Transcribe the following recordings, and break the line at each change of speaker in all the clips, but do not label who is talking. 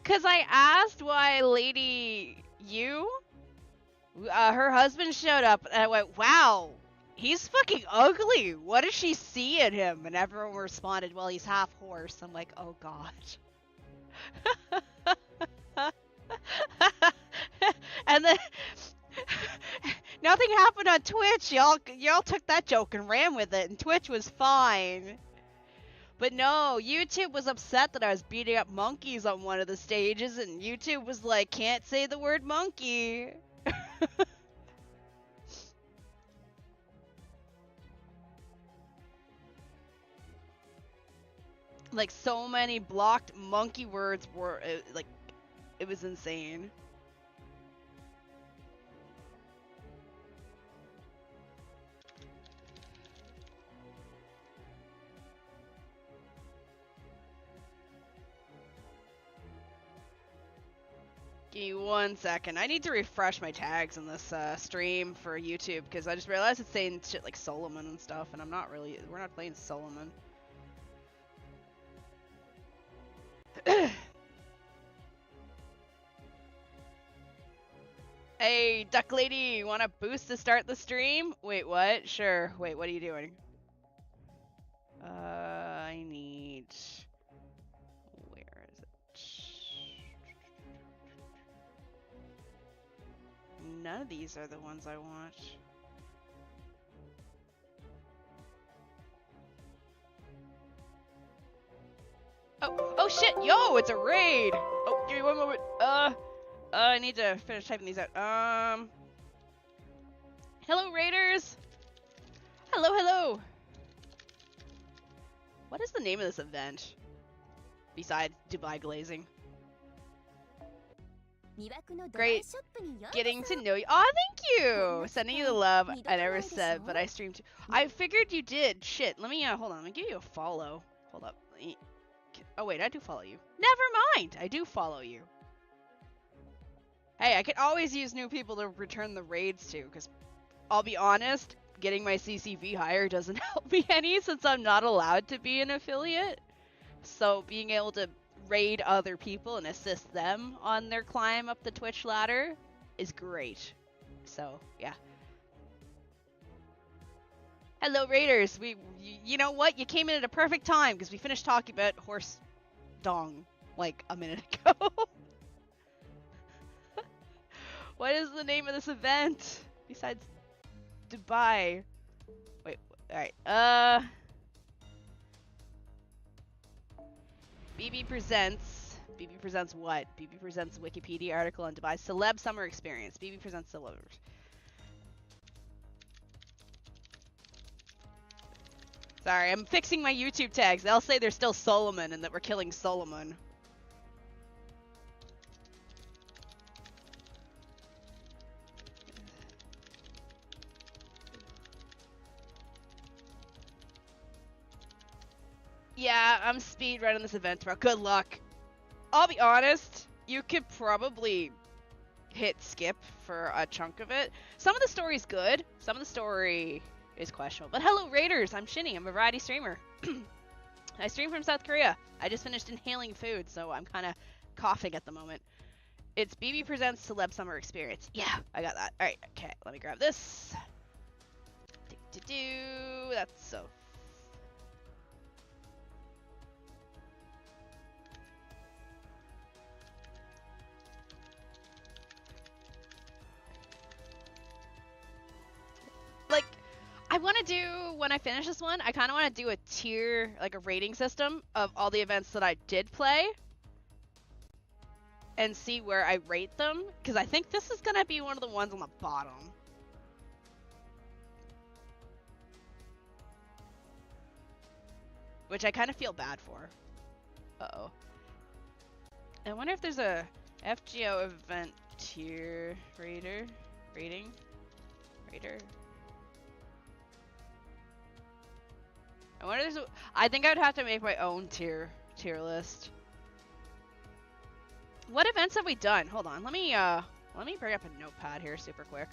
Cause I asked why Lady U, her husband showed up, and I went, "Wow, he's fucking ugly. What does she see in him?" And everyone responded, "Well, he's half horse." I'm like, "Oh god." And then nothing happened on Twitch. Y'all took that joke and ran with it, and Twitch was fine. But no, YouTube was upset that I was beating up monkeys on one of the stages, and YouTube was like, "Can't say the word monkey." Like, so many blocked monkey words were, like, it was insane. Give me 1 second. I need to refresh my tags in this stream for YouTube, because I just realized it's saying shit like Solomon and stuff, and we're not playing Solomon. Hey, Duck Lady, want a boost to start the stream? Wait, what? Sure. Wait, what are you doing? I need... Where is it? None of these are the ones I want. Oh shit! Yo, it's a raid! Oh, give me 1 moment. I need to finish typing these out. Hello, raiders! Hello! What is the name of this event? Besides Dubai glazing. Great getting to know you. Oh, thank you! Sending you the love. I never said, but I streamed too. I figured you did. Shit, let me, hold on. Let me give you a follow. Hold up. Oh wait, I do follow you. Never mind! I do follow you. Hey, I could always use new people to return the raids to, because I'll be honest, getting my CCV higher doesn't help me any since I'm not allowed to be an affiliate. So being able to raid other people and assist them on their climb up the Twitch ladder is great. So, yeah. Hello, raiders. You know what? You came in at a perfect time because we finished talking about horse dong like a minute ago. What is the name of this event besides Dubai? Wait, alright, BB presents what? BB presents Wikipedia article on Dubai celeb summer experience. BB presents celebs. Sorry, I'm fixing my YouTube tags. They'll say they're still Solomon and that we're killing Solomon. Yeah, I'm speedrunning this event, bro. Good luck. I'll be honest, you could probably hit skip for a chunk of it. Some of the story's good, some of the story is questionable. But hello, Raiders! I'm Shini, I'm a variety streamer. I stream from South Korea. I just finished inhaling food, so I'm kind of coughing at the moment. It's BB Presents Celeb Summer Experience. Yeah, I got that. Alright, okay, let me grab this. That's so... Like, I want to do, when I finish this one, I kind of want to do a tier, like a rating system of all the events that I did play. And see where I rate them. Because I think this is going to be one of the ones on the bottom. Which I kind of feel bad for. Uh-oh. I wonder if there's a FGO event tier rater. Rating? Rater? I wonder if there's a... I think I would have to make my own tier list. What events have we done? Hold on, let me bring up a notepad here super quick.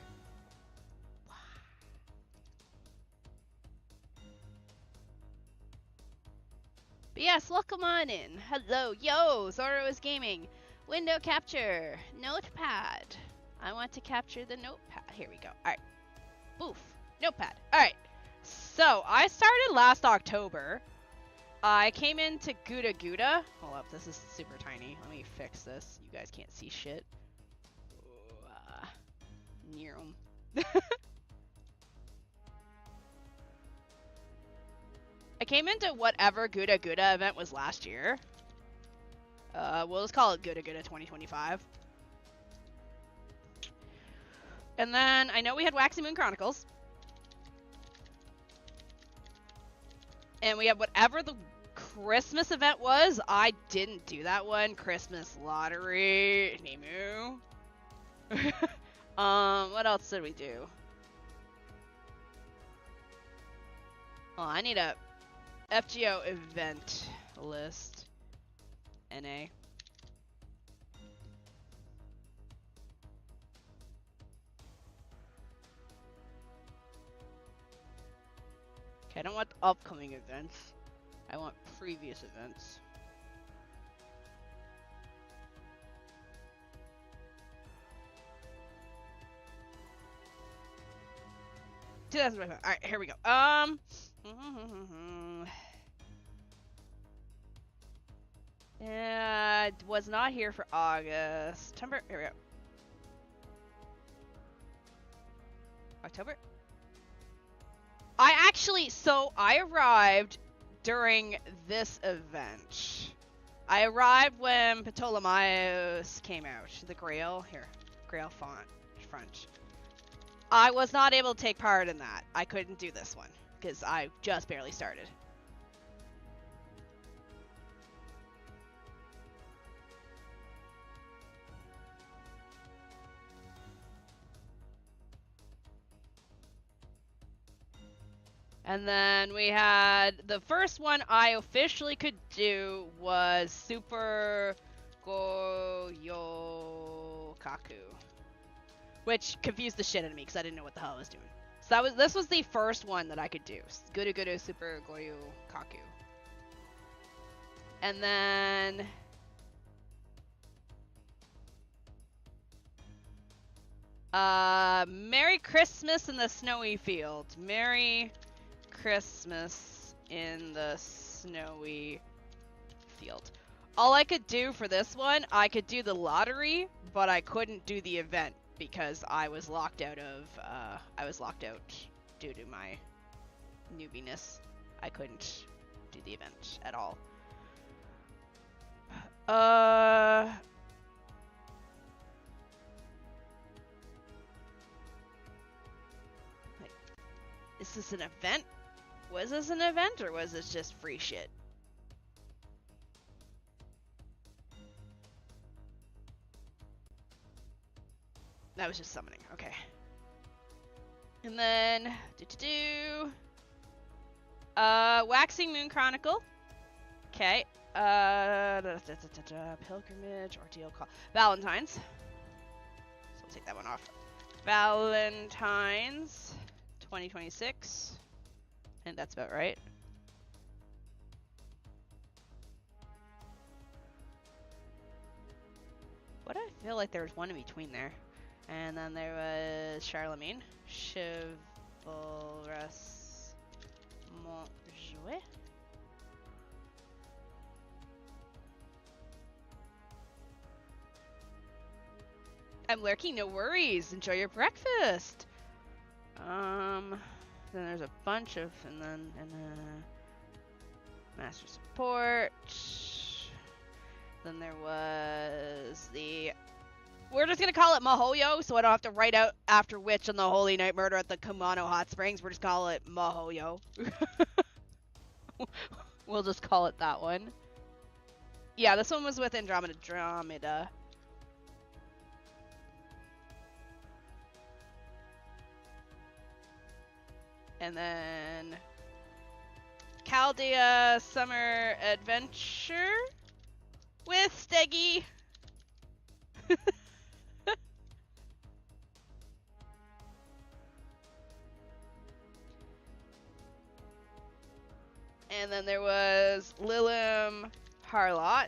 But yes, welcome on in. Hello, yo, Zoro is gaming. Window capture. Notepad. I want to capture the notepad. Here we go. Alright. Boof. Notepad. Alright. So, I started last October. I came into Gouda Gouda. Hold up, this is super tiny. Let me fix this. You guys can't see shit. Near 'em. I came into whatever Gouda Gouda event was last year. We'll just call it Gouda Gouda 2025. And then I know we had Waxy Moon Chronicles. And we had whatever the Christmas event was. I didn't do that one. Christmas lottery. Nemu. What else did we do? Oh, I need a FGO event list. NA. Okay, I don't want upcoming events. I want previous events. Alright, here we go. Yeah, was not here for August. September, here we go. October? I arrived during this event. I arrived when Ptolemaeus came out. The Grail, here, Grail front. I was not able to take part in that. I couldn't do this one, because I just barely started. And then we had the first one I officially could do was Super Goyokaku, which confused the shit out of me because I didn't know what the hell I was doing. So this was the first one that I could do, Guru Guru Super Goyokaku. And then Merry Christmas in the Snowy Field. Merry Christmas in the Snowy Field. All I could do for this one, I could do the lottery, but I couldn't do the event because I was locked out due to my newbiness. I couldn't do the event at all. Is this an event? Was this an event or was this just free shit? That was just summoning, okay. And then, Waxing Moon Chronicle. Okay. Pilgrimage, Ordeal Call. Valentine's. So we'll take that one off. Valentine's 2026. And that's about right. What I feel like there was one in between there. And then there was Charlemagne. Chivalrous Montjouet. I'm lurking, no worries. Enjoy your breakfast. Then there's a bunch of, and then Master Support. Then there was the, we're just gonna call it Mahoyo, so I don't have to write out after which on the Holy Night Murder at the Kumano Hot Springs. We're just call it Mahoyo. We'll just call it that one. Yeah, this one was with Andromeda. And then Chaldea Summer Adventure with Steggy. And then there was Lilim Harlot.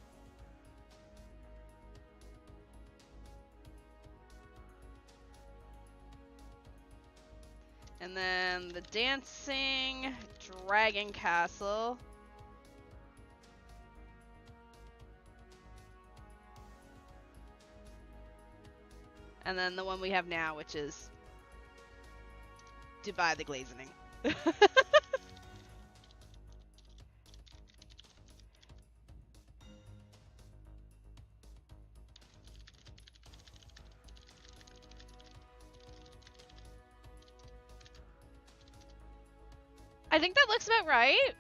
And then the Dancing Dragon Castle. And then the one we have now, which is Dubai the Glazoning. I think that looks about right.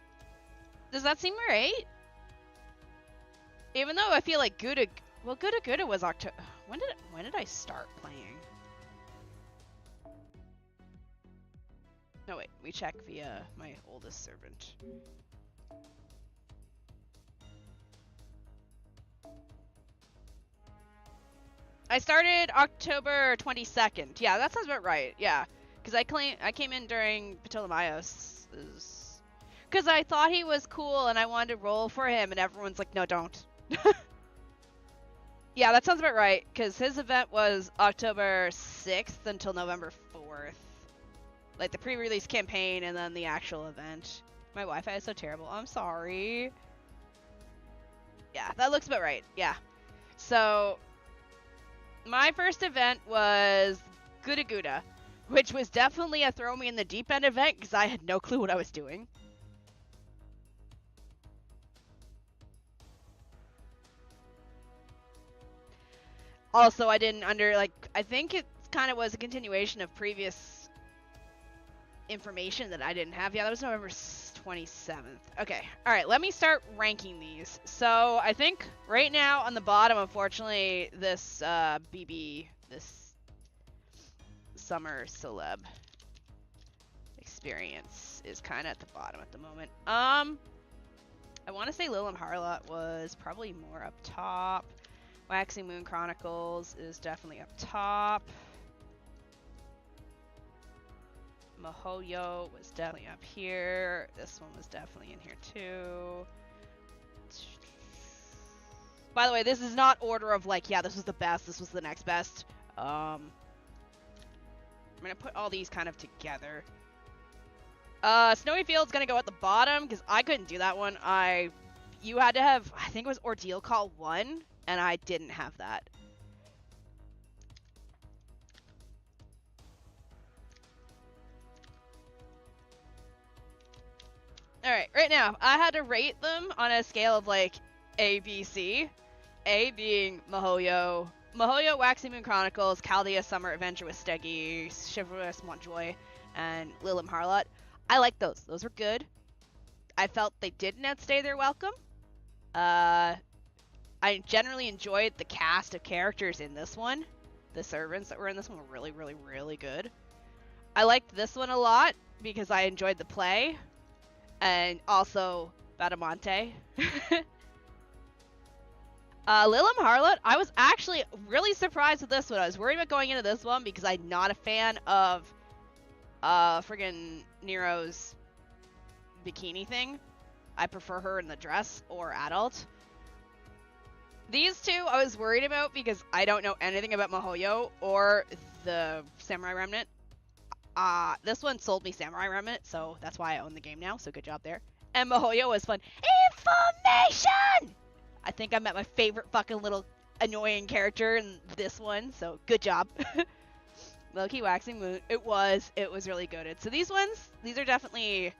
Does that seem right? Even though I feel like Gouda Gouda was October. When did I start playing? No wait, we check via my oldest servant. I started October 22nd. Yeah, that sounds about right. Yeah, because I came in during Ptolemaeus. Because I thought he was cool and I wanted to roll for him, and everyone's like, no, don't. Yeah, that sounds about right, because his event was October 6th until November 4th. Like, the pre-release campaign and then the actual event. My Wi-Fi is so terrible. I'm sorry. Yeah, that looks about right. Yeah. So, my first event was Gouda Gouda, which was definitely a throw me in the deep end event, because I had no clue what I was doing. Also, I didn't I think it kind of was a continuation of previous information that I didn't have. Yeah, that was November 27th. Okay, alright, let me start ranking these. So, I think right now on the bottom, unfortunately, this BB, this summer celeb experience is kind of at the bottom at the moment. I want to say Lilim Harlot was probably more up top. Waxing Moon Chronicles is definitely up top. Mihoyo was definitely up here. This one was definitely in here too. By the way, this is not order of like, yeah, this was the best, this was the next best. I'm gonna put all these kind of together. Snowy Field's gonna go at the bottom because I couldn't do that one. You had to have, I think it was Ordeal Call 1. And I didn't have that. Alright, right now, I had to rate them on a scale of like A, B, C. A being Mihoyo, Waxing Moon Chronicles, Chaldea Summer Adventure with Steggy, Chivalrous Montjoy, and Lilim Harlot. I like those. Those were good. I felt they didn't outstay their welcome. I generally enjoyed the cast of characters in this one. The servants that were in this one were really, really, really good. I liked this one a lot because I enjoyed the play. And also Badamonte. Lilim Harlot, I was actually really surprised with this one. I was worried about going into this one because I'm not a fan of friggin' Nero's bikini thing. I prefer her in the dress or adult. These two I was worried about because I don't know anything about Mihoyo or the Samurai Remnant. This one sold me Samurai Remnant, so that's why I own the game now, so good job there. And Mihoyo was fun. Information! I think I met my favorite fucking little annoying character in this one, so good job. Low-key Waxing Moon, it was really good. So these are definitely...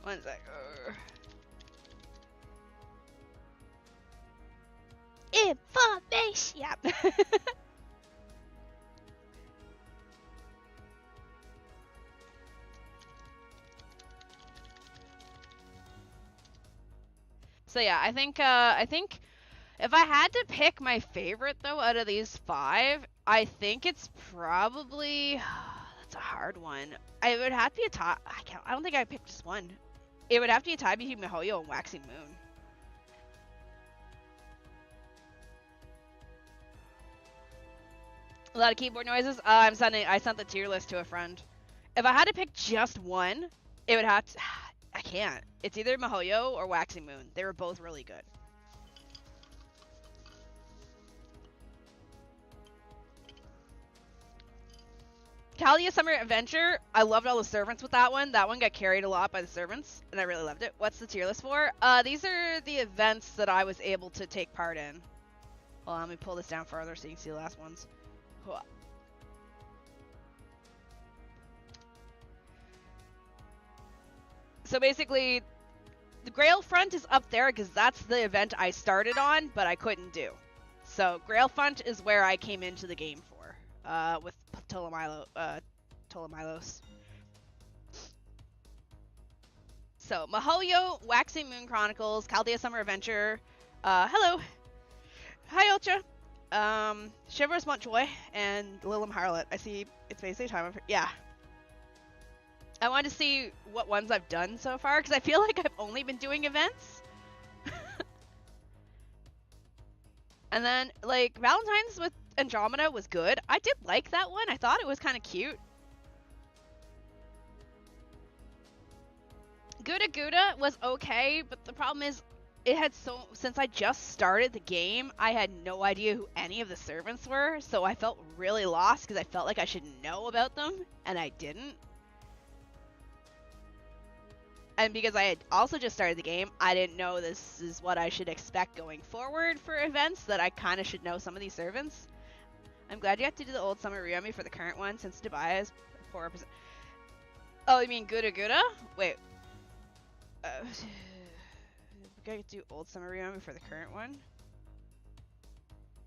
One sec. Information! Yep. So yeah, I think if I had to pick my favorite though out of these 5, I think it's probably That's a hard one. It would have to be a tie. I don't think I picked just one. It would have to be a tie between Mihoyo and Waxing Moon. A lot of keyboard noises. I sent the tier list to a friend. If I had to pick just one, it would have to. I can't. It's either Mihoyo or Waxing Moon. They were both really good. Calia Summer Adventure, I loved all the servants with that one. That one got carried a lot by the servants, and I really loved it. What's the tier list for? These are the events that I was able to take part in. Well, let me pull this down further so you can see the last ones. So basically, the Grail Front is up there because that's the event I started on, but I couldn't do. So Grail Front is where I came into the game for, with Tolomylos. So Mihoyo, Waxing Moon Chronicles, Chaldea Summer Adventure. Hello. Hi, Ultra. Shivers Montjoy and Lilim Harlot. I see it's basically time of yeah. I wanted to see what ones I've done so far because I feel like I've only been doing events. And then like Valentine's with Andromeda was good. I did like that one. I thought it was kind of cute. Gouda Gouda was okay, but the problem is it had since I just started the game, I had no idea who any of the servants were, so I felt really lost because I felt like I should know about them, and I didn't. And because I had also just started the game, I didn't know this is what I should expect going forward for events, that I kind of should know some of these servants. I'm glad you have to do the old summer Ryumi for the current one, since Dubai is 4%. Oh, you mean Gouda Gouda? Wait. We gotta do old summer Ryumi for the current one.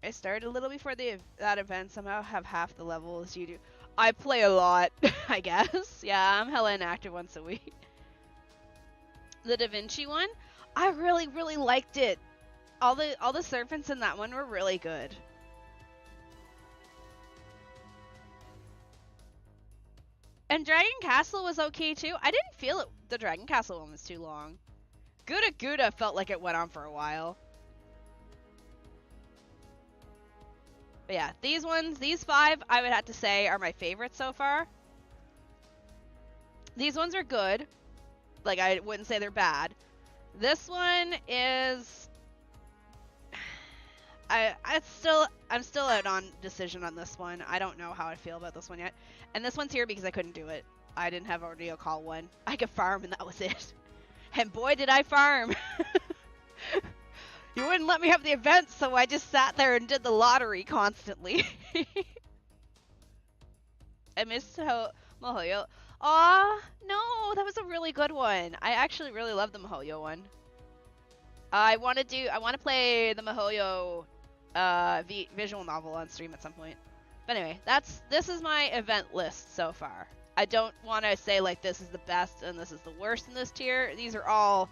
I started a little before that event, somehow have half the level as you do. I play a lot, I guess. Yeah, I'm hella inactive once a week. The Da Vinci one, I really liked it. All the servants in that one were really good. And Dragon Castle was okay too. I didn't feel it. The Dragon Castle one was too long. Gouda Gouda felt like it went on for a while. But yeah, these ones, these 5, I would have to say are my favorites so far. These ones are good. Like, I wouldn't say they're bad. This one is... I'm still out on decision on this one. I don't know how I feel about this one yet. And this one's here because I couldn't do it. I didn't have a radio call one. I could farm and that was it. And boy did I farm! You wouldn't let me have the event, so I just sat there and did the lottery constantly. I missed Mihoyo. Aw, no, that was a really good one. I actually really love the Mihoyo one. I want to play the Mihoyo visual novel on stream at some point. But anyway, this is my event list so far. I don't want to say like this is the best and this is the worst in this tier. These are all,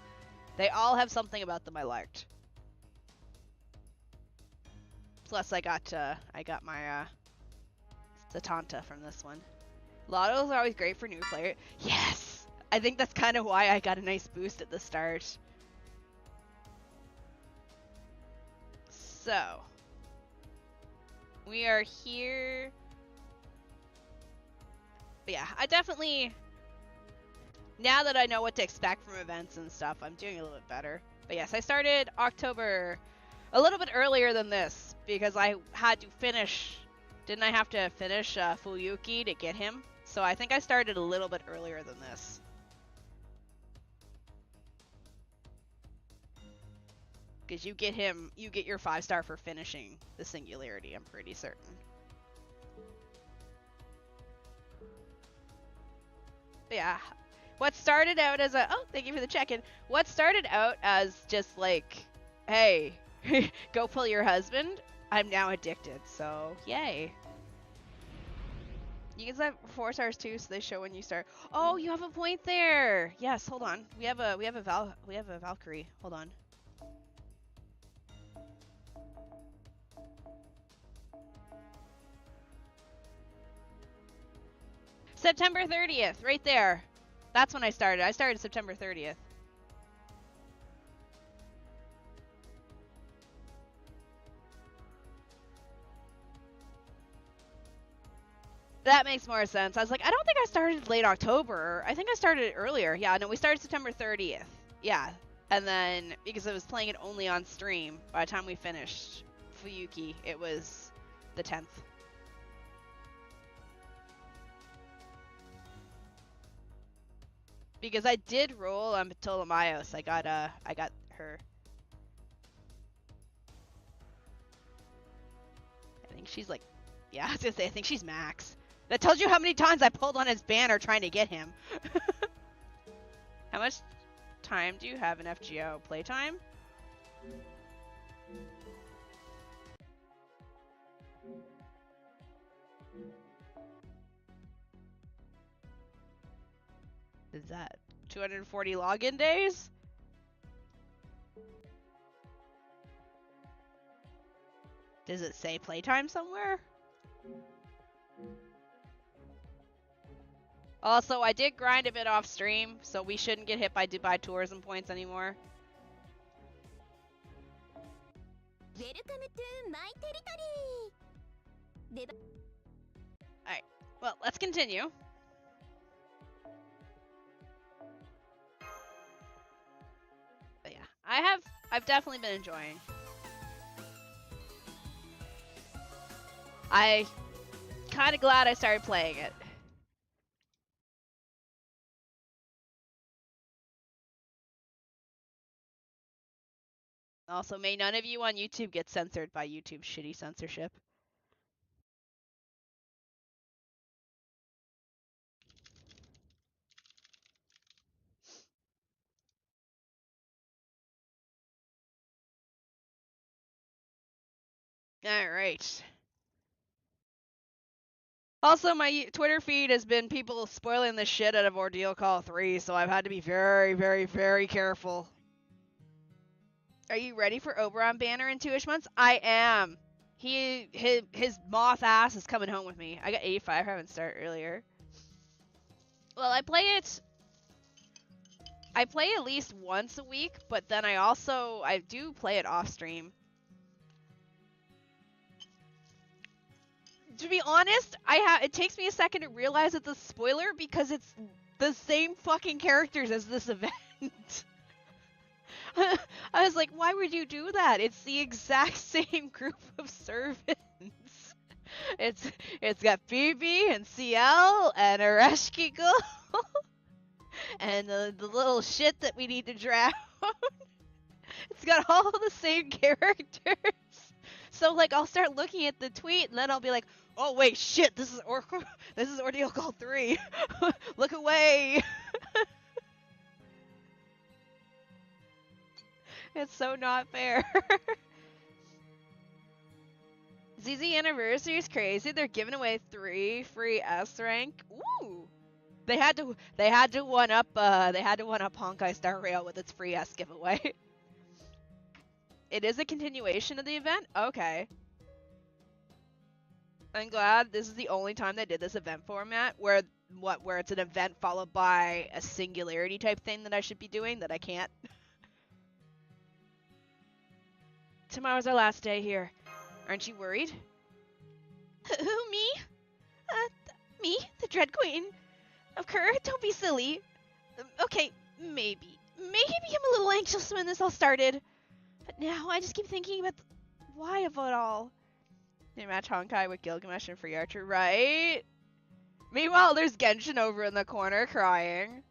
they all have something about them I liked. Plus I got my Satanta from this one. Lottos are always great for new players. Yes! I think that's kind of why I got a nice boost at the start. So, we are here. But yeah, I definitely, now that I know what to expect from events and stuff, I'm doing a little bit better. But yes, I started October a little bit earlier than this because I had to finish, didn't I have to finish Fuyuki to get him? So I think I started a little bit earlier than this. Because you get your 5-star for finishing the Singularity, I'm pretty certain. But yeah, what started out as a, oh, thank you for the check-in. What started out as just like, hey, go pull your husband, I'm now addicted, so yay. You can have 4 stars too, so they show when you start. Oh, you have a point there. Yes, hold on. We have a Valkyrie. Hold on. September 30th, right there. That's when I started. I started September 30th. That makes more sense. I was like, I don't think I started late October. I think I started earlier. Yeah, no, we started September 30th. Yeah. And then, because I was playing it only on stream, by the time we finished Fuyuki, it was the 10th. Because I did roll on Ptolemaeus. I got her. I think she's like, yeah, I was gonna say, I think she's max. That tells you how many times I pulled on his banner trying to get him. How much time do you have in FGO? Playtime? Is that 240 login days? Does it say playtime somewhere? Also, I did grind a bit off stream, so we shouldn't get hit by Dubai tourism points anymore. Alright, well, let's continue. But yeah, I've definitely been enjoying. I kind of glad I started playing it. Also, may none of you on YouTube get censored by YouTube's shitty censorship. Alright. Also, my Twitter feed has been people spoiling the shit out of Ordeal Call 3, so I've had to be very, very, very careful. Are you ready for Oberon banner in 2-ish months? I am. His moth ass is coming home with me. I got 85, I haven't started earlier. Well, I play at least once a week, but then I do play it off stream. To be honest, it takes me a second to realize it's a spoiler because it's the same fucking characters as this event. I was like, why would you do that? It's the exact same group of servants. It's got BB and CL and Ereshkigal and the little shit that we need to drown. It's got all the same characters. So like I'll start looking at the tweet and then I'll be like, oh wait, shit, this is Ordeal Call 3. Look away. It's so not fair. ZZ Anniversary is crazy. They're giving away 3 free S rank. Ooh. They had to one up Honkai Star Rail with its free S giveaway. It is a continuation of the event? Okay. I'm glad this is the only time they did this event format where it's an event followed by a singularity type thing that I should be doing that I can't. Tomorrow's our last day here. Aren't you worried? Who, me? Me, the Dread Queen. Of course, don't be silly. Okay, maybe. Maybe I'm a little anxious when this all started. But now I just keep thinking about the why of it all. They match Honkai with Gilgamesh and Free Archer, right? Meanwhile, there's Genshin over in the corner crying.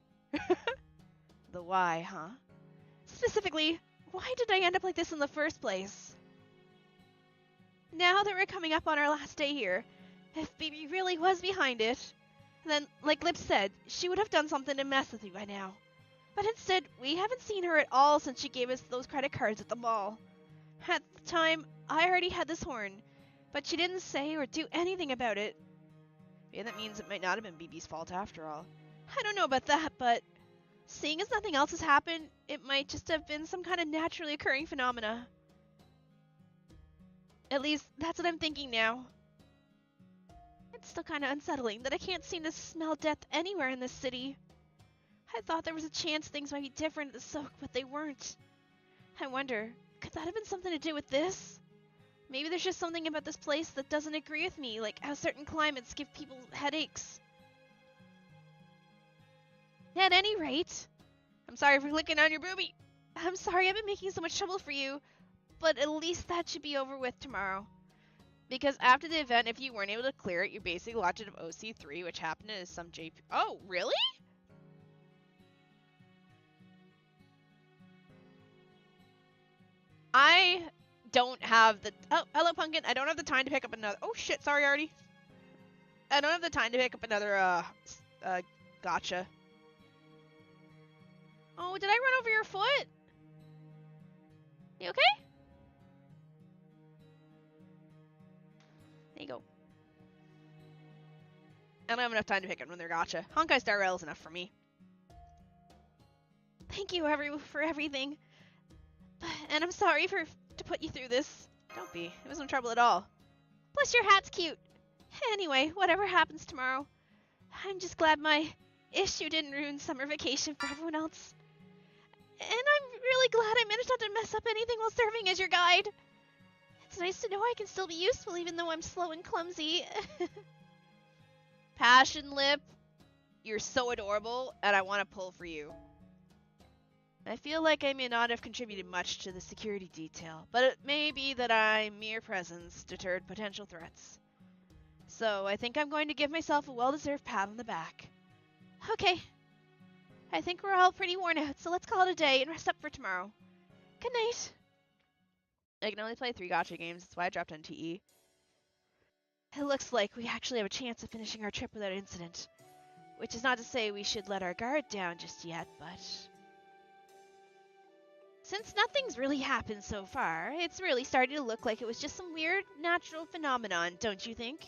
The why, huh? Specifically, why did I end up like this in the first place? Now that we're coming up on our last day here, if Baby really was behind it, then, like Lip said, she would have done something to mess with me by now. But instead, we haven't seen her at all since she gave us those credit cards at the mall. At the time, I already had this horn, but she didn't say or do anything about it. Yeah, that means it might not have been BB's fault after all. I don't know about that, but seeing as nothing else has happened, it might just have been some kind of naturally occurring phenomena. At least, that's what I'm thinking now. It's still kind of unsettling that I can't seem to smell death anywhere in this city. I thought there was a chance things might be different at the soak, but they weren't. I wonder, could that have been something to do with this? Maybe there's just something about this place that doesn't agree with me, like how certain climates give people headaches. At any rate, I'm sorry for clicking on your boobie. I'm sorry I've been making so much trouble for you, but at least that should be over with tomorrow. Because after the event, if you weren't able to clear it, you basically watched it of OC3, which happened as some JP. Oh, really? I don't have the. Oh, hello, Pumpkin. I don't have the time to pick up another. Oh shit! Sorry, Artie. I don't have the time to pick up another gotcha. Oh, did I run over your foot? You okay? There you go. I don't have enough time to pick up another gotcha. Honkai Star Rail is enough for me. Thank you for everything. And I'm sorry to put you through this. Don't be. It wasn't trouble at all. Plus your hat's cute. Anyway, whatever happens tomorrow, I'm just glad my issue didn't ruin summer vacation for everyone else. And I'm really glad I managed not to mess up anything while serving as your guide. It's nice to know I can still be useful even though I'm slow and clumsy. Passion Lip, you're so adorable, and I want to pull for you. I feel like I may not have contributed much to the security detail, but it may be that my mere presence deterred potential threats. So I think I'm going to give myself a well-deserved pat on the back. Okay. I think we're all pretty worn out, so let's call it a day and rest up for tomorrow. Good night. I can only play 3 gacha games, that's why I dropped on TE. It looks like we actually have a chance of finishing our trip without incident. Which is not to say we should let our guard down just yet, but... Since nothing's really happened so far, it's really starting to look like it was just some weird natural phenomenon, don't you think?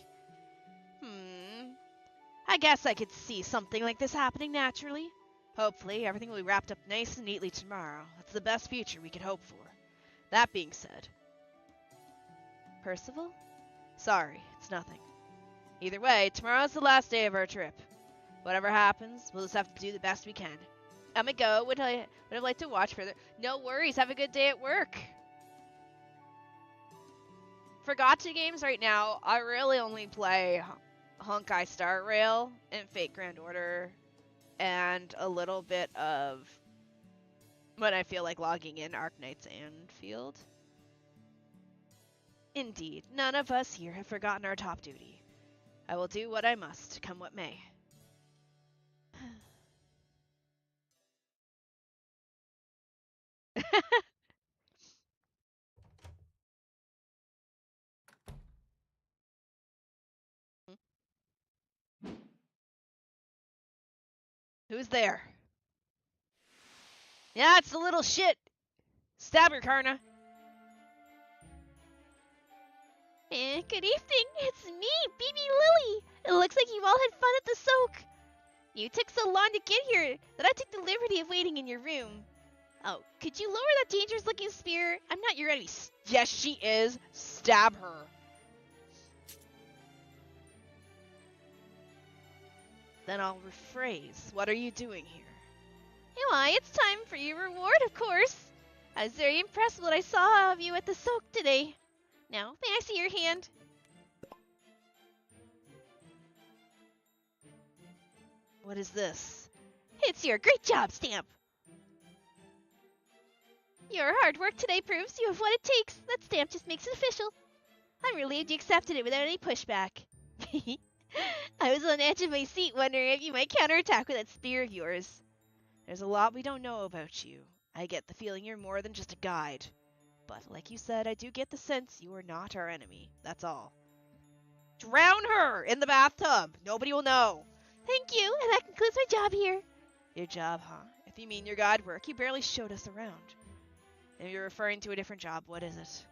I guess I could see something like this happening naturally. Hopefully, everything will be wrapped up nice and neatly tomorrow. That's the best future we could hope for. That being said... Percival? Sorry, it's nothing. Either way, tomorrow's the last day of our trip. Whatever happens, we'll just have to do the best we can. I'm a go. Would I like to watch further? No worries. Have a good day at work. For gacha games right now, I really only play Honkai Star Rail and Fate Grand Order, and a little bit of when I feel like logging in Arknight's Anfield. Indeed, none of us here have forgotten our top duty. I will do what I must, come what may. Who's there? Yeah, it's the little shit. Stab her, Karna. Good evening. It's me, BB Lily. It looks like you all had fun at the soak. You took so long to get here that I took the liberty of waiting in your room. Oh, could you lower that dangerous-looking spear? I'm not your enemy. Yes, she is. Stab her. Then I'll rephrase. What are you doing here? Why, it's time for your reward, of course. I was very impressed with what I saw of you at the soak today. Now, may I see your hand? What is this? It's your great job stamp. Your hard work today proves you have what it takes. That stamp just makes it official. I'm relieved you accepted it without any pushback. I was on the edge of my seat wondering if you might counterattack with that spear of yours. There's a lot we don't know about you. I get the feeling you're more than just a guide. But like you said, I do get the sense you are not our enemy. That's all. Drown her in the bathtub. Nobody will know. Thank you, and that concludes my job here. Your job, huh? If you mean your guide work, you barely showed us around. If you're referring to a different job, what is it?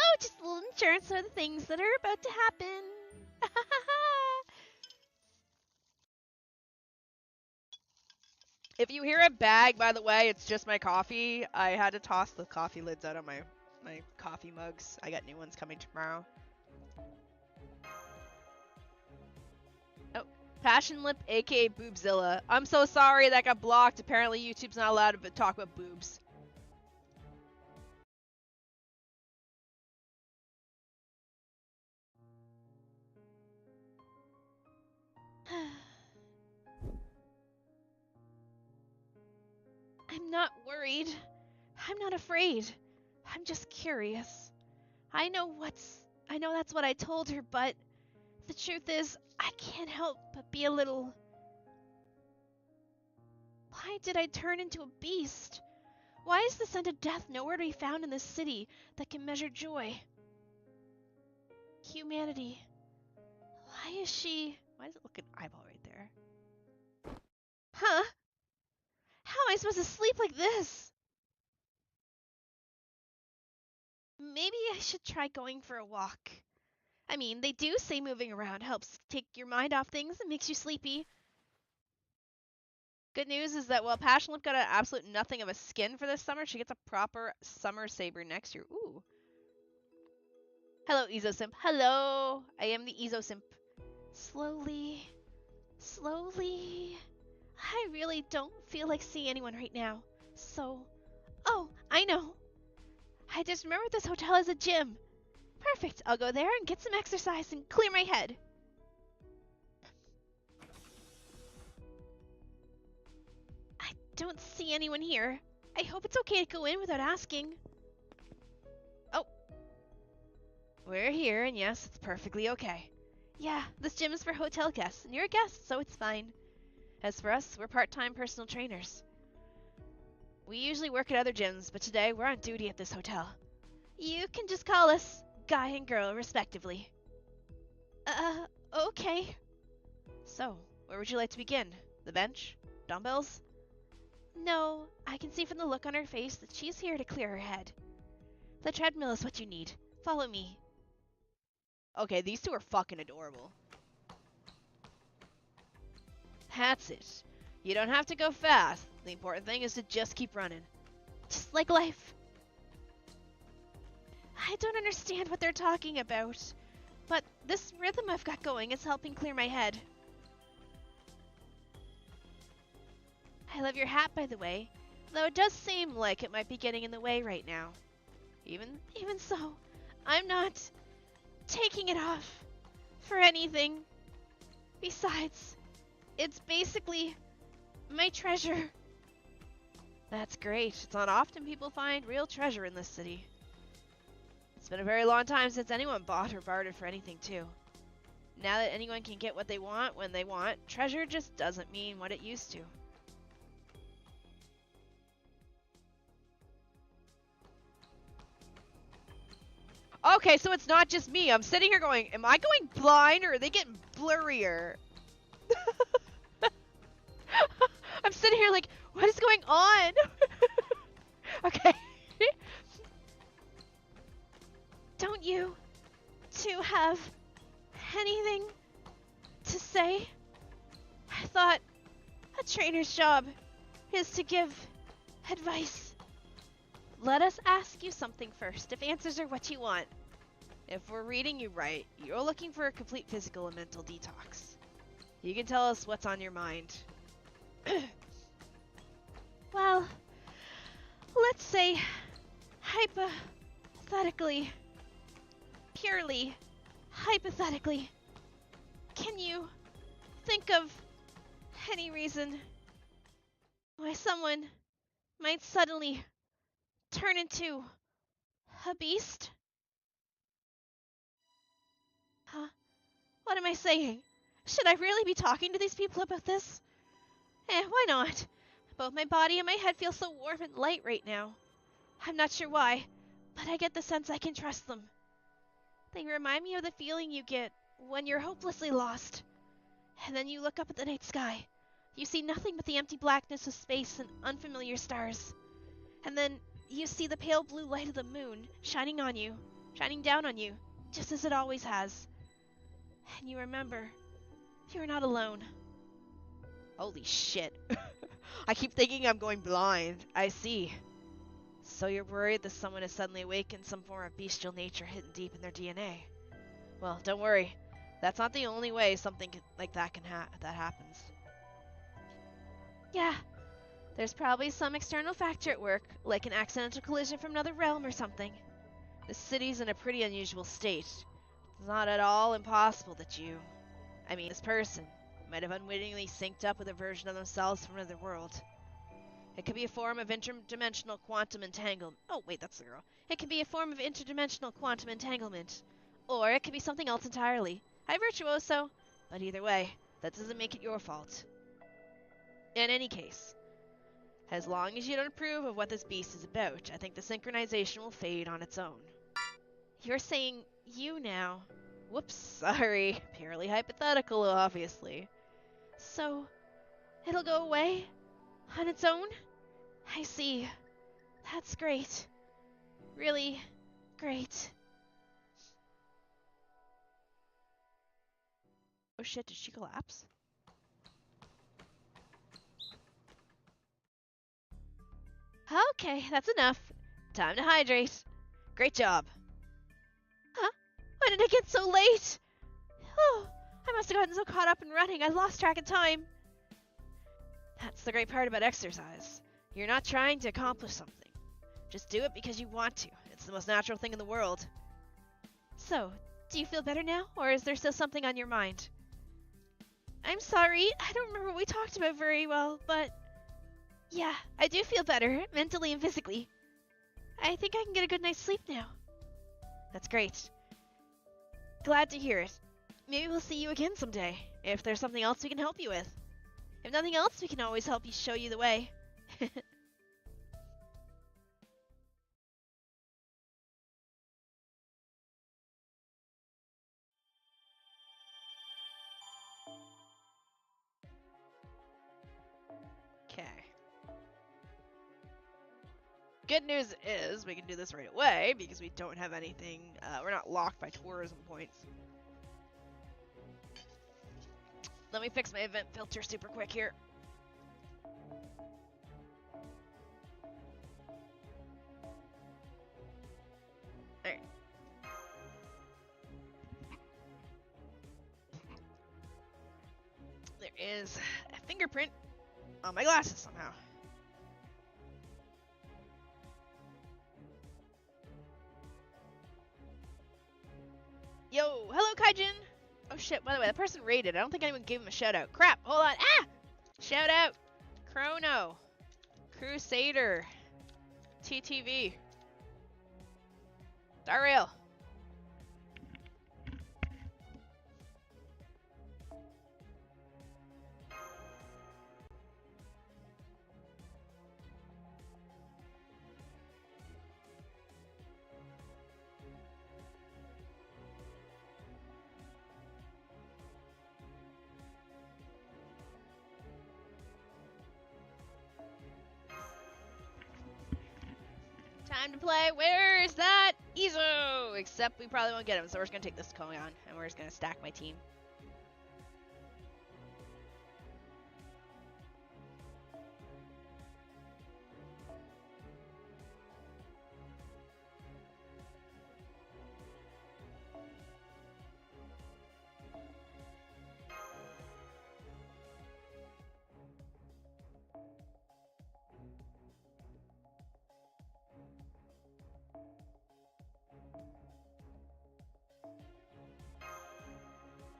Oh, just a little insurance for the things that are about to happen. If you hear a bag, by the way, it's just my coffee. I had to toss the coffee lids out of my coffee mugs. I got new ones coming tomorrow. Passion Lip, aka Boobzilla. I'm so sorry that got blocked. Apparently YouTube's not allowed to talk about boobs. I'm not worried. I'm not afraid. I'm just curious. I know that's what I told her, but the truth is, I can't help but be a little... Why did I turn into a beast? Why is the scent of death nowhere to be found in this city that can measure joy? Humanity. Why is she... Why does it look an eyeball right there? Huh? How am I supposed to sleep like this? Maybe I should try going for a walk. I mean, they do say moving around helps take your mind off things and makes you sleepy. Good news is that while Passionlip got an absolute nothing of a skin for this summer, she gets a proper summer saber next year. Ooh. Hello, Ezosimp. Hello! I am the Ezosimp. Slowly. Slowly. I really don't feel like seeing anyone right now. So... Oh, I know. I just remembered this hotel has a gym. Perfect. I'll go there and get some exercise and clear my head. I don't see anyone here. I hope it's okay to go in without asking. Oh. We're here, and yes, it's perfectly okay. Yeah, this gym is for hotel guests, and you're a guest, so it's fine. As for us, we're part-time personal trainers. We usually work at other gyms, but today we're on duty at this hotel. You can just call us guy and girl, respectively. Okay. So, where would you like to begin? The bench? Dumbbells? No, I can see from the look on her face that she's here to clear her head. The treadmill is what you need. Follow me. Okay, these two are fucking adorable. That's it. You don't have to go fast. The important thing is to just keep running. Just like life. I don't understand what they're talking about, but this rhythm I've got going is helping clear my head. I love your hat, by the way, though it does seem like it might be getting in the way right now. Even so, I'm not taking it off for anything. Besides, it's basically my treasure. That's great. It's not often people find real treasure in this city. It's been a very long time since anyone bought or bartered for anything, too. Now that anyone can get what they want when they want, treasure just doesn't mean what it used to. Okay, so it's not just me. I'm sitting here going, am I going blind or are they getting blurrier? I'm sitting here like, what is going on? Okay. Don't you two have anything to say? I thought a trainer's job is to give advice. Let us ask you something first, if answers are what you want. If we're reading you right, you're looking for a complete physical and mental detox. You can tell us what's on your mind. Well, let's say, hypothetically, purely hypothetically, can you think of any reason why someone might suddenly turn into a beast? Huh? What am I saying? Should I really be talking to these people about this? Why not? Both my body and my head feel so warm and light right now. I'm not sure why, but I get the sense I can trust them. They remind me of the feeling you get when you're hopelessly lost. And then you look up at the night sky. You see nothing but the empty blackness of space and unfamiliar stars. And then you see the pale blue light of the moon shining down on you, just as it always has. And you remember, you're not alone. Holy shit. I keep thinking I'm going blind. I see. So you're worried that someone has suddenly awakened some form of bestial nature hidden deep in their DNA. Well, don't worry. That's not the only way something like that that happens. Yeah, there's probably some external factor at work, like an accidental collision from another realm or something. The city's in a pretty unusual state. It's not at all impossible that this person, might have unwittingly synced up with a version of themselves from another world. It could be a form of interdimensional quantum entanglement. Oh, wait, that's the girl. It can be a form of interdimensional quantum entanglement. Or it could be something else entirely. Hi, Virtuoso. But either way, that doesn't make it your fault. In any case, as long as you don't approve of what this beast is about, I think the synchronization will fade on its own. You're saying you now. Whoops, sorry. Purely hypothetical, obviously. So, it'll go away? On its own? I see. That's great. Really great. Oh shit, did she collapse? Okay, that's enough. Time to hydrate. Great job. Huh? Why did I get so late? Oh, I must have gotten so caught up in running I lost track of time. That's the great part about exercise. You're not trying to accomplish something. Just do it because you want to. It's the most natural thing in the world. So, do you feel better now, or is there still something on your mind? I'm sorry, I don't remember what we talked about very well, but... yeah, I do feel better, mentally and physically. I think I can get a good night's sleep now. That's great. Glad to hear it. Maybe we'll see you again someday, if there's something else we can help you with. If nothing else, we can always help you show you the way. Okay. Good news is we can do this right away because we don't have anything. We're not locked by tourism points. Let me fix my event filter super quick here. Alright. There is a fingerprint on my glasses somehow. Yo, hello Kaijin! Oh shit, by the way, the person rated. I don't think anyone gave him a shout out. Crap, hold on. Ah! Shout out! Chrono. Crusader. TTV. Dariel. Time to play. Where's that Izo? Except we probably won't get him, so we're just gonna take this Kogan and we're just gonna stack my team.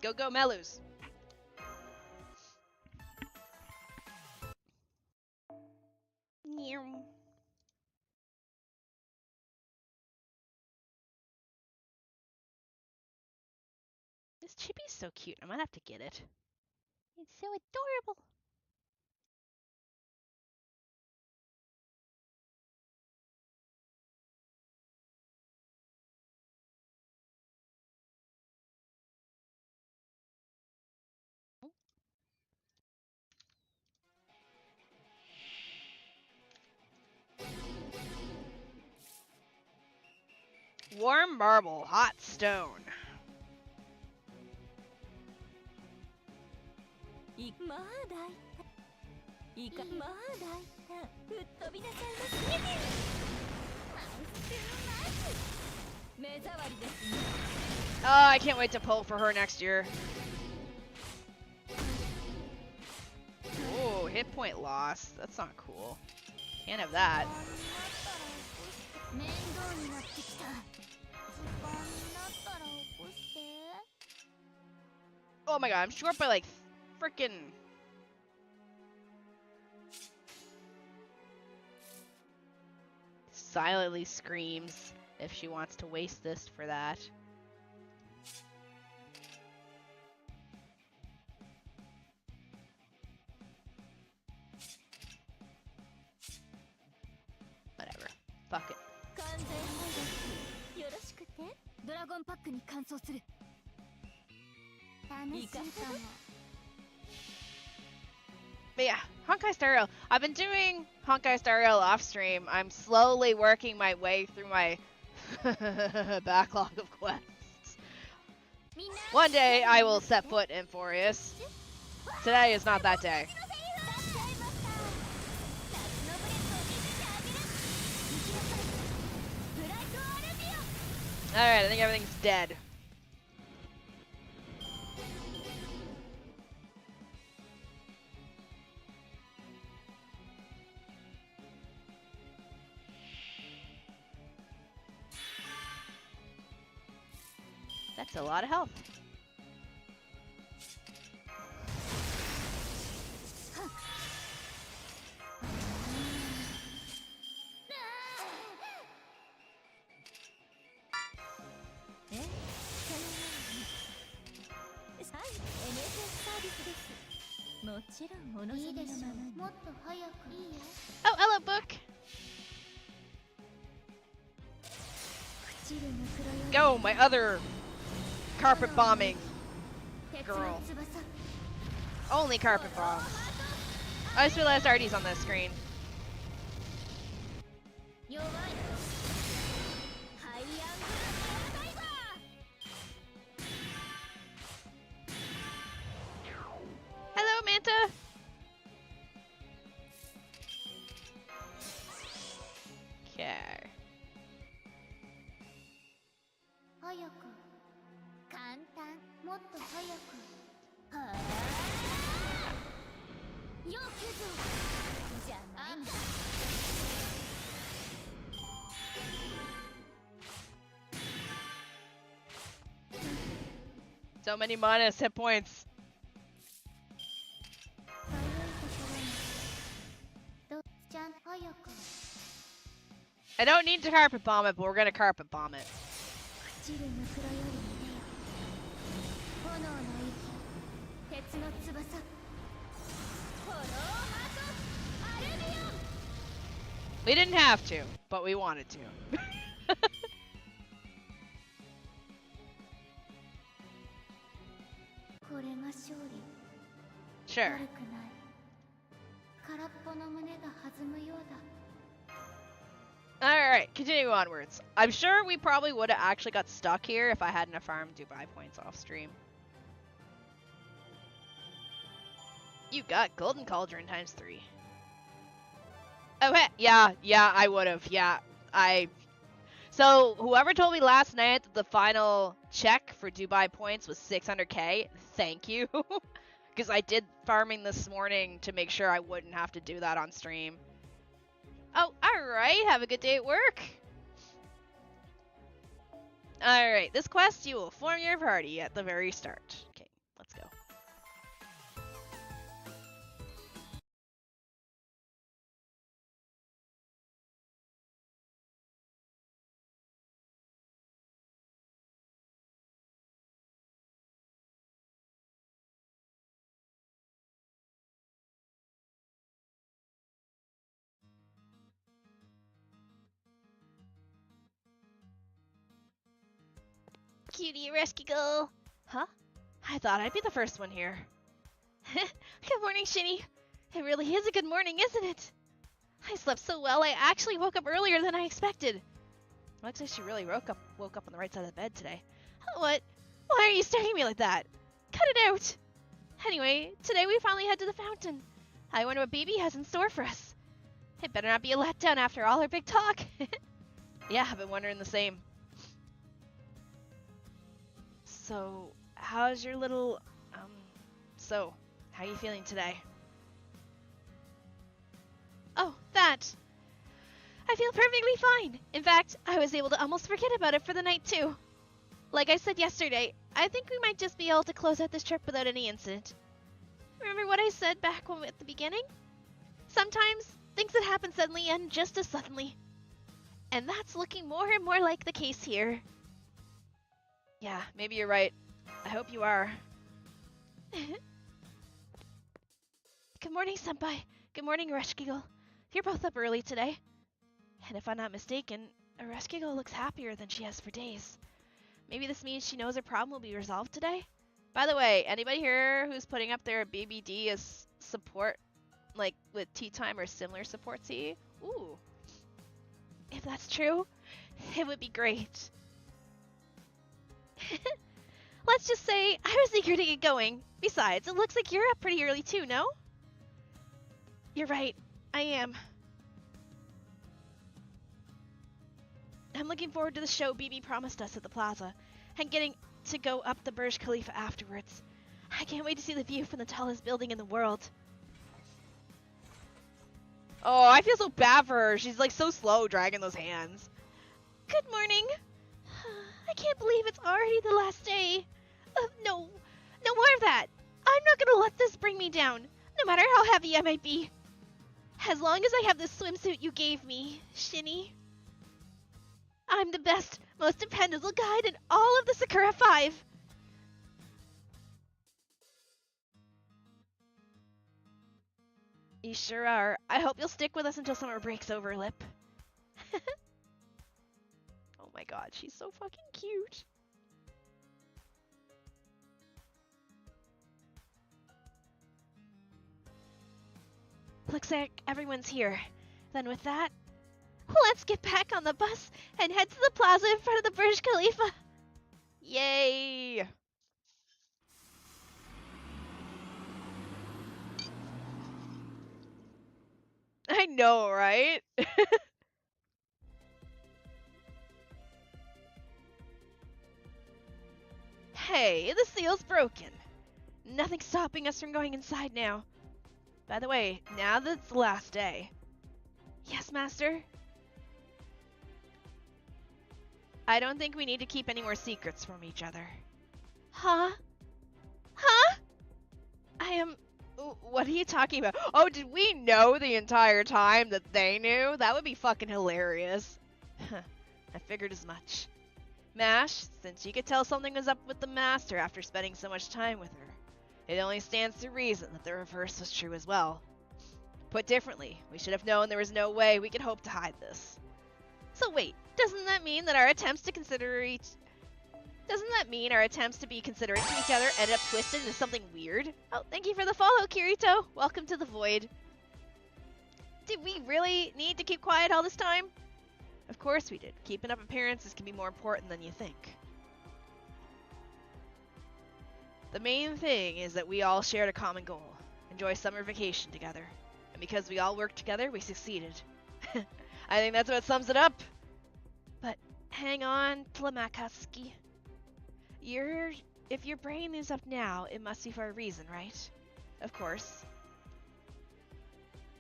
Go, go, Melus. This chibi's so cute. I might have to get it. It's so adorable. Warm marble, hot stone. Oh, I can't wait to pull for her next year. Oh, hit point loss. That's not cool. Can't have that. Oh my god, I'm short by like frickin' silently screams if she wants to waste this for that. Whatever. Fuck it. But yeah, Honkai Star Rail. I've been doing Honkai Star Rail off stream. I'm slowly working my way through my backlog of quests. One day I will set foot in Forius. Today is not that day. Alright, I think everything's dead. That's a lot of health. Oh, hello, book. Go, my other carpet bombing girl. Only carpet bombs. I just realized Artie's on this screen. Hello, Manta. Okay. So many minus hit points. I don't need to carpet bomb it, but we're gonna carpet bomb it. We didn't have to, but we wanted to. Sure. Alright, continue onwards. I'm sure we probably would have actually got stuck here if I hadn't have farmed Dubai points off stream. You got Golden Cauldron times 3. Oh, hey, yeah, I would have, yeah. So, whoever told me last night that the final check for Dubai points was 600k, thank you. Because I did farming this morning to make sure I wouldn't have to do that on stream. Oh, alright, have a good day at work. Alright, this quest, you will form your party at the very start. Okay, let's go. Cutie rescue girl. Huh? I thought I'd be the first one here. Good morning, Shini. It really is a good morning, isn't it? I slept so well, I actually woke up earlier than I expected. Looks like she really woke up on the right side of the bed today. What? Why are you staring at me like that? Cut it out! Anyway, today we finally head to the fountain. I wonder what Baby has in store for us. It better not be a letdown after all her big talk. Yeah, I've been wondering the same. So, how's your little, so, how you feeling today?
Oh, that. I feel perfectly fine. In fact, I was able to almost forget about it for the night, too. Like I said yesterday, I think we might just be able to close out this trip without any incident. Remember what I said back when at the beginning? Sometimes, things that happen suddenly end just as suddenly. And that's looking more and more like the case here.
Yeah, maybe you're right. I hope you are.
Good morning, Senpai. Good morning, Arashkigo. You're both up early today. And if I'm not mistaken, Arashkigo looks happier than she has for days. Maybe this means she knows her problem will be resolved today?
By the way, anybody here who's putting up their BBD as support, like with tea time or similar support tea? Ooh.
If that's true, it would be great. Let's just say I was eager to get going. Besides, it looks like you're up pretty early too, no? You're right. I am. I'm looking forward to the show BB promised us at the plaza, and getting to go up the Burj Khalifa afterwards. I can't wait to see the view from the tallest building in the world.
Oh, I feel so bad for her. She's like so slow dragging those hands.
Good morning. I can't believe it's already the last day. No more of that. I'm not gonna let this bring me down, no matter how heavy I might be. As long as I have this swimsuit you gave me, Shini. I'm the best, most dependable guide in all of the Sakura 5.
You sure are. I hope you'll stick with us until summer break's over, Lip. Oh my god, she's so fucking cute.
Looks like everyone's here. Then with that, let's get back on the bus and head to the plaza in front of the Burj Khalifa.
Yay! I know, right? Hey, the seal's broken. Nothing's stopping us from going inside now. By the way, now that it's the last day.
Yes, Master?
I don't think we need to keep any more secrets from each other.
Huh? Huh?
I am... What are you talking about? Oh, did we know the entire time that they knew? That would be fucking hilarious. I figured as much. Mash, since you could tell something was up with the Master after spending so much time with her, it only stands to reason that the reverse was true as well. Put differently, we should have known there was no way we could hope to hide this.
So wait, doesn't that mean our attempts to be considerate to each other ended up twisted into something weird? Oh, thank you for the follow, Kirito. Welcome to the void.
Did we really need to keep quiet all this time? Of course we did. Keeping up appearances can be more important than you think. The main thing is that we all shared a common goal. Enjoy summer vacation together. And because we all worked together, we succeeded. I think that's what sums it up.
But hang on, Tlamakatsuki. If you're bringing these up now, it must be for a reason, right?
Of course.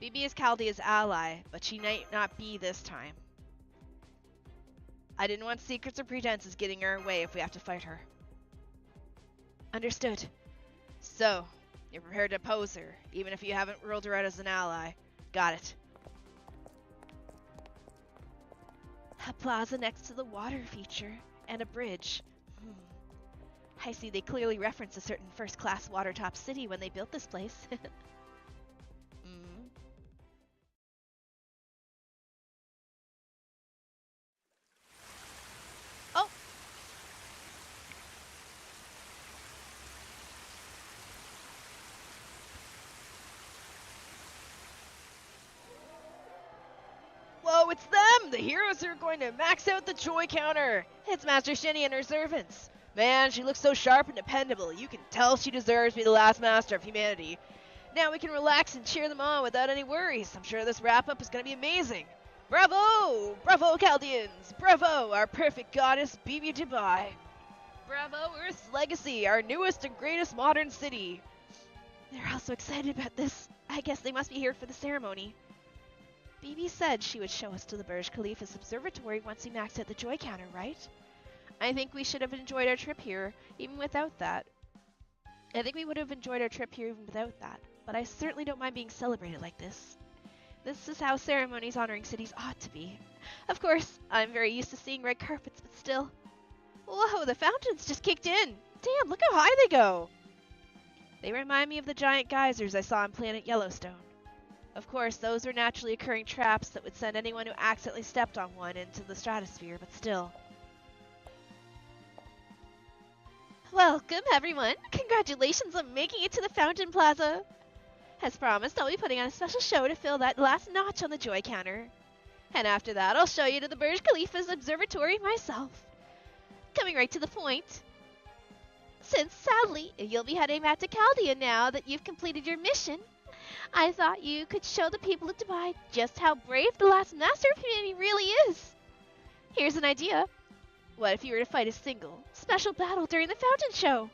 BB is Chaldea's ally, but she might not be this time. I didn't want secrets or pretenses getting in our way if we have to fight her.
Understood.
So, you're prepared to oppose her, even if you haven't ruled her out as an ally. Got it.
A plaza next to the water feature, and a bridge. I see they clearly referenced a certain first-class water-top city when they built this place.
Oh! Whoa, it's them! The heroes are going to max out the joy counter! It's Master Shini and her servants! Man, she looks so sharp and dependable. You can tell she deserves to be the last master of humanity. Now we can relax and cheer them on without any worries. I'm sure this wrap-up is going to be amazing. Bravo! Bravo, Chaldeans! Bravo, our perfect goddess, Bibi Dubai! Bravo, Earth's Legacy, our newest and greatest modern city.
They're all so excited about this. I guess they must be here for the ceremony. BB said she would show us to the Burj Khalifa's observatory once we maxed out the joy counter, right? I think we should have enjoyed our trip here, even without that. I think we would have enjoyed our trip here even without that, but I certainly don't mind being celebrated like this. This is how ceremonies honoring cities ought to be. Of course, I'm very used to seeing red carpets, but still. Whoa, the fountains just kicked in! Damn, look how high they go! They remind me of the giant geysers I saw on planet Yellowstone. Of course, those are naturally occurring traps that would send anyone who accidentally stepped on one into the stratosphere, but still. Welcome, everyone! Congratulations on making it to the Fountain Plaza! As promised, I'll be putting on a special show to fill that last notch on the joy counter. And after that, I'll show you to the Burj Khalifa's observatory myself. Coming right to the point. Since, sadly, you'll be heading back to Chaldea now that you've completed your mission, I thought you could show the people of Dubai just how brave the last Master of Humanity really is. Here's an idea. What if you were to fight a single, special battle during the fountain show?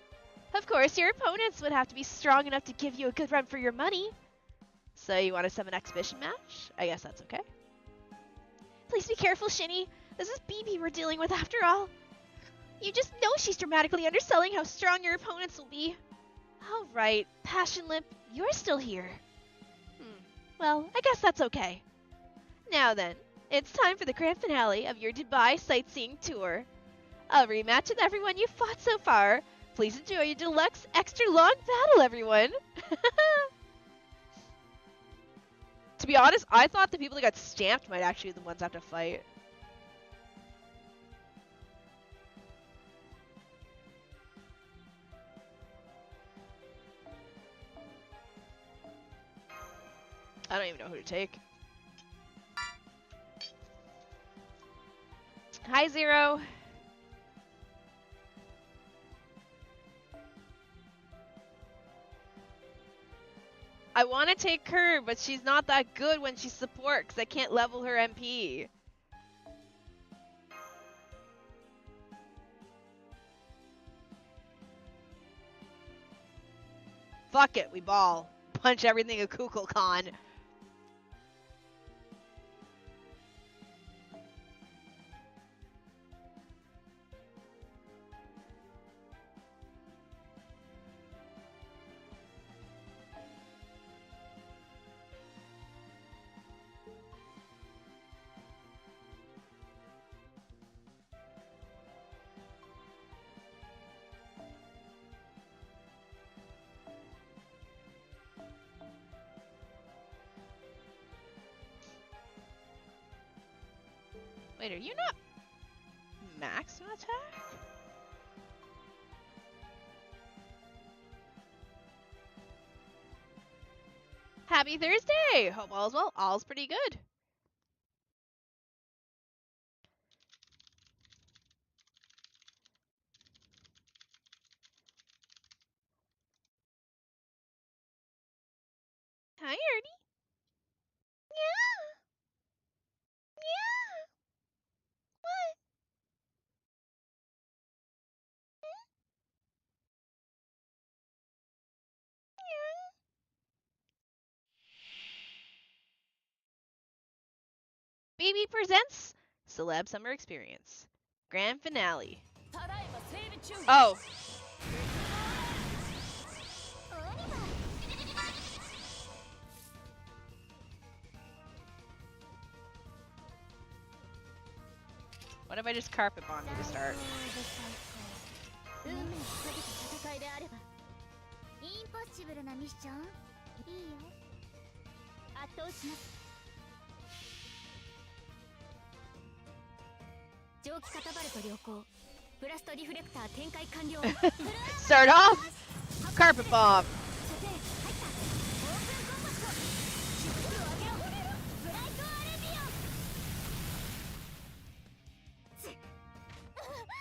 Of course, your opponents would have to be strong enough to give you a good run for your money. So you want to summon an exhibition match? I guess that's okay. Please be careful, Shini. This is BB we're dealing with after all. You just know she's dramatically underselling how strong your opponents will be. All right, Passion Lip, you're still here. Well, I guess that's okay. Now then, it's time for the grand finale of your Dubai sightseeing tour. A rematch with everyone you've fought so far. Please enjoy your deluxe extra long battle, everyone.
To be honest, I thought the people that got stamped might actually be the ones that have to fight. I don't even know who to take. Hi, Zero. I want to take her, but she's not that good when she's support because I can't level her MP. Fuck it, we ball. Punch everything a Kukulkan. Wait, are you not max on attack? Happy Thursday! Hope all's well. All's pretty good. Hi, Ernie. Yeah. Yeah. What? BB presents Celeb Summer Experience. Grand Finale. Oh. What if I just carpet bomb you to start? Start off! Carpet bomb!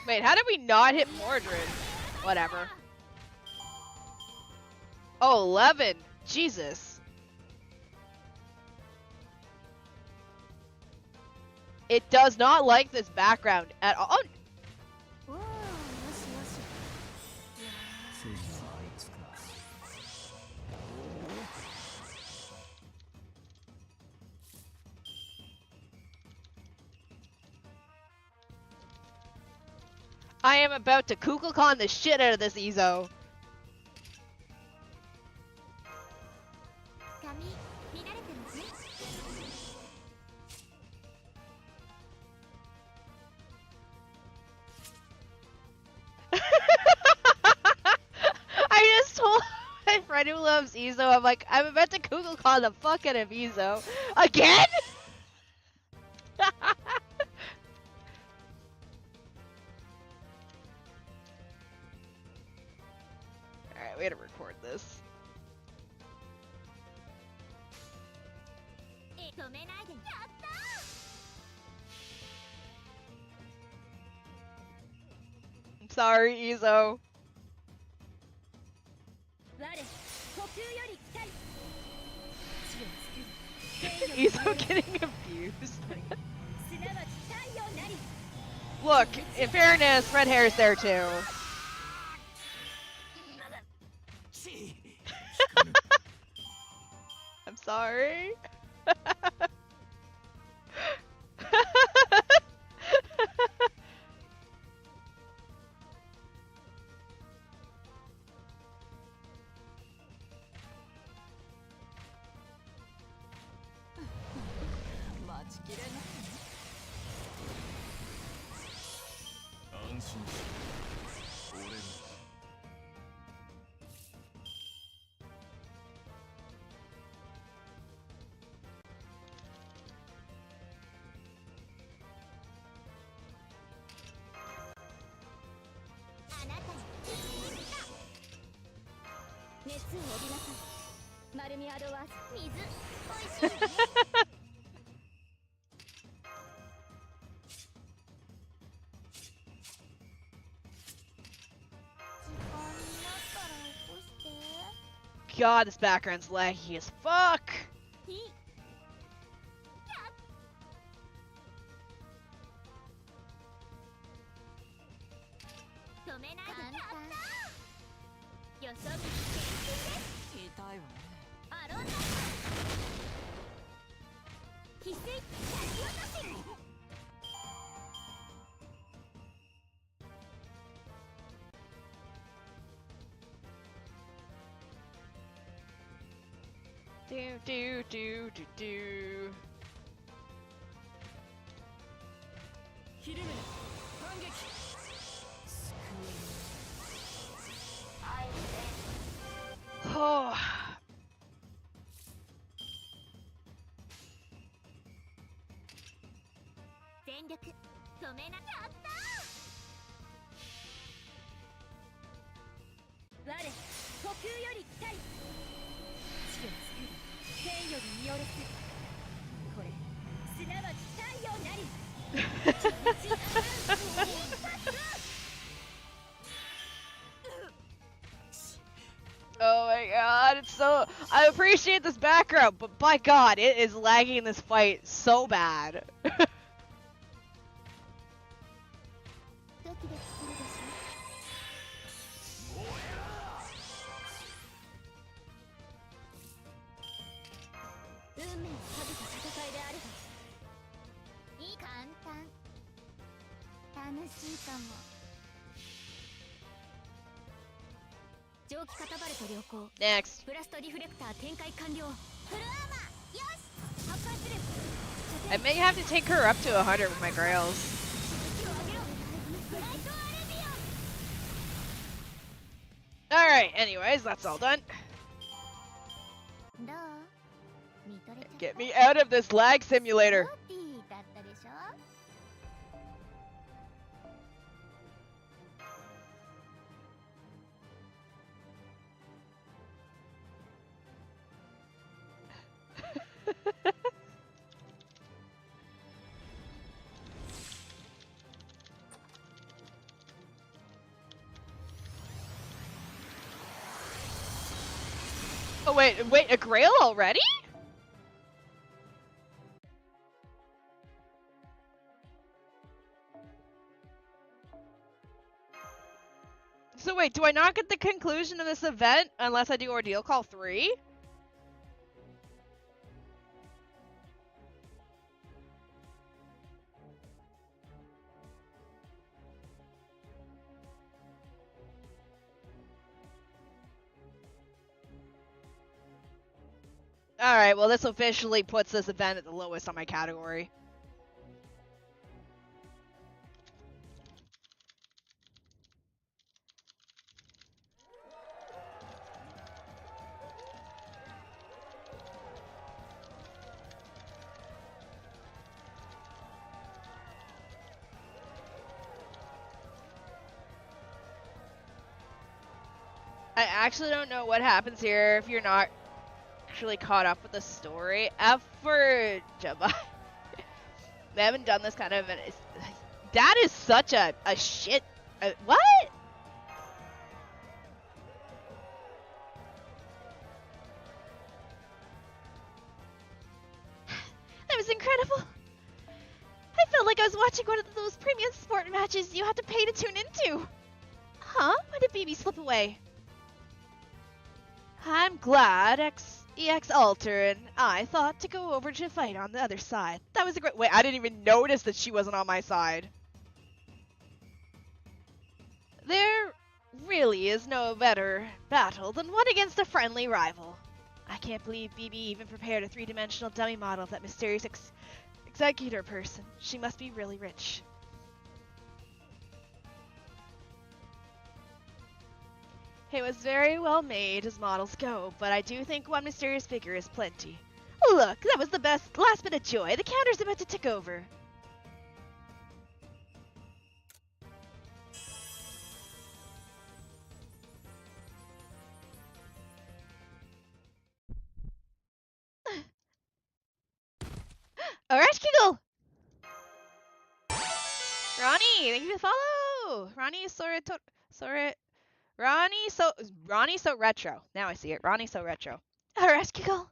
Wait, how did we not hit Mordred? Whatever. Oh, 11! Jesus. It does not like this background at all. Oh. I am about to Kukulkan the shit out of this Izo. I just told my friend who loves Izo, I'm like, I'm about to Kukulkan the fuck out of Izo. Again? Alright, we gotta record this. I'm sorry, Izo. Izo getting abused. Look, in fairness, red hair's there too. I'm sorry. God, this background's laggy as fuck. Do. Oh. Oh my god, it's so... I appreciate this background, but by god, it is lagging this fight so bad. Next. I may have to take her up to 100 with my grails. Alright, anyways, that's all done. Get me out of this lag simulator. Oh wait, a grail already? So wait, do I not get the conclusion of this event unless I do Ordeal Call 3? Alright, well this officially puts this event at the lowest on my category. I actually don't know what happens here if you're not actually caught up with the story. F for Jabba. They haven't done this kind of event. That is such a shit. What?
That was incredible. I felt like I was watching one of those premium sport matches you had to pay to tune into. Huh? Why did BB slip away?
I'm glad EX Alter and I thought to go over to fight on the other side. That was a great— Wait, I didn't even notice that she wasn't on my side. There really is no better battle than one against a friendly rival. I can't believe BB even prepared a three-dimensional dummy model of that mysterious executor person. She must be really rich. It was very well made as models go, but I do think one mysterious figure is plenty. Look, that was the last bit of joy. The counter's about to tick over.
Alright, Kegel!
Ronnie, thank you for the follow! Ronnie so retro. Now I see it. Ronnie so retro.
Alright, Kegel.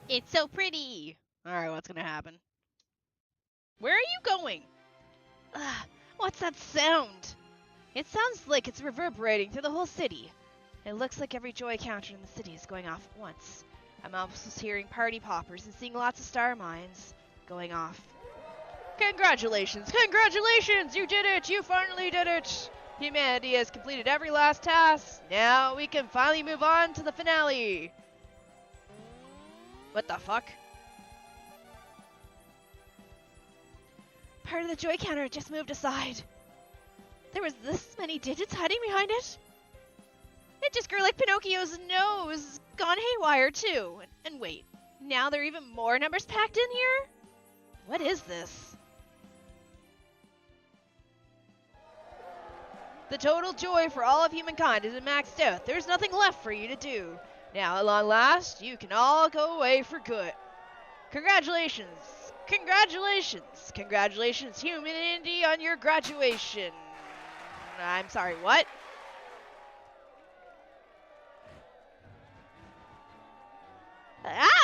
It's so pretty. Alright, what's gonna happen? Where are you going? What's that sound? It sounds like it's reverberating through the whole city. It looks like every joy counter in the city is going off at once. I'm also hearing party poppers and seeing lots of star mines going off. Congratulations! Congratulations! You did it! You finally did it! Humanity has completed every last task. Now we can finally move on to the finale. What the fuck?
Part of the joy counter just moved aside. There was this many digits hiding behind it. It just grew like Pinocchio's nose, gone haywire too. And wait, now there are even more numbers packed in here? What is this?
The total joy for all of humankind is maxed out. There's nothing left for you to do. Now, at long last, you can all go away for good. Congratulations! Congratulations! Congratulations, humanity, on your graduation. I'm sorry, what?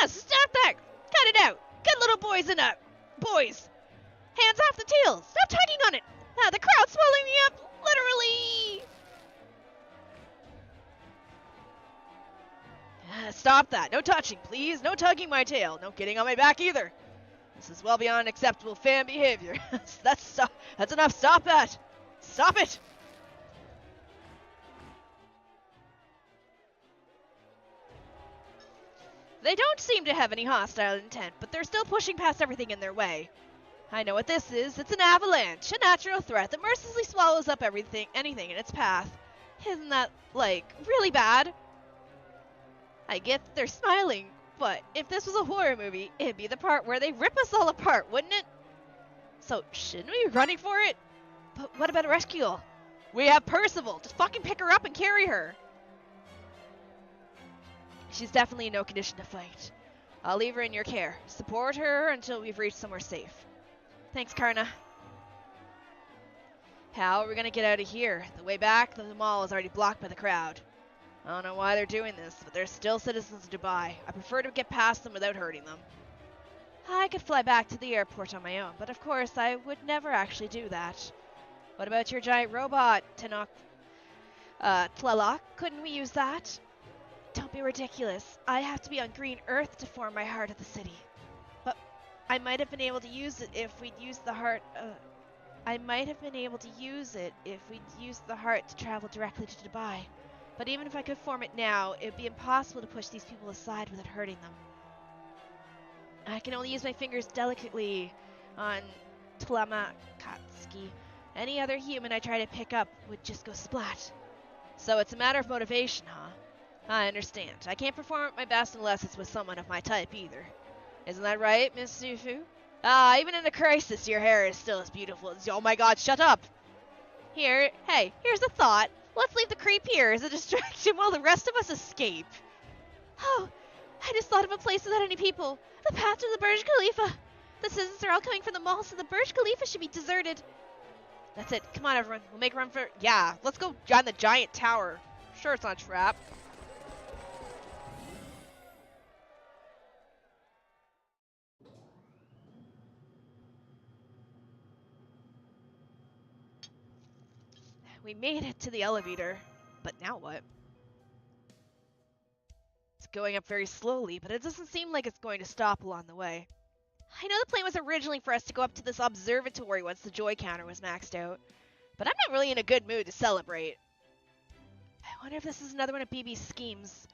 Stop that! Cut it out! Good little boys and up! Boys! Hands off the tail! Stop tugging on it! The crowd's swallowing me up! Literally! Stop that. No touching, please. No tugging my tail. No getting on my back either. This is well beyond acceptable fan behavior. That's enough. Stop that. Stop it. They don't seem to have any hostile intent, but they're still pushing past everything in their way. I know what this is. It's an avalanche, a natural threat that mercilessly swallows up anything in its path. Isn't that, really bad? I get that they're smiling, but if this was a horror movie, it'd be the part where they rip us all apart, wouldn't it? So, shouldn't we be running for it? But what about a rescue? We have Percival. Just fucking pick her up and carry her. She's definitely in no condition to fight. I'll leave her in your care. Support her until we've reached somewhere safe. Thanks, Karna. How are we gonna get out of here? The way back to the mall is already blocked by the crowd. I don't know why they're doing this, but they're still citizens of Dubai. I prefer to get past them without hurting them. I could fly back to the airport on my own, but of course I would never actually do that. What about your giant robot, Tlaloc? Couldn't we use that? Don't be ridiculous. I have to be on green Earth to form my heart of the city. But I might have been able to use it if we'd used the heart, I might have been able to use it if we'd used the heart to travel directly to Dubai. But even if I could form it now, it would be impossible to push these people aside without hurting them. I can only use my fingers delicately on Tlamakatski. Any other human I try to pick up would just go splat. So it's a matter of motivation, huh? I understand. I can't perform at my best unless it's with someone of my type either. Isn't that right, Miss Sufu? Even in a crisis, your hair is still as beautiful as... Oh my god, shut up! Here's a thought. Let's leave the creep here as a distraction while the rest of us escape. Oh, I just thought of a place without any people. The path to the Burj Khalifa. The citizens are all coming from the mall, so the Burj Khalifa should be deserted. That's it. Come on, everyone. We'll make a run for... Yeah, let's go on the giant tower. Sure, it's not a trap. We made it to the elevator. But now what? It's going up very slowly, but it doesn't seem like it's going to stop along the way. I know the plan was originally for us to go up to this observatory once the joy counter was maxed out, but I'm not really in a good mood to celebrate. I wonder if this is another one of BB's schemes.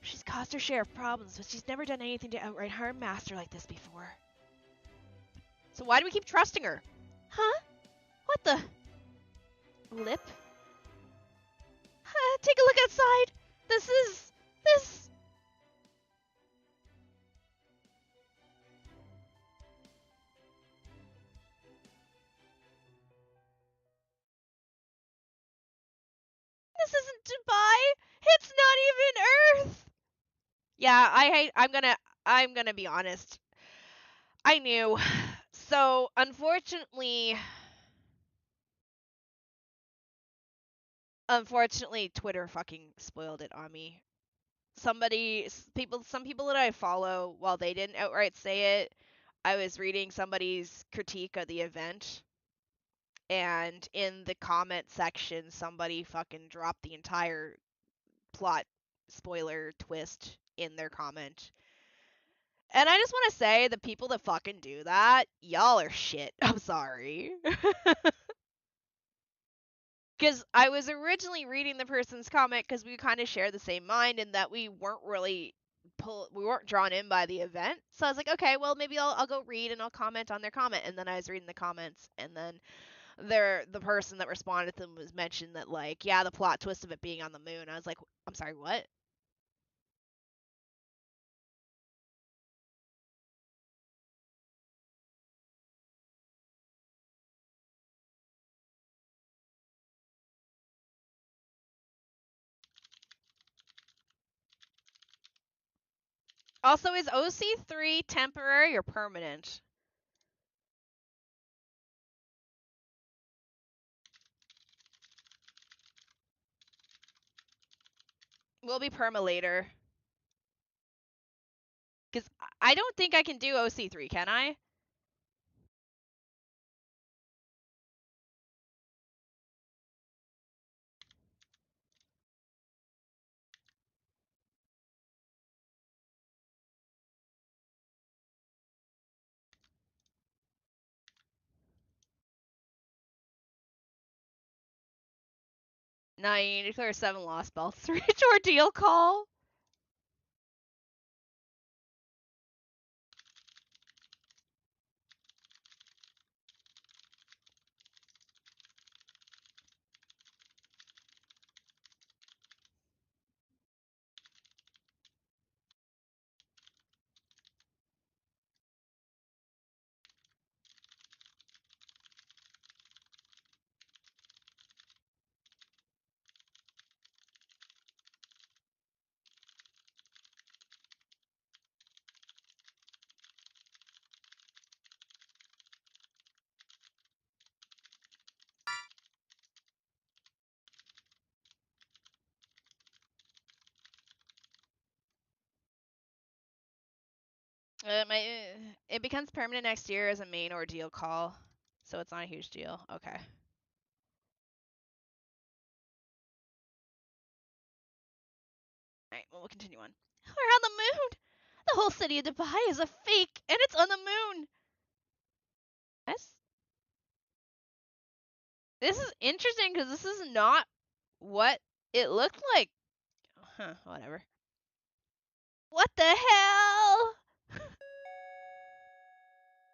She's caused her share of problems, but she's never done anything to outright harm Master like this before. So why do we keep trusting her? Huh? What the? Lip? Take a look outside! This... This isn't Dubai! It's not even Earth! Yeah, I'm gonna be honest. I knew. So, unfortunately, Twitter fucking spoiled it on me. Some people that I follow, while they didn't outright say it, I was reading somebody's critique of the event, and in the comment section, somebody fucking dropped the entire plot spoiler twist in their comment. And I just want to say, the people that fucking do that, y'all are shit. I'm sorry. Because I was originally reading the person's comment because we kind of share the same mind in that we weren't really we weren't drawn in by the event. So I was like, okay, well maybe I'll go read and I'll comment on their comment. And then I was reading the comments, and then the person that responded to them was mentioned that, like, yeah, the plot twist of it being on the moon. I was like, I'm sorry, what? Also, is OC3 temporary or permanent? Will be perma later. Because I don't think I can do OC3, can I? No, you need to declare 7 lost belts. 3 ordeal call. It becomes permanent next year as a main ordeal call, so it's not a huge deal. Okay. Alright, well, we'll continue on.
We're on the moon! The whole city of Dubai is a fake, and it's on the moon!
This is interesting because this is not what it looked like. Huh, whatever.
What the hell?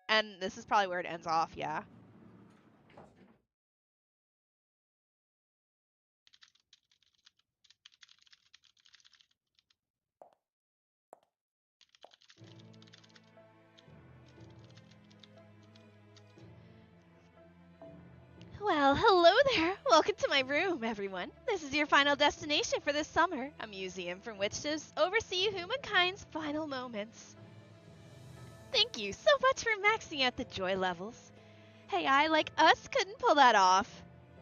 And this is probably where it ends off, yeah.
Well, hello there. Welcome to my room, everyone. This is your final destination for this summer, a museum from which to oversee humankind's final moments. Thank you so much for maxing out the joy levels. AI like us couldn't pull that off.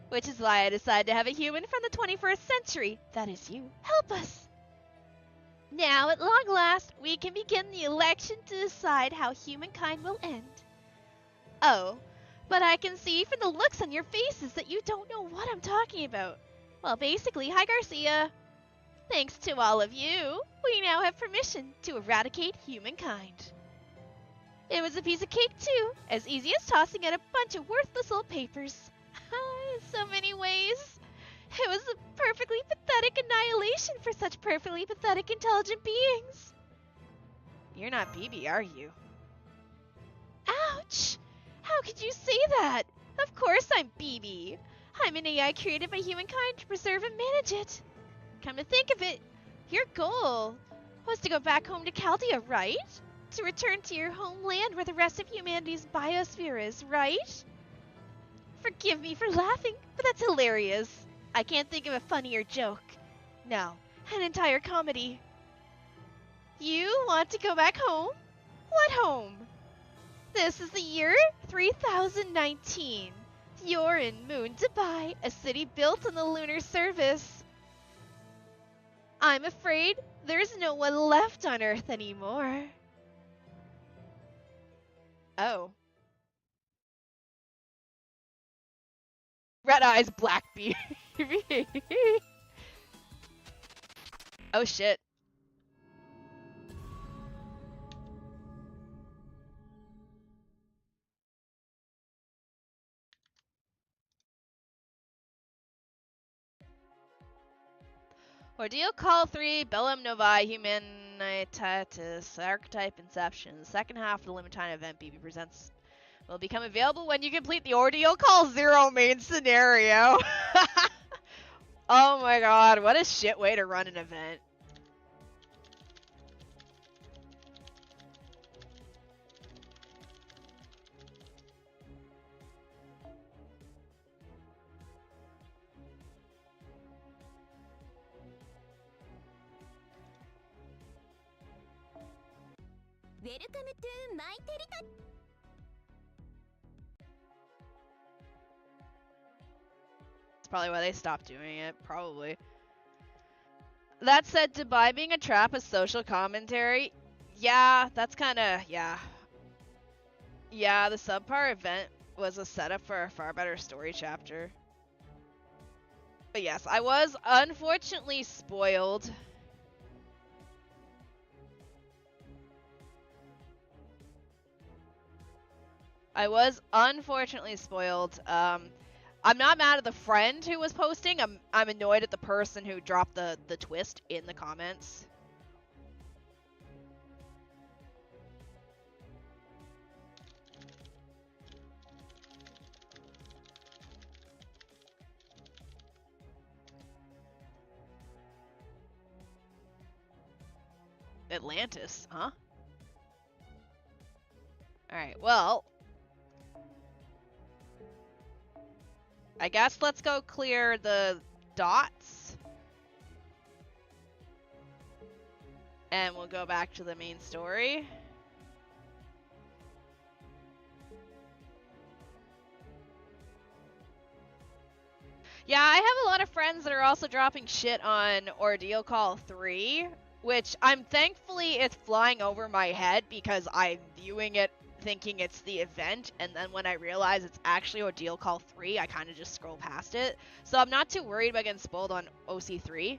Which is why I decided to have a human from the 21st century, that is you, help us. Now, at long last, we can begin the election to decide how humankind will end. Oh, but I can see from the looks on your faces that you don't know what I'm talking about. Well, basically, hi Garcia. Thanks to all of you, we now have permission to eradicate humankind. It was a piece of cake too, as easy as tossing out a bunch of worthless old papers. In so many ways. It was a perfectly pathetic annihilation for such perfectly pathetic intelligent beings.
You're not BB, are you?
Ouch! How could you say that? Of course I'm BB. I'm an AI created by humankind to preserve and manage it. Come to think of it, your goal was to go back home to Chaldea, right? To return to your homeland where the rest of humanity's biosphere is, right? Forgive me for laughing, but that's hilarious. I can't think of a funnier joke. No, an entire comedy. You want to go back home? What home? This is the year 3019. You're in Moon Dubai, a city built on the lunar surface. I'm afraid there's no one left on Earth anymore.
Oh. Red eyes, black beard. Oh shit. Ordeal Call 3, Bellum Novae Humanitatis, Archetype Inception. The second half of the limited time event BB presents will become available when you complete the Ordeal Call 0 main scenario. Oh my god, what a shit way to run an event.
Welcome to my territory.
That's probably why they stopped doing it, probably. That said, Dubai being a trap is social commentary. Yeah, that's kinda, yeah. Yeah, the subpar event was a setup for a far better story chapter. But yes, I was unfortunately spoiled. I'm not mad at the friend who was posting. I'm annoyed at the person who dropped the twist in the comments. Atlantis, huh? Alright, well. I guess let's go clear the dots. And we'll go back to the main story. Yeah, I have a lot of friends that are also dropping shit on Ordeal Call 3. which I'm thankfully it's flying over my head because I'm viewing it thinking it's the event, and then when I realize it's actually Ordeal Call 3, I kind of just scroll past it. So I'm not too worried about getting spoiled on OC3.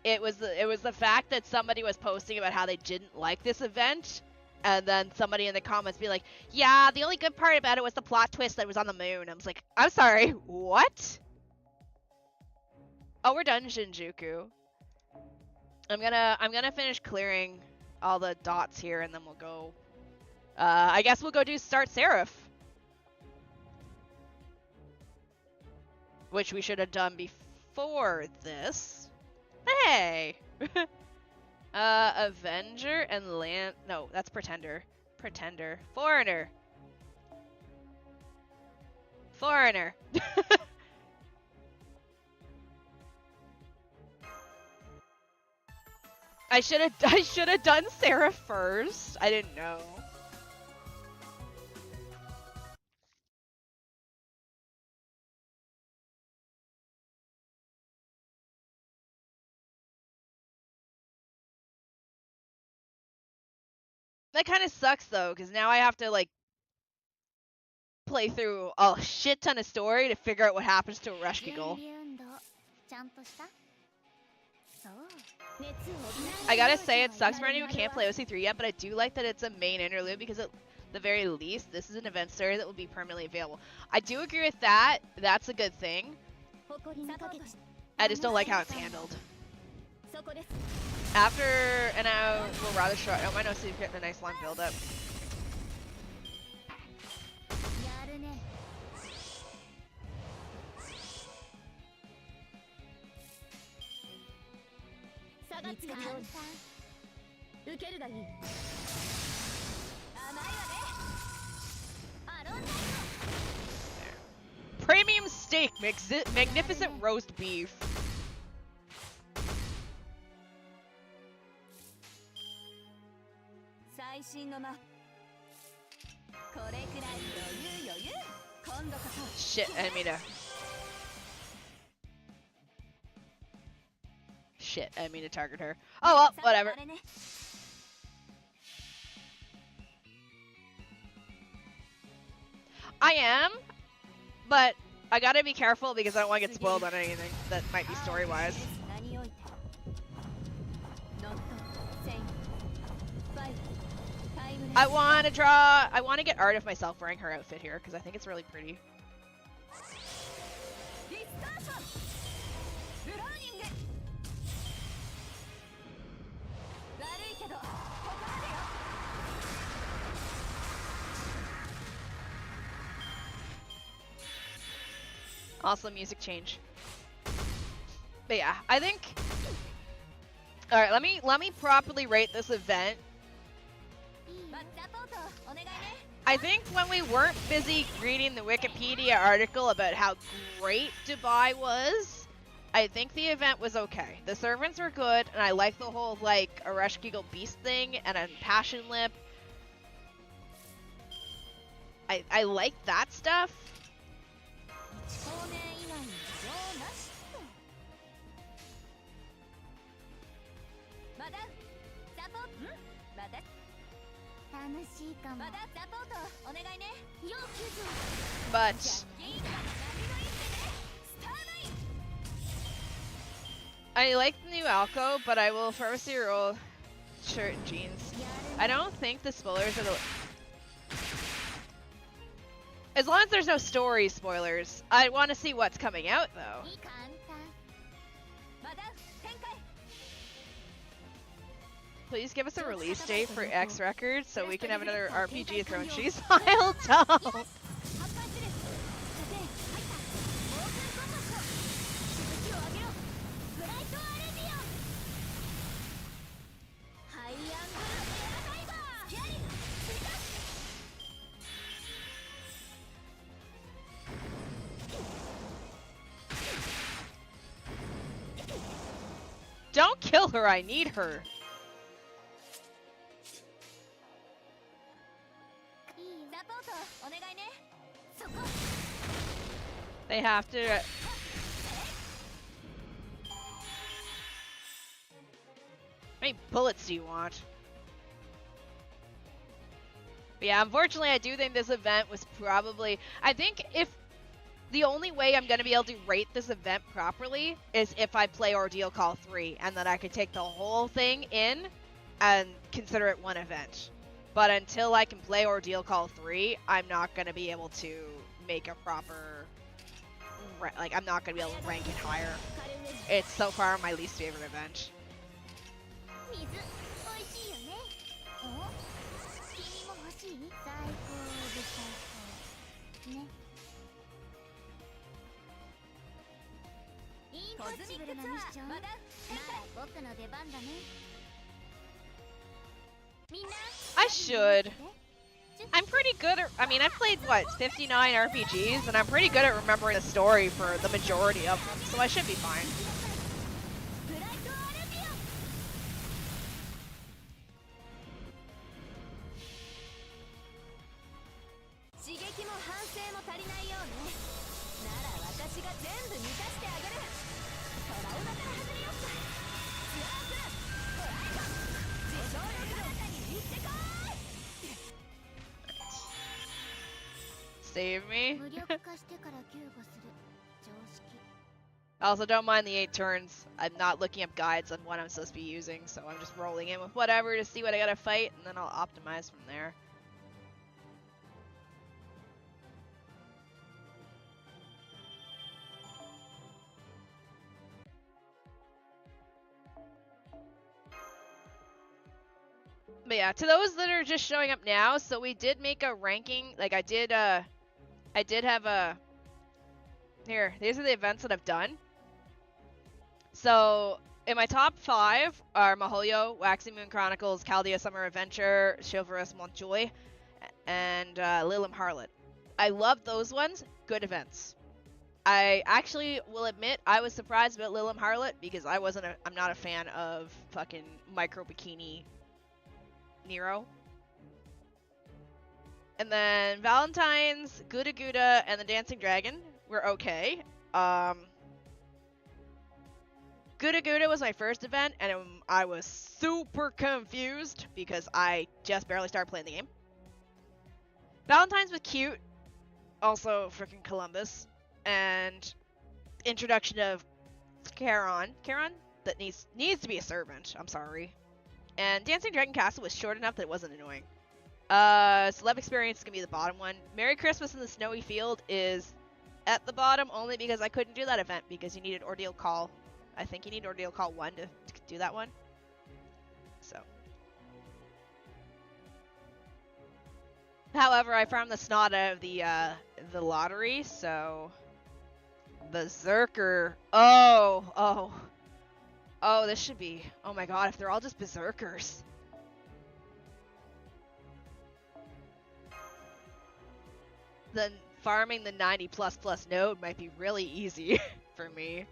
It was the fact that somebody was posting about how they didn't like this event, and then somebody in the comments be like, yeah, the only good part about it was the plot twist that was on the moon. I was like, I'm sorry, what? Oh, we're done Shinjuku. I'm gonna finish clearing all the dots here, and then we'll go. I guess we'll go do start Seraph, which we should have done before this. Hey, Avenger and Land. No, that's Pretender. Pretender. Foreigner. Foreigner. I should have done Sarah first. I didn't know. That kind of sucks though, because now I have to like play through a shit ton of story to figure out what happens to a Rush Giggle. I gotta say, it sucks for anyone who can't play OC3 yet, but I do like that it's a main interlude because at the very least, this is an event story that will be permanently available. I do agree with that. That's a good thing. I just don't like how it's handled. After an hour, well, rather short. I don't mind OC getting a nice long build-up. Premium steak, magnificent roast beef. Shit, I mean to. Shit, I mean to target her. Oh well, whatever. I am, but I gotta be careful because I don't want to get spoiled on anything that might be story-wise. I want to get art of myself wearing her outfit here because I think it's really pretty. Also, music change. But yeah, I think. All right, let me properly rate this event. I think when we weren't busy reading the Wikipedia article about how great Dubai was, I think the event was okay. The servants were good, and I like the whole like Arash Giggle Beast thing and a Passion Lip. I like that stuff. But I like the new Alco, but I will first see your old shirt and jeans. I don't think the spoilers are the. As long as there's no story spoilers, I want to see what's coming out though. Please give us a release date for X Records so we can have another RPG thrown cheese pile down. Don't kill her, I need her. They have to. many bullets do you want? But yeah, unfortunately, I do think this event was probably... I think if the only way I'm going to be able to rate this event properly is if I play Ordeal Call 3, and then I could take the whole thing in and consider it one event. But until I can play Ordeal Call 3, I'm not going to be able to make a proper... Like, I'm not going to be able to rank it higher. It's so far my least favorite event. I should. I'm pretty good at, I mean, I've played, what, 59 RPGs, and I'm pretty good at remembering the story for the majority of them, so I should be fine. Save me. Also, don't mind the 8 turns. I'm not looking up guides on what I'm supposed to be using, so I'm just rolling in with whatever to see what I gotta fight, and then I'll optimize from there. But yeah, to those that are just showing up now, so we did make a ranking, like I did have a... Here, these are the events that I've done. So, in my top 5 are Mahoyo, Waxing Moon Chronicles, Chaldea Summer Adventure, Chivalrous Montjoy, and Lilim Harlot. I love those ones. Good events. I actually will admit I was surprised about Lilim Harlot because I'm not a fan of fucking micro bikini Nero. And then Valentine's, Guda Guda, and the Dancing Dragon were okay. Guda Guda was my first event, and I was super confused because I just barely started playing the game. Valentine's was cute. Also, freaking Columbus. And introduction of Charon that needs to be a servant. I'm sorry. And Dancing Dragon Castle was short enough that it wasn't annoying. Celeb Experience is gonna be the bottom one. Merry Christmas in the Snowy Field is at the bottom only because I couldn't do that event because you needed Ordeal Call. I think you need Ordeal Call 1 to do that one. So. However, I farmed the snot out of the lottery, so... Berserker. Oh, this should be... Oh my god, if they're all just Berserkers. Then farming the 90++ node might be really easy for me.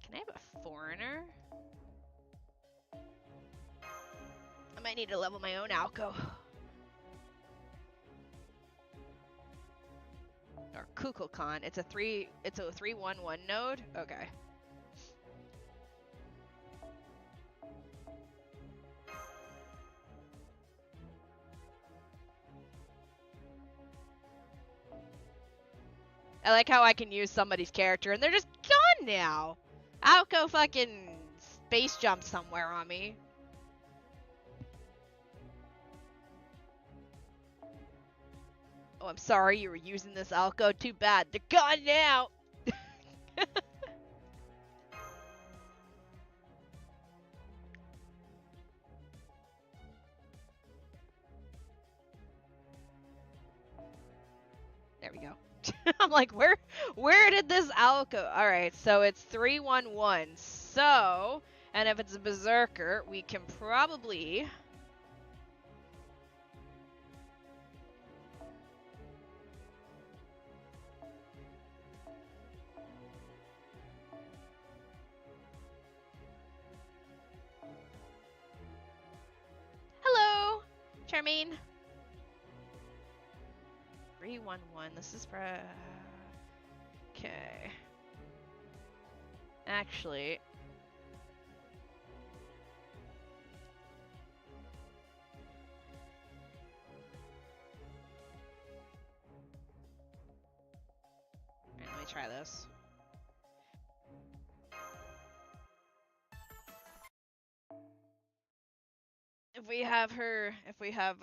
Can I have a foreigner? I might need to level my own Alco. Or Kukulkan. It's a 311 node? Okay. I like how I can use somebody's character and they're just gone now. Alco fucking space jumped somewhere on me. Oh, I'm sorry you were using this Alco. Too bad. They're gone now. There we go. I'm like, where did this Alco? All right, so it's 311. So, and if it's a Berserker, we can probably... Hello, Charmaine. 311. This is for... Okay. Actually... Alright, let me try this. If we have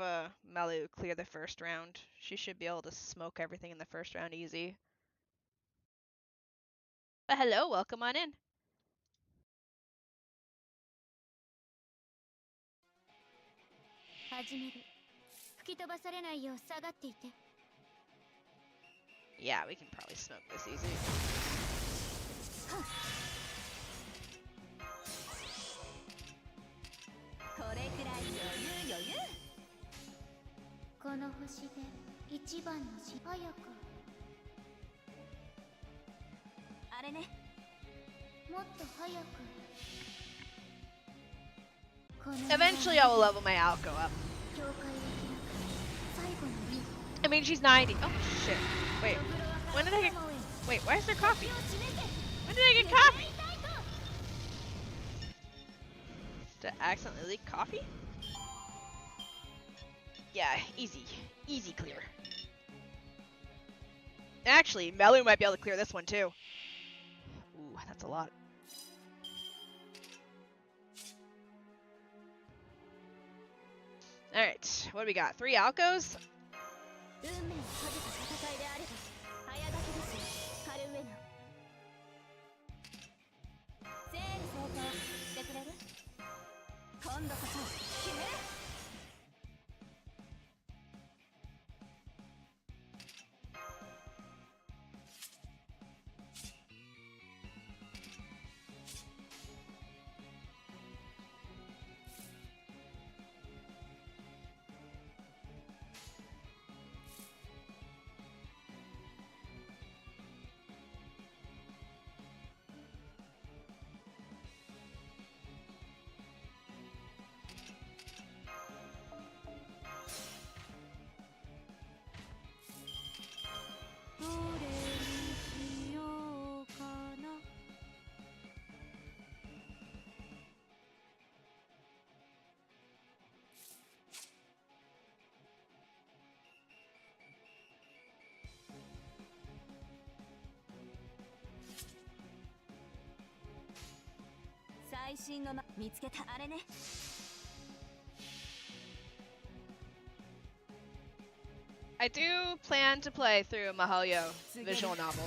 Malu clear the first round, she should be able to smoke everything in the first round easy. But hello, welcome on in. Yeah, we can probably smoke this easy.
これくらい余裕この星で一番のし早くあれねもっと早く
Eventually I will level my Alco up. I mean, she's 90. Oh, shit. Wait. When did I get... Wait, why is there coffee? When did I get coffee? Did I accidentally leak coffee? Yeah, easy. Easy clear. Actually, Melu might be able to clear this one, too. Ooh, that's a lot. Alright, what do we got? 3 Alcos?
運命を閉じた戦いであれば早書きですよカルウェナセール成功してくれる今度こそ決める 最新の見つけたあれね
I do plan to play through Mahoyo visual novel.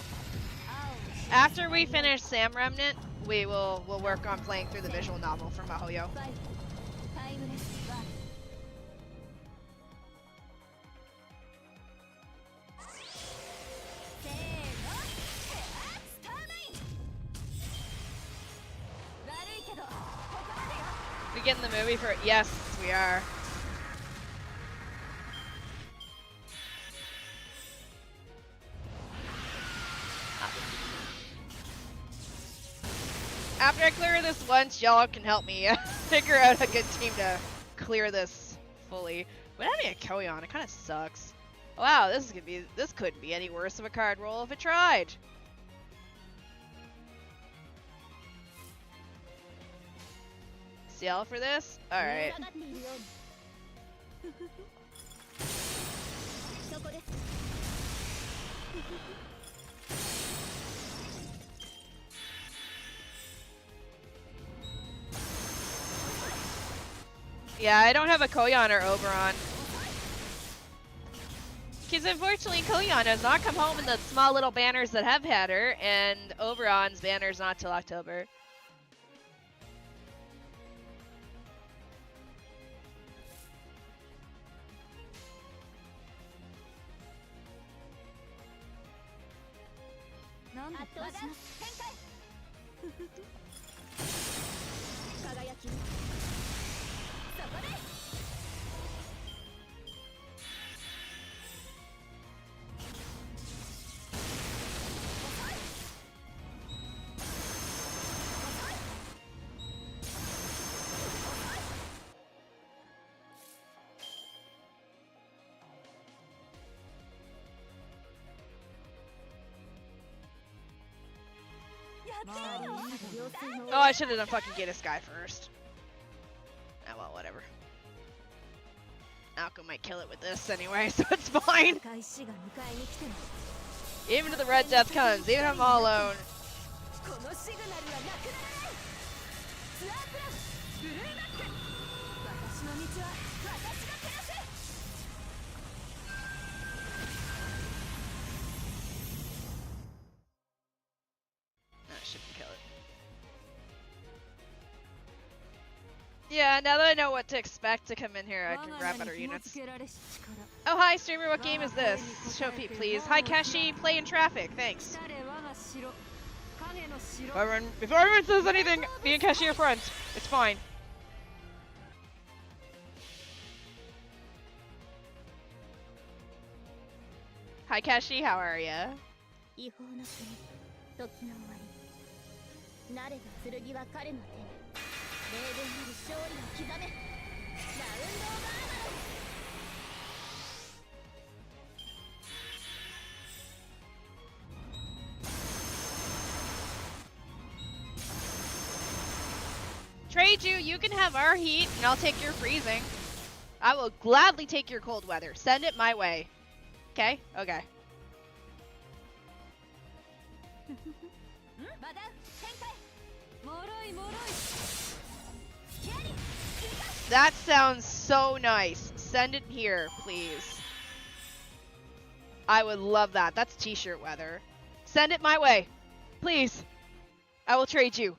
After we finish Sam Remnant, we'll work on playing through the visual novel for Mahoyo. We get in the movie for it? Yes, we are. After I clear this once, y'all can help me figure out a good team to clear this fully. But having a Koyon, it kind of sucks. Wow, this couldn't be any worse of a card roll if it tried. CL for this? Alright. Yeah, I don't have a Koyon or Oberon. Because unfortunately, Koyon has not come home in the small little banners that have had her, and Oberon's banner's not till October. Oh, I should have done fucking get this guy first. Ah, well, whatever. Alco might kill it with this anyway, so it's fine. Even if the Red Death comes, even if I'm all alone. That shouldn't kill it. Yeah, now that I know what to expect to come in here, I can grab better units. Oh, hi, streamer. What game is this? Show Pete, please. Hi, Kashi. Play in traffic. Thanks. Before everyone says anything, me and Kashi are friends. It's fine. Hi, Kashi. How are ya?
違法の国時の終わりなれば剣は彼の手に霊殿より勝利を刻めラウンドオブアーマル
Trade you. You can have our heat, and I'll take your freezing. I will gladly take your cold weather. Send it my way. Okay? Okay. That sounds so nice. Send it here, please. I would love that. That's t-shirt weather. Send it my way. Please. I will trade you.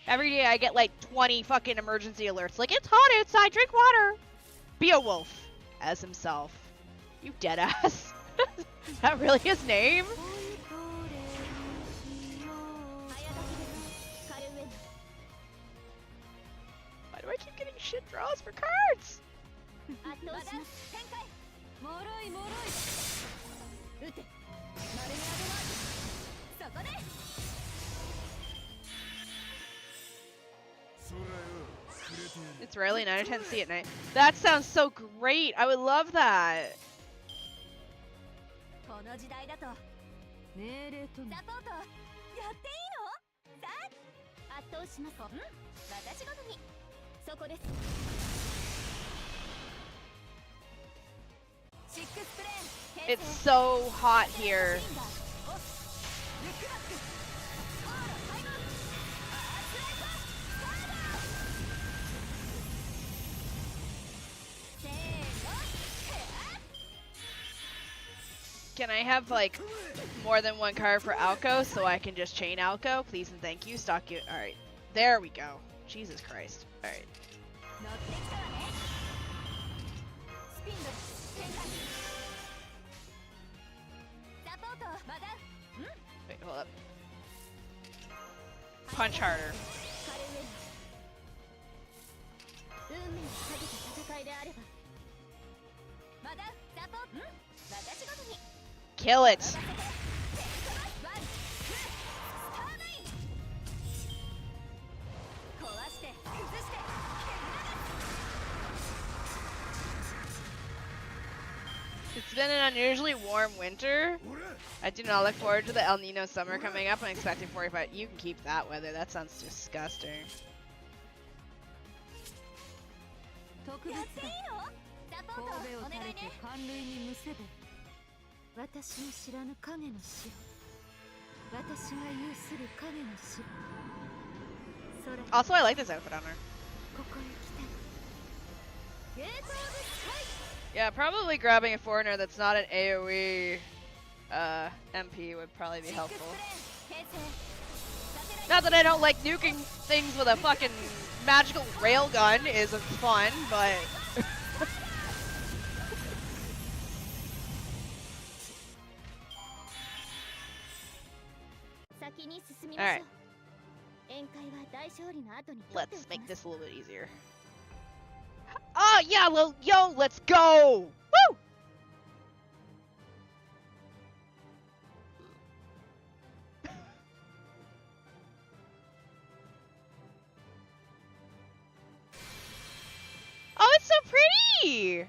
Every day I get like 20 fucking emergency alerts. Like, it's hot outside, drink water. Beowulf as himself. You dead ass. Is that really his name? Why do I keep getting shit draws for cards? It's rarely 9 or 10 C at night. That sounds so great. I would love that. It's so hot here. Can I have, like, more than one card for Alco so I can just chain Alco? Please and thank you. Stock you. Alright. There we go. Jesus Christ. Alright. Wait, hold up. Punch harder. Kill it! It's been an unusually warm winter. I do not look forward to the El Nino summer coming up. I'm expecting 45. You can keep that weather. That sounds disgusting. Also, I like this outfit on her. Yeah, probably grabbing a foreigner that's not an AoE MP would probably be helpful. Not that I don't like nuking things with a fucking magical railgun isn't fun, but... Alright. Let's make this a little bit easier. Oh, yeah, well, yo, let's go! Woo! Oh, it's so pretty!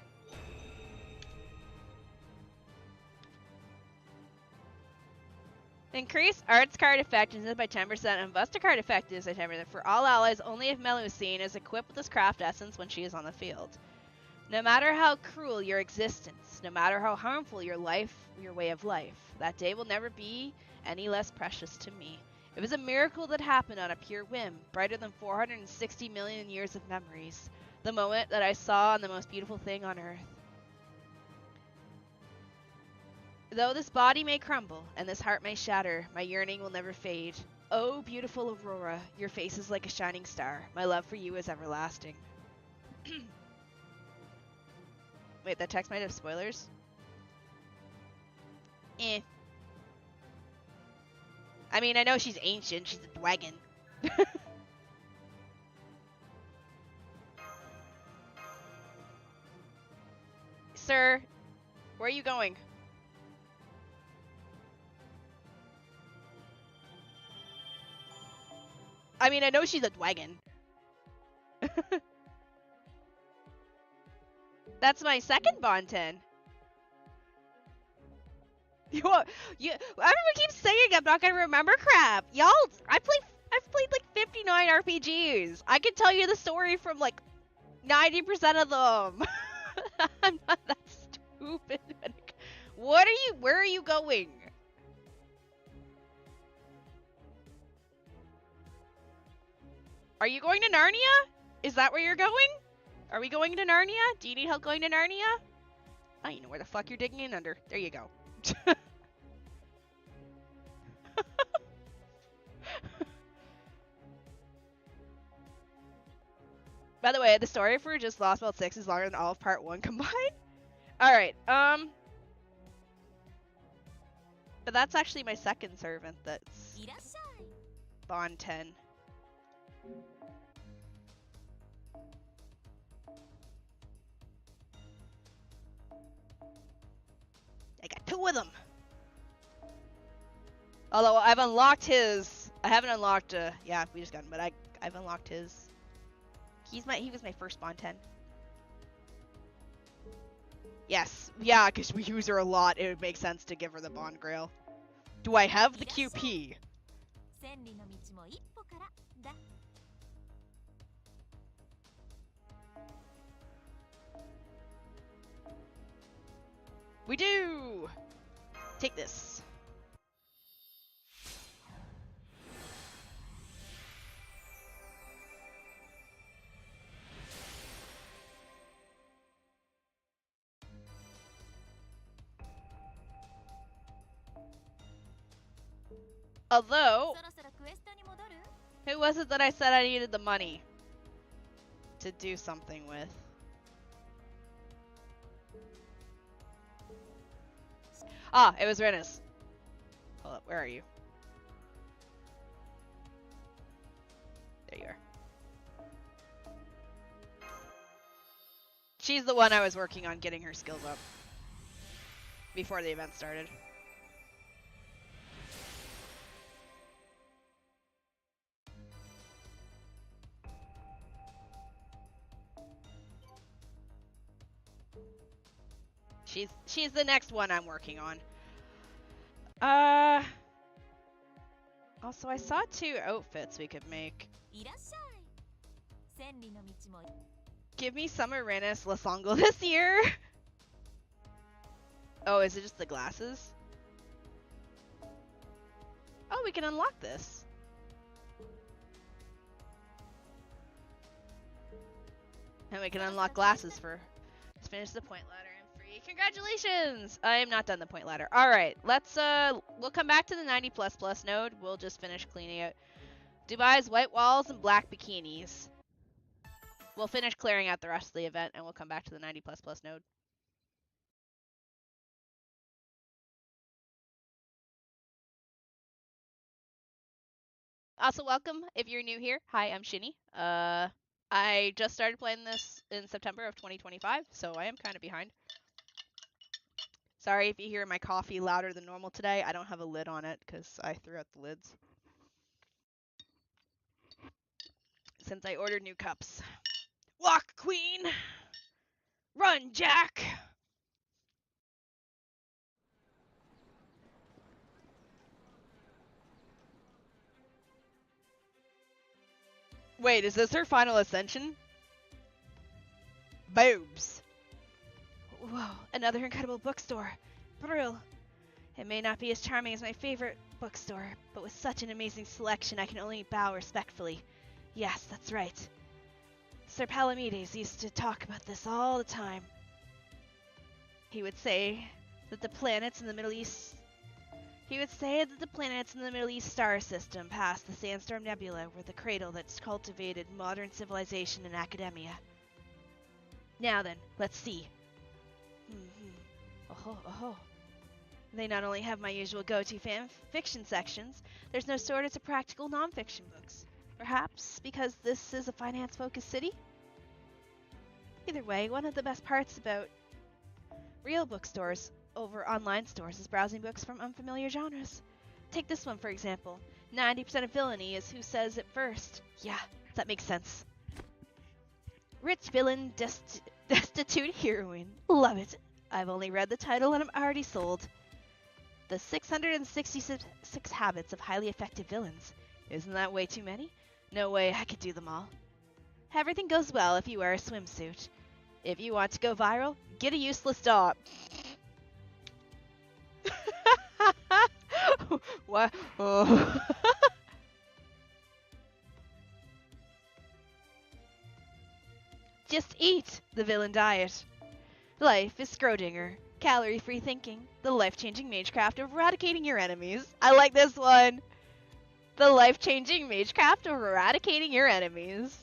Increase arts card effectiveness by 10% and Buster card effectiveness by 10% for all allies only if Melusine is equipped with this craft essence when she is on the field. No matter how cruel your existence, no matter how harmful your life, your way of life, that day will never be any less precious to me. It was a miracle that happened on a pure whim, brighter than 460 million years of memories. The moment that I saw on the most beautiful thing on earth. Though this body may crumble, and this heart may shatter, my yearning will never fade. Oh, beautiful Aurora, your face is like a shining star. My love for you is everlasting. Wait, that text might have spoilers? Eh. I mean, I know she's ancient. She's a dragon. Sir, where are you going? I mean, I know she's a dragon. That's my second Bonten. Everyone keeps saying I'm not gonna remember crap. Y'all, I've played like 59 RPGs. I can tell you the story from like 90% of them. I'm not that stupid. Where are you going? Are you going to Narnia? Is that where you're going? Are we going to Narnia? Do you need help going to Narnia? Oh, you know where the fuck you're digging in under. There you go. By the way, the story for just Lost World 6 is longer than all of Part 1 combined. Alright, but that's actually my second servant that's Bond 10. I got two of them. Although I've unlocked his, I haven't unlocked. Yeah, we just got him, but I've unlocked his. He was my first Bond 10. Yes, yeah, because we use her a lot. It would make sense to give her the Bond Grail. Do I have the QP? We do! Take this. Although, who was it that I said I needed the money to do something with? Ah, it was Renus. Hold up, where are you? There you are. She's the one I was working on getting her skills up before the event started. She's the next one I'm working on. Also I saw two outfits we could make. Give me Summer Renus Lasongo this year. Oh, is it just the glasses? Oh, we can unlock this. And we can unlock glasses for... Let's finish the point ladder and free. Congratulations! I am not done the point ladder. Alright, let's, we'll come back to the 90++ node. We'll just finish cleaning out Dubai's white walls and black bikinis. We'll finish clearing out the rest of the event and we'll come back to the 90++ node. Also, welcome if you're new here. Hi, I'm Shini. I just started playing this in September of 2025, so I am kind of behind. Sorry if you hear my coffee louder than normal today. I don't have a lid on it because I threw out the lids since I ordered new cups. Walk, Queen! Run, Jack! Wait, is this her final ascension? Boobs.
Whoa, another incredible bookstore. Brill. It may not be as charming as my favorite bookstore, but with such an amazing selection, I can only bow respectfully. Yes, that's right. Sir Palamedes used to talk about this all the time. He would say that the planets in the Middle East star system past the Sandstorm Nebula were the cradle that's cultivated modern civilization and academia. Now then, let's see. Oh. They not only have my usual go-to fan fiction sections, there's no shortage of practical non-fiction books. Perhaps because this is a finance-focused city? Either way, one of the best parts about real bookstores over online stores is browsing books from unfamiliar genres. Take this one, for example. 90% of villainy is who says it first. Yeah, that makes sense. Rich villain, destitute heroine. Love it. I've only read the title and I'm already sold. The 666 Habits of Highly Effective Villains. Isn't that way too many? No way I could do them all. Everything goes well if you wear a swimsuit. If you want to go viral, get a useless dog. What? Oh. Just eat the villain diet. Life is Schrodinger. Calorie-free thinking. The life-changing magecraft of eradicating your enemies. I like this one. The life-changing magecraft of eradicating your enemies.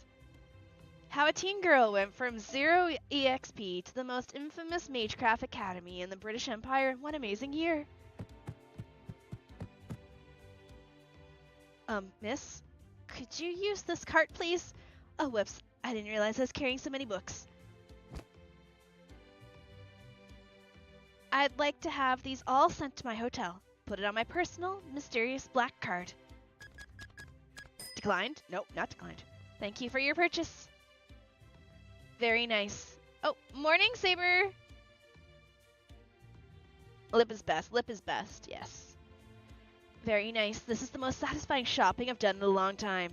How a teen girl went from 0 EXP to the most infamous magecraft academy in the British Empire in one amazing year. Miss? Could you use this cart, please? Oh, whoops. I didn't realize I was carrying so many books. I'd like to have these all sent to my hotel. Put it on my personal, mysterious black card. Declined? Nope, not declined. Thank you for your purchase. Very nice. Oh, morning, Saber! Lip is best. Lip is best, yes. Very nice. This is the most satisfying shopping I've done in a long time.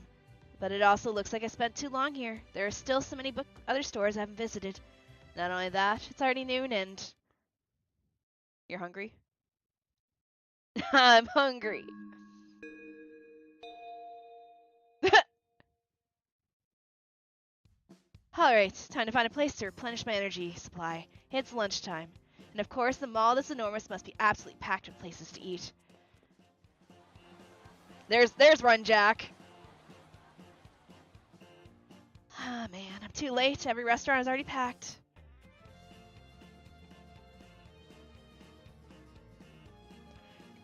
But it also looks like I spent too long here. There are still so many other stores I haven't visited. Not only that, it's already noon and... You're hungry? I'm hungry. Alright, time to find a place to replenish my energy supply. It's lunchtime. And of course, the mall this enormous must be absolutely packed with places to eat. There's Run Jack. Ah, man, I'm too late. Every restaurant is already packed.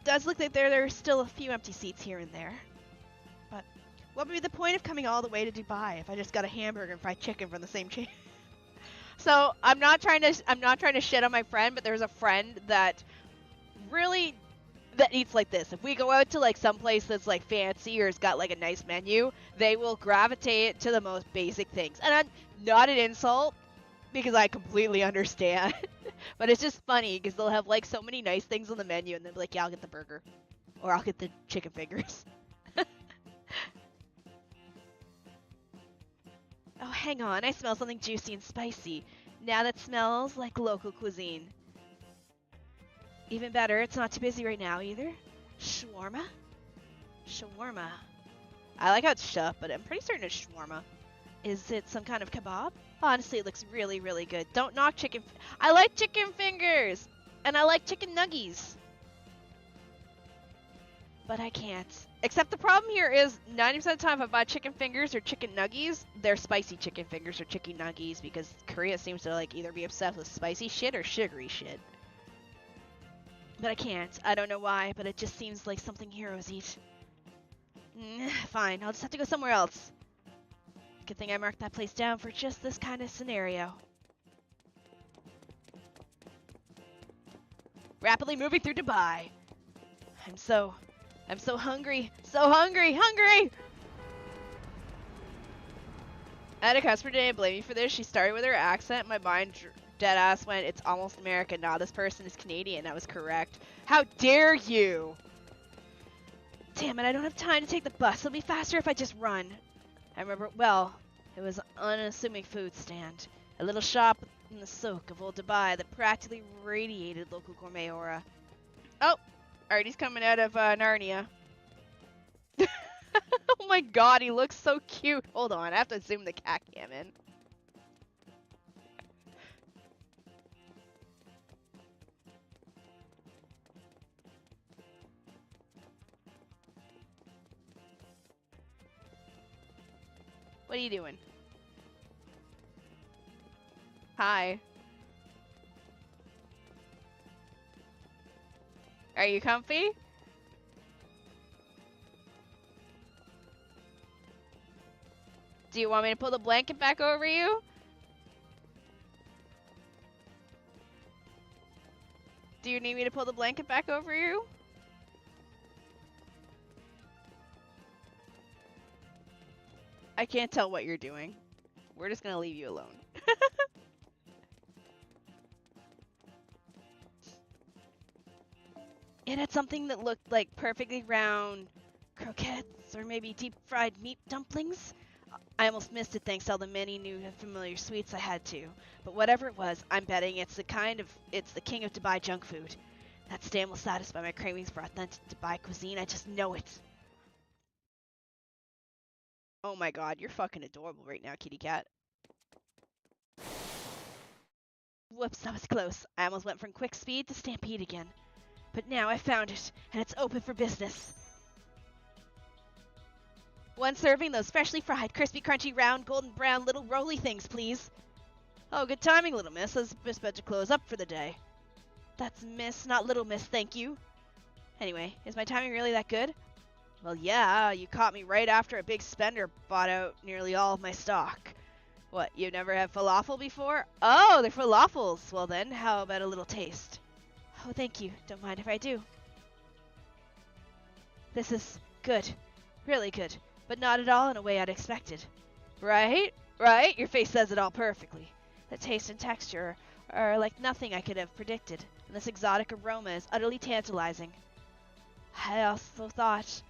Does look like there are still a few empty seats here and there. But what would be the point of coming all the way to Dubai if I just got a hamburger and fried chicken from the same chain? So I'm not trying to shit on my friend, but there's a friend that eats like this. If we go out to like some place that's like fancy or has got like a nice menu, they will gravitate to the most basic things. And I'm not an insult because I completely understand. But it's just funny because they'll have like so many nice things on the menu and they'll be like, yeah, I'll get the burger. Or I'll get the chicken fingers. Oh, hang on. I smell something juicy and spicy. Now that smells like local cuisine. Even better, it's not too busy right now either. Shawarma? Shawarma. I like how it's shut, but I'm pretty certain it's shawarma. Is it some kind of kebab? Honestly, it looks really, really good. Don't knock chicken. I like chicken fingers! And I like chicken nuggies. But I can't. Except the problem here is 90% of the time if I buy chicken fingers or chicken nuggies, they're spicy chicken fingers or chicken nuggies because Korea seems to like either be obsessed with spicy shit or sugary shit. But I can't. I don't know why, but it just seems like something heroes eat. Fine, I'll just have to go somewhere else. Good thing I marked that place down for just this kind of scenario. Rapidly moving through Dubai. I'm so hungry. So hungry! I had a customer today and blame me for this. She started with her accent. My mind dead ass went, it's almost American. Nah, this person is Canadian. That was correct. How dare you! Damn it, I don't have time to take the bus. It'll be faster if I just run.
I remember it well. It was an unassuming food stand. A little shop in the souk of old Dubai that practically radiated local gourmet aura. Oh! Artie's coming out of Narnia. Oh my god, he looks so cute. Hold on, I have to zoom the cat cam in. What are you doing? Hi. Are you comfy? Do you want me to pull the blanket back over you? Do you need me to pull the blanket back over you? I can't tell what you're doing. We're just gonna leave you alone. It had something that looked like perfectly round croquettes or maybe deep fried meat dumplings. I almost missed it thanks to all the many new and familiar sweets I had to. But whatever it was, I'm betting it's the king of Dubai junk food. That stand will satisfy my cravings for authentic Dubai cuisine. I just know it. Oh my god, you're fucking adorable right now, kitty cat. Whoops, that was close. I almost went from quick speed to stampede again. But now I found it, and it's open for business. One serving, those freshly fried, crispy, crunchy, round, golden brown little roly things, please. Oh, good timing, little miss. I was just about to close up for the day. That's miss, not little miss, thank you. Anyway, is my timing really that good? Well, yeah, you caught me right after a big spender bought out nearly all of my stock. What, you've never had falafel before? Oh, they're falafels. Well then, how about a little taste? Oh, thank you. Don't mind if I do. This is good. Really good. But not at all in a way I'd expected. Right? Right? Your face says it all perfectly. The taste and texture are like nothing I could have predicted, and this exotic aroma is utterly tantalizing. I also thought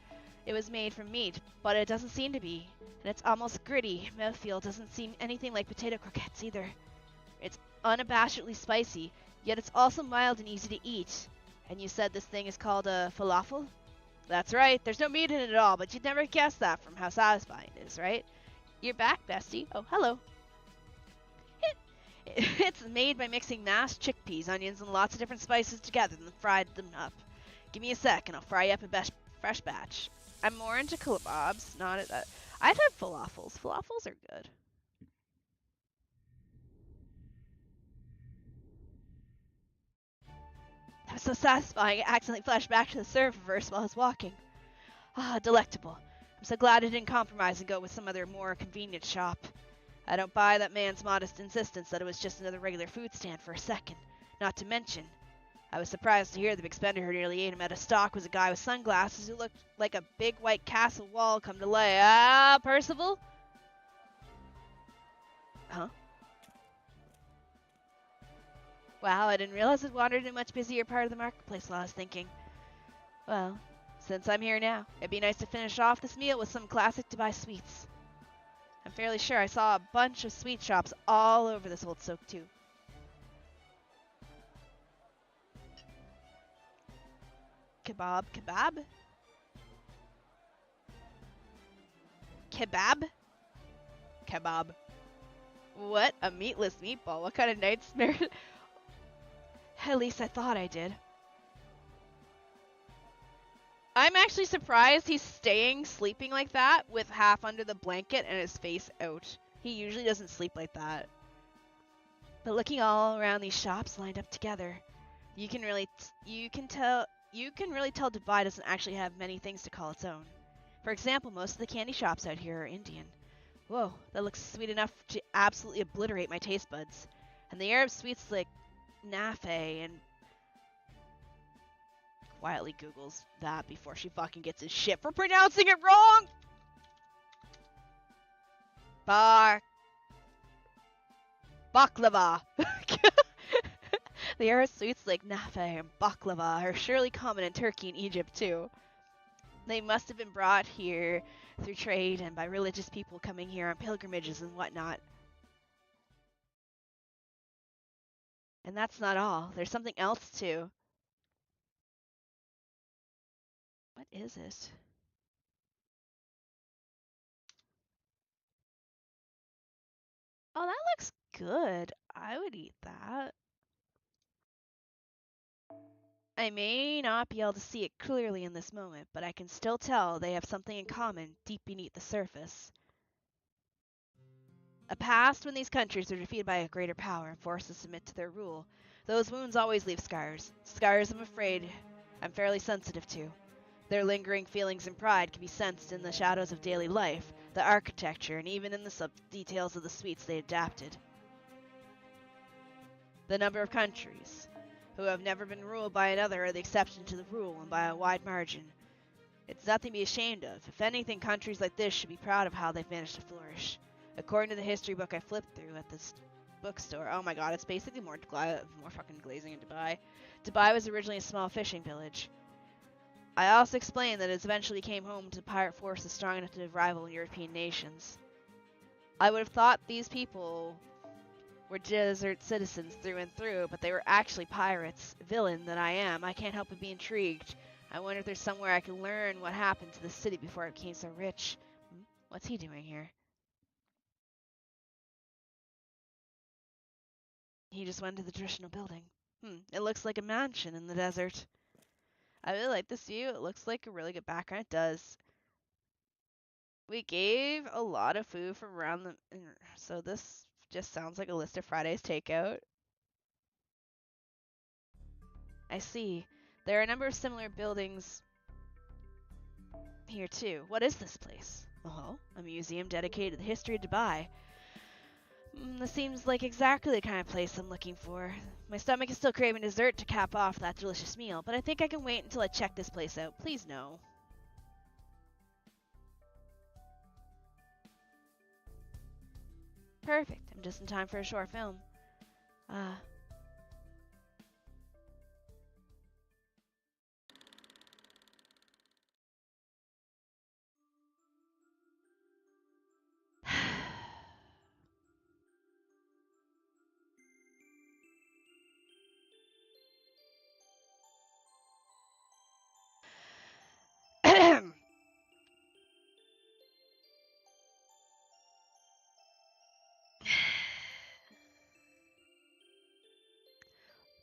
it was made from meat, but it doesn't seem to be. And it's almost gritty. Mouthfeel doesn't seem anything like potato croquettes either. It's unabashedly spicy, yet it's also mild and easy to eat. And you said this thing is called a falafel? That's right. There's no meat in it at all, but you'd never guess that from how satisfying it is, right? You're back, bestie. Oh, hello. It's made by mixing mashed chickpeas, onions, and lots of different spices together and fried them up. Give me a sec, and I'll fry you up a fresh batch. I'm more into kebabs, not at that. I've had falafels. Falafels are good. That was so satisfying, I accidentally flashed back to the serververse while I was walking. Ah, delectable. I'm so glad I didn't compromise and go with some other more convenient shop. I don't buy that man's modest insistence that it was just another regular food stand for a second. Not to mention, I was surprised to hear the big spender who nearly ate him out of stock was a guy with sunglasses who looked like a big white castle wall come to lay. Ah, Percival? Huh? Wow, I didn't realize it wandered in a much busier part of the marketplace while I was thinking. Well, since I'm here now, it'd be nice to finish off this meal with some classic Dubai sweets. I'm fairly sure I saw a bunch of sweet shops all over this old soak too. Kebab? Kebab. What? A meatless meatball? What kind of nightmare? At least I thought I did. I'm actually surprised he's staying sleeping like that with half under the blanket and his face out. He usually doesn't sleep like that. But looking all around these shops lined up together, you can really tell Dubai doesn't actually have many things to call its own. For example, most of the candy shops out here are Indian. Whoa, that looks sweet enough to absolutely obliterate my taste buds. And the Arab sweets like nafe and quietly Googles that before she fucking gets his shit for pronouncing it wrong. Baklava. The Arab sweets like nafe and baklava are surely common in Turkey and Egypt too. They must have been brought here through trade and by religious people coming here on pilgrimages and whatnot. And that's not all. There's something else too. What is it? Oh, that looks good. I would eat that. I may not be able to see it clearly in this moment, but I can still tell they have something in common deep beneath the surface. A past when these countries were defeated by a greater power and forced to submit to their rule. Those wounds always leave scars. Scars I'm afraid I'm fairly sensitive to. Their lingering feelings and pride can be sensed in the shadows of daily life, the architecture, and even in the sub-details of the suites they adapted. The number of countries who have never been ruled by another are the exception to the rule, and by a wide margin. It's nothing to be ashamed of. If anything, countries like this should be proud of how they've managed to flourish. According to the history book I flipped through at this bookstore, oh my god, it's basically more fucking glazing in Dubai. Dubai was originally a small fishing village. I also explained that it eventually came home to pirate forces strong enough to rival European nations. I would have thought these people were desert citizens through and through, but they were actually pirates. Villain that I am, I can't help but be intrigued. I wonder if there's somewhere I can learn what happened to the city before it became so rich. What's he doing here? He just went to the traditional building. It looks like a mansion in the desert. I really like this view. It looks like a really good background. It does. We gave a lot of food from around the... So this just sounds like a list of Friday's takeout. I see. There are a number of similar buildings here too. What is this place? Oh, a museum dedicated to the history of Dubai. This seems like exactly the kind of place I'm looking for. My stomach is still craving dessert to cap off that delicious meal, but I think I can wait until I check this place out. Please no. Perfect. I'm just in time for a short film.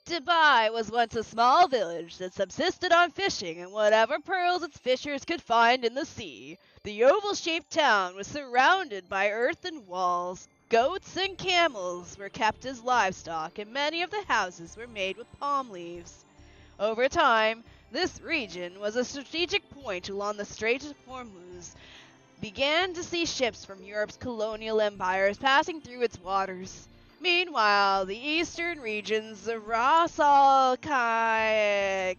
Dubai was once a small village that subsisted on fishing and whatever pearls its fishers could find in the sea. The oval-shaped town was surrounded by earthen walls. Goats and camels were kept as livestock, and many of the houses were made with palm leaves. Over time, this region was a strategic point along the Strait of Hormuz. Began to see ships from Europe's colonial empires passing through its waters. Meanwhile, the eastern regions of Ras Al Khaimah,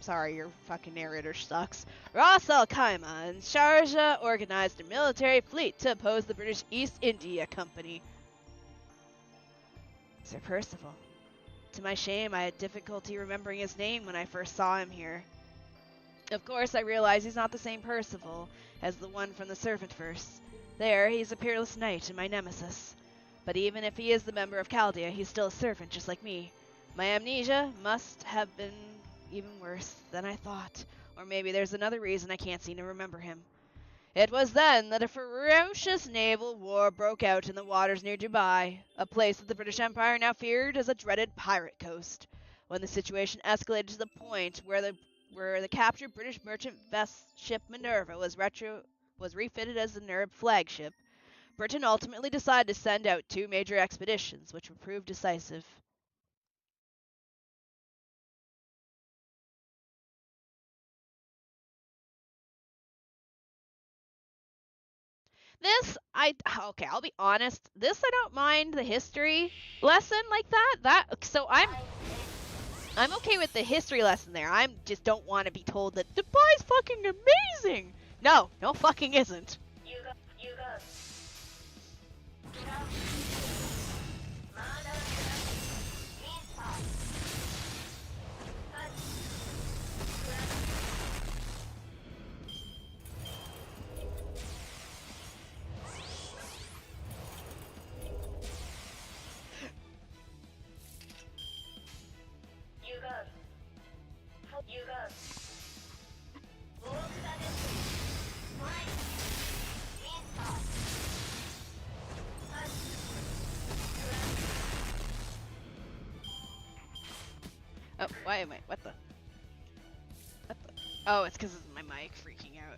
sorry, your fucking narrator sucks. Ras Al Khaimah and Sharjah organized a military fleet to oppose the British East India Company. Sir Percival. To my shame, I had difficulty remembering his name when I first saw him here. Of course, I realize he's not the same Percival as the one from the Servant verse. There, he's a peerless knight and my nemesis. But even if he is the member of Chaldea, he's still a servant just like me. My amnesia must have been even worse than I thought. Or maybe there's another reason I can't seem to remember him. It was then that a ferocious naval war broke out in the waters near Dubai, a place that the British Empire now feared as a dreaded pirate coast. When the situation escalated to the point where the captured British merchant ship Minerva was refitted as the Nerb flagship, Britain ultimately decided to send out 2 major expeditions, which would prove decisive. I'll be honest, this I don't mind the history lesson like that. So I'm okay with the history lesson there. I just don't want to be told that Dubai's fucking amazing. No fucking isn't. Why am I? What the? What the? Oh, it's because of my mic freaking out.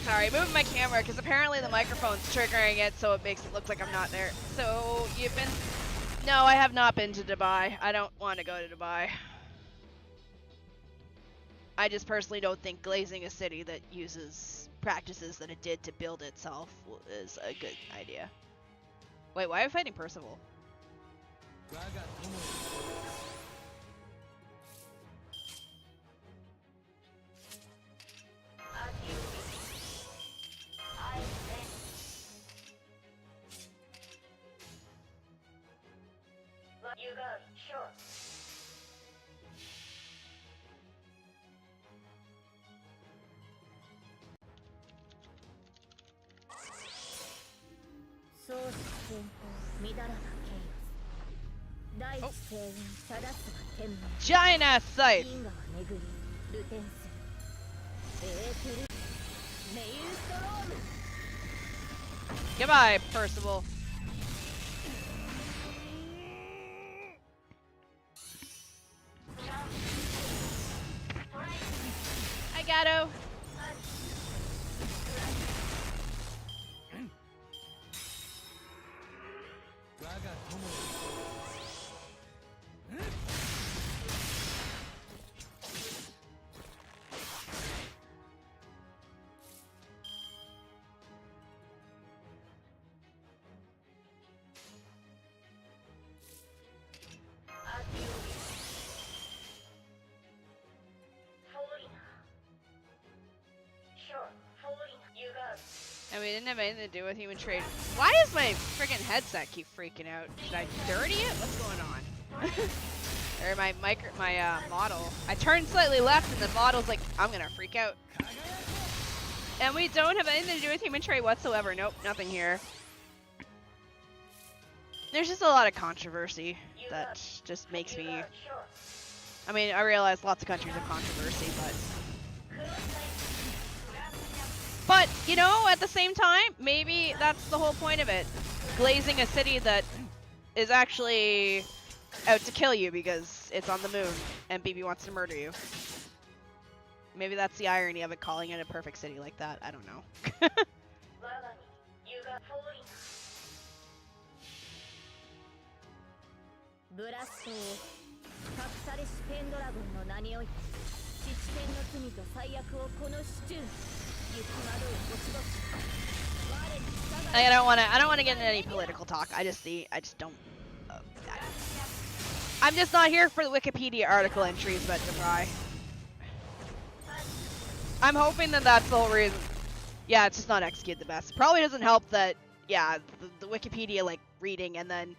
Sorry, moving my camera because apparently the microphone's triggering it, so it makes it look like I'm not there. So you've been? No, I have not been to Dubai. I don't want to go to Dubai. I just personally don't think glazing a city that uses practices that it did to build itself is a good idea. Wait, why are we fighting Percival? Giant ass scythe! Goodbye, Percival. Hi, Gato. And we didn't have anything to do with human trade. Why does my friggin' headset keep freaking out? Should I dirty it? What's going on? Or my model. I turned slightly left and the model's like, I'm gonna freak out. And we don't have anything to do with human trade whatsoever. Nope, nothing here. There's just a lot of controversy that just makes me... I mean, I realize lots of countries have controversy, but, you know, at the same time, maybe that's the whole point of it. Glazing a city that is actually out to kill you because it's on the moon and BB wants to murder you. Maybe that's the irony of it, calling it a perfect city like that. I don't know. I don't want to get into any political talk. I just don't. I'm just not here for the Wikipedia article entries about Dubai. I'm hoping that that's the whole reason. Yeah, it's just not executed the best. Probably doesn't help that. Yeah, the Wikipedia like reading, and then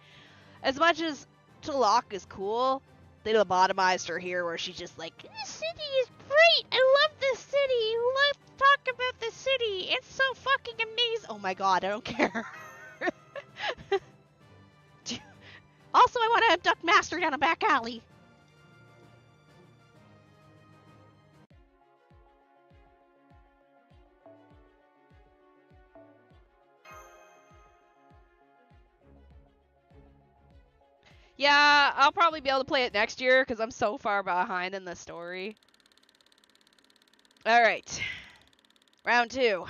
as much as Talak is cool, they lobotomized her here, where she's just like, "This city is great. I love this city. Let's talk about this city. It's so fucking amazing." Oh my god, I don't care. Also, I want to abduct Master down a back alley. Yeah, I'll probably be able to play it next year because I'm so far behind in the story. Alright. Round 2.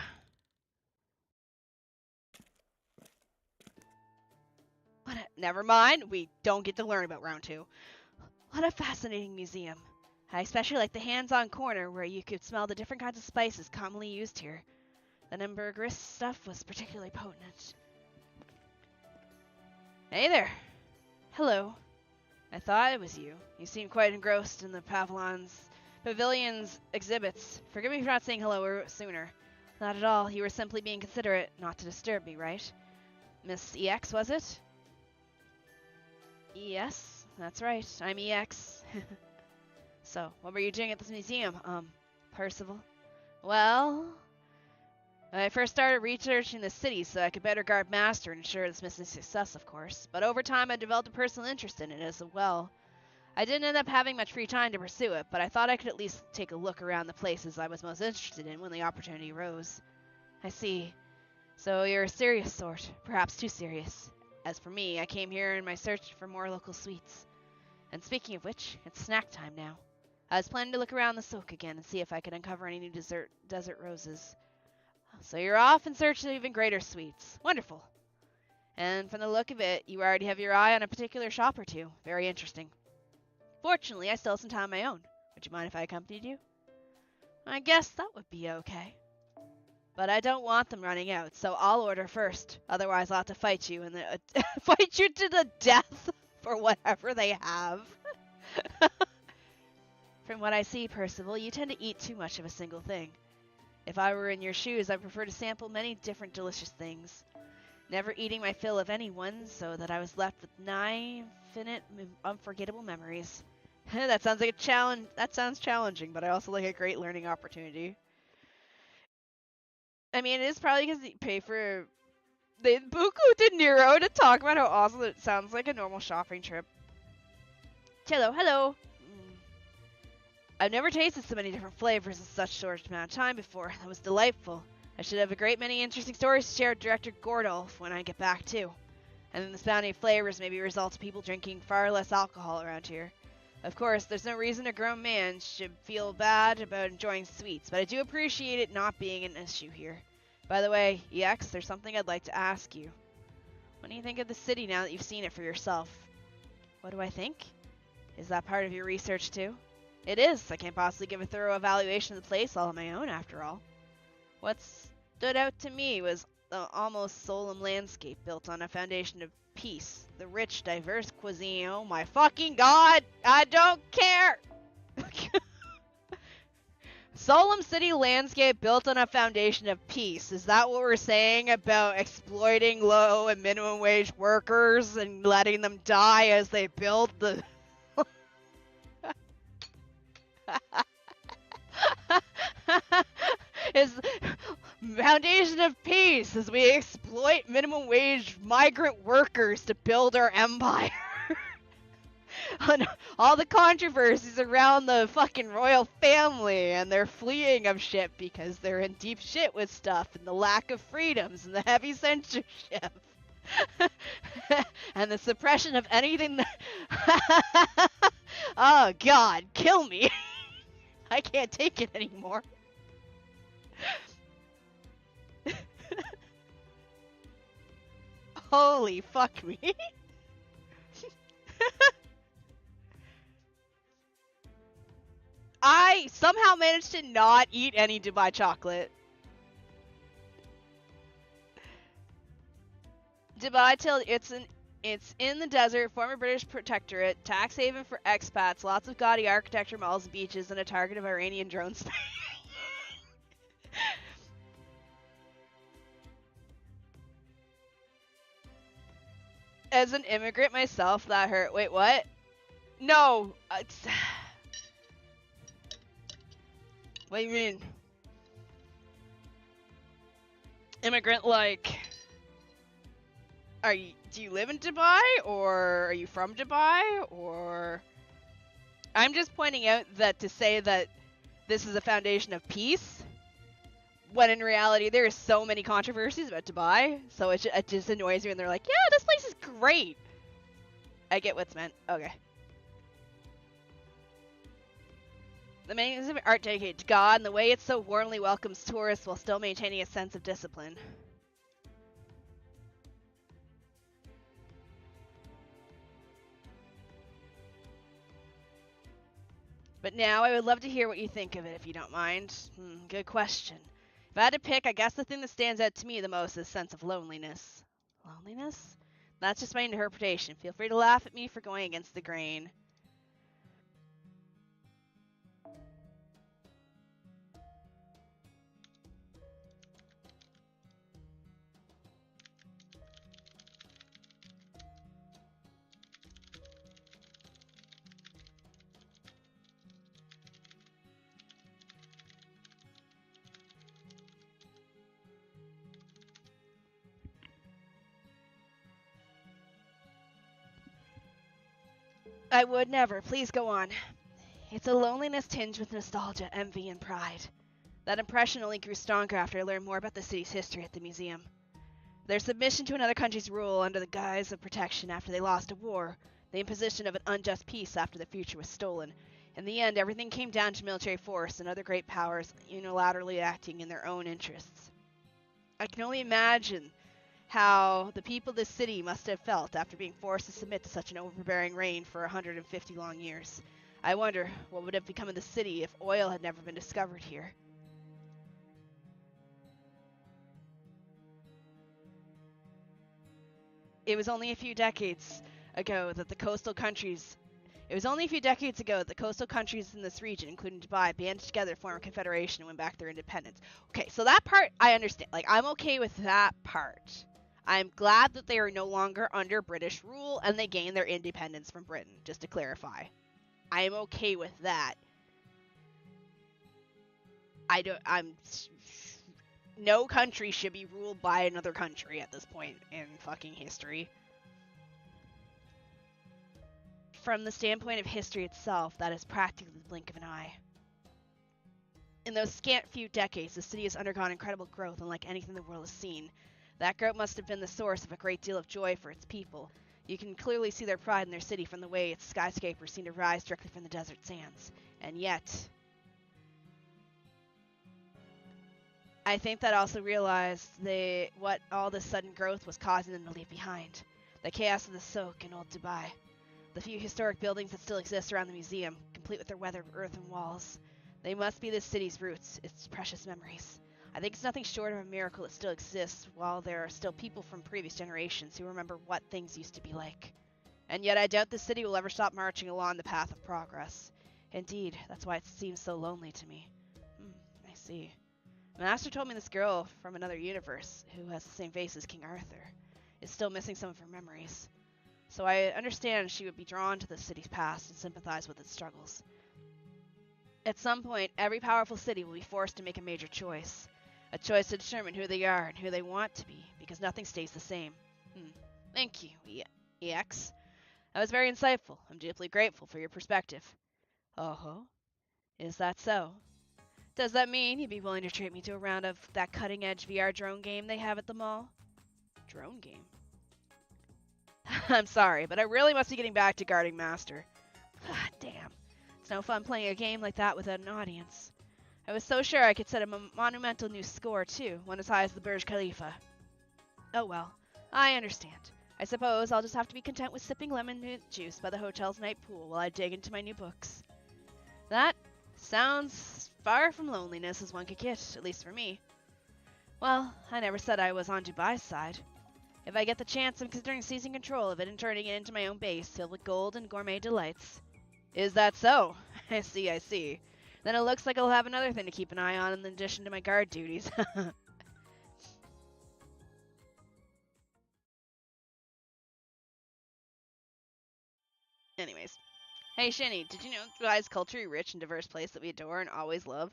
Never mind, we don't get to learn about round 2. What a fascinating museum. I especially like the hands-on corner where you could smell the different kinds of spices commonly used here. The ambergris stuff was particularly potent. Hey there. Hello. I thought it was you. You seemed quite engrossed in the pavilion's exhibits. Forgive me for not saying hello sooner. Not at all. You were simply being considerate not to disturb me, right? Miss EX, was it? Yes, that's right. I'm EX. So, what were you doing at this museum, Percival? Well, I first started researching the city so I could better guard Master and ensure its mission success, of course. But over time, I developed a personal interest in it as well. I didn't end up having much free time to pursue it, but I thought I could at least take a look around the places I was most interested in when the opportunity arose. I see. So you're a serious sort, perhaps too serious. As for me, I came here in my search for more local sweets. And speaking of which, it's snack time now. I was planning to look around the soak again and see if I could uncover any new desert roses. So you're off in search of even greater sweets. Wonderful. And from the look of it, you already have your eye on a particular shop or two. Very interesting. Fortunately, I still have some time of my own. Would you mind if I accompanied you? I guess that would be okay. But I don't want them running out, so I'll order first. Otherwise, I'll have to fight you and fight you to the death for whatever they have. From what I see, Percival, you tend to eat too much of a single thing. If I were in your shoes, I'd prefer to sample many different delicious things. Never eating my fill of any one, so that I was left with nigh infinite, unforgettable memories. That sounds like a challenge. That sounds challenging, but I also like a great learning opportunity. I mean, it is probably because they pay for the Buku de Nero to talk about how awesome it sounds like a normal shopping trip. Hello, hello. I've never tasted so many different flavors in such short amount of time before. That was delightful. I should have a great many interesting stories to share with Director Gordolf when I get back too. And then this bounty of flavors may be a result of people drinking far less alcohol around here. Of course, there's no reason a grown man should feel bad about enjoying sweets, but I do appreciate it not being an issue here. By the way, EX, there's something I'd like to ask you. What do you think of the city now that you've seen it for yourself? What do I think? Is that part of your research too? It is. I can't possibly give a thorough evaluation of the place all on my own, after all. What stood out to me was the almost solemn landscape built on a foundation of peace. The rich, diverse cuisine. Oh my fucking god! I don't care! Solemn city landscape built on a foundation of peace. Is that what we're saying about exploiting low and minimum wage workers and letting them die as they build the... is foundation of peace as we exploit minimum wage migrant workers to build our empire. And all the controversies around the fucking royal family and their fleeing of shit because they're in deep shit with stuff and the lack of freedoms and the heavy censorship. And the suppression of anything that... Oh god, kill me. I can't take it anymore. Holy fuck me. I somehow managed to not eat any Dubai chocolate. Dubai till it's in the desert, former British protectorate, tax haven for expats, lots of gaudy architecture, malls, and beaches, and a target of Iranian drones. As an immigrant myself, that hurt. Wait, what? No. What do you mean? Immigrant, like... do you live in Dubai, or are you from Dubai, or... I'm just pointing out that to say that this is a foundation of peace, when in reality there are so many controversies about Dubai, so it just annoys me when they're like, yeah, this place is great. I get what's meant. Okay. The magnificent art dedicated to God and the way it so warmly welcomes tourists while still maintaining a sense of discipline. But now I would love to hear what you think of it, if you don't mind. Good question. If I had to pick, I guess the thing that stands out to me the most is a sense of loneliness. Loneliness? That's just my interpretation. Feel free to laugh at me for going against the grain. I would never. Please go on. It's a loneliness tinged with nostalgia, envy, and pride. That impression only grew stronger after I learned more about the city's history at the museum. Their submission to another country's rule under the guise of protection after they lost a war, the imposition of an unjust peace after the future was stolen. In the end, everything came down to military force and other great powers unilaterally acting in their own interests. I can only imagine how the people of this city must have felt after being forced to submit to such an overbearing reign for 150 long years. I wonder what would have become of the city if oil had never been discovered here. It was only a few decades ago that the coastal countries in this region, including Dubai, banded together to form a confederation and win back their independence. Okay, so that part I understand. Like, I'm okay with that part. I'm glad that they are no longer under British rule and they gained their independence from Britain, just to clarify. I am okay with that. No country should be ruled by another country at this point in fucking history. From the standpoint of history itself, that is practically the blink of an eye. In those scant few decades, the city has undergone incredible growth unlike anything the world has seen. That growth must have been the source of a great deal of joy for its people. You can clearly see their pride in their city from the way its skyscrapers seem to rise directly from the desert sands. And yet, I think that also realized what all this sudden growth was causing them to leave behind. The chaos of the soak in old Dubai. The few historic buildings that still exist around the museum, complete with their weathered earthen walls. They must be this city's roots, its precious memories. I think it's nothing short of a miracle it still exists, while there are still people from previous generations who remember what things used to be like. And yet I doubt this city will ever stop marching along the path of progress. Indeed, that's why it seems so lonely to me. I see. Master told me this girl from another universe, who has the same face as King Arthur, is still missing some of her memories. So I understand she would be drawn to the city's past and sympathize with its struggles. At some point, every powerful city will be forced to make a major choice. A choice to determine who they are and who they want to be, because nothing stays the same. Thank you, EX. That was very insightful. I'm deeply grateful for your perspective. Oh-ho? Is that so? Does that mean you'd be willing to treat me to a round of that cutting-edge VR drone game they have at the mall? Drone game? I'm sorry, but I really must be getting back to guarding Master. Damn. It's no fun playing a game like that without an audience. I was so sure I could set a monumental new score, too, one as high as the Burj Khalifa. Oh well, I understand. I suppose I'll just have to be content with sipping lemon juice by the hotel's night pool while I dig into my new books. That sounds far from loneliness as one could get, at least for me. Well, I never said I was on Dubai's side. If I get the chance, I'm considering seizing control of it and turning it into my own base, filled with gold and gourmet delights. Is that so? I see. Then it looks like I'll have another thing to keep an eye on in addition to my guard duties. Anyways. Hey Shini, did you know Dubai's culturally rich and diverse place that we adore and always love?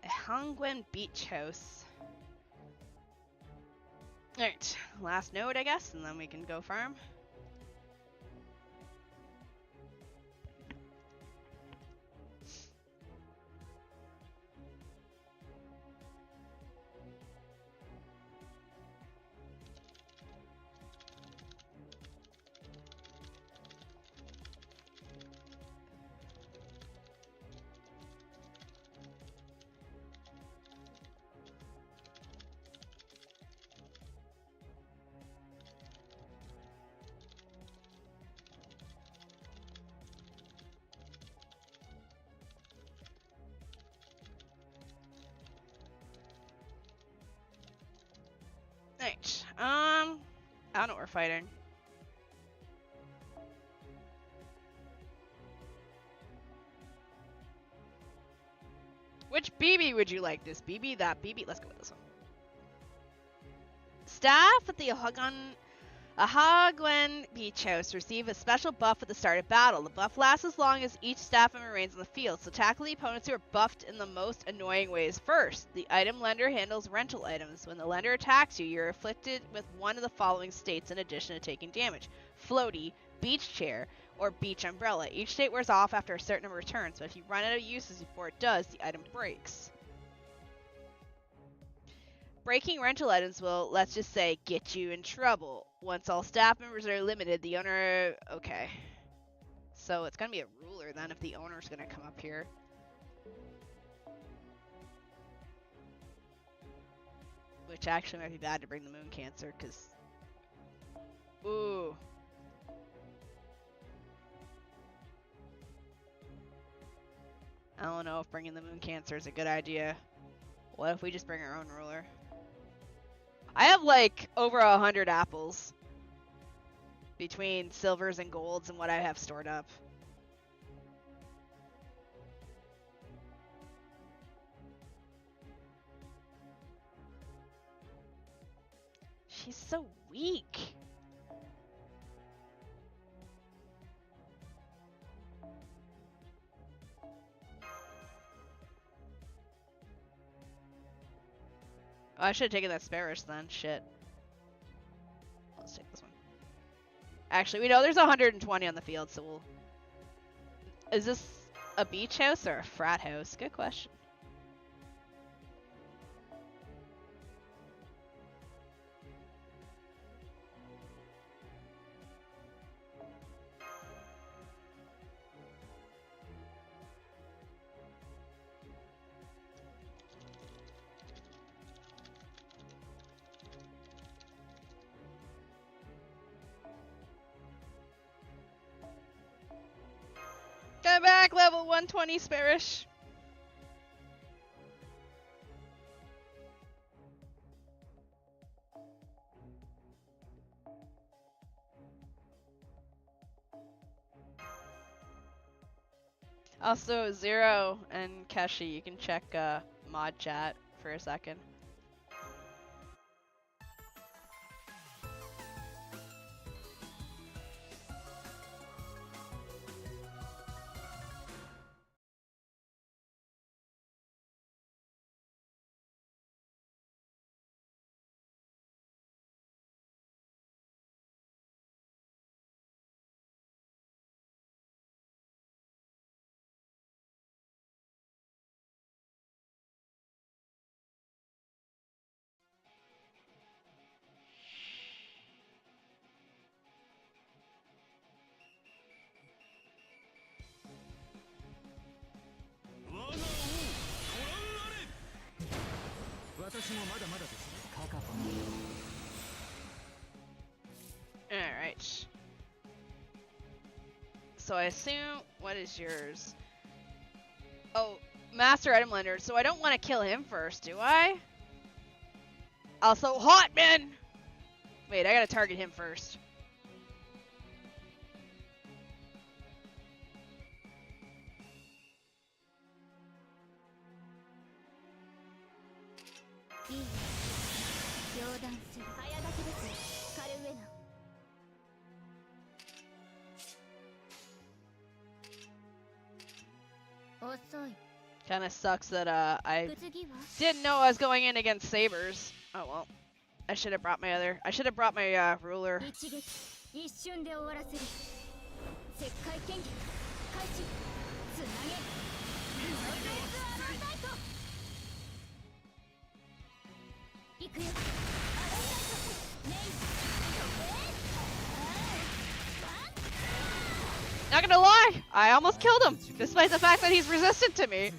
A Hongwen beach house. Alright, last node I guess, and then we can go farm. Right. I don't know what we're fighting. Which BB would you like? This BB, that BB? Let's go with this one. Staff at the A Hagwen Beach House receive a special buff at the start of battle. The buff lasts as long as each staff member remains on the field, so tackle the opponents who are buffed in the most annoying ways first. The item lender handles rental items. When the lender attacks you, you're afflicted with one of the following states in addition to taking damage. Floaty, beach chair, or beach umbrella. Each state wears off after a certain number of turns, but if you run out of uses before it does, the item breaks. Breaking rental items will, let's just say, get you in trouble. Once all staff members are eliminated, the owner... Okay. So it's going to be a ruler then if the owner's going to come up here. Which actually might be bad to bring the moon cancer, because... Ooh. I don't know if bringing the moon cancer is a good idea. What if we just bring our own ruler? I have like over 100 apples between silvers and golds and what I have stored up. She's so weak. Oh, I should have taken that Sparish then. Shit. Let's take this one. Actually, we know there's 120 on the field, so we'll... Is this a beach house or a frat house? Good question. Come back, level 120 Sparish. Also, Zero and Keshi, you can check mod chat for a second. Alright. So I assume, what is yours? Oh, Master Item Lender. So I don't want to kill him first, do I? Also, Hotman! Wait, I gotta target him first. Kinda sucks that I didn't know I was going in against Sabers. Oh well. I should have brought my ruler. Not gonna lie, I almost killed him, despite the fact that he's resistant to me.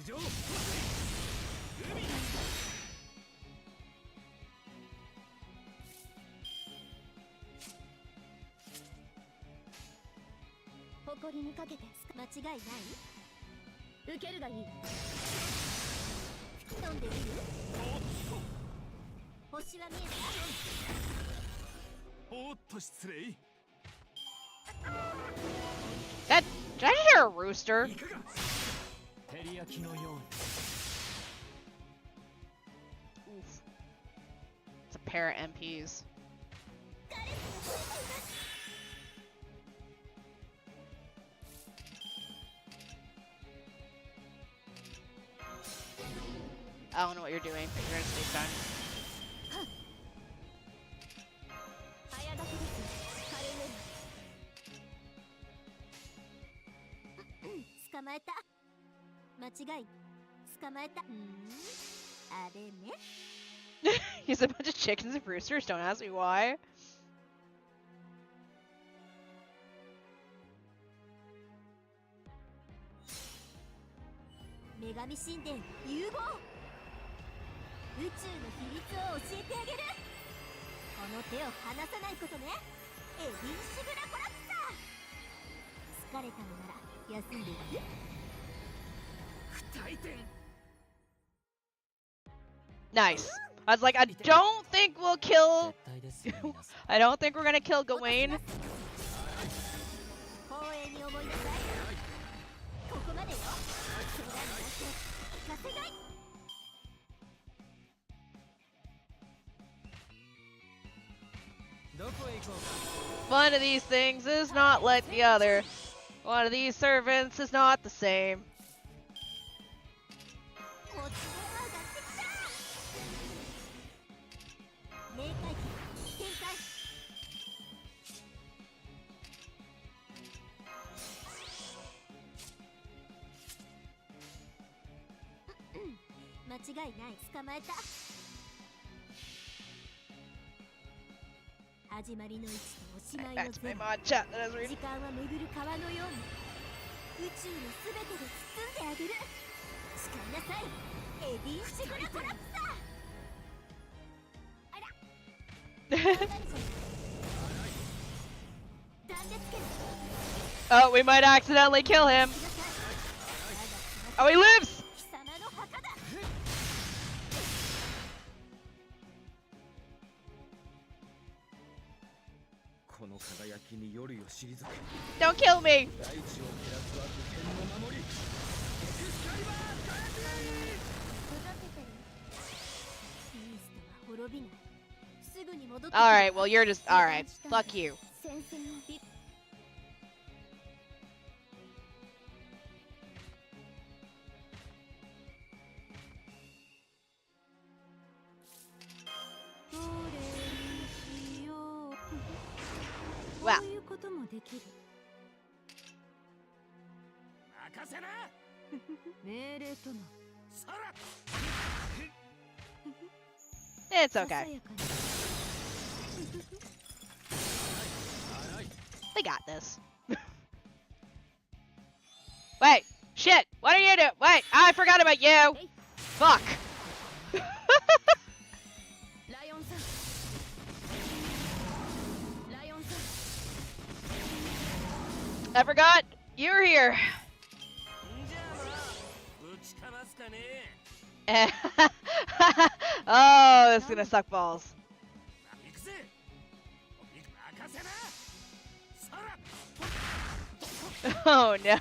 Did I just hear a rooster? Oof. It's a pair of MPs. I don't know what you're doing, but you're gonna stay fine.
早だけですカルメル捕まえた間違い捕まえたあれね
He's a bunch of chickens and roosters, don't ask me why.
女神神殿融合宇宙の秘密を教えてあげるこの手を離さないことねエディンシグラコラプサー疲れたのなら休んでいく不退転
Nice. I was like, I don't think we'll kill. I don't think we're gonna kill Gawain.
光栄に思いなさいここまでよ怪我になって行かせない
One of these things is not like the other. One of these servants is not the same.
こっちで上がってきた冥界期展開 間違いない捕まえた始まりの位置とおしまいの
Back to
ゼ
my
ロ
mod chat that I was
時
reading.
間は巡る川のように宇宙のすべてで包んであげる誓いなさいエディンシグラコラプサーあら断裂剣
Oh, we might accidentally kill him.
ください
Oh, he lives!
貴様の墓だ
この輝きに夜よ退け
Don't kill me!
大地を照らすは武天の守りエクスカリバーカー
ふざけてるビーストは滅びないすぐに戻って
Alright, well, you're just. Alright, fuck you.
戦線のビ
Wow.
こういうこともできる
任せな
命令との
さら
It's
さ
okay.
さやかに
We got this. Wait! Shit! What are you doing? Wait! I forgot about you! Fuck!
ライオンさんライオンさん
I forgot you're here.
んじゃあまあぶちかますかね
Oh, this is gonna suck balls.
行くぜ任せなさら
Oh no.
よ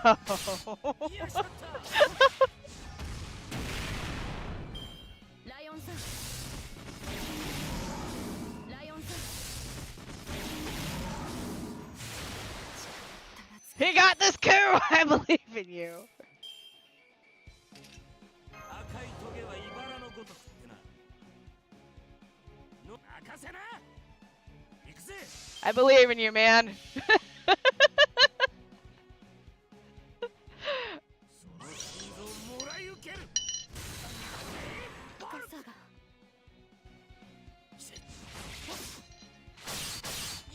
っしゃった
ライオンさんライオンさん
He got this coup! I believe in you.
赤いトゲは茨のごとくってなの任せな行くぜ
I believe in you, man.
その心臓もらい受ける
赤さが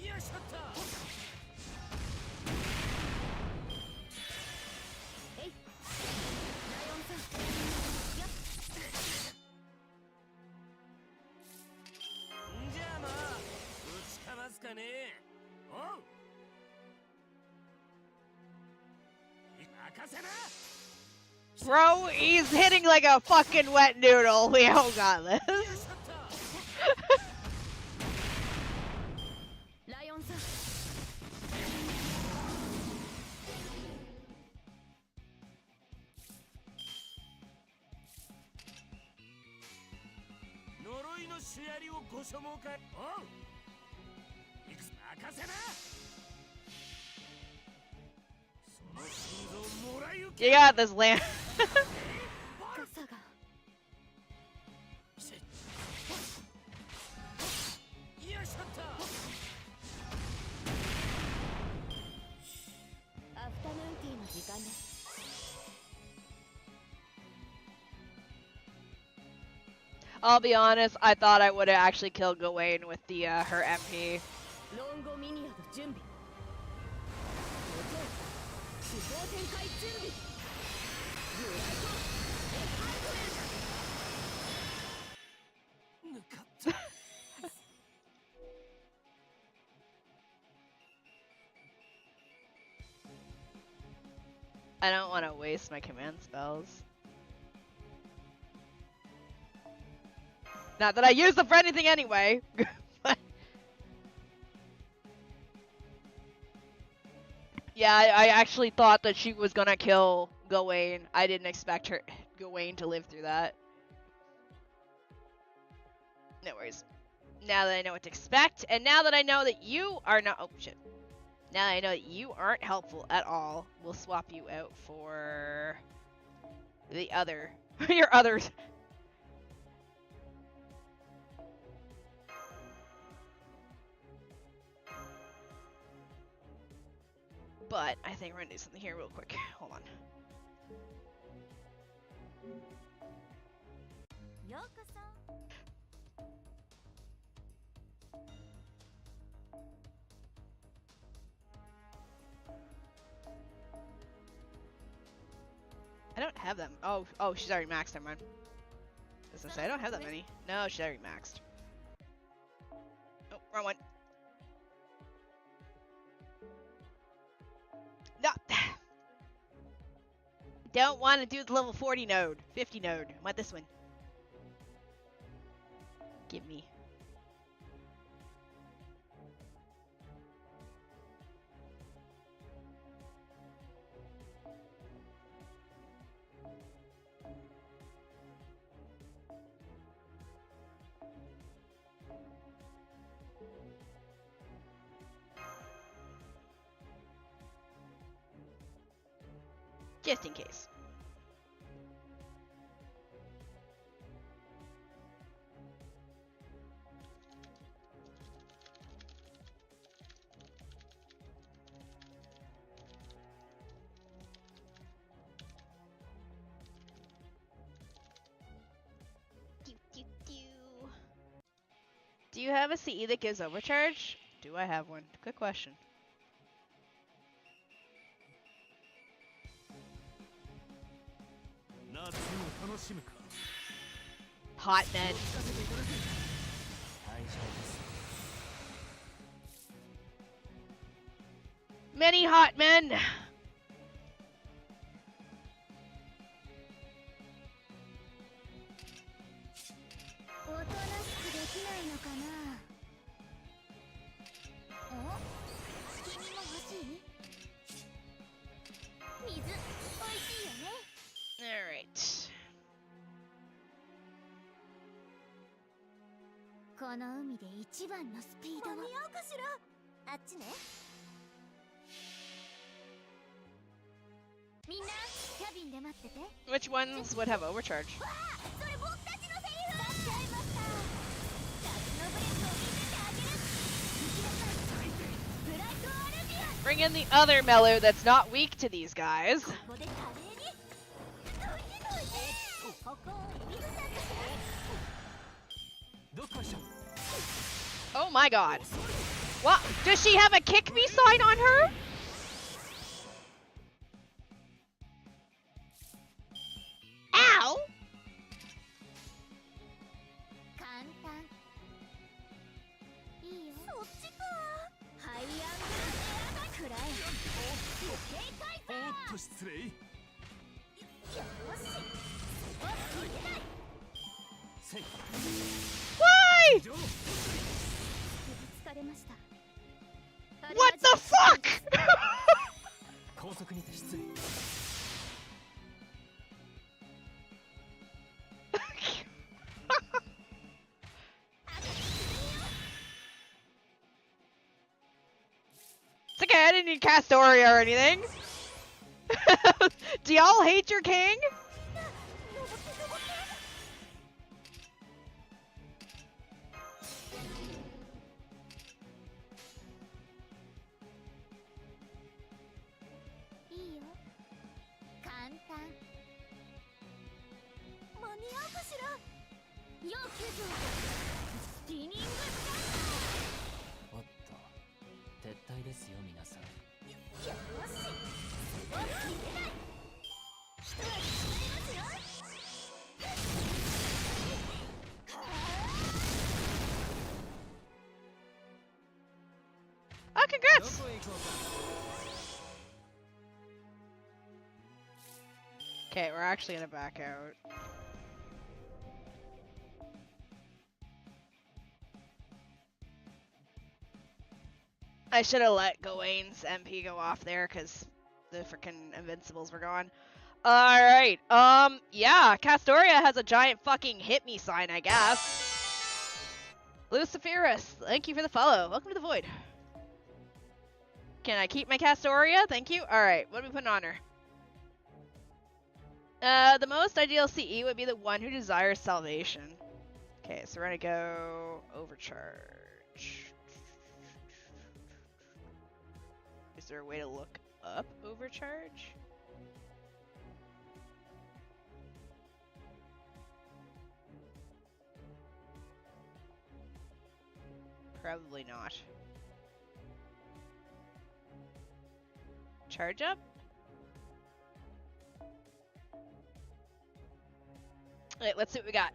よっしゃった
えいライオンさんやっ
んじゃあまあぶちかますかねおう任せな
Bro, he's hitting like a fucking wet noodle. We all got this.
よっしゃった
ライオンさん
呪いのシュヤリをご所望かいおういくつ任せなその心臓もらい受け
You got this, Lan.
赤さが
I'll be honest, I thought I would have actually killed Gawain with the her MP.
ロンゴミニアの準備。主導展開準備。
抜かった。
I don't want to waste my command spells. Not that I use them for anything anyway. But yeah, I actually thought that she was gonna kill Gawain. I didn't expect Gawain to live through that. No worries. Now that I know what to expect, and now that I know that you are not— oh shit. Now that I know that you aren't helpful at all, we'll swap you out for the other— your others. But I think we're gonna do something here real quick. Hold on.
ようこそ。
I don't have them. Oh, she's already maxed. Never mind. I was gonna say I don't have that many. No, she's already maxed. Oh, wrong one. No. Don't want to do the level 40 node, 50 node. I want this one. Give me. Just in case. Do you have a CE that gives overcharge? Do I have one? Good question. Hot men. Many hot men.
おとなしくできないのかな。お？君も欲しい？水、美味しいよね。
Alright.
この海で一番のスピードは。間に合うかしら。あっちね。みんな、キャビンで待ってて。
Which ones would have overcharge?
わあ、それ僕たちのセリフ。待っちゃいました。夏のブレスを見せてあげる。行きなさい。ブライトアルビアン。
Bring in the other Mellow that's not weak to these guys.
ここで華麗に。どいてどいて。ここを指さして。
Oh my god. What? Does she have a kick me sign on her? Ow!
簡単。いいよ。そっちか。ハイアングルエアがくらえ。警戒だ。
おっと失礼。
よし。そこ逃げない。
Why?
ぶつかれました。
What the fuck?
高速にて失礼。
It's okay, I didn't need Castoria or anything. Do y'all hate your king?
いいよ。簡単。間に合うかしら。要救助スティニング
おっと撤退ですよ皆さん。
よしそれは切れない一足違いますよ
Oh, congrats!
どこへ行こうか。
Okay, we're actually gonna back out. I should have let Gawain's MP go off there because the freaking Invincibles were gone. Alright, yeah, Castoria has a giant fucking hit me sign, I guess. Luciferus, thank you for the follow. Welcome to the Void. Can I keep my Castoria? Thank you. Alright, what are we putting on her? The most ideal CE would be the one who desires salvation. Okay, so we're gonna go overcharge. Is there a way to look up overcharge? Probably not. Charge up? Wait, let's see what we got.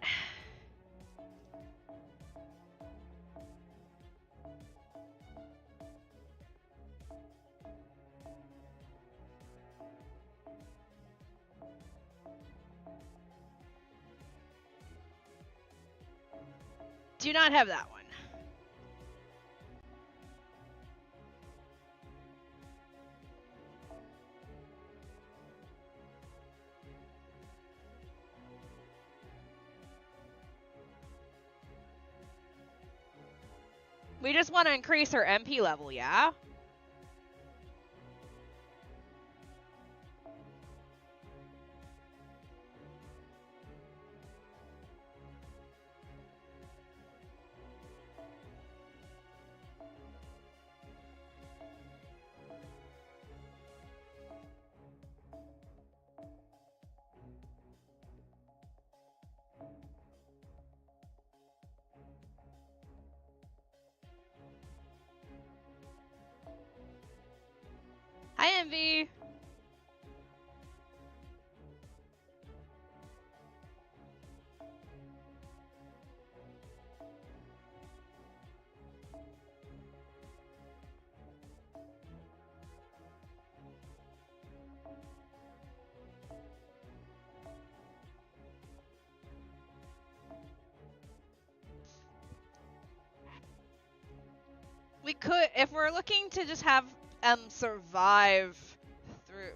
Do not have that one. We just want to increase her MP level, yeah? Hi, Envy. We could, if we're looking to just have survive through.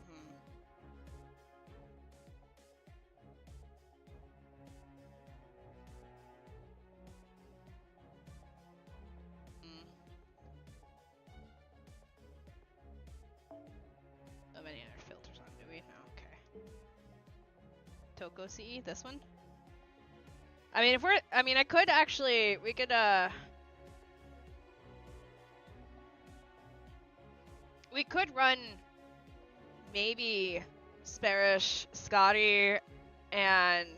How many other filters on do we? No, okay. Toko CE, this one. I mean, if we're, I mean, I could actually, we could we could run maybe Sparish, Scotty, and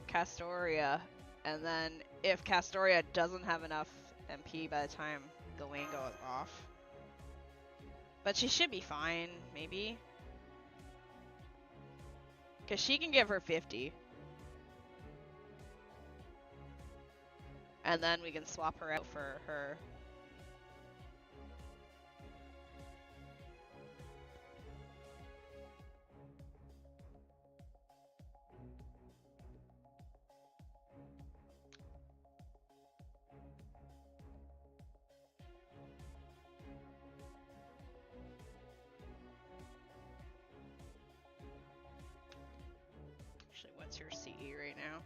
Castoria, and then if Castoria doesn't have enough MP by the time Gawain goes off. But she should be fine, maybe. Because she can give her 50. And then we can swap her out for her. Actually, what's your CE right now?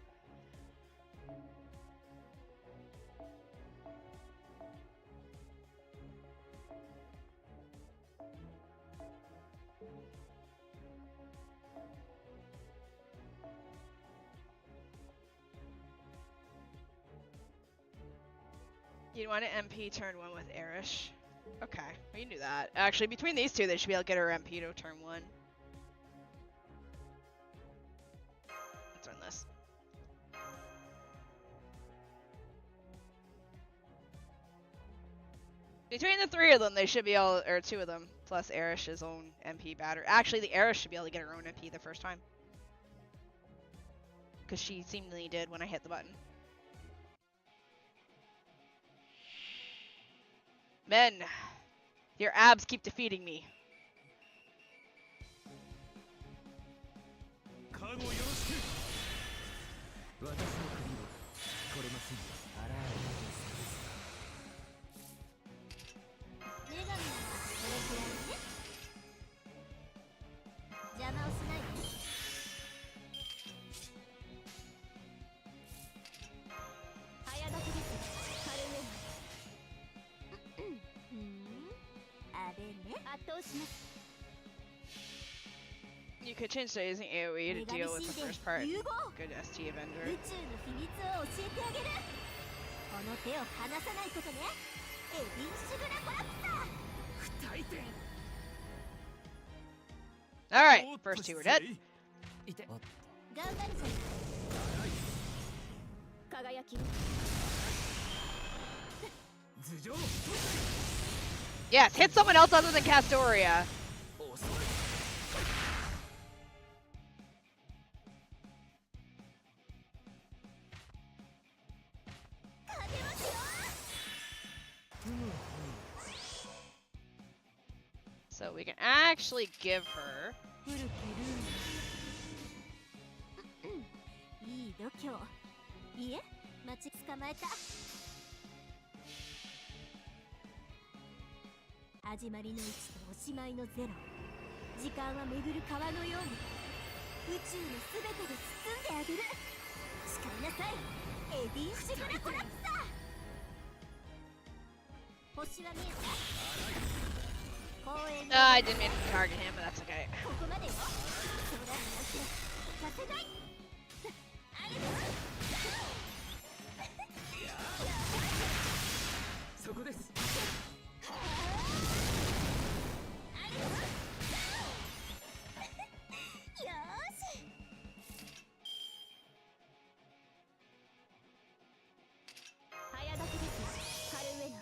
You want an MP turn 1 with Erish? Okay, we can do that. Actually, between these two, they should be able to get her MP to turn 1. Let's run this. Between the three of them, they should be able, or two of them, plus Erish's own MP battery. Actually, the Erish should be able to get her own MP the first time. Because she seemingly did when I hit the button. Men, your abs keep defeating me.
加護よろしく。
私の首をこれません。あらあら
女神ならこれくらいね。邪魔をしないで。早炊きです。軽めに。あれね。圧倒します。
You could change to using AoE to deal with the first part. Good ST
宇
Avenger.
宙の秘密を教えてあげる。この手を離さないことね。エビンシグラコラプサー。
不退転。
Alright, first two were dead.
いて。おっと。
頑張るじゃない。輝き。
頭上。
Yes, hit someone else other than Castoria.
遅い。
So we can actually give her
古きルール。いい度胸。いえ、待ち捕まえた。始まりの1とおしまいの0。時間は巡る川のように宇宙のすべてで包んであげる。誓いなさい、エディンシグラコラプサー。星は見えた？公園の
I didn't mean to target him, but that's okay.
ここまでよ。空になんてさせない。あれだ。
そこです。
よーし。早炊きです。軽めな。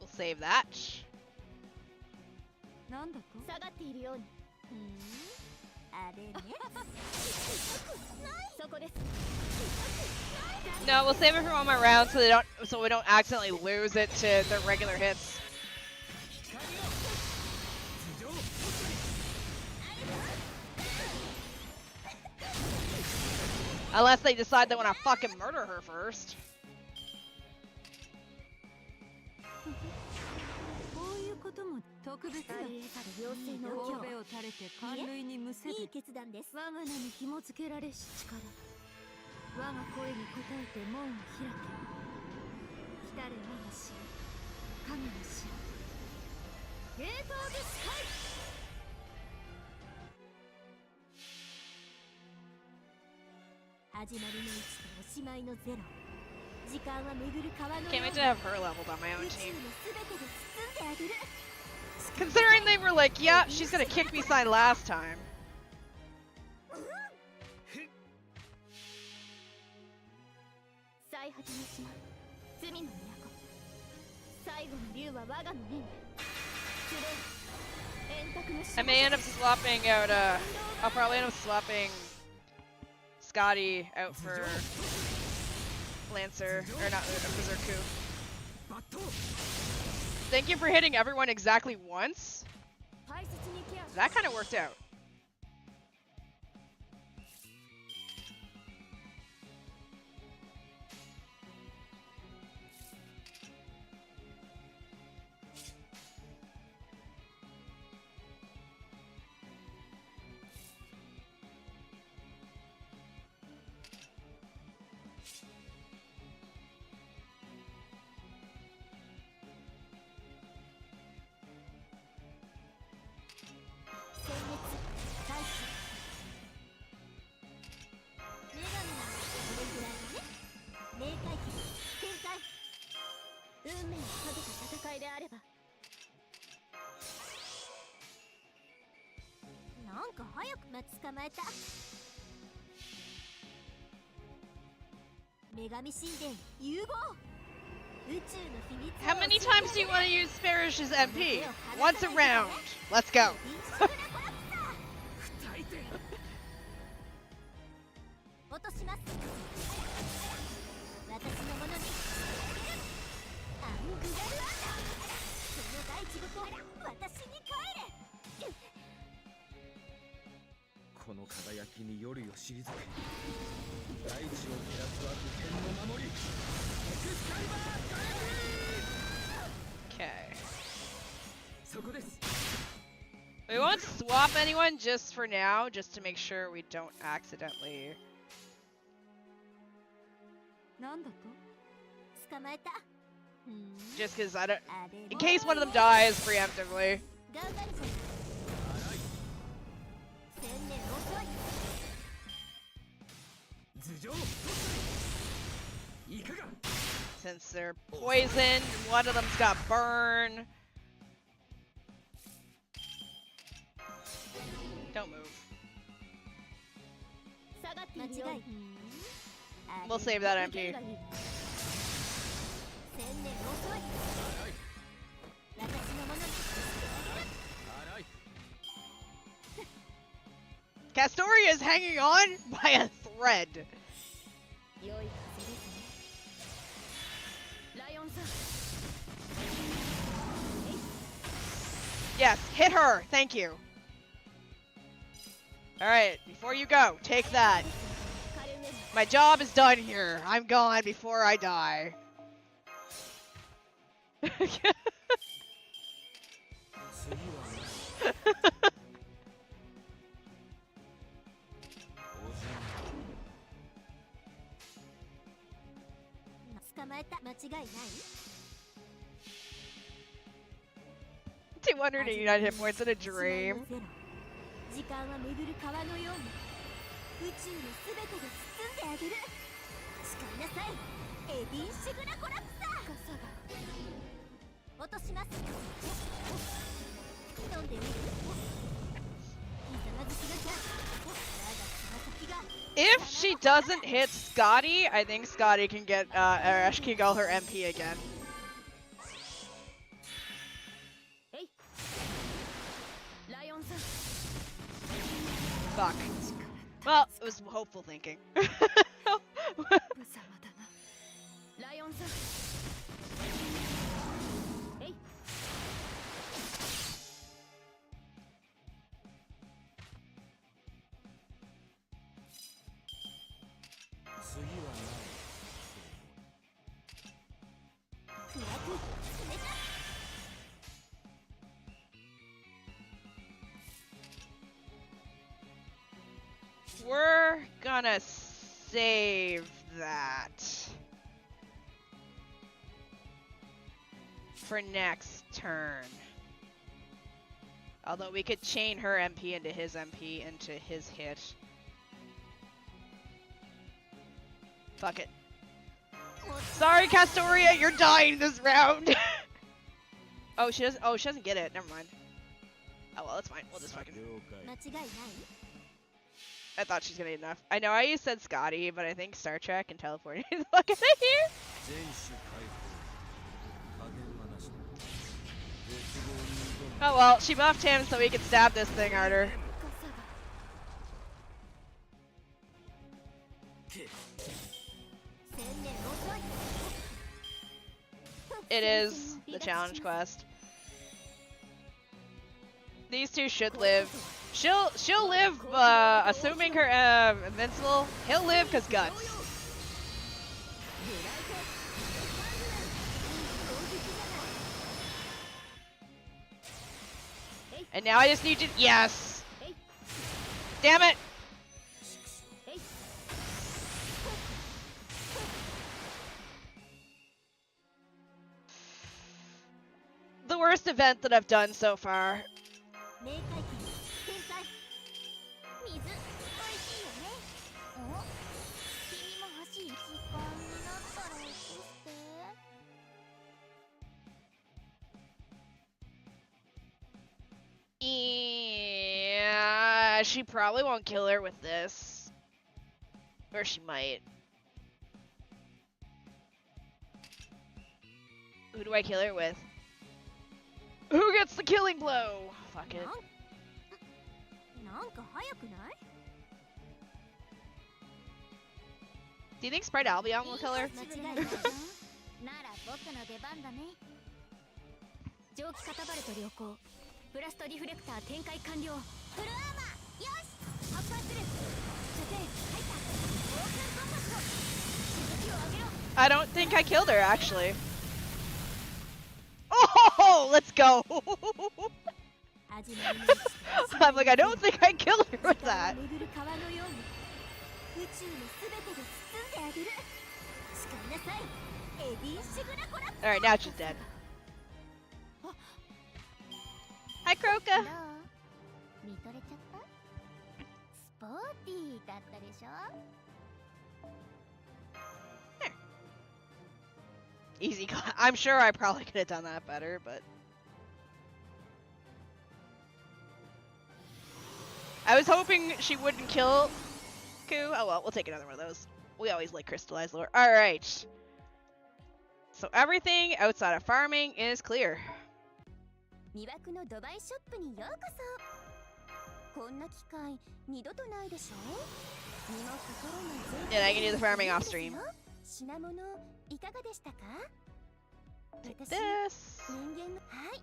We'll save that.
なんだと？下がっているように。あれね。そこです。
No, we'll save it for one more round so we don't accidentally lose it to the regular hits. Unless they decide they want to fucking murder her first.
こういうことも特別だ。
ありえたる妖精の
神
今日。
戸を垂れて寒類にむせる
いい決断です。
我が名に紐付けられし力。我が声に応えて門を開け。来たれ我が死。神の死。ゲートオブスカイ。
始まりの1とおしまいの0。時間は巡る川のよう
Can't
に
wait to have her leveled on my
宇
own
宙
team.
のすべてで包んであげる。
Considering they were like, yeah, she's gonna kick me sign last time.
最果ての島、罪の都。最後の竜は我がの目に。主殿、円卓の
I may end up swapping out, I'll probably end up swapping Scotty out for Lancer, or not, Berserku.
バット。
Thank you for hitting everyone exactly once.
大切にケア。
That kind of worked out.なんか早く待ち捕まえた。女神神殿融合。How many times do you want to use Sparish's MP? Once a round. Let's go.
落とします。私のものにしてあげる。アングラルアンダー。その大地獄から私に帰れ。
この輝きに夜よ退け。大地を照らすは武剣の守り。エクスカリバーガレリー。
Okay.
そこです。
We won't swap anyone just for now, just to make sure we don't accidentally.
なんだと？
捕まえた。
Just because I don't.
あれ
In case one of them dies preemptively.
頑張るぞ。千年遅い。
頭上。いかが。
Since they're poisoned, one of them's got burn. Don't move.
下がっているよ。
We'll save that MP.
千年遅い。私のものにしてあげる。
Castoria is hanging on by a thread.
良い風ですね。ライオンさん。
Yes, hit her. Thank you. All right, before you go, take that. My job is done here. I'm gone before I die.
捕まえた。間違いない。
289 hit points in a dream.
時間は巡る川のように宇宙のすべてで包んであげる。誓いなさい、エディンシグラコラプサー。傘が落とします。飲んでみる。いざまずしなさい。だがつま先が
If she doesn't hit Scotty, I think Scotty can get Arash can go her MP again. Fuck. Well, it was hopeful thinking.
無様だな。ライオンさん。えい。
次は
暗く冷たい。
We're gonna save that for next turn. Although we could chain her MP into his MP into his hit. Fuck it. Sorry, Castoria, you're dying this round. Oh, she doesn't. Oh, she doesn't get it. Never mind. Oh well, that's fine. We'll just fucking.
間違いない。
I thought she's gonna get enough. I know I said Scotty, but I think Star Trek and teleporting is fucking here.
全種解放加減はなしだ。絶望に挑む
Oh well, she buffed him so he could stab this thing harder.
千年遅い。
It is the challenge quest. These two should live. She'll live, assuming her invincible. He'll live cause guts. And now I just need to. Yes. Damn it. The worst event that I've done so far.
冥界圏天才。水美味しいよね。お、君も欲しい。時間になったら落として。
Yeah, she probably won't kill her with this. Or she might. Who do I kill her with? Who gets the killing blow? Fuck it.
なんか早くない？
Do you think Sprite Albion will kill her?
間違いないな。なら僕の出番だね。蒸気カタバルト良好。ブラストリフレクター展開完了。フルアーマーよし発発する。射程入った。オープンコンパクト。しぶきを上げろ。
I don't think I killed her actually. Oh, let's go.
始まりの力
I'm like, I don't think I killed her with that.
巡る川のように宇宙のすべてで包んであげる。誓いなさい。エディ・シグラコラ。
Alright, now she's dead. Hi, Croca.
どう？見とれちゃった？スポーティーだったでしょ？
Easy. I'm sure I probably could have done that better, but I was hoping she wouldn't kill Ku. Oh well, we'll take another one of those. We always like crystallized lore. All right. So everything outside of farming is clear.
魅惑のドバイショップにようこそ。こんな機会二度とないでしょ。身も心も全部
Yeah, I can do the farming off stream.
品物いかがでしたか？
Take
私
this.
人間のはい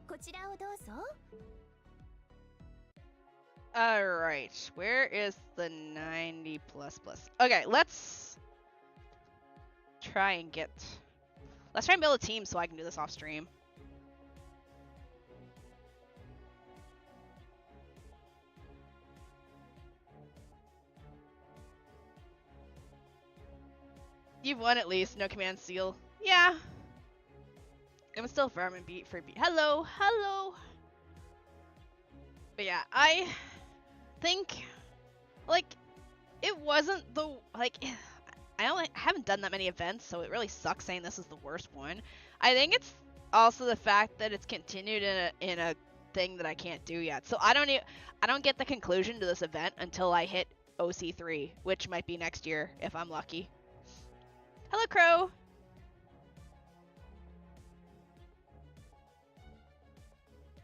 こちらをどうぞ。
All right. Where is the 90 plus plus? Okay, let's try and get. Let's try and build a team so I can do this off stream. You've won at least. No command seal. Yeah. I'm still farming beat for beat. Hello, hello. But yeah, I think like it wasn't the like I haven't done that many events, so it really sucks saying this is the worst one. I think it's also the fact that it's continued in a thing that I can't do yet. So I don't get the conclusion to this event until I hit OC3, which might be next year if I'm lucky. Hello, Crow.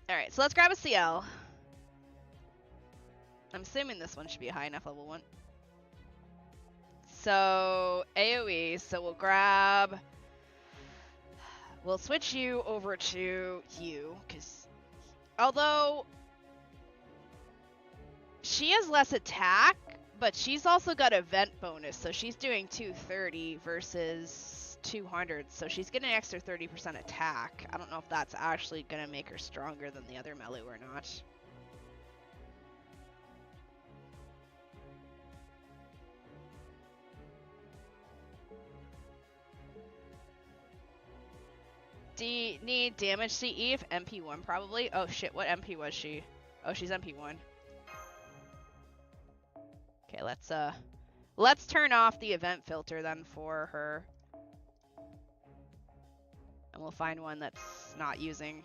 Alright, so let's grab a CL. I'm assuming this one should be a high enough level one. So, AoE, so we'll switch you over to you, because although she has less attack, but she's also got event bonus, so she's doing 230 versus 200, so she's getting an extra 30% attack. I don't know if that's actually going to make her stronger than the other Melu or not. Need damage CE, MP1 probably. Oh shit, what MP was she? Oh, she's MP1. Okay, let's turn off the event filter then for her. And we'll find one that's not using.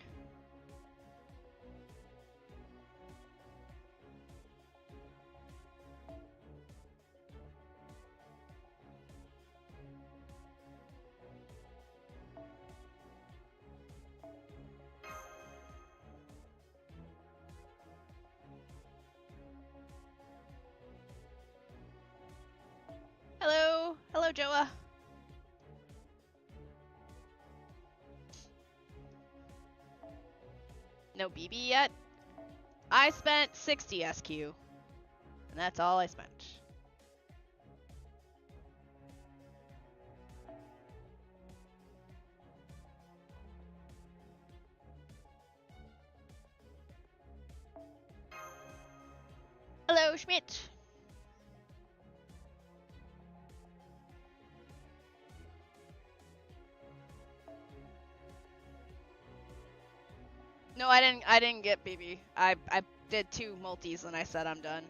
Hello, hello, Joa. No BB yet? I spent 60 SQ. And that's all I spent. Hello, Schmidt. No, I didn't get BB. I did 2 multis and I said I'm done.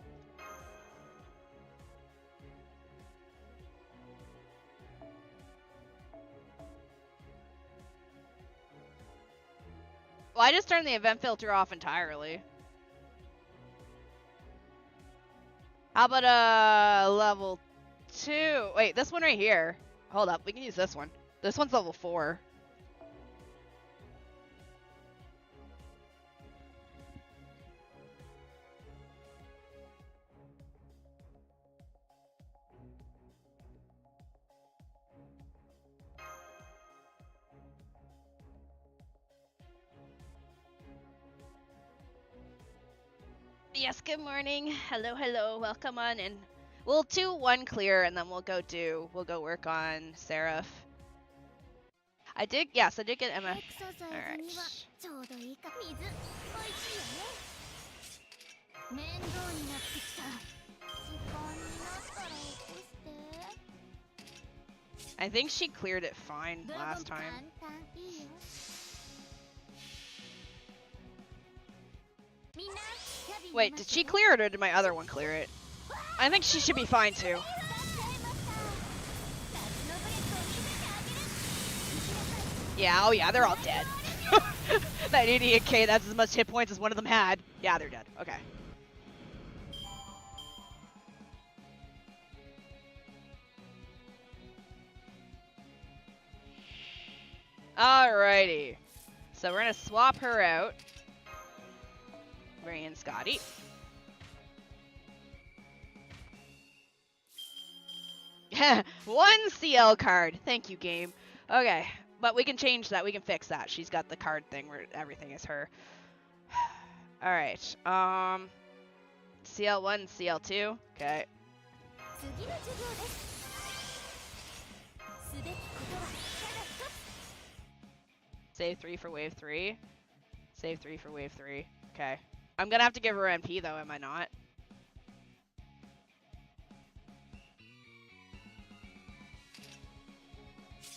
Well, I just turned the event filter off entirely. How about level 2? Wait, this one right here. Hold up, we can use this one. This one's level 4. Yes, good morning. Hello, hello. Welcome on in. We'll do one clear and then we'll go work on Seraph. I did get MF.
エクササイズには
Alright.
ちょうどいいか水美味しいよね面倒になってきた時間になったら起こして
I think she cleared it fine
ドラゴン
last
簡
time.
単いいよみんなキャビンに
Wait,
待
did
って
she
て
clear it or did my other one clear it? I think she should be fine too.
いらっしゃいました夏のブレッドを見せてあげる
Yeah, oh yeah, they're all dead. That idiot K, that's as much hit points as one of them had. Yeah, they're dead. Okay. Alrighty. So we're gonna swap her out. Bring in Scotty. One CL card. Thank you, game. Okay. But we can change that. We can fix that. She's got the card thing where everything is her. Alright. CL1, CL2. Okay.
次の授業ですすべきことはただ一つ
Save 3 for wave 3. Save 3 for wave 3. Okay. I'm gonna have to give her MP though, am I not?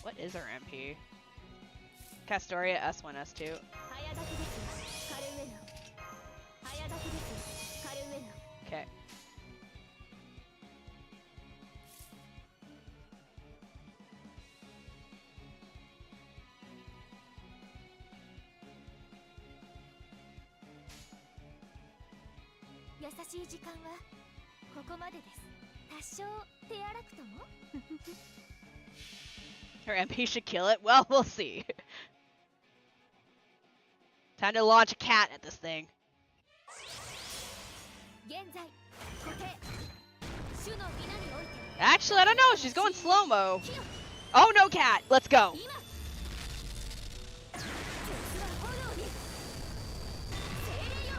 What is her MP? Castoria S1, S2.
早炊きですカルウェノ早炊きですカルウェノ
Okay.
優しい時間はここまでです多少手荒くとも
Her MP should kill it? Well, we'll see. Time to launch a cat at this thing.
現在固定主の皆において
Actually, I don't know. She's going slow-mo. Oh, no cat. Let's go.
今鉄は炎に精霊よ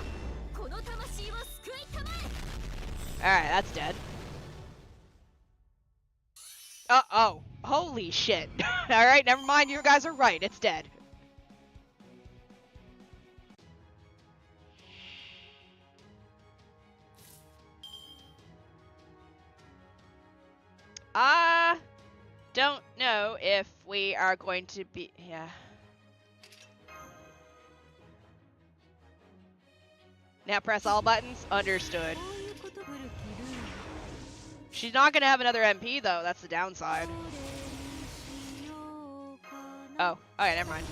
この魂を救いたまえ
Alright, that's dead. Uh-oh. Holy shit. Alright, never mind. You guys are right. It's dead. Don't know if we are going to be... Yeah. Now press all buttons? Understood. She's not gonna have another MP though, that's the downside. Oh, okay, never mind.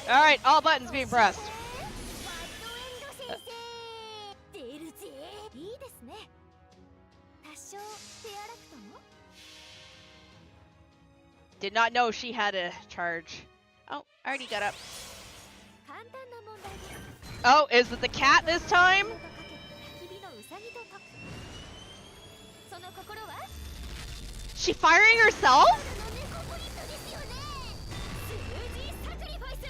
Alright, all buttons being pressed.
ワットエンド先生出るぜいいですね多少手荒くとも
Did not know she had a charge. Oh, already got up.
簡単な問題です
Oh, is it the cat this time?
焚き火のウサギと解くその心は
She firing herself?
ただの猫ポリストですよねスムージーサクリファイス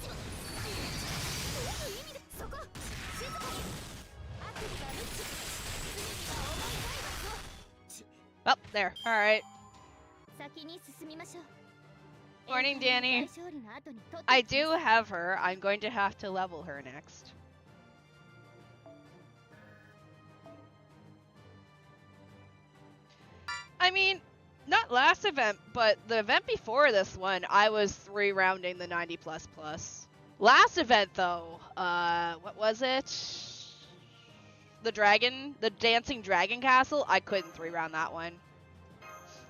どういう意味でそこ静かに悪理が無知罪には重い財閥を
Oh, there. Alright.
先に進みましょう
Morning, Danny.
大勝利の後に取って
I do have her. I'm going to have to level her next. I mean, not last event, but the event before this one, I was 3-rounding the 90++. Last event, though, what was it? The dancing dragon castle, I couldn't 3-round that one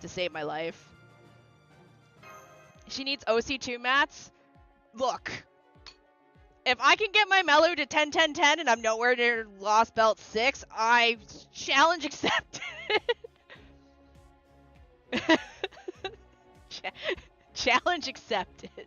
to save my life. She needs OC2 mats? Look. If I can get my Melu to 10-10-10 and I'm nowhere near Lost Belt 6, I challenge accepted. Challenge accepted.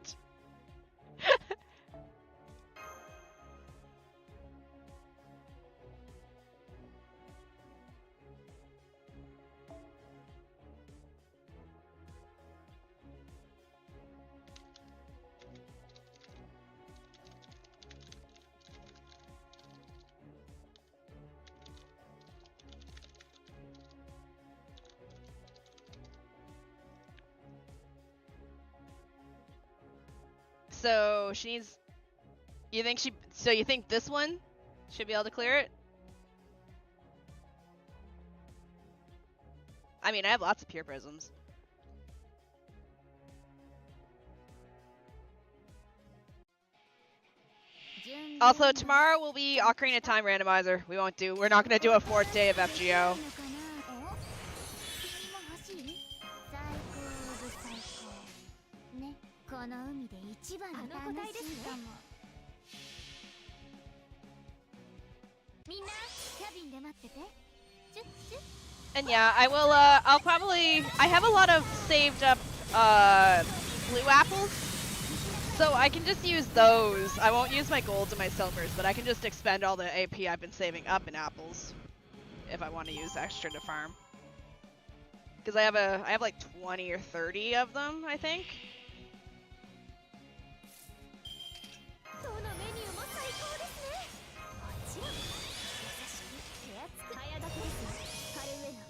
so she needs. You think she? So you think this one should be able to clear it? I mean, I have lots of pure prisms. Also, tomorrow will be Ocarina of Time randomizer. We're not gonna do a 4th day of FGO.
この海で一番の楽しいかも。みんなキャビンで待ってて。チュッチュッ。
And yeah, I will. I'll probably. I have a lot of saved up blue apples, so I can just use those. I won't use my golds and my silvers, but I can just expend all the AP I've been saving up in apples if I want to use extra to farm. Because I have like 20 or 30 of them, I think.
どのメニューも最高ですね。もちろん優しく手厚く早炊きですよ。カレーウェナ。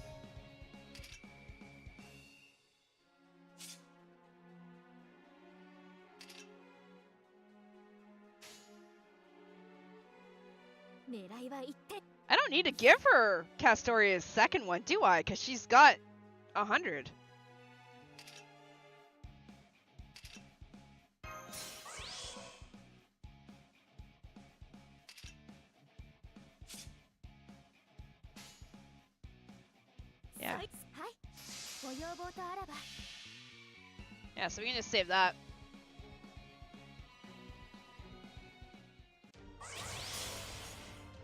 狙いは一点。
I don't need to give her Castoria's second one, do I? Because she's got 100. Yeah.
はい。ご要望とあらば。
Yeah, so we can just save that.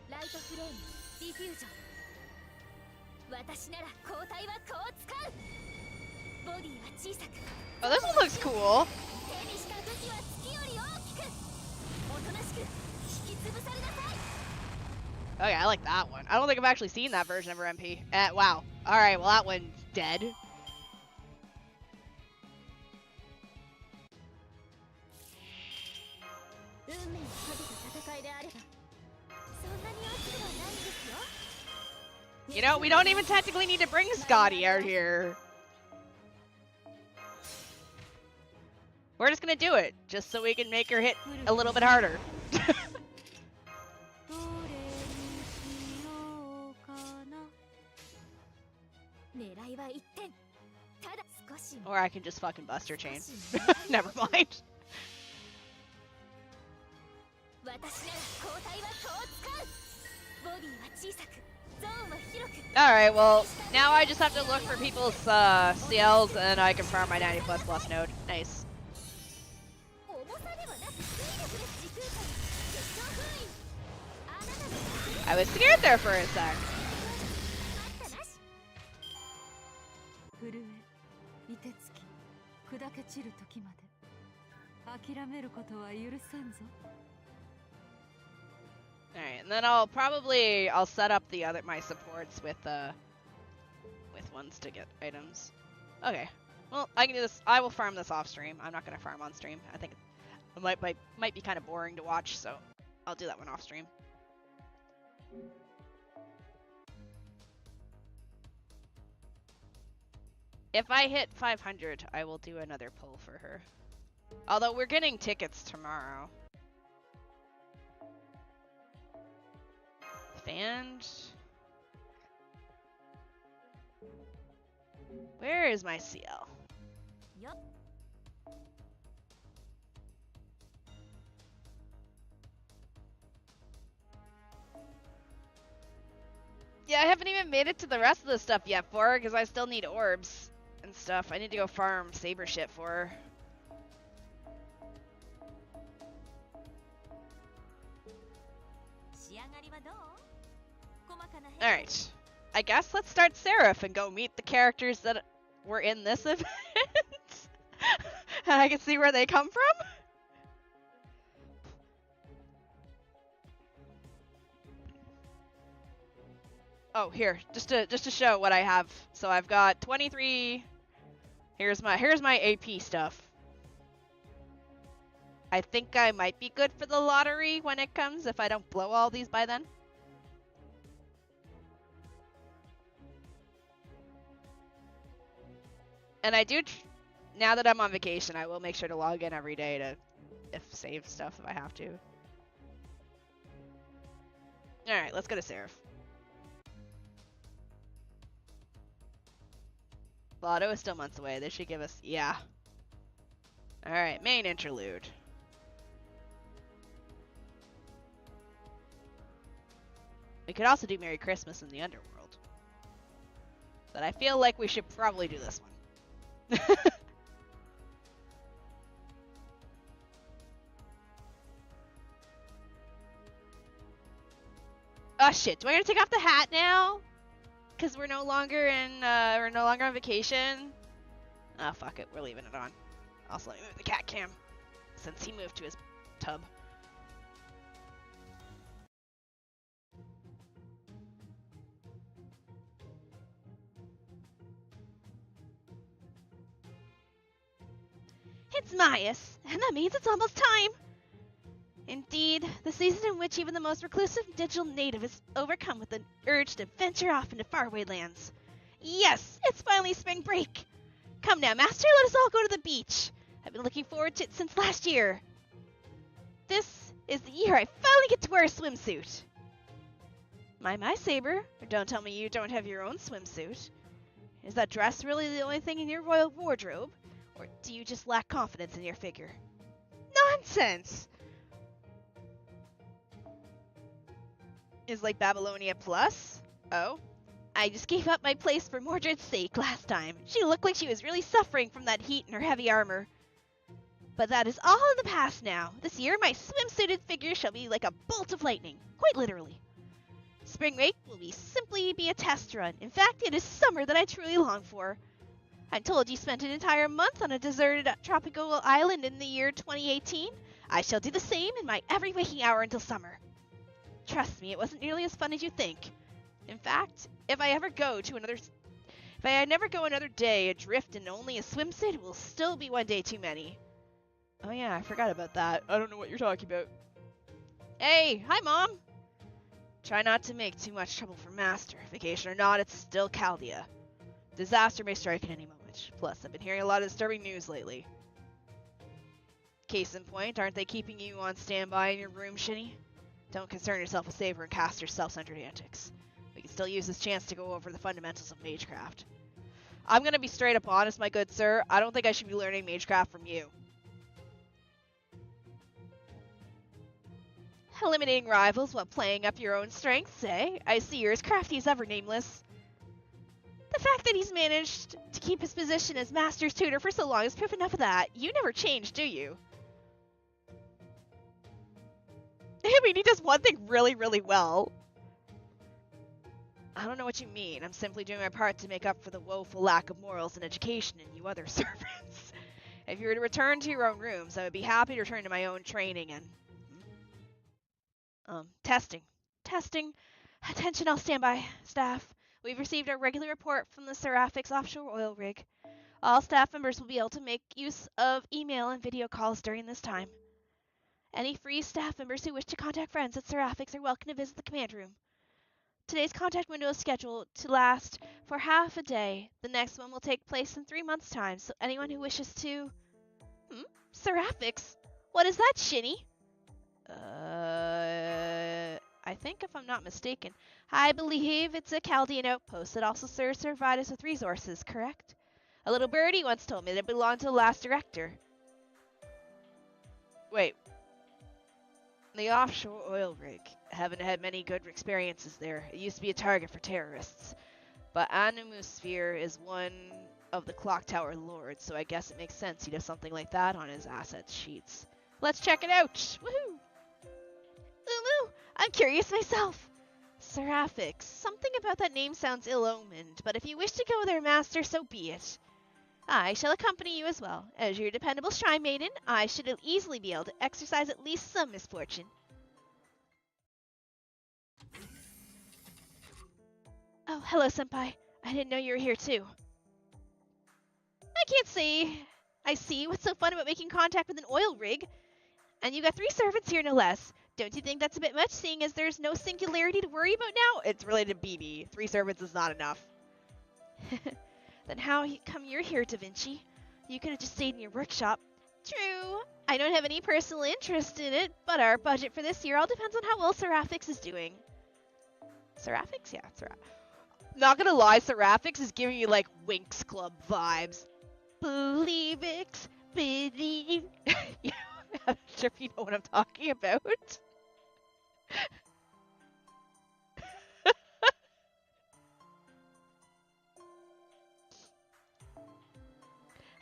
ライトフレーム、ディフュージョン。私なら交代はこう使う。ボディは小さく。
Oh, this one looks cool.
手にした武器は月より大きく。おとなしく引き潰されなさい。
Okay, I like that one. I don't think I've actually seen that version of her MP. Wow. Alright, well that one's dead.
運命をかけた戦いであれば、そんなに熱くはないんですよ。
You know, we don't even technically need to bring Scotty out here. We're just gonna do it, just so we can make her hit a little bit harder.
どれにしようかな。狙いは一点。ただ少し。
Or I can just fucking bust her chain. Never mind.
私なら交代はこう使う。ボディは小さく、ゾーンは広く。
Alright, well, now I just have to look for people's CLs and I can farm my 90++ node. Nice.
重さではなく水力で時空間。決勝封印。あなたの
I was scared there for a sec.
待ったなし。
震え、凍てつき、砕け散る時まで諦めることは許さんぞ。
Alright, and then I'll set up my supports with ones to get items. Okay. Well, I can do this. I will farm this off stream. I'm not gonna farm on stream. I think it might be kind of boring to watch, so I'll do that one off stream. If I hit 500, I will do another pull for her. Although we're getting tickets tomorrow. And where is my CL?
Yup.
Yeah, I haven't even made it to the rest of the stuff yet for her because I still need orbs and stuff. I need to go farm saber shit for her. Alright. I guess let's start Seraph and go meet the characters that were in this event. And I can see where they come from. Oh, here, just to show what I have. So I've got 23. Here's my AP stuff. I think I might be good for the lottery when it comes if I don't blow all these by then. And I do, now that I'm on vacation, I will make sure to log in every day to save stuff if I have to. Alright, let's go to Seraph. Lotto is still months away. They should give us... Yeah. Alright, main interlude. We could also do Merry Christmas in the Underworld. But I feel like we should probably do this one. Oh shit, do I gotta take off the hat now? Cause we're no longer on vacation? Ah, fuck it, we're leaving it on. Also, let me move the cat cam, since he moved to his tub.
It's Maius, and that means it's almost time! Indeed, the season in which even the most reclusive digital native is overcome with an urge to venture off into faraway lands. Yes, it's finally spring break! Come now, Master, let us all go to the beach! I've been looking forward to it since last year. This is the year I finally get to wear a swimsuit. My Saber, don't tell me you don't have your own swimsuit. Is that dress really the only thing in your royal wardrobe? Or do you just lack confidence in your figure? Nonsense!
Is like Babylonia Plus? Oh?
I just gave up my place for Mordred's sake last time. She looked like she was really suffering from that heat in her heavy armor. But that is all in the past now. This year, my swimsuited figure shall be like a bolt of lightning. Quite literally. Spring break will simply be a test run. In fact, it is summer that I truly long for. I'm told you spent an entire month on a deserted tropical island in the year 2018. I shall do the same in my every waking hour until summer. Trust me, it wasn't nearly as fun as you think. In fact, if I never go another day adrift in only a swimsuit, it will still be one day too many.
Oh yeah, I forgot about that. I don't know what you're talking about.
Hey, hi Mom!
Try not to make too much trouble for Master. Vacation or not, it's still Chaldea. Disaster may strike at any moment. Plus, I've been hearing a lot of disturbing news lately. Case in point, aren't they keeping you on standby in your room, Shini? Don't concern yourself with Saber and Caster's self-centered antics. We can still use this chance to go over the fundamentals of magecraft. I'm gonna be straight up honest, my good sir. I don't think I should be learning magecraft from you.
Eliminating rivals while playing up your own strengths, eh? I see you're as crafty as ever, Nameless. The fact that he's managed to keep his position as Master's tutor for so long is proof enough of that. You never change, do you?
I mean, he does one thing really, really well. I don't know what you mean. I'm simply doing my part to make up for the woeful lack of morals and education in you other servants. If you were to return to your own rooms, I would be happy to return to my own training and... testing.
Attention, all standby staff. We've received a regular report from the Seraphics offshore oil rig. All staff members will be able to make use of email and video calls during this time. Any free staff members who wish to contact friends at Seraphics are welcome to visit the command room. Today's contact window is scheduled to last for half a day. The next one will take place in 3 months' time, so anyone who wishes to... Seraphics? What is that, Shini?
I think if I'm not mistaken...
I believe it's a Chaldean outpost that also serves to provide us with resources, correct? A little birdie once told me that it belonged to the last director.
Wait. The offshore oil rig. Haven't had many good experiences there. It used to be a target for terrorists. But Animusphere is one of the clock tower lords, so I guess it makes sense he'd have something like that on his assets sheets.
Let's check it out! Woohoo! Ooh, I'm curious myself. Seraphics. Something about that name sounds ill-omened, but if you wish to go there, Master, so be it. I shall accompany you as well. As your dependable shrine maiden, I should easily be able to exercise at least some misfortune. Oh, hello, Senpai. I didn't know you were here, too. I can't say I see what's so fun about making contact with an oil rig. And you got 3 servants here, no less. Don't you think that's a bit much, seeing as there's no singularity to worry about now?
It's related to BB. 3 servants is not enough.
Then how come you're here, Da Vinci? You could have just stayed in your workshop. True. I don't have any personal interest in it, but our budget for this year all depends on how well Seraphics is doing. Seraphics? Yeah,
Not gonna lie, Seraphics is giving you like Winx Club vibes.
Believe it, believe.
Yeah, I'm not sure if you know what I'm talking about.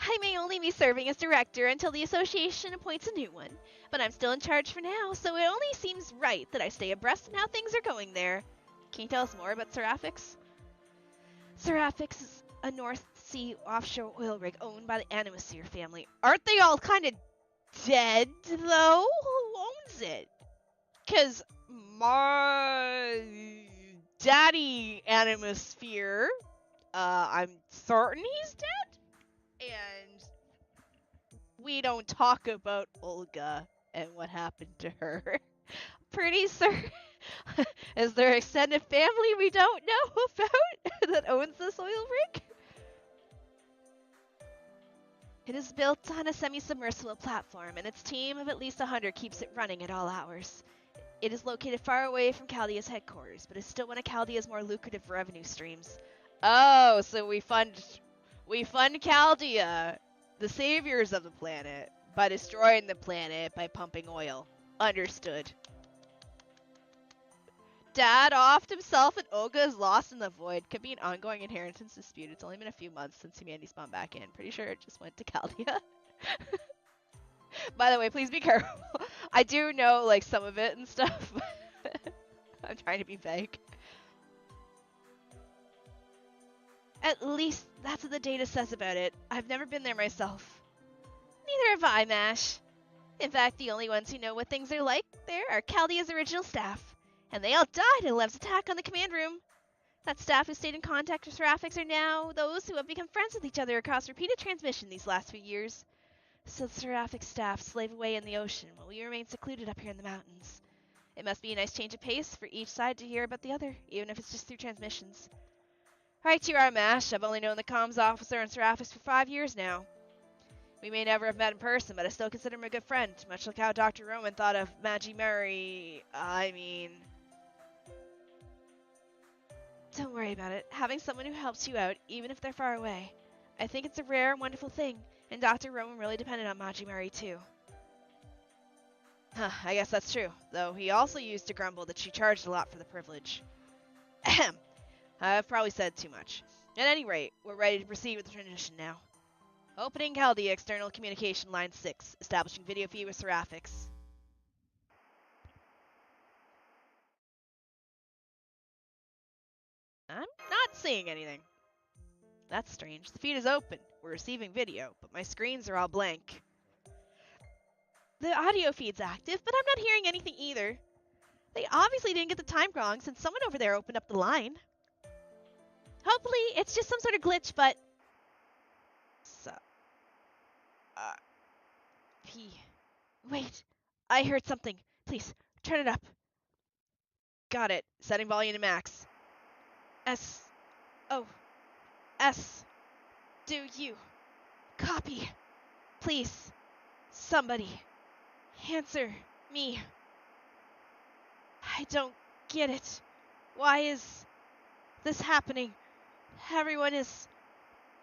I may only be serving as director until the association appoints a new one, but I'm still in charge for now, so it only seems right that I stay abreast of how things are going there. Can you tell us more about Seraphics? Seraphics is a North Sea offshore oil rig owned by the Animasphere family.
Aren't they all kind of dead, though? Who owns it? Because my daddy Animasphere, I'm certain he's dead? And we don't talk about Olga and what happened to her.
Pretty certain.
Is there extended family we don't know about that owns this oil rig?
It is built on a semi-submersible platform, and its team of at least 100 keeps it running at all hours. It is located far away from Chaldea's headquarters, but is still one of Chaldea's more lucrative revenue streams.
Oh, so we fund Chaldea, the saviors of the planet, by destroying the planet by pumping oil. Understood. Dad offed himself and Olga is lost in the void. Could be an ongoing inheritance dispute. It's only been a few months since humanity spawned back in. Pretty sure it just went to Chaldea. By the way, please be careful. I do know like some of it and stuff. I'm trying to be vague.
At least that's what the data says about it. I've never been there myself. Neither have I, Mash. In fact, the only ones who know what things are like there are Chaldea's original staff. And they all died in Lev's attack on the command room. That staff who stayed in contact with Seraphics are now those who have become friends with each other across repeated transmission these last few years. So the Seraphic staff slave away in the ocean while we remain secluded up here in the mountains. It must be a nice change of pace for each side to hear about the other, even if it's just through transmissions.
Right you are, Mash. I've only known the comms officer in Seraphics for 5 years now. We may never have met in person, but I still consider him a good friend, much like how Dr. Roman thought of Magi Mary.
Don't worry about it. Having someone who helps you out, even if they're far away. I think it's a rare and wonderful thing, and Dr. Roman really depended on Magi Mari too.
Huh, I guess that's true, though he also used to grumble that she charged a lot for the privilege. Ahem. I've probably said too much. At any rate, we're ready to proceed with the transition now. Opening Chaldea External Communication Line 6, establishing video feed with Seraphics. I'm not seeing anything. That's strange. The feed is open. We're receiving video, but my screens are all blank.
The audio feed's active, but I'm not hearing anything either. They obviously didn't get the time wrong since someone over there opened up the line. Hopefully, it's just some sort of glitch, but... Wait, I heard something. Please, turn it up.
Got it. Setting volume to max.
S. Do you copy? Please, somebody, answer me. I don't get it. Why is this happening? Everyone is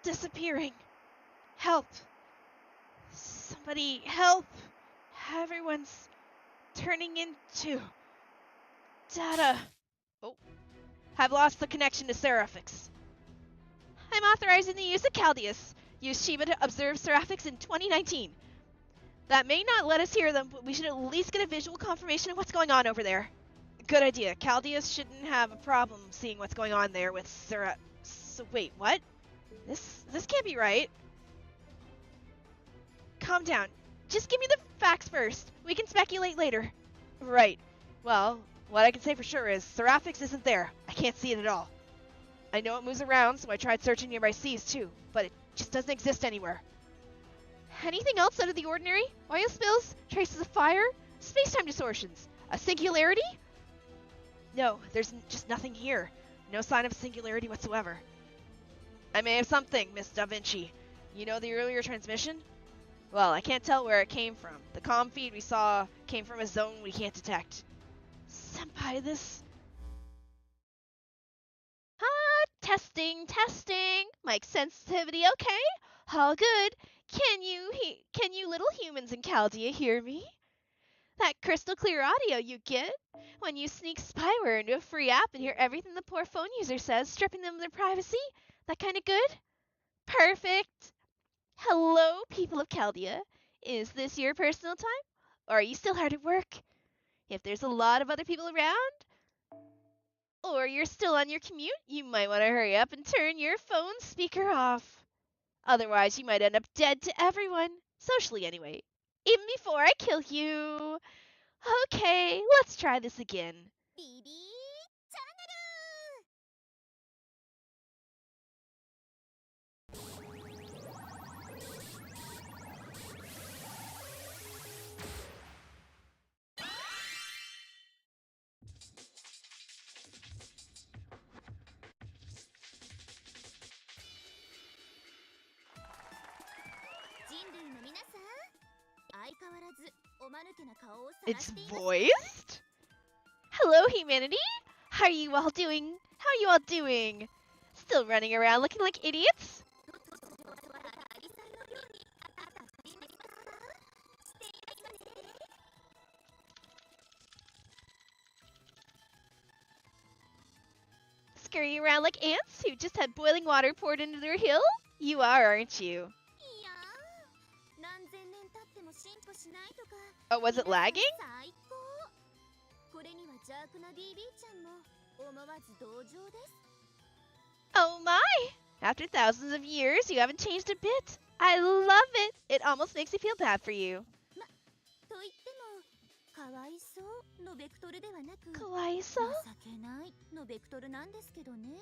disappearing. Help. Somebody help. Everyone's turning into data.
Oh. Have lost the connection to Seraphics.
I'm authorizing the use of Chaldeus. Use Shiba to observe Seraphics in 2019. That may not let us hear them, but we should at least get a visual confirmation of what's going on over there.
Good idea. Chaldeus shouldn't have a problem seeing what's going on there with So wait, what? This can't be right.
Calm down. Just give me the facts first. We can speculate later.
Right. Well, what I can say for sure is Seraphics isn't there. I can't see it at all. I know it moves around, so I tried searching nearby seas too, but it just doesn't exist anywhere.
Anything else out of the ordinary? Oil spills? Traces of fire? Space-time distortions? A singularity?
No, there's just nothing here. No sign of a singularity whatsoever. I may have something, Miss Da Vinci. You know the earlier transmission? Well, I can't tell where it came from. The comm feed we saw came from a zone we can't detect. Senpai, this...
Testing. Mic sensitivity, okay? All good. Can you little humans in Chaldea hear me? That crystal clear audio you get when you sneak spyware into a free app and hear everything the poor phone user says, stripping them of their privacy? That kind of good? Perfect. Hello, people of Chaldea. Is this your personal time? Or are you still hard at work? If there's a lot of other people around, or you're still on your commute, you might want to hurry up and turn your phone speaker off. Otherwise, you might end up dead to everyone, socially anyway, even before I kill you. Okay, let's try this again.
ビビーチャンネル 人類の皆さん、相変わらずおまぬけな顔をさら
It's
しています。
voiced?
Hello, humanity. How are you all doing? Still running around looking like idiots?
アリさんのように助かりますか？していますかね？
Scurrying around like ants who just had boiling water poured into their hill? You are, aren't you?
いやー、何千年経っても進歩しないとか。
Oh, was it lagging?
最高。これには邪悪な BB ちゃんも思わず同情です。
Oh my! After thousands of years, you haven't changed a bit. I love it. It almost makes me feel bad for you.
と言っても、かわいそうのベクトルではなく、
Kawaii-so?
情けないのベクトルなんですけどね。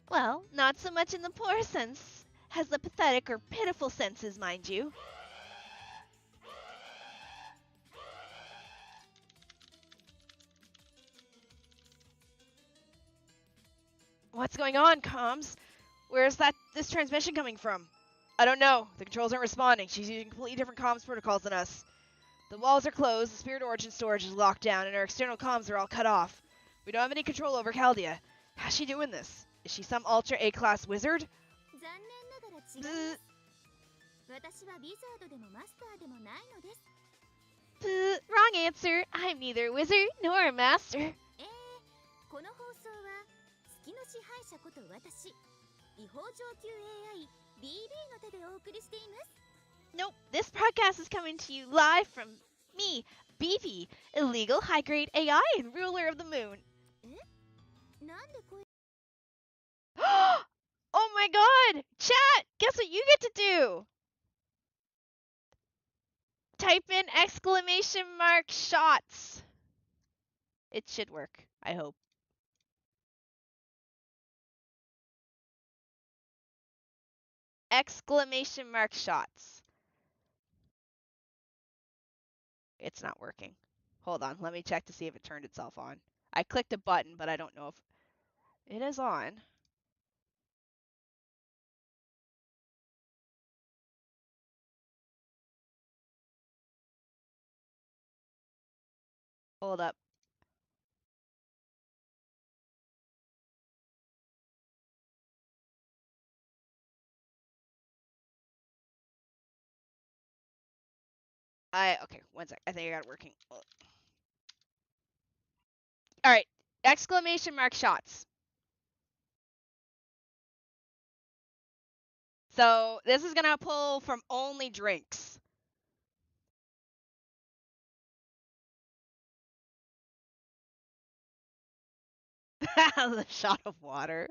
Well, not so much in the poor sense as the pathetic or pitiful senses, mind you.
What's going on, comms? Where's this transmission coming from? I don't know. The controls aren't responding. She's using completely different comms protocols than us. The walls are closed, the Spirit Origin storage is locked down, and our external comms are all cut off. We don't have any control over Chaldea. How's she doing this? Is she some Ultra A-class wizard?
残念ながら違います。私はビザードでもマスターでもないのです。
Wrong answer. I'm neither a wizard nor a master.
この放送は月の支配者こと私、違法上級 AI BB の手でお送りしています。
Nope, this podcast is coming to you live from me, BB, illegal high-grade AI and ruler of the moon.
なんでこれ
Oh my god! Chat! Guess what you get to do? Type in exclamation mark shots. It should work, I hope. Exclamation mark shots.
It's not working. Hold on, let me check to see if it turned itself on. I clicked a button, but I don't know if it is on. Hold up. Okay, one sec. I think I got it working. Alright. Exclamation mark shots. So this is gonna pull from only drinks. The shot of water.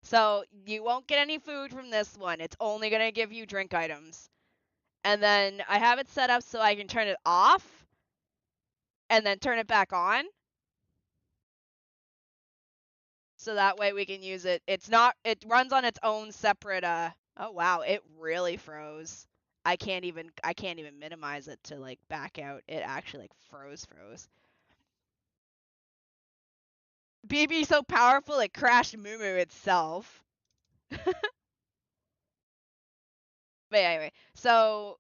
So you won't get any food from this one. It's only gonna give you drink items. And then I have it set up so I can turn it off and then turn it back on. So that way we can use it. It runs on its own separate oh wow, it really froze. I can't even minimize it to like back out. It actually like froze. BB so powerful it crashed Mumu itself. But anyway, so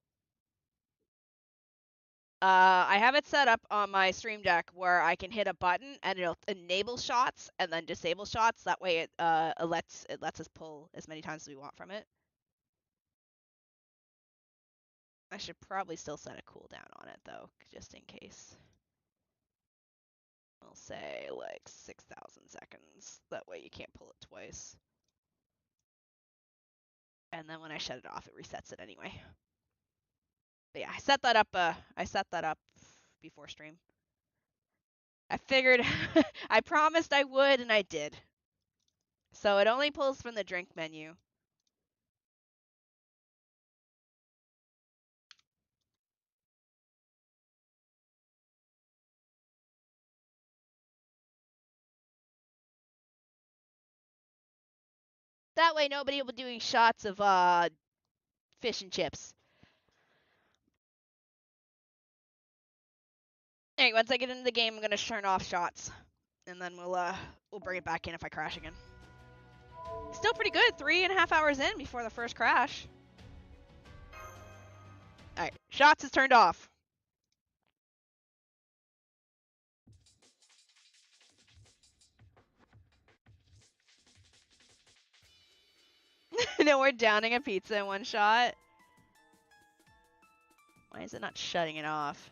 I have it set up on my stream deck where I can hit a button and it'll enable shots and then disable shots. That way it lets us pull as many times as we want from it. I should probably still set a cooldown on it though, just in case. We'll say like 6,000 seconds. That way you can't pull it twice. And then when I shut it off, it resets it anyway. But yeah, I set that up before stream. I figured I promised I would and I did. So it only pulls from the drink menu. That way nobody will be doing shots of fish and chips. Alright, once I get into the game, I'm gonna turn off shots. And then we'll bring it back in if I crash again. Still pretty good, 3.5 hours in before the first crash. Alright, shots is turned off. No, we're downing a pizza in one shot. Why is it not shutting it off?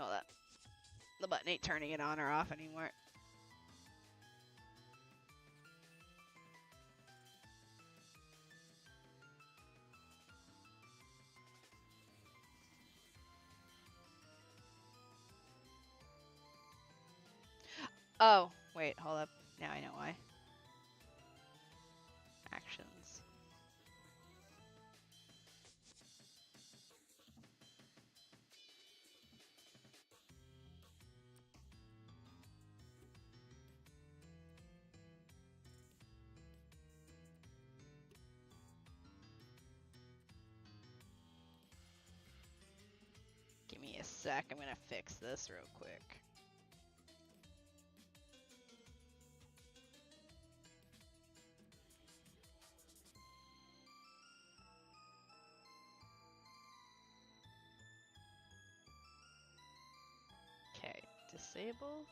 Oh, the button ain't turning it on or off anymore. Oh, wait, hold up. Now I know why. Actions. Give me a sec, I'm gonna fix this real quick. Okay, disable.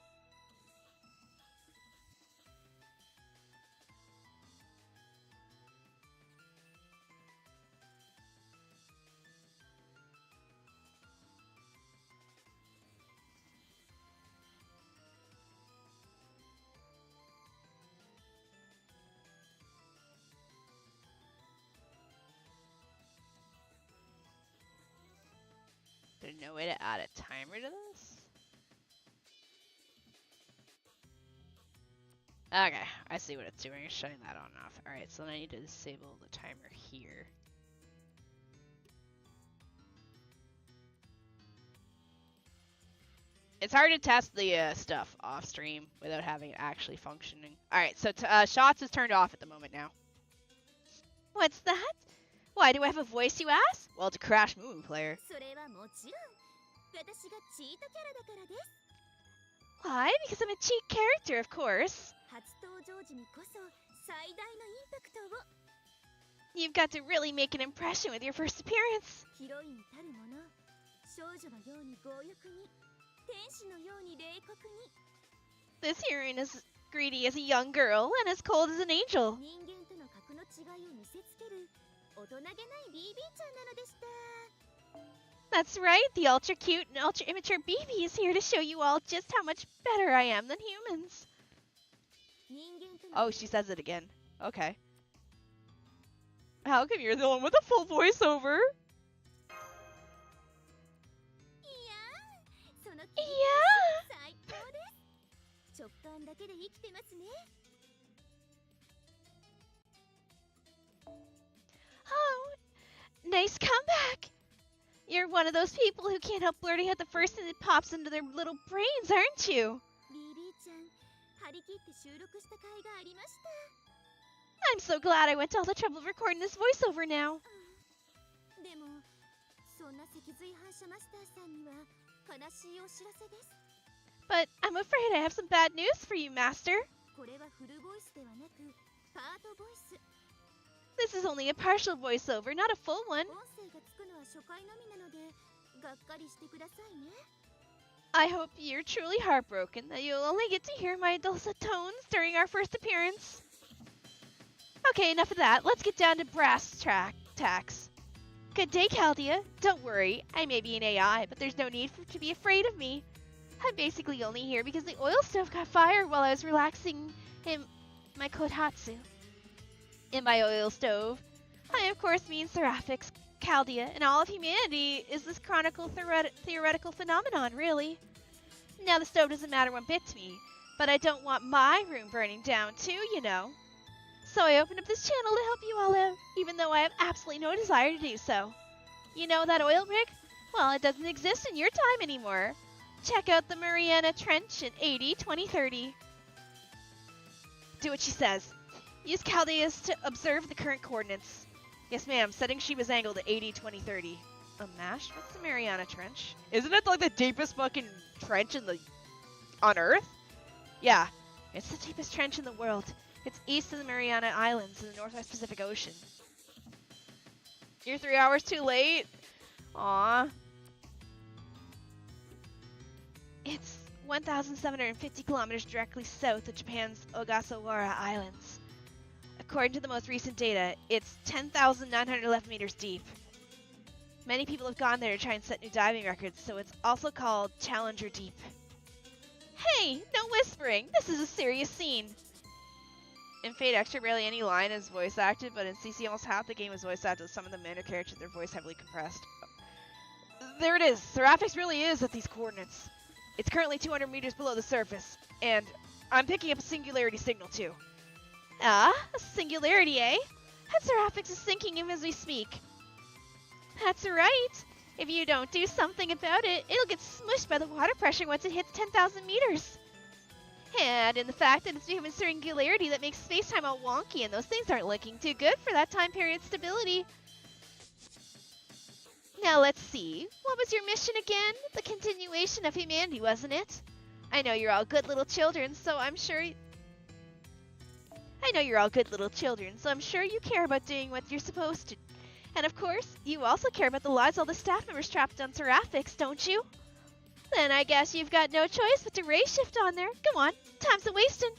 There's no way to add a timer to this? Okay, I see what it's doing. It's shutting that on and off. Alright, so then I need to disable the timer here. It's hard to test the stuff off stream without having it actually functioning. Alright, so shots is turned off at the moment now.
What's that?
Why do I have a voice, you ask? Well, to Crash Movie Player.
Why? Because I'm a cheat character, of course. You've got to really make an impression with your first appearance. This heroine is greedy as a young girl and as cold as an angel. That's right, the ultra cute and ultra immature BB is here to show you all just how much better I am than humans.
Oh, she says it again. Okay. How come you're the one with a full voiceover?
Yeah. Oh, nice comeback. You're one of those people who can't help blurting out the first thing that pops into their little brains, aren't you?
張り切って収録した甲斐がありました。
I'm so glad I went to all the trouble of recording this voiceover now.
でもそんな脊髄反射マスターさんには悲しいお知らせです。
But I'm afraid I have some bad news for you, Master.
これはフルボイスではなくパートボイス。
This is only a partial voiceover, not a full one.
音声がつくのは初回のみなのでがっかりしてくださいね。
I hope you're truly heartbroken that you'll only get to hear my dulcet tones during our first appearance. Okay, enough of that. Let's get down to brass tacks. Good day, Chaldea. Don't worry, I may be an AI, but there's no need to be afraid of me. I'm basically only here because the oil stove got fired while I was relaxing in my kotatsu. In my oil stove, I of course mean Seraphix, Chaldea, and all of humanity is this chronicle theoretical phenomenon, really. Now the stove doesn't matter one bit to me, but I don't want my room burning down too, you know. So I opened up this channel to help you all out, even though I have absolutely no desire to do so. You know that oil rig? Well, it doesn't exist in your time anymore. Check out the Mariana Trench in 80-2030. Do what she says. Use Chaldeas to observe the current coordinates. Yes, ma'am. Setting she was angled at 80-2030. A mash? What's the Mariana Trench?
Isn't it like the deepest fucking trench on Earth?
Yeah, it's the deepest trench in the world. It's east of the Mariana Islands in the Northwest Pacific Ocean.
You're 3 hours too late? Aw.
It's 1,750 kilometers directly south of Japan's Ogasawara Islands. According to the most recent data, it's 10,911 meters deep. Many people have gone there to try and set new diving records, so it's also called Challenger Deep. Hey, no whispering! This is a serious scene!
In Fate Extra, barely any line is voice acted, but in CC, almost half the game is voice acted. Some of the minor characters, their voice heavily compressed. There it is! Seraphix really is at these coordinates. It's currently 200 meters below the surface, and I'm picking up a singularity signal too.
Ah, a singularity, eh? And Seraphix is sinking him as we speak. That's right. If you don't do something about it, it'll get smushed by the water pressure once it hits 10,000 meters. And in the fact that it's a human singularity that makes space-time all wonky, and those things aren't looking too good for that time period stability. Now let's see. What was your mission again? The continuation of humanity, wasn't it? I know you're all good little children, so I'm sure you care about doing what you're supposed to. And of course, you also care about the lives of all the staff members trapped on Seraphix, don't you? Then I guess you've got no choice but to race shift on there. Come on, time's a-wasting.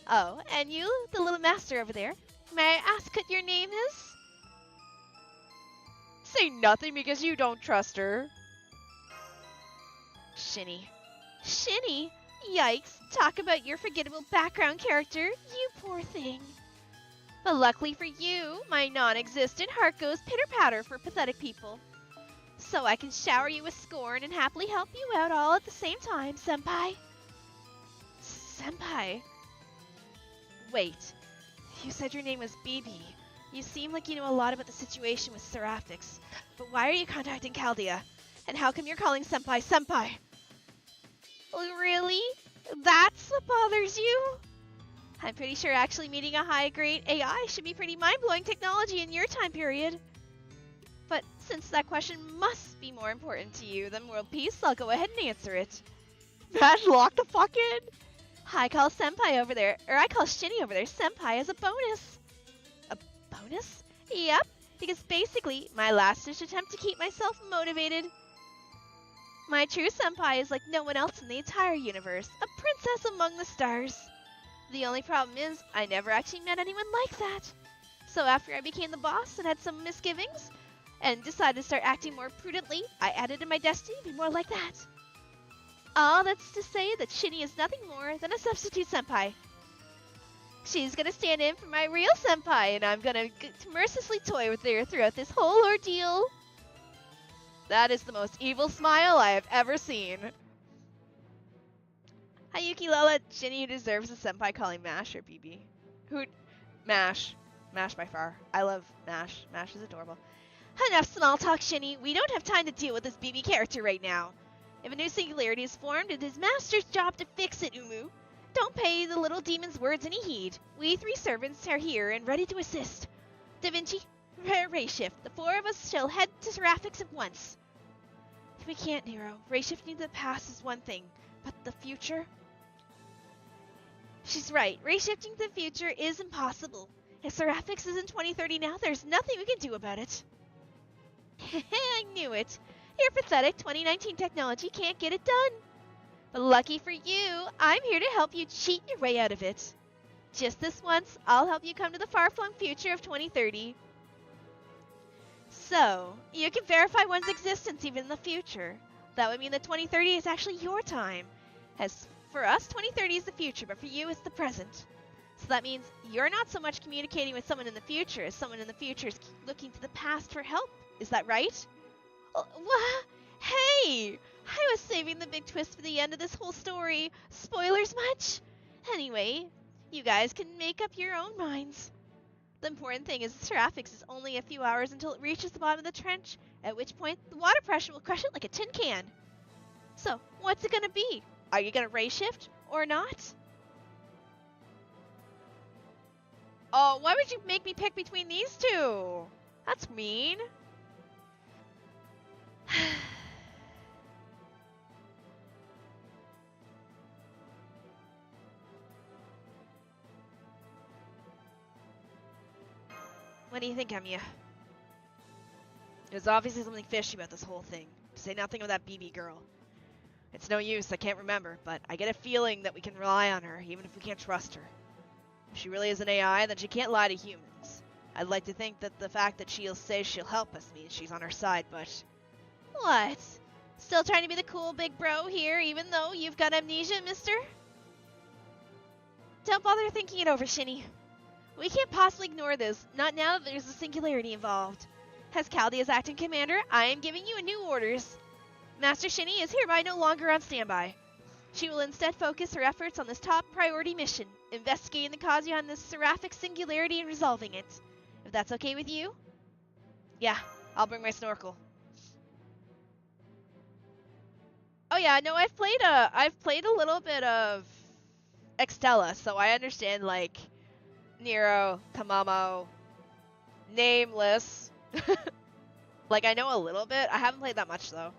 Oh, and you, the little master over there, may I ask what your name is?
Say nothing because you don't trust her.
Shini. Shini? Yikes, talk about your forgettable background character, you poor thing. But luckily for you, my non-existent heart goes pitter-patter for pathetic people. So I can shower you with scorn and happily help you out all at the same time, Senpai. Senpai? Wait, you said your name was BB. You seem like you know a lot about the situation with Seraphix. But why are you contacting Chaldea? And how come you're calling Senpai Senpai? Really? That's what bothers you? I'm pretty sure actually meeting a high-grade AI should be pretty mind-blowing technology in your time period. But since that question must be more important to you than world peace, I'll go ahead and answer it.
Vash, lock the fuck in!
I call Senpai over there, or I call Shini over there Senpai as a bonus. A bonus? Yep, because basically, my last-ditch attempt to keep myself motivated. My true Senpai is like no one else in the entire universe, a princess among the stars. The only problem is, I never actually met anyone like that. So after I became the boss and had some misgivings, and decided to start acting more prudently, I added in my destiny to be more like that. All that's to say that Shini is nothing more than a substitute senpai. She's gonna stand in for my real senpai, and I'm gonna mercilessly toy with her throughout this whole ordeal.
That is the most evil smile I have ever seen.
Hayuki Lola, Shini who deserves a senpai calling Mash or BB.
Mash. Mash by far. I love Mash. Mash is adorable.
Enough small talk, Shini. We don't have time to deal with this BB character right now. If a new singularity is formed, it is Master's job to fix it, Umu. don't pay the little demon's words any heed. We 3 servants are here and ready to assist. Da Vinci, Ray Shift, the 4 of us shall head to Seraphics at once. We can't, Nero. Ray shifting to the past is one thing, but the future? She's right. Ray shifting to the future is impossible. If Seraphics is in 2030 now, there's nothing we can do about it. I knew it. Your pathetic 2019 technology can't get it done. But lucky for you, I'm here to help you cheat your way out of it. Just this once, I'll help you come to the far-flung future of 2030. So, you can verify one's existence even in the future. That would mean that 2030 is actually your time. As for us, 2030 is the future, but for you, it's the present. So that means you're not so much communicating with someone in the future as someone in the future is looking to the past for help. Is that right? What? Hey! I was saving the big twist for the end of this whole story. Spoilers much? Anyway, you guys can make up your own minds. The important thing is Seraphics is only a few hours until it reaches the bottom of the trench, at which point the water pressure will crush it like a tin can. So, what's it gonna be? Are you gonna ray shift or not? Oh, why would you make me pick between these two? That's mean. What do you think, Emiya? There's obviously something fishy about this whole thing. To say nothing of that BB girl. It's no use, I can't remember, but I get a feeling that we can rely on her, even if we can't trust her. If she really is an AI, then she can't lie to humans. I'd like to think that the fact that she'll say she'll help us means she's on our side, but... What? Still trying to be the cool big bro here, even though you've got amnesia, mister? Don't bother thinking it over, Shini. We can't possibly ignore this, not now that there's a singularity involved. As Chaldea's acting commander, I am giving you new orders. Master Shini is hereby no longer on standby. She will instead focus her efforts on this top priority mission, investigating the cause behind this seraphic singularity and resolving it. If that's okay with you? Yeah, I'll bring my snorkel. Oh yeah, no, I've played a little bit of Extella, so I understand like Nero, Tamamo, Nameless. Like I know a little bit. I haven't played that much though.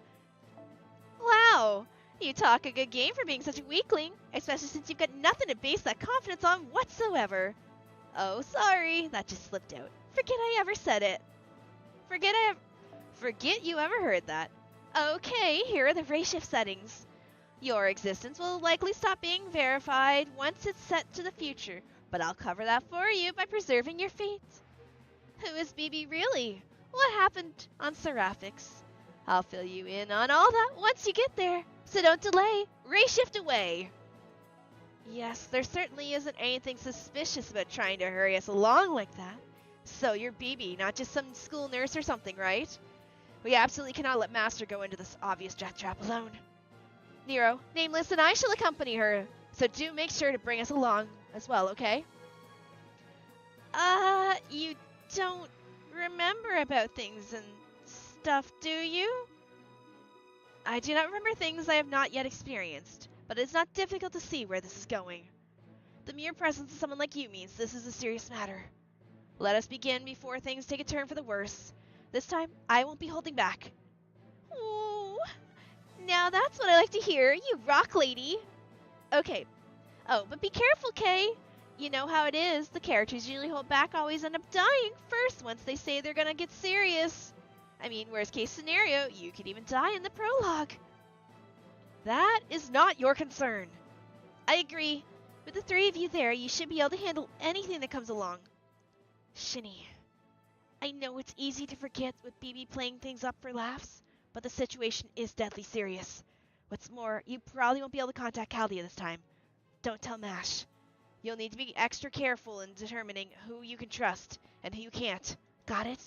Wow, you talk a good game for being such a weakling, especially since you've got nothing to base that confidence on whatsoever. Oh, sorry, that just slipped out. Forget I ever said it. Forget you ever heard that. Okay, here are the ray shift settings. Your existence will likely stop being verified once it's set to the future, but I'll cover that for you by preserving your fate. Who is BB really? What happened on Seraphics? I'll fill you in on all that once you get there, so don't delay. Ray shift away. Yes, there certainly isn't anything suspicious about trying to hurry us along like that. So you're BB, not just some school nurse or something, right? We absolutely cannot let Master go into this obvious death trap alone. Nero, Nameless, and I shall accompany her, so do make sure to bring us along as well, okay? You don't remember about things and stuff, do you? I do not remember things I have not yet experienced, but it's not difficult to see where this is going. The mere presence of someone like you means this is a serious matter. Let us begin before things take a turn for the worse. This time, I won't be holding back. Ooh, now that's what I like to hear, you rock lady. Okay. Oh, but be careful, Kay. You know how it is. The characters usually hold back always end up dying first once they say they're gonna get serious. I mean, worst case scenario, you could even die in the prologue. That is not your concern. I agree. With the 3 of you there, you should be able to handle anything that comes along. Shini, I know it's easy to forget with BB playing things up for laughs, but the situation is deadly serious. What's more, you probably won't be able to contact Chaldea this time. Don't tell Mash. You'll need to be extra careful in determining who you can trust and who you can't. Got it?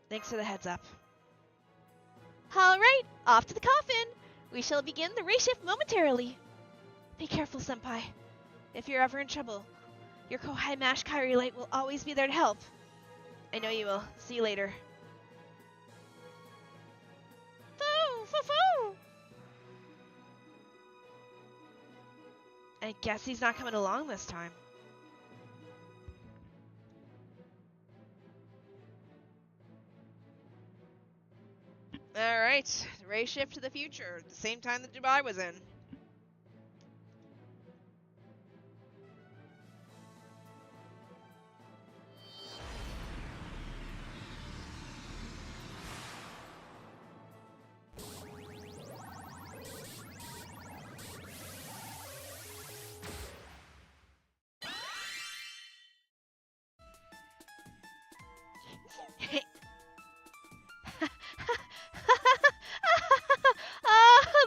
Thanks for the heads up. Alright, off to the coffin! We shall begin the ray shift momentarily. Be careful, Senpai. If you're ever in trouble, your Kohai Mash Kairi Light will always be there to help. I know you will. See you later. Foo! Foo! Foo!
I guess he's not coming along this time. Alright, ray shift to the future, at the same time that Dubai was in.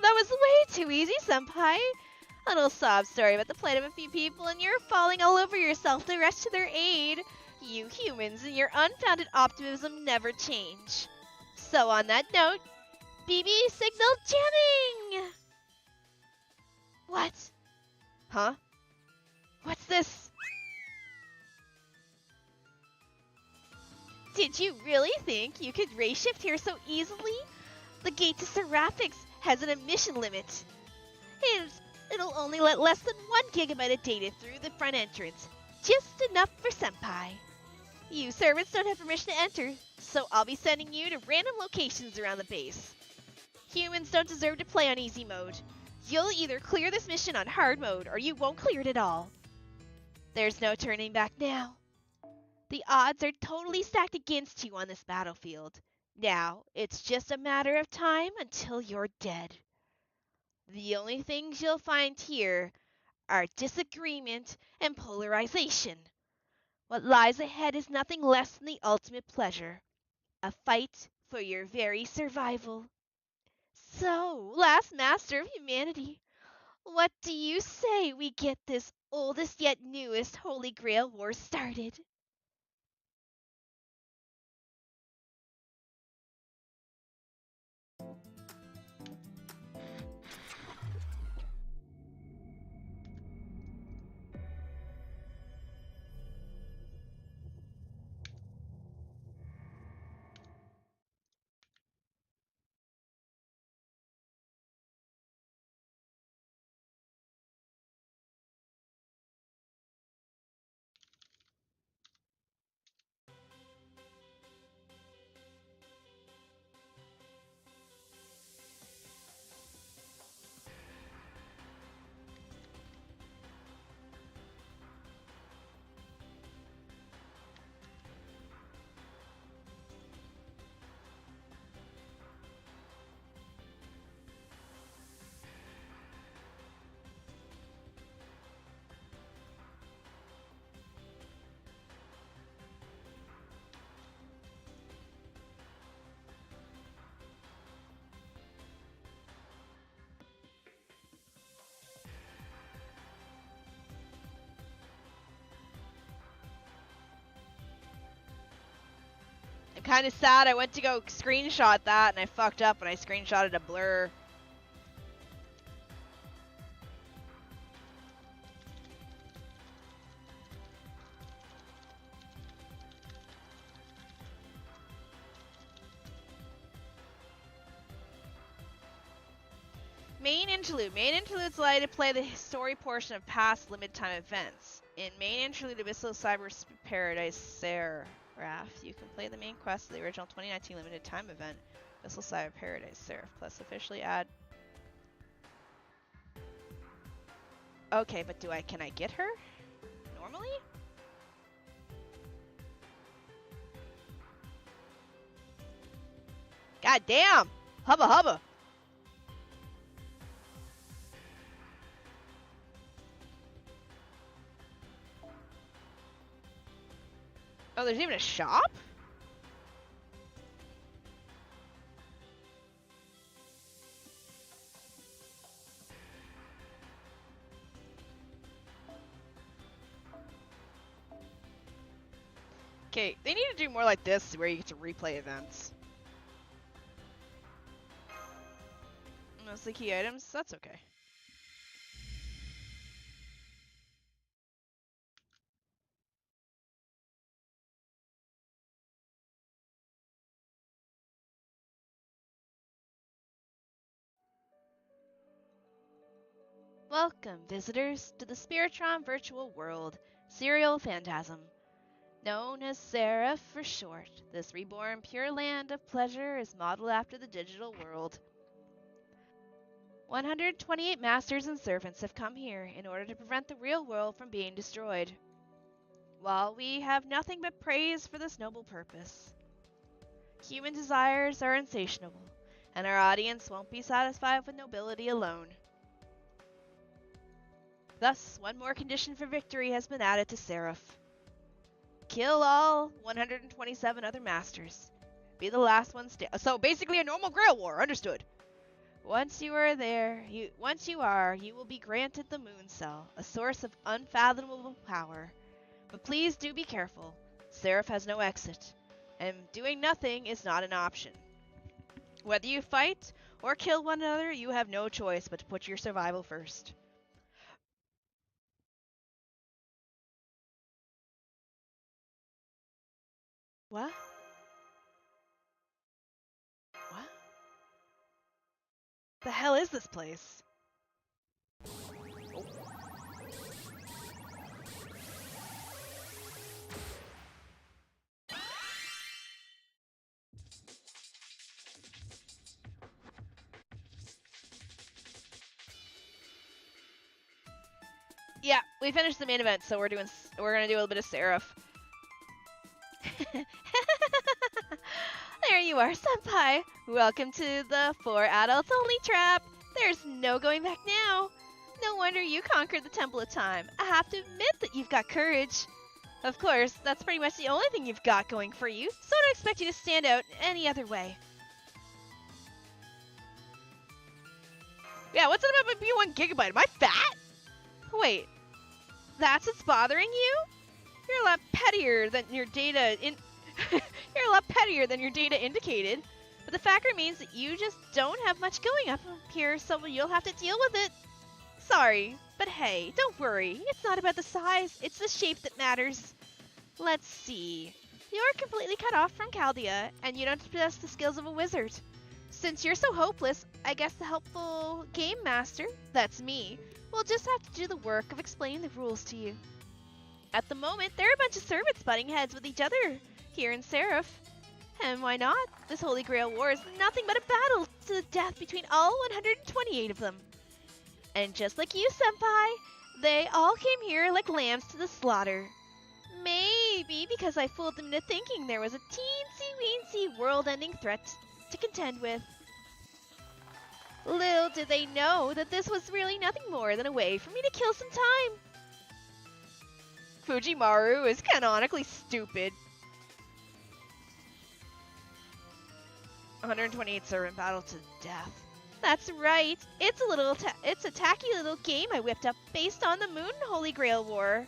That was way too easy, senpai. A little sob story about the plight of a few people, and you're falling all over yourself to rush to their aid. You humans and your unfounded optimism never change. So on that note, BB signal jamming! What?
Huh?
What's this? Did you really think you could ray shift here so easily? The gate to Seraphics has an emission limit. It'll only let less than 1 gigabyte of data through the front entrance. Just enough for Senpai. You servants don't have permission to enter, so I'll be sending you to random locations around the base. Humans don't deserve to play on easy mode. You'll either clear this mission on hard mode, or you won't clear it at all. There's no turning back now. The odds are totally stacked against you on this battlefield. Now, it's just a matter of time until you're dead. The only things you'll find here are disagreement and polarization. What lies ahead is nothing less than the ultimate pleasure. A fight for your very survival. So, last master of humanity, what do you say we get this oldest yet newest Holy Grail war started?
I'm kind of sad. I went to go screenshot that and I fucked up and I screenshotted a blur. Main interlude. Main interludes allow you to play the story portion of past limited time events. In main interlude, Abyssal Cyber Paradise Seraph, you can play the main quest of the original 2019 limited time event, Abyssal Cyber Paradise Seraph, plus officially add. Okay, but can I get her? Normally? God damn! Hubba hubba! Oh, there's even a shop? Okay, they need to do more like this where you get to replay events. Mostly key items? That's okay.
Welcome, visitors, to the Spiritron virtual world, Serial Phantasm. Known as Seraph for short, this reborn pure land of pleasure is modeled after the digital world. 128 masters and servants have come here in order to prevent the real world from being destroyed. While we have nothing but praise for this noble purpose, human desires are insatiable, and our audience won't be satisfied with nobility alone. Thus, one more condition for victory has been added to Seraph. Kill all 127 other masters. Be the last one so basically a normal Grail War, understood. Once you are there, you will be granted the Moon Cell, a source of unfathomable power. But please do be careful. Seraph has no exit, and doing nothing is not an option. Whether you fight or kill one another, you have no choice but to put your survival first. What? What? The hell is this place? Yeah, we finished the main event, so we're gonna do a little bit of Seraph. There you are, senpai. Welcome to the For Adults Only trap. There's no going back now. No wonder you conquered the Temple of Time. I have to admit that you've got courage. Of course, that's pretty much the only thing you've got going for you, so I don't expect you to stand out any other way. Yeah, what's it about my B1 gigabyte? Am I fat? Wait, that's what's bothering you? You're a lot pettier than your data You're a lot pettier than your data indicated. But the fact remains that you just don't have much going up here, so you'll have to deal with it. Sorry, but hey, don't worry. It's not about the size, it's the shape that matters. Let's see. You're completely cut off from Chaldea, and you don't possess the skills of a wizard. Since you're so hopeless, I guess the helpful game master, that's me, will just have to do the work of explaining the rules to you. At the moment, there are a bunch of servants butting heads with each other here in Seraph. And why not? This Holy Grail War is nothing but a battle to the death between all 128 of them. And just like you, senpai, they all came here like lambs to the slaughter. Maybe because I fooled them into thinking there was a teensy-weensy world-ending threat to contend with. Little did they know that this was really nothing more than a way for me to kill some time. Fujimaru is canonically stupid. 128 servant battle to death. That's right. It's a tacky little game I whipped up based on the Moon Holy Grail War.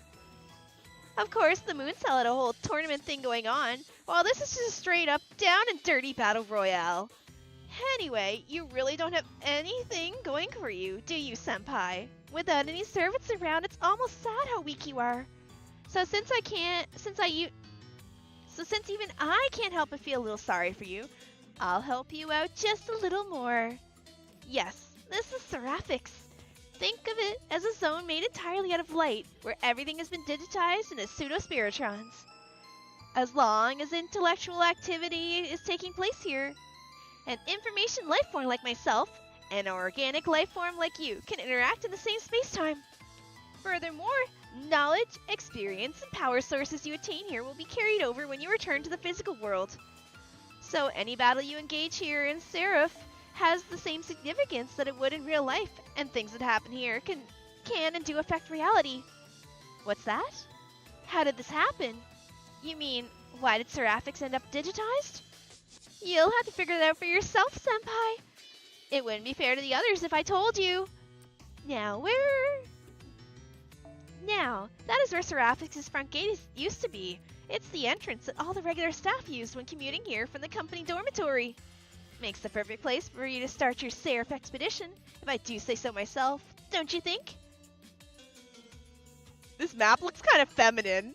Of course, the Moon Cell had a whole tournament thing going on, while this is just a straight up down and dirty battle royale. Anyway, you really don't have anything going for you, do you, senpai? Without any servants around, it's almost sad how weak you are. So since even I can't help but feel a little sorry for you, I'll help you out just a little more. Yes, this is Seraphix. Think of it as a zone made entirely out of light, where everything has been digitized into pseudo-spiritrons. As long as intellectual activity is taking place here, an information lifeform like myself, and an organic lifeform like you can interact in the same space-time. Furthermore, knowledge, experience, and power sources you attain here will be carried over when you return to the physical world. So any battle you engage here in Seraph has the same significance that it would in real life, and things that happen here can and do affect reality. What's that? How did this happen? You mean, why did Seraphix end up digitized? You'll have to figure that out for yourself, senpai. It wouldn't be fair to the others if I told you. Now, that is where Seraphix's front gate used to be. It's the entrance that all the regular staff used when commuting here from the company dormitory. Makes the perfect place for you to start your Seraph expedition, if I do say so myself, don't you think? This map looks kind of feminine.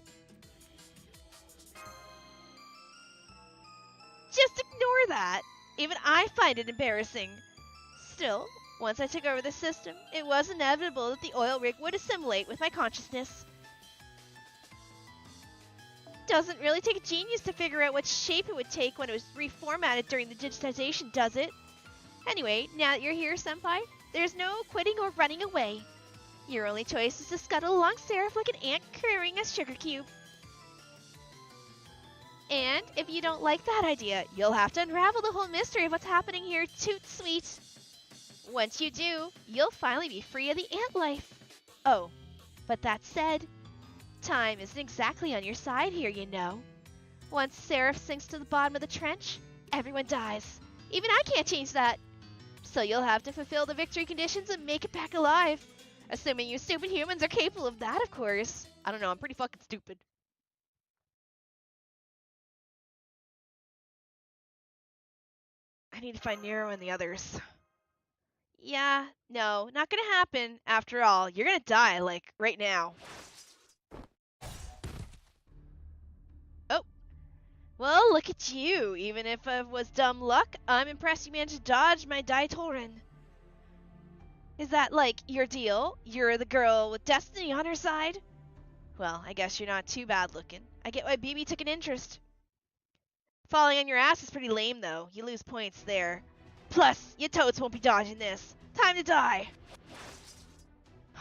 Just ignore that. Even I find it embarrassing. Still, Once I took over the system, it was inevitable that the oil rig would assimilate with my consciousness. Doesn't really take a genius to figure out what shape it would take when it was reformatted during the digitization, does it? Anyway, now that you're here, Senpai, there's no quitting or running away. Your only choice is to scuttle along Seraph like an ant carrying a sugar cube. And if you don't like that idea, you'll have to unravel the whole mystery of what's happening here, toot sweet. Once you do, you'll finally be free of the ant life. Oh, but that said, time isn't exactly on your side here, you know. Once Seraph sinks to the bottom of the trench, everyone dies. Even I can't change that. So you'll have to fulfill the victory conditions and make it back alive. Assuming you stupid humans are capable of that, of course. I don't know, I'm pretty fucking stupid. I need to find Nero and the others. Yeah, no, not gonna happen. After all, you're gonna die, like, right now. Oh. Well, look at you. Even if it was dumb luck, I'm impressed you managed to dodge my Daitorin. Is that, like, your deal? You're the girl with destiny on her side? Well, I guess you're not too bad looking. I get why BB took an interest. Falling on your ass is pretty lame, though. You lose points there. Plus, you toads won't be dodging this. Time to die!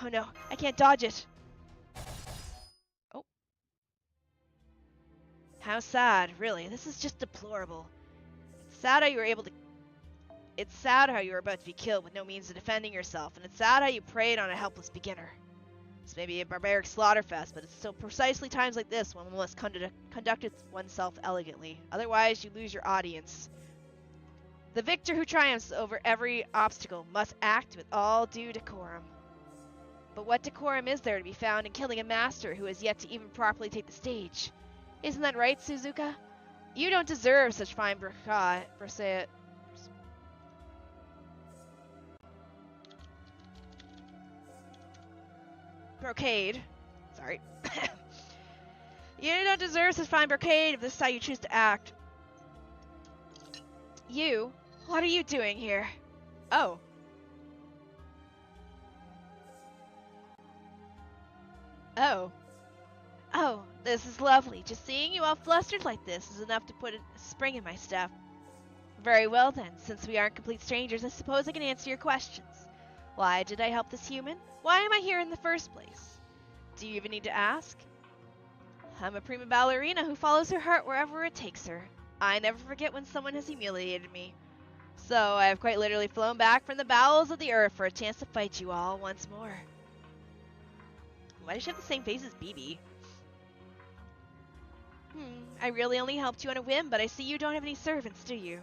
Oh no, I can't dodge it. Oh. How sad, really. This is just deplorable. It's sad how you were able to... It's sad how you were about to be killed with no means of defending yourself, and it's sad how you preyed on a helpless beginner. It's maybe a barbaric slaughterfest, but it's still precisely times like this when one must conduct oneself elegantly. Otherwise, you lose your audience. The victor who triumphs over every obstacle must act with all due decorum. But what decorum is there to be found in killing a master who has yet to even properly take the stage? Isn't that right, Suzuka? You don't deserve such fine brocade. Sorry. You don't deserve such fine brocade if this is how you choose to act. You? What are you doing here? Oh. Oh. Oh, this is lovely. Just seeing you all flustered like this is enough to put a spring in my step. Very well then, since we aren't complete strangers, I suppose I can answer your questions. Why did I help this human? Why am I here in the first place? Do you even need to ask? I'm a prima ballerina who follows her heart wherever it takes her. I never forget when someone has humiliated me. So I have quite literally flown back from the bowels of the earth for a chance to fight you all once more. Why does she have the same face as BB? I really only helped you on a whim, but I see you don't have any servants, do you?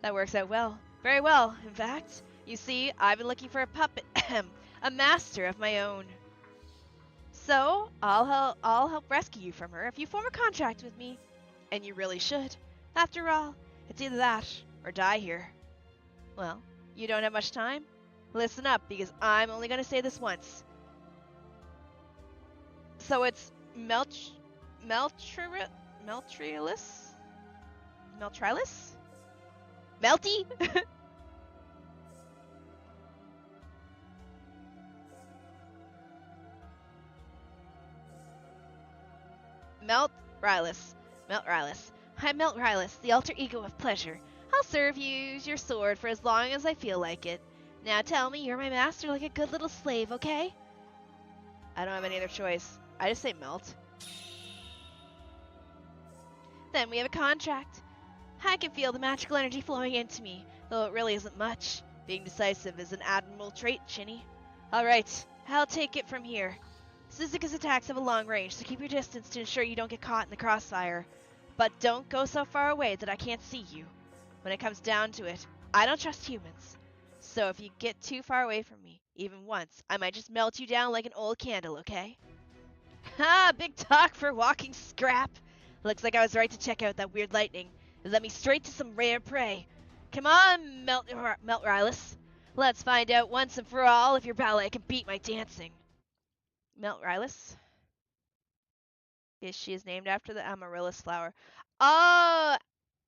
That works out well. Very well, in fact. You see, I've been looking for a puppet, a master of my own. So, I'll help rescue you from her if you form a contract with me. And you really should. After all, it's either that or die here. Well, you don't have much time? Listen up, because I'm only going to say this once. So it's Meltrilis? Melty? Meltrilis. I'm Meltrilis, the alter ego of pleasure. I'll serve you use your sword for as long as I feel like it. Now tell me you're my master like a good little slave, okay? I don't have any other choice. I just say melt. Then we have a contract. I can feel the magical energy flowing into me, though it really isn't much. Being decisive is an admirable trait, Shini. Alright, I'll take it from here. Suzuka's attacks have a long range, so keep your distance to ensure you don't get caught in the crossfire. But don't go so far away that I can't see you. When it comes down to it, I don't trust humans. So if you get too far away from me, even once, I might just melt you down like an old candle, okay? Ha! Big talk for walking scrap! Looks like I was right to check out that weird lightning. It led me straight to some rare prey. Come on, Meltrilis. Let's find out once and for all if your ballet can beat my dancing. Meltrilis? Yes, she is named after the amaryllis flower. Oh!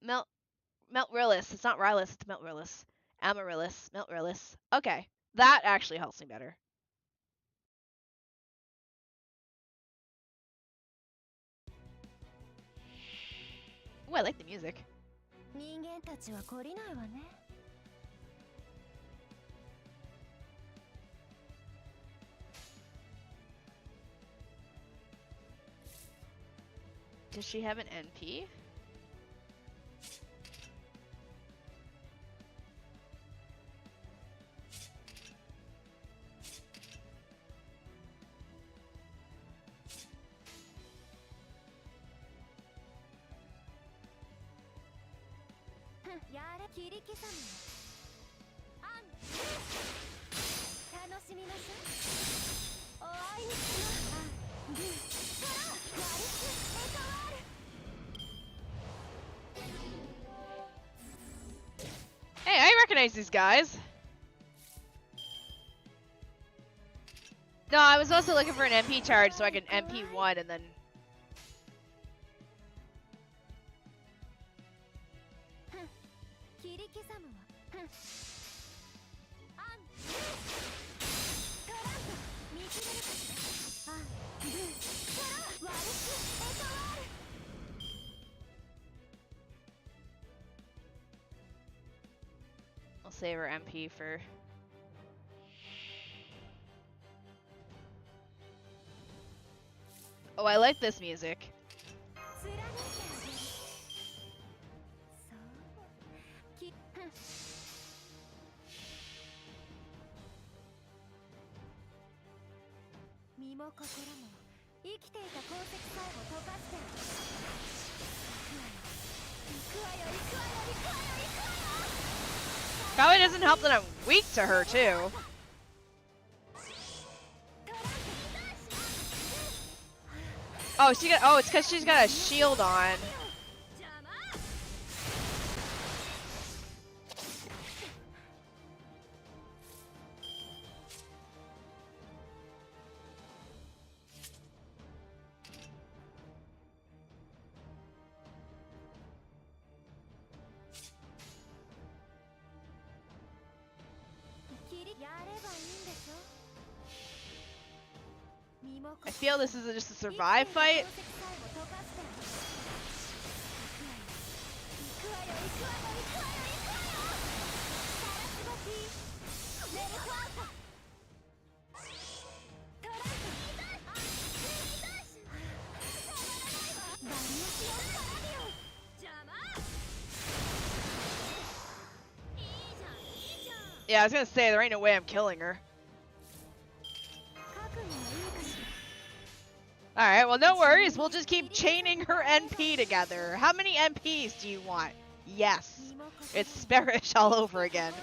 Meltrilis. It's not Rylis, it's Meltrilis.
Amaryllis, Miltrillis. Okay, that actually helps me better. Ooh, I like the music.
人間たちは懲りないわね。
Does she have an NP?
Hm, やれ切り刻むの。あん楽しみましょう。お会いに来ま。あんグーからワルスエトワール。
Hey, I recognize these guys. No, I was also looking for an MP charge so I can MP1 and then...
Hm, 切り刻むわ。Hm. あんトランプ見切れるかしら。あんグーからワルスエトワール。
I'll save her MP for... Oh, I like this music.
貫いてあげる。そうきふん身も心も生きていた鉱石さえも溶かして行くわよ行くわよ行くわよ行くわよ。
Probably doesn't help that I'm weak to her, too. Oh, it's because she's got a shield on. I feel this is just a survive fight. Yeah, I was gonna say, there ain't no way I'm killing her. Alright, well, no worries. We'll just keep chaining her NP together. How many NPs do you want? Yes. It's Sparish all over again.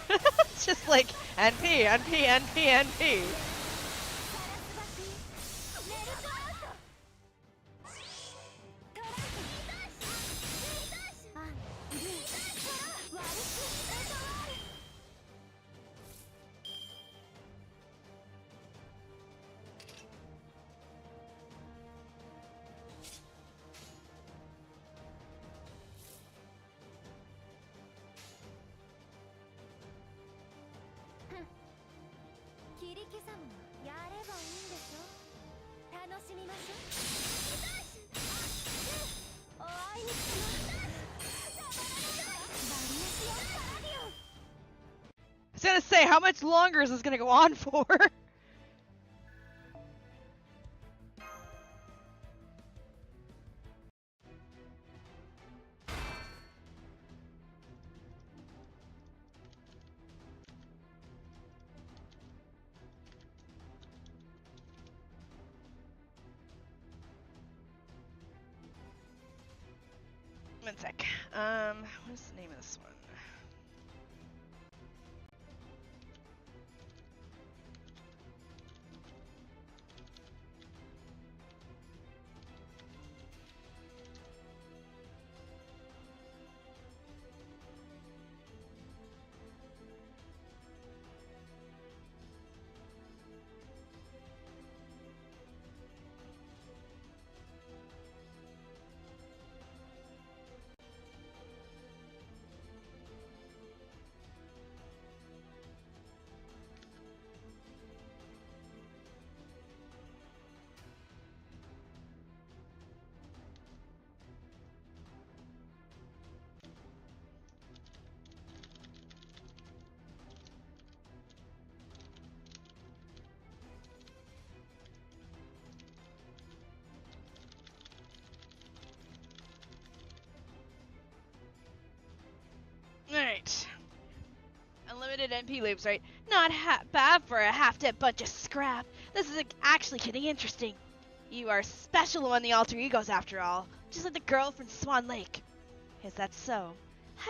It's just like NP, NP, NP, NP. I was gonna say, how much longer is this gonna go on for? One sec. What's the name of this one? Alright. Unlimited MP loops, right? Not bad for a half-dead bunch of scrap. This is actually getting interesting. You are special among the alter egos after all. Just like the girl from Swan Lake. Is that so?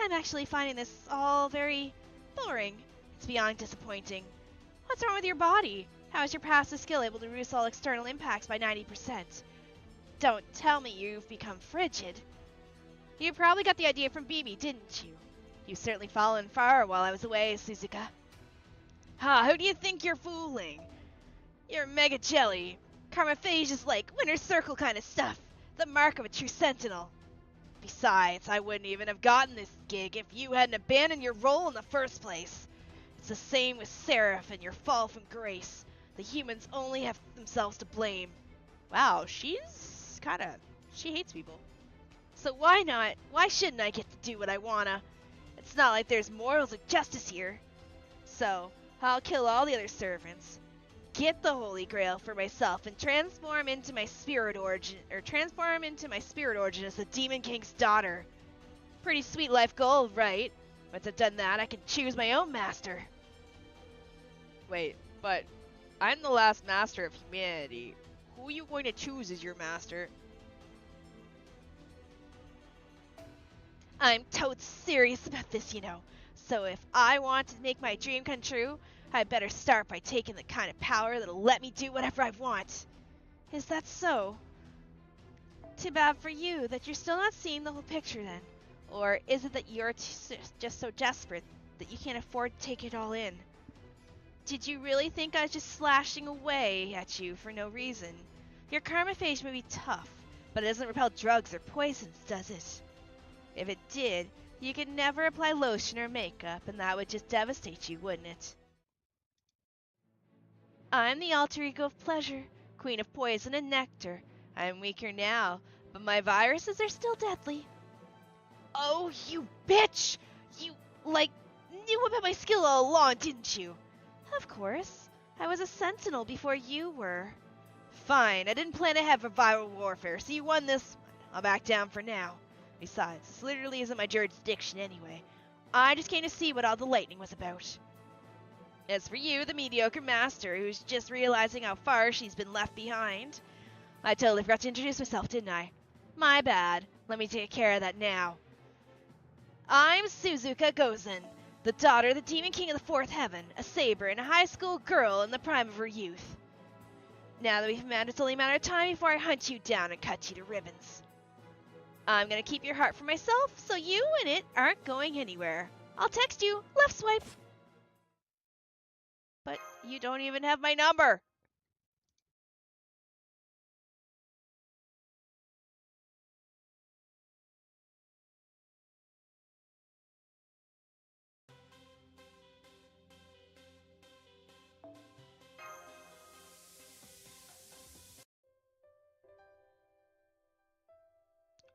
I'm actually finding this all very boring. It's beyond disappointing. What's wrong with your body? How is your passive skill able to reduce all external impacts by 90%? Don't tell me you've become frigid. You probably got the idea from BB, didn't you? You've certainly fallen far while I was away, Suzuka. Ha, who do you think you're fooling? You're mega jelly. Karmaphage is like winner's circle kind of stuff. The mark of a true sentinel. Besides, I wouldn't even have gotten this gig if you hadn't abandoned your role in the first place. It's the same with Seraph and your fall from grace. The humans only have themselves to blame. Wow, she hates people. So why not? Why shouldn't I get to do what I wanna? It's not like there's morals or justice here. So, I'll kill all the other servants, get the Holy Grail for myself, and transform into my spirit origin as the Demon King's daughter. Pretty sweet life goal, right? Once I've done that, I can choose my own master. Wait, but I'm the last master of humanity. Who are you going to choose as your master? I'm totes serious about this, you know. So if I want to make my dream come true, I'd better start by taking the kind of power that'll let me do whatever I want. Is that so? Too bad for you that you're still not seeing the whole picture then. Or is it that you're just so desperate that you can't afford to take it all in? Did you really think I was just slashing away at you for no reason? Your karmaphage may be tough, but it doesn't repel drugs or poisons, does it? If it did, you could never apply lotion or makeup, and that would just devastate you, wouldn't it? I'm the alter ego of pleasure, queen of poison and nectar. I'm weaker now, but my viruses are still deadly. Oh, you bitch! You, knew about my skill all along, didn't you? Of course. I was a sentinel before you were. Fine, I didn't plan ahead for viral warfare, so you won this one. I'll back down for now. Besides, this literally isn't my jurisdiction anyway. I just came to see what all the lightning was about. As for you, the mediocre master, who's just realizing how far she's been left behind. I totally forgot to introduce myself, didn't I? My bad. Let me take care of that now. I'm Suzuka Gozen, the daughter of the Demon King of the Fourth Heaven, a saber and a high school girl in the prime of her youth. Now that we've met, it's only a matter of time before I hunt you down and cut you to ribbons. I'm gonna keep your heart for myself, so you and it aren't going anywhere. I'll text you, left swipe. But you don't even have my number.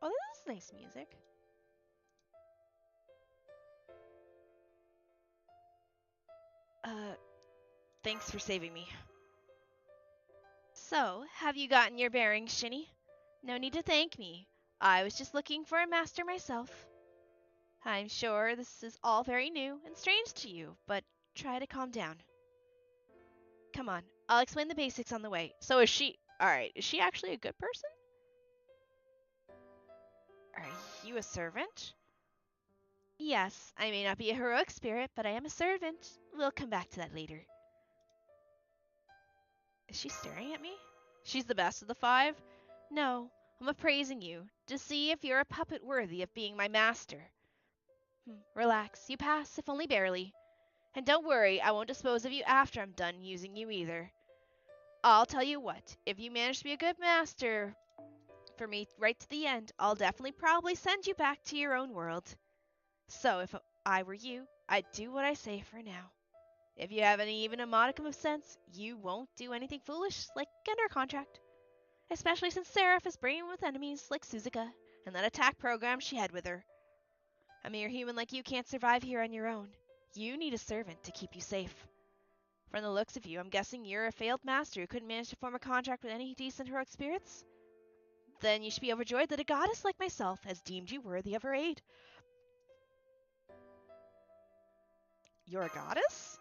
Oh, this is nice music. Thanks for saving me. So, have you gotten your bearings, Shini? No need to thank me. I was just looking for a master myself. I'm sure this is all very new and strange to you, but try to calm down. Come on, I'll explain the basics on the way. So is she... Alright, is she actually a good person? Are
you a servant? Yes, I may not be a heroic spirit, but I am a servant. We'll come back to that later.
Is she staring at me? She's the best of the 5?
No, I'm appraising you to see if you're a puppet worthy of being my master. Relax, you pass, if only barely. And don't worry, I won't dispose of you after I'm done using you either. I'll tell you what, if you manage to be a good master for me right to the end, I'll definitely probably send you back to your own world. So if I were you, I'd do what I say for now. If you have even a modicum of sense, you won't do anything foolish like under contract. Especially since Seraph is bringing with enemies like Suzuka and that attack program she had with her. A mere human like you can't survive here on your own. You need a servant to keep you safe. From the looks of you, I'm guessing you're a failed master who couldn't manage to form a contract with any decent heroic spirits? Then you should be overjoyed that a goddess like myself has deemed you worthy of her aid.
You're a goddess?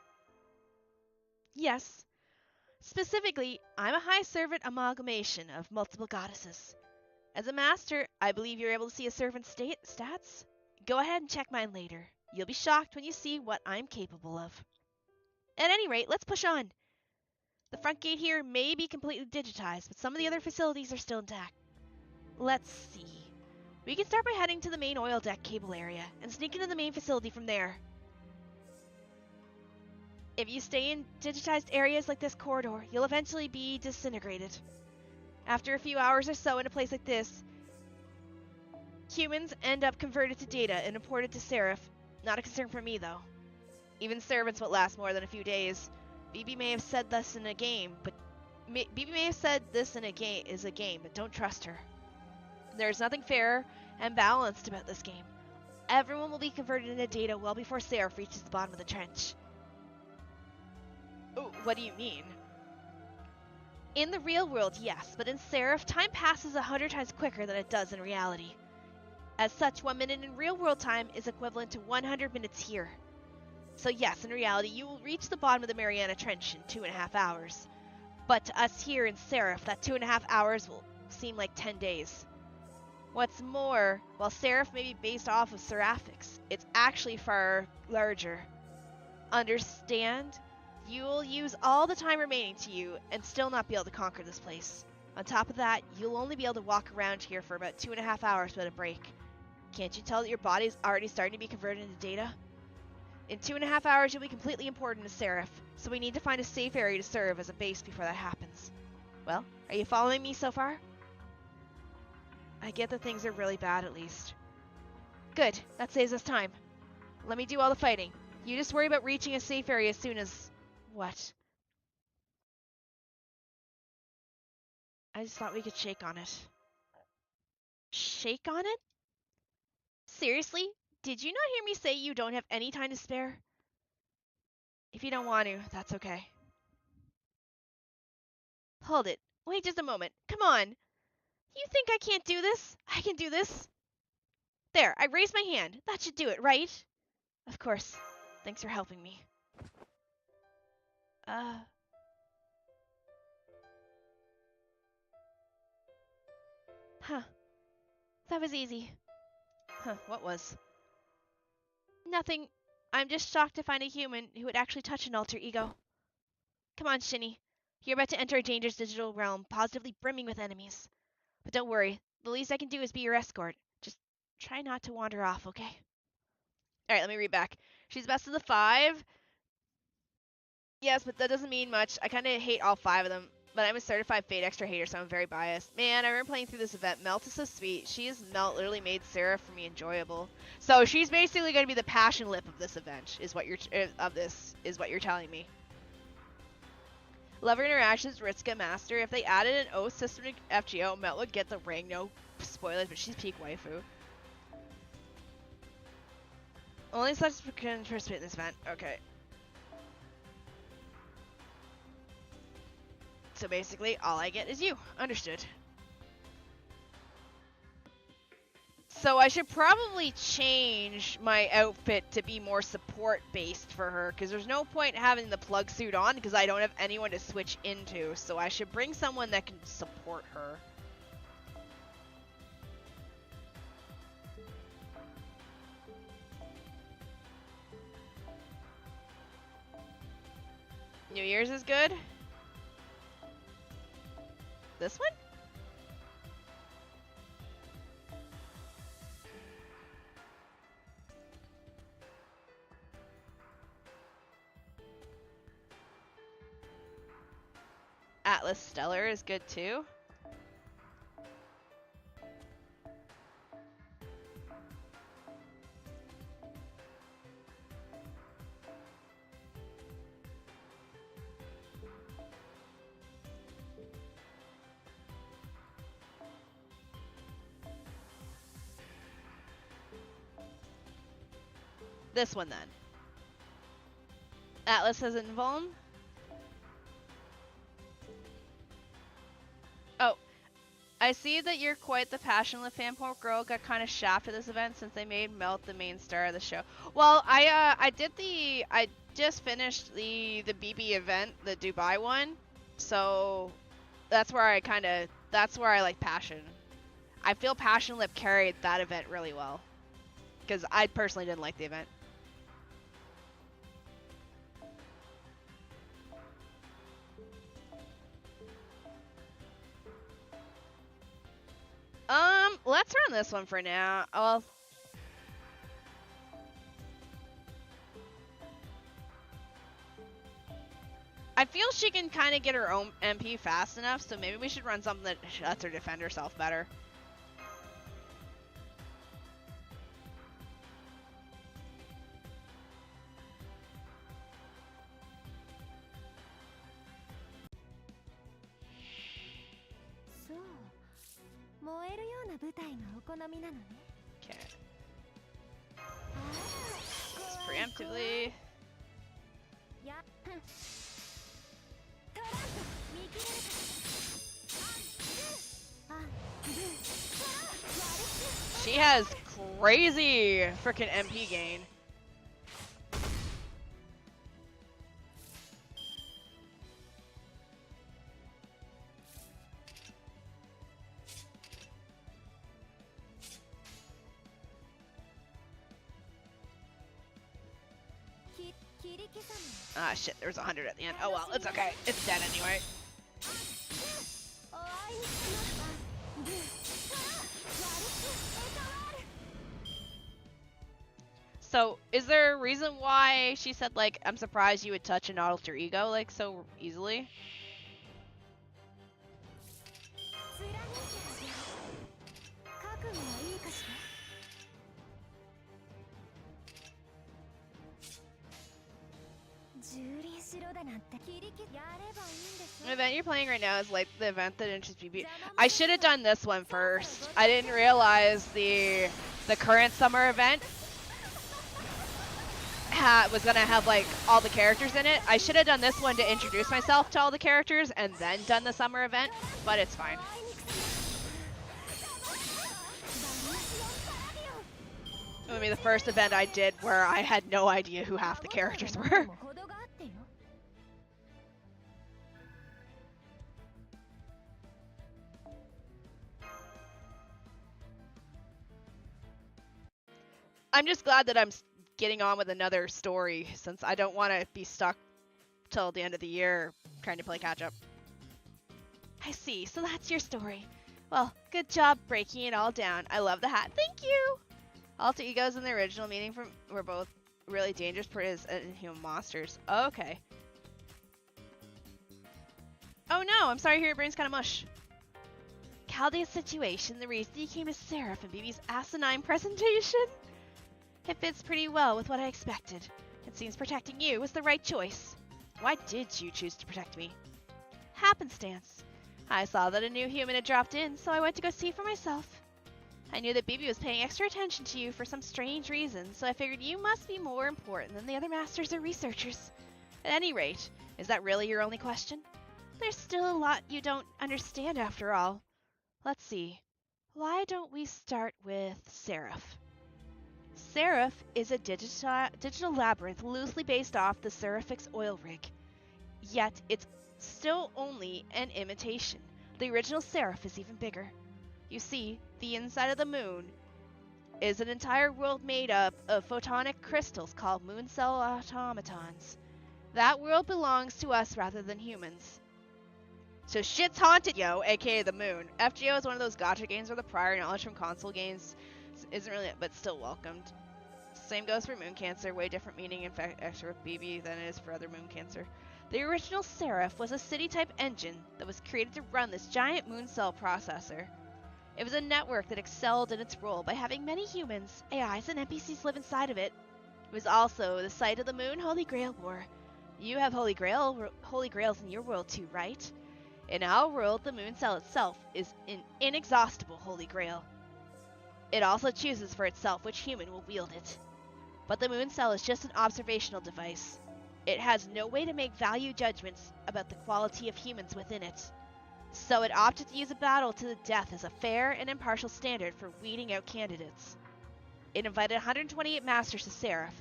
Yes. Specifically, I'm a high servant amalgamation of multiple goddesses. As a master, I believe you're able to see a servant's stats. Go ahead and check mine later. You'll be shocked when you see what I'm capable of. At any rate, let's push on. The front gate here may be completely digitized, but some of the other facilities are still intact. Let's see. We can start by heading to the main oil deck cable area and sneak into the main facility from there. If you stay in digitized areas like this corridor, you'll eventually be disintegrated. After a few hours or so in a place like this, humans end up converted to data and imported to Seraph. Not a concern for me, though. Even servants won't last more than a few days. BB may have said this in a game, but don't trust her. There's nothing fair and balanced about this game. Everyone will be converted into data well before Seraph reaches the bottom of the trench.
Oh, what do you mean?
In the real world, yes, but in Seraph, time passes 100 times quicker than it does in reality. As such, 1 minute in real-world time is equivalent to 100 minutes here. So yes, in reality, you will reach the bottom of the Mariana Trench in 2.5 hours. But to us here in Seraph, that 2.5 hours will seem like 10 days. What's more, while Seraph may be based off of Seraphics, it's actually far larger. Understand? You'll use all the time remaining to you and still not be able to conquer this place. On top of that, you'll only be able to walk around here for about 2.5 hours without a break. Can't you tell that your body's already starting to be converted into data? In 2.5 hours, you'll be completely imported into Seraph, so we need to find a safe area to serve as a base before that happens. Well, are you following me so far? I get that things are really bad, at least. Good, that saves us time. Let me do all the fighting. You just worry about reaching a safe area as soon as... What? I just thought we could shake on it. Shake on it? Seriously? Did you not hear me say you don't have any time to spare? If you don't want to, that's okay. Hold it. Wait just a moment. Come on. You think I can't do this? I can do this. There, I raised my hand. That should do it, right? Of course. Thanks for helping me. Huh. That was easy.
Huh, what was?
Nothing. I'm just shocked to find a human who would actually touch an alter ego. Come on, Shini. You're about to enter a dangerous digital realm, positively brimming with enemies. But don't worry. The least I can do is be your escort. Just try not to wander off, okay?
Alright, let me read back. She's best of the 5. Yes, but that doesn't mean much. I kind of hate all 5 of them. But I'm a certified Fate Extra hater, so I'm very biased. Man, I remember playing through this event. Melt is so sweet. Melt literally made Seraph for me enjoyable. So she's basically going to be the passion lip of this event, is what you're telling me. Lover interactions, Ritsuka Master. If they added an O system to FGO, Melt would get the ring. No spoilers, but she's peak waifu. Only such can participate in this event. Okay. So basically, all I get is you. Understood. So I should probably change my outfit to be more support-based for her, because there's no point having the plug suit on, because I don't have anyone to switch into. So I should bring someone that can support her. New Year's is good. This one? Atlas Stellar is good too. This one then. Atlas has Invuln. Oh, I see that you're quite the passionate fanport girl. Got kind of shafted this event since they made Melt the main star of the show. Well, I just finished the BB event, the Dubai one, so that's where I like Passion. I feel Passion Lip carried that event really well because I personally didn't like the event. Let's run this one for now. Well, I feel she can kind of get her own MP fast enough, so maybe we should run something that lets her defend herself better. Okay. Just preemptively. She has crazy freaking MP gain. Ah shit, there's 100 at the end. Oh well, it's okay. It's dead anyway. So, is there a reason why she said, like, I'm surprised you would touch an alter ego, like, so easily? The event you're playing right now is like the event that interests BB. I should have done this one first. I didn't realize the current summer event was gonna have like all the characters in it. I should have done this one to introduce myself to all the characters and then done the summer event, but it's fine. It would be the first event I did where I had no idea who half the characters were. I'm just glad that I'm getting on with another story since I don't want to be stuck till the end of the year trying to play catch up. I see, so that's your story. Well, good job breaking it all down. I love the hat. Thank you! Alter egos in the original meaning were both really dangerous and human monsters. Oh, okay. Oh no, I'm sorry to hear your brain's kind of mush. Caldea's situation, the reason you came to Seraph and BB's asinine presentation? It fits pretty well with what I expected. It seems protecting you was the right choice. Why did you choose to protect me? Happenstance. I saw that a new human had dropped in, so I went to go see for myself. I knew that BB was paying extra attention to you for some strange reason, so I figured you must be more important than the other masters or researchers. At any rate, is that really your only question? There's still a lot you don't understand after all. Let's see. Why don't we start with Seraph? Seraph is a digital labyrinth loosely based off the Seraphix oil rig. Yet it's still only an imitation. The original Seraph is even bigger. You see, the inside of the moon is an entire world made up of photonic crystals called moon cell automatons. That world belongs to us rather than humans. So shit's haunted, yo, aka the moon. FGO is one of those gacha games where the prior knowledge from console games isn't really, but still welcomed. Same goes for moon cancer, way different meaning in fact extra with BB than it is for other moon cancer. The original Seraph was a city-type engine that was created to run this giant moon cell processor. It was a network that excelled in its role by having many humans, AIs, and NPCs live inside of it. It was also the site of the Moon Holy Grail War. You have Holy Grails in your world too, right? In our world, the moon cell itself is an inexhaustible Holy Grail. It also chooses for itself which human will wield it. But the moon cell is just an observational device. It has no way to make value judgments about the quality of humans within it. So it opted to use a battle to the death as a fair and impartial standard for weeding out candidates. It invited 128 masters to Seraph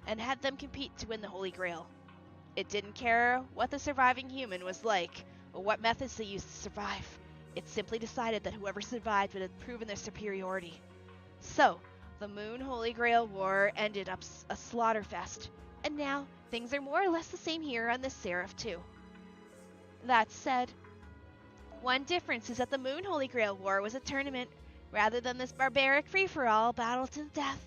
and had them compete to win the Holy Grail. It didn't care what the surviving human was like or what methods they used to survive. It simply decided that whoever survived would have proven their superiority. So, the Moon Holy Grail War ended up a slaughterfest, and now things are more or less the same here on this Seraph too. That said, one difference is that the Moon Holy Grail War was a tournament rather than this barbaric free-for-all battle to the death.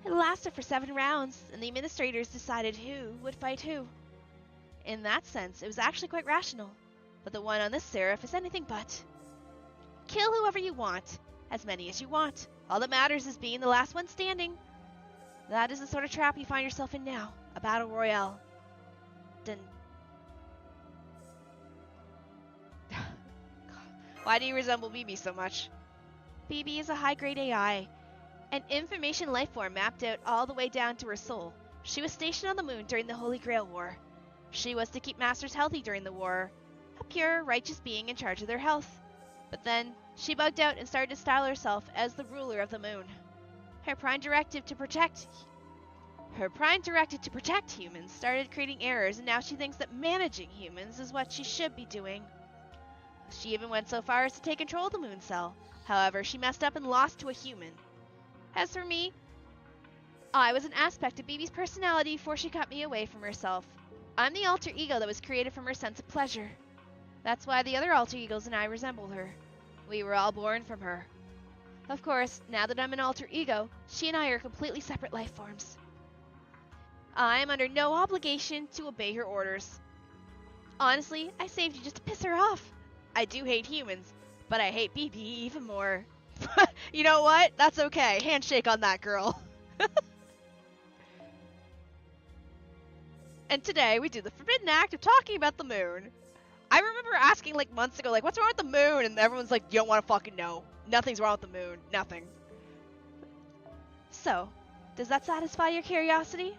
It lasted for 7 rounds, and the administrators decided who would fight who. In that sense, it was actually quite rational, but the one on this Seraph is anything but. Kill whoever you want, as many as you want. All that matters is being the last one standing. That is the sort of trap you find yourself in now, a battle royale. Why do you resemble BB so much? BB is a high-grade AI, an information lifeform mapped out all the way down to her soul. She was stationed on the moon during the Holy Grail War. She was to keep masters healthy during the war, a pure, righteous being in charge of their health. But then, she bugged out and started to style herself as the ruler of the moon. Her prime directive to protect humans started creating errors, and now she thinks that managing humans is what she should be doing. She even went so far as to take control of the moon cell. However, she messed up and lost to a human. As for me, I was an aspect of BB's personality before she cut me away from herself. I'm the alter ego that was created from her sense of pleasure. That's why the other alter egos and I resemble her. We were all born from her. Of course, now that I'm an alter ego, she and I are completely separate life forms. I am under no obligation to obey her orders. Honestly, I saved you just to piss her off. I do hate humans, but I hate BB even more. You know what? That's okay. Handshake on that, girl. And today we do the forbidden act of talking about the moon. I remember asking like months ago, like, what's wrong with the moon? And everyone's like, you don't want to fucking know. Nothing's wrong with the moon. Nothing. So, does that satisfy your curiosity?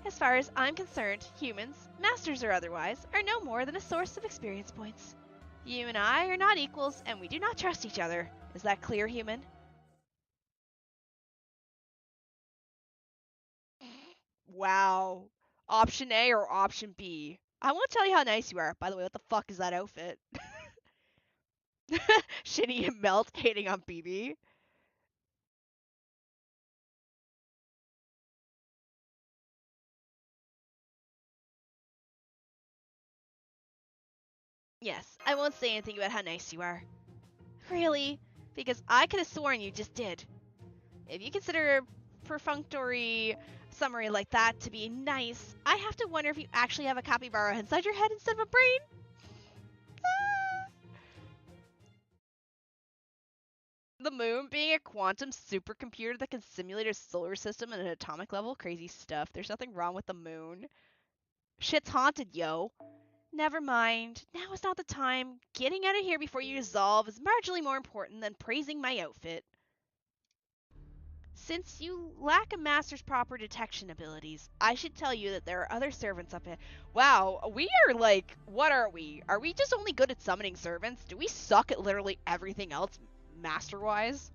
As far as I'm concerned, humans, masters or otherwise, are no more than a source of experience points. You and I are not equals, and we do not trust each other. Is that clear, human? Wow. Option A or option B? I want to tell you how nice you are. By the way, what the fuck is that outfit? Shini and Melt hating on BB. Yes, I won't say anything about how nice you are. Really? Because I could have sworn you just did. If you consider a perfunctory summary like that to be nice, I have to wonder if you actually have a capybara inside your head instead of a brain. The moon being a quantum supercomputer that can simulate a solar system at an atomic level? Crazy stuff. There's nothing wrong with the moon. Shit's haunted, yo. Never mind. Now is not the time. Getting out of here before you dissolve is marginally more important than praising my outfit. Since you lack a master's proper detection abilities, I should tell you that there are other servants up here. Wow, we are like, what are we? Are we just only good at summoning servants? Do we suck at literally everything else, master-wise?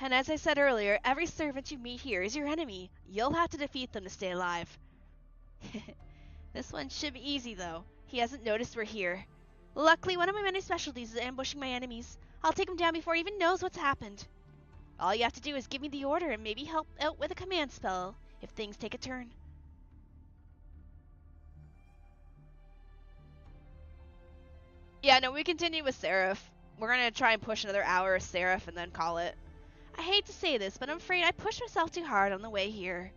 And as I said earlier, every servant you meet here is your enemy. You'll have to defeat them to stay alive. This one should be easy, though. He hasn't noticed we're here. Luckily, one of my many specialties is ambushing my enemies. I'll take him down before he even knows what's happened. All you have to do is give me the order and maybe help out with a command spell if things take a turn. Yeah, no, we continue with Seraph. We're gonna try and push another hour of Seraph and then call it.
I hate to say this, but I'm afraid I pushed myself too hard on the way here.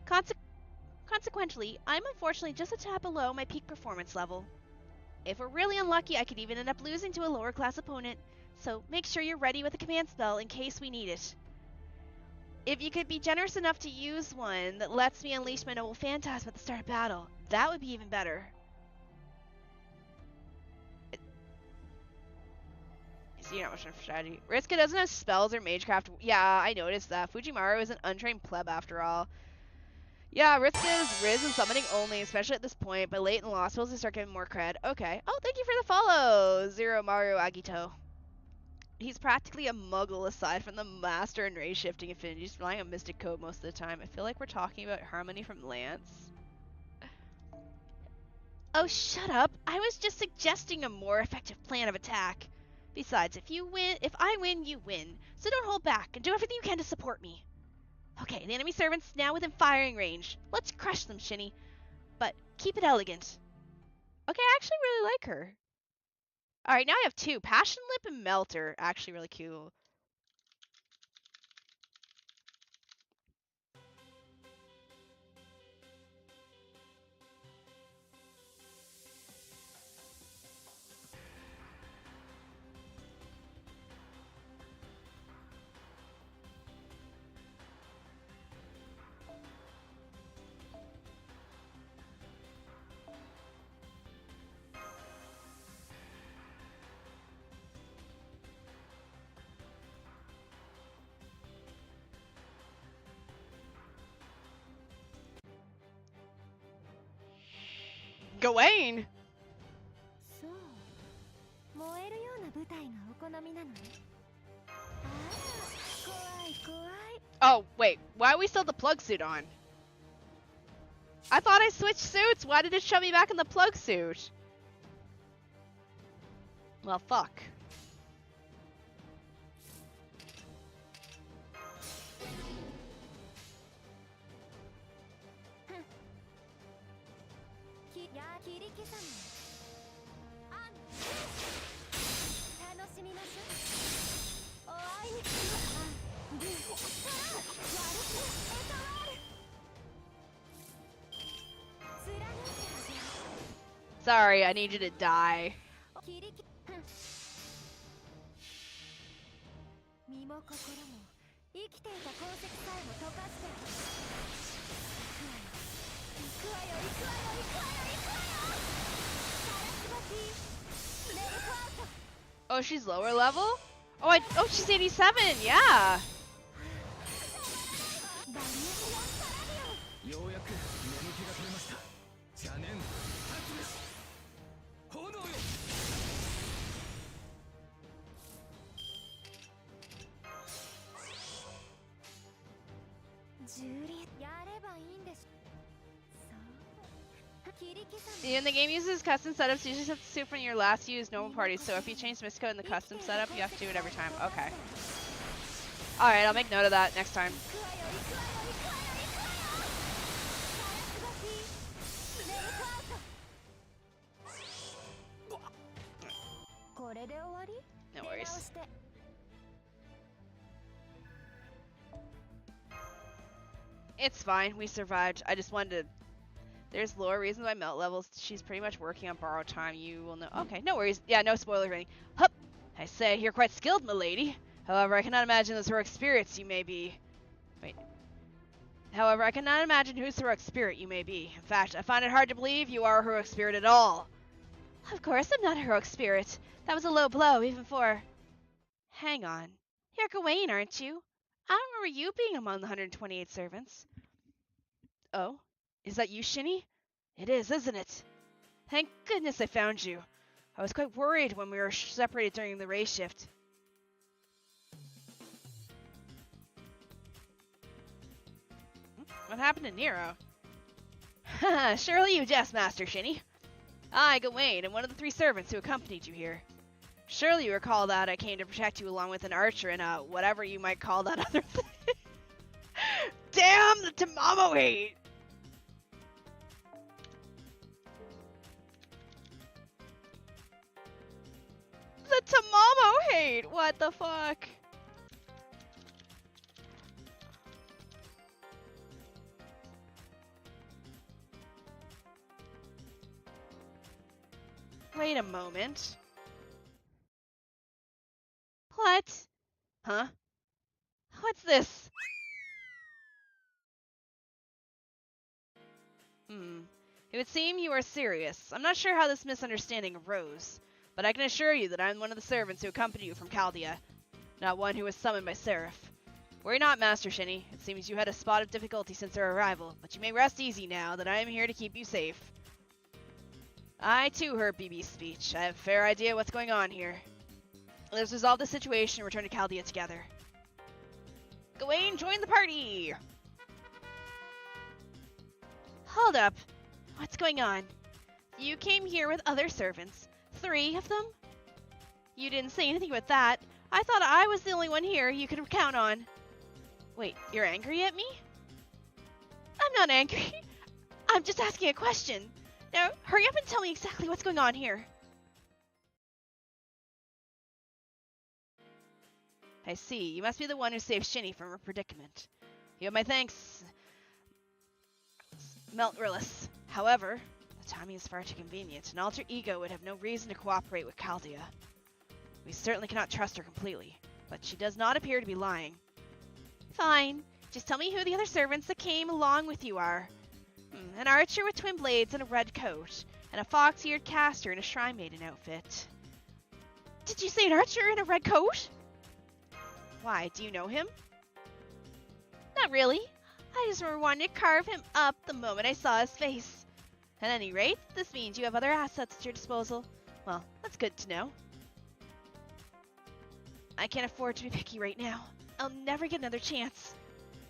Consequently, I'm unfortunately just a tad below my peak performance level. If we're really unlucky, I could even end up losing to a lower class opponent, so make sure you're ready with a command spell in case we need it. If you could be generous enough to use one that lets me unleash my noble phantasm at the start of battle, that would be even better.
So you're not much of a strategy. Riska doesn't have spells or magecraft. Yeah, I noticed that. Fujimaru is an untrained pleb after all. Yeah, Riska is Riz and summoning only, especially at this point, but late in Lost Spells to start getting more cred. Okay. Oh, thank you for the follow, Zero Maru Agito. He's practically a muggle aside from the master and ray shifting affinities, relying on mystic code most of the time. I feel like we're talking about Harmony from Lance.
Oh, shut up. I was just suggesting a more effective plan of attack. Besides, if I win, you win. So don't hold back and do everything you can to support me. Okay, the enemy servant's now within firing range. Let's crush them, Shini. But keep it elegant.
Okay, I actually really like her. Alright, now I have two. Passion Lip and Melter. Actually really cool. Gawain!
そう燃えるような舞台がお好みなのね。あら怖い怖い。
Oh, wait. Why are we still the plug suit on? I thought I switched suits. Why did it show me back in the plug suit? Well, fuck. Sorry, I need you to die.
身も心も生きていた鉱石さえも溶かして行くわよ行くわよ行くわよ行くわよサラスバティレイクアウト
Oh, she's lower level? Oh, she's 87. Yeah.
バリアフォンパラディオン
ようやく眠気が取れました。邪念発めし炎よ。
ジュリやればいいんでしょ。そう切り刻む
And the game uses custom setups. You just have to suit from your last used normal party. So if you change Mystic Code in the custom setup, you have to do it every time. Okay. Alright, I'll make note of that next time.
行くわよ行くわよ行くわよ行くわよサラスバティレイクアウトこれで終わり
No
出直
worries.
して
It's fine. We survived. I just wanted to... There's lower reasons why melt levels. She's pretty much working on borrowed time. You will know. Okay, no worries. Yeah, no spoilers or anything. Hup! I say, you're quite skilled, milady. However, I cannot imagine those heroic spirits you may be. Wait. However, I cannot imagine whose heroic spirit you may be. In fact, I find it hard to believe you are a heroic spirit at all.
Of course I'm not a heroic spirit. That was a low blow, even for...
Hang on.
You're Gawain, aren't you? I don't remember you being among the 128 servants.
Oh? Is that you, Shini? It is, isn't it? Thank goodness I found you. I was quite worried when we were separated during the race shift. What happened to Nero? Haha, surely you jest, Master Shini. I, Gawain, am one of the 3 servants who accompanied you here. Surely you recall that I came to protect you along with an archer and whatever you might call that other thing. Damn the Tamamo hate! Wait, what the fuck? Wait a moment. What? Huh? What's this? It would seem you are serious. I'm not sure how this misunderstanding arose, but I can assure you that I'm one of the servants who accompanied you from Chaldea, not one who was summoned by Seraph. Worry not, Master Shini. It seems you had a spot of difficulty since our arrival, but you may rest easy now that I am here to keep you safe. I too heard BB's speech. I have a fair idea what's going on here. Let's resolve the situation and return to Chaldea together. Gawain, join the party! Hold up. What's going on? You came here with other servants. 3 of them? You didn't say anything about that. I thought I was the only one here you could count on. Wait, you're angry at me? I'm not angry. I'm just asking a question. Now, hurry up and tell me exactly what's going on here. I see. You must be the one who saved Shini from her predicament. You have my thanks, Meltrillis. However, the timing is far too convenient. An alter ego would have no reason to cooperate with Chaldea. We certainly cannot trust her completely, but she does not appear to be lying. Fine. Just tell me who the other servants that came along with you are. An archer with twin blades and a red coat, and a fox-eared caster in a shrine maiden outfit. Did you say an archer in a red coat? Why, do you know him? Not really. I just wanted to carve him up the moment I saw his face. At any rate, this means you have other assets at your disposal. Well, that's good to know. I can't afford to be picky right now. I'll never get another chance.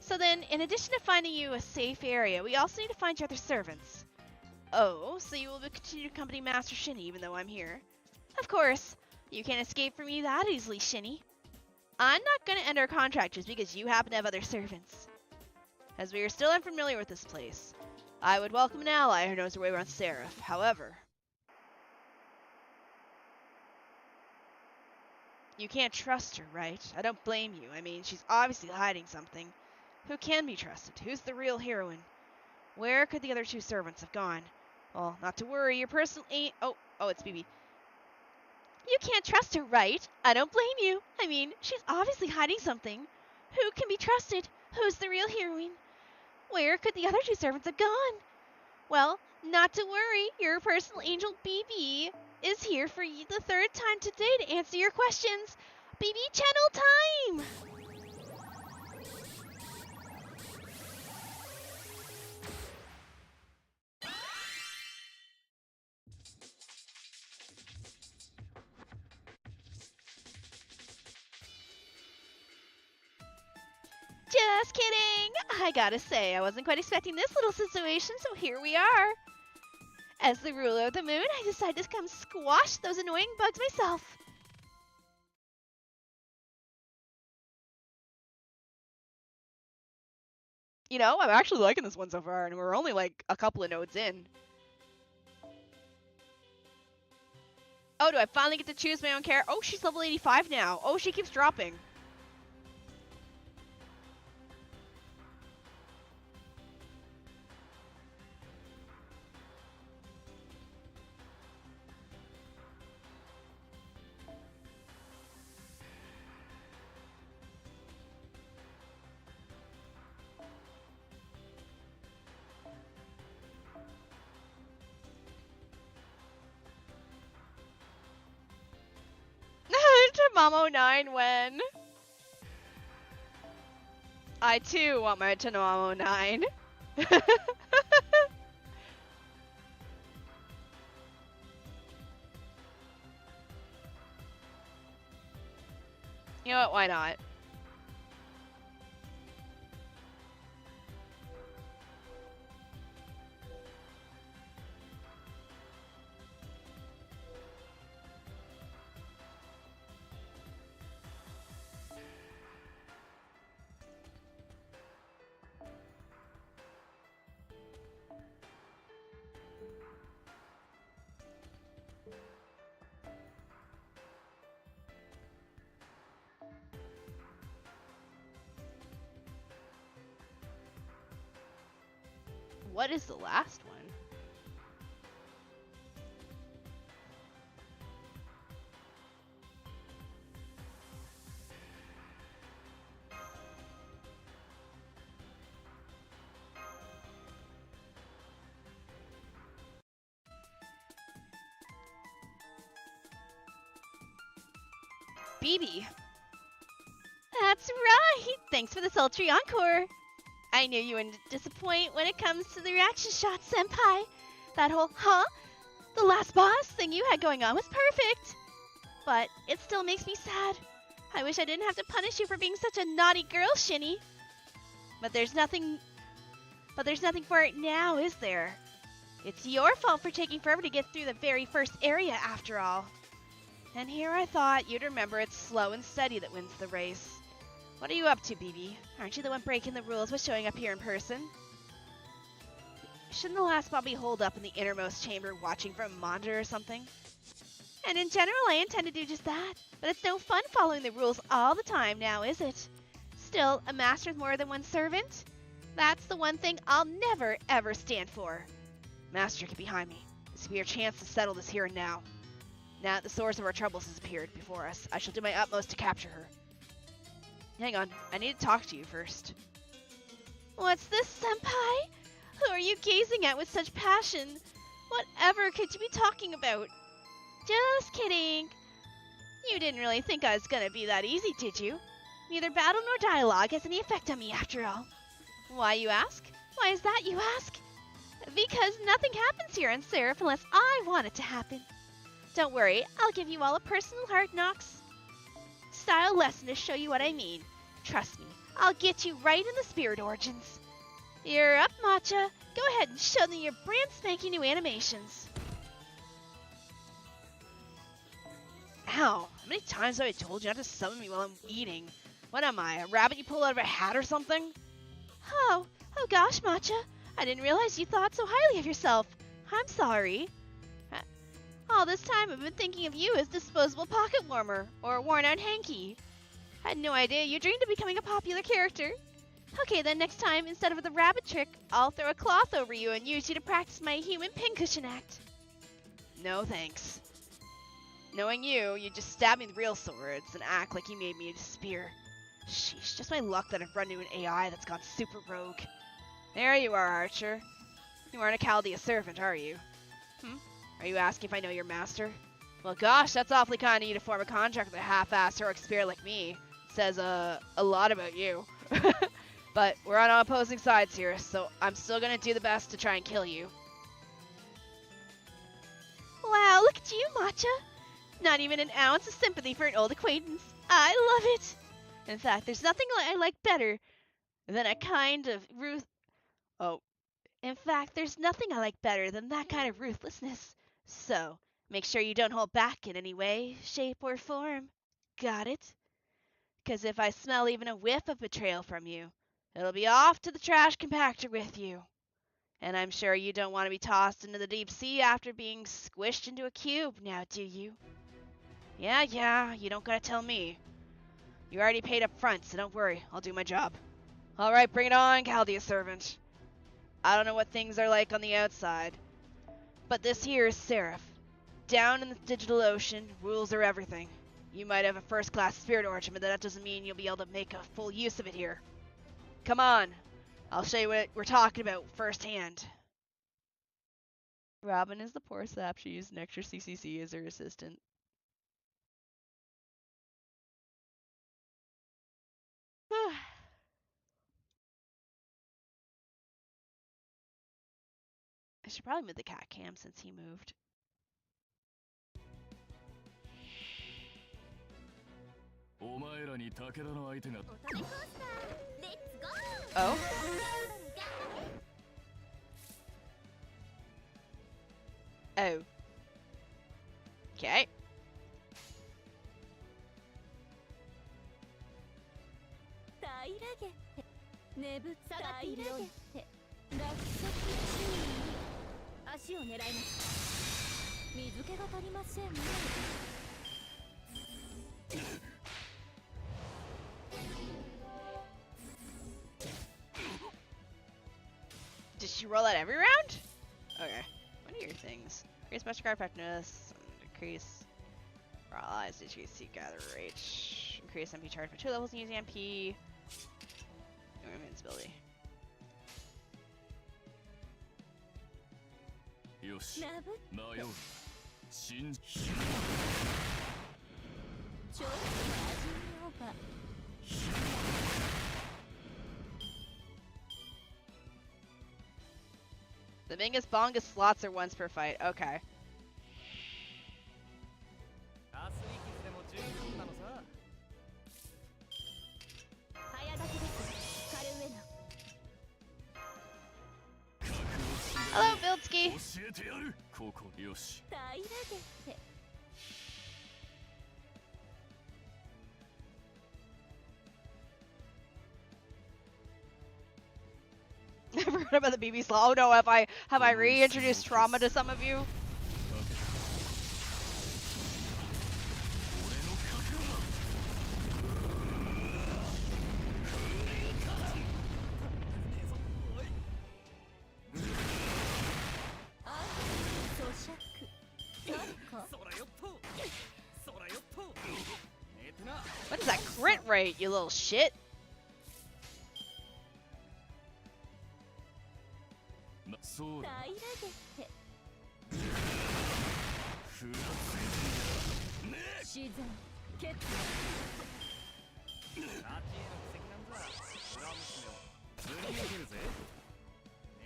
So then, in addition to finding you a safe area, we also need to find your other servants. Oh, so you will continue to accompany Master Shini even though I'm here? Of course. You can't escape from me that easily, Shini. I'm not going to end our contract just because you happen to have other servants. As we are still unfamiliar with this place, I would welcome an ally who knows her way around Seraph. However, you can't trust her, right? I don't blame you. I mean, she's obviously hiding something. Who can be trusted? Who's the real heroine? Where could the other 2 servants have gone? Well, not to worry, your personal Oh, it's BB. You can't trust her, right? I don't blame you. I mean, she's obviously hiding something. Who can be trusted? Who's the real heroine? Where could the other 2 servants have gone? Well, not to worry, your personal angel BB is here for you the 3rd time today to answer your questions. BB channel time! Just kidding! I gotta say, I wasn't quite expecting this little situation, so here we are. As the ruler of the moon, I decided to come squash those annoying bugs myself. You know, I'm actually liking this one so far, and we're only like a couple of nodes in. Oh, do I finally get to choose my own character? Oh, she's level 85 now. Oh, she keeps dropping. Tamamo 9 when? I too want my Tamamo 9. You know what, why not? What is the last one? BB.
That's right! Thanks for the sultry encore! I knew you wouldn't disappoint when it comes to the reaction shot, Senpai! That whole, huh? The last boss thing you had going on was perfect! But it still makes me sad. I wish I didn't have to punish you for being such a naughty girl, Shini. But there's nothing for it now, is there? It's your fault for taking forever to get through the very first area, after all. And here I thought you'd remember it's slow and steady that wins the race. What are you up to, BB? Aren't you the one breaking the rules with showing up here in person? Shouldn't the last Bobby hold up in the innermost chamber watching from a monitor or something? And in general, I intend to do just that. But it's no fun following the rules all the time now, is it? Still, a master with more than one servant? That's the one thing I'll never, ever stand for. Master, get behind me. This will be your chance to settle this here and now. Now that the source of our troubles has appeared before us, I shall do my utmost to capture her. Hang on, I need to talk to you first. What's this, Senpai? Who are you gazing at with such passion? Whatever could you be talking about? Just kidding. You didn't really think I was gonna be that easy, did you? Neither battle nor dialogue has any effect on me, after all. Why, you ask? Why is that, you ask? Because nothing happens here on Seraph unless I want it to happen. Don't worry, I'll give you all a personal hard knocks style lesson to show you what I mean. Trust me, I'll get you right in the spirit origins. You're up, Matcha. Go ahead and show them your brand spanking new animations. Ow, how many times have I told you not to summon me while I'm eating? What am I, a rabbit you pull out of a hat or something? Oh gosh, Matcha. I didn't realize you thought so highly of yourself. I'm sorry. All this time I've been thinking of you as disposable pocket warmer or worn-out hanky. I had no idea you dreamed of becoming a popular character. Okay, then next time, instead of the rabbit trick, I'll throw a cloth over you and use you to practice my human pincushion act. No thanks. Knowing you, you'd just stab me with real swords and act like you made me a spear. Sheesh, just my luck that I've run into an AI that's gone super rogue. There you are, Archer. You aren't a Chaldea servant, are you? Are you asking if I know your master? Well, gosh, that's awfully kind of you to form a contract with a half-assed heroic spirit like me. It says, a lot about you. But we're on opposing sides here, so I'm still gonna do the best to try and kill you. Wow, look at you, Matcha! Not even an ounce of sympathy for an old acquaintance. I love it! In fact, there's nothing I like better than a kind of In fact, there's nothing I like better than that kind of ruthlessness. So, make sure you don't hold back in any way, shape, or form. Got it? 'Cause if I smell even a whiff of betrayal from you, it'll be off to the trash compactor with you. And I'm sure you don't want to be tossed into the deep sea after being squished into a cube, now do you? Yeah, you don't gotta tell me. You already paid up front, so don't worry, I'll do my job. Alright, bring it on, Chaldea servant. I don't know what things are like on the outside, but this here is Seraph. Down in the digital ocean, rules are everything. You might have a first-class spirit origin, but that doesn't mean you'll be able to make a full use of it here. Come on, I'll show you what we're talking about firsthand. Robin is the poor sap. She used an extra CCC as her assistant. I should probably move the cat cam since he moved. Oh? Oh. Okay. Did she
roll that every round? Okay. What are your things? Increase Master Card effectiveness. Increase for allies. HKC gather rage. Increase MP charge for 2 levels and using MP. Invincibility.
よし迷う信じ
ちょっと味見ようか。
The biggest bongest slots are once per fight. Okay.
アスリーキスでも十分なのさ。
早書きですカルウェナ。
Hello, Buildski.
教えてやるここよし
平らげて。
Never heard about the BB slot. Oh no, have I reintroduced trauma to some of you?
そらよっとそらよっと寝てな
What is that crit rate, you little shit?
そうだ
平らげて。
ふらついてんだね
自然決定。
アーチへの布石なんざ裏娘をぶり抜けるぜ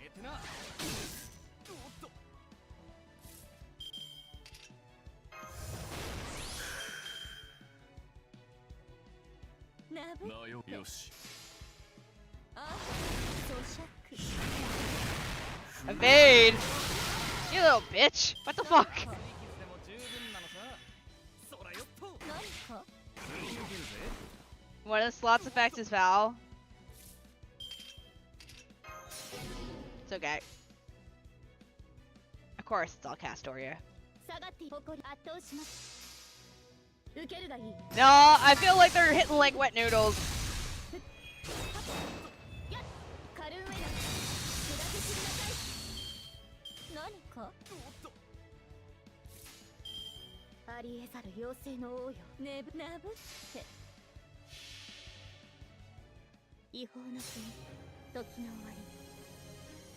寝てなおっと
なぶ。
迷うよし
あ、咀嚼。
Evade! You little bitch! What the fuck?
アスリーキスでも十分なのさそらよっと
何か。
ぶり抜けるぜ
One of the slots effects is Val. It's okay. Of course, it's all Castoria.
下がって誇り圧倒します。受けるがいい。
No, I feel like they're hitting like wet noodles.
カルウェナ。砕け散りなさい。何か。ありえざる妖精の王よ。ねぶなぶって。違法の国、時の終わ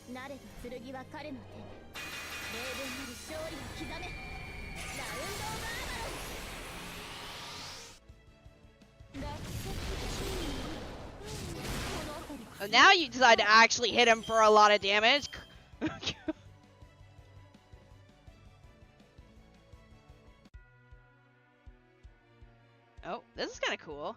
り。なれど剣は彼の手に。霊伝なる勝利を刻め。ラウンドオブアーマロン。落石中。この辺り。
Oh, now you decide to actually hit him for a lot of damage. Oh, this is kind of cool.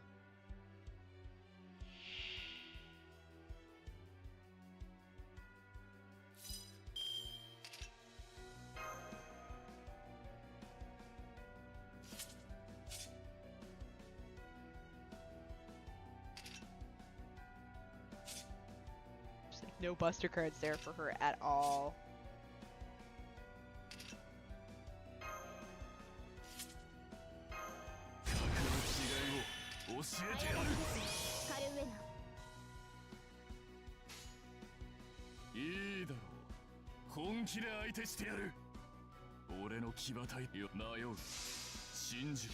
Just like no buster cards there for her at all.
教えてやる
カルウェナ。
いいだろう本気で相手してやる俺の騎馬隊よ迷う信じる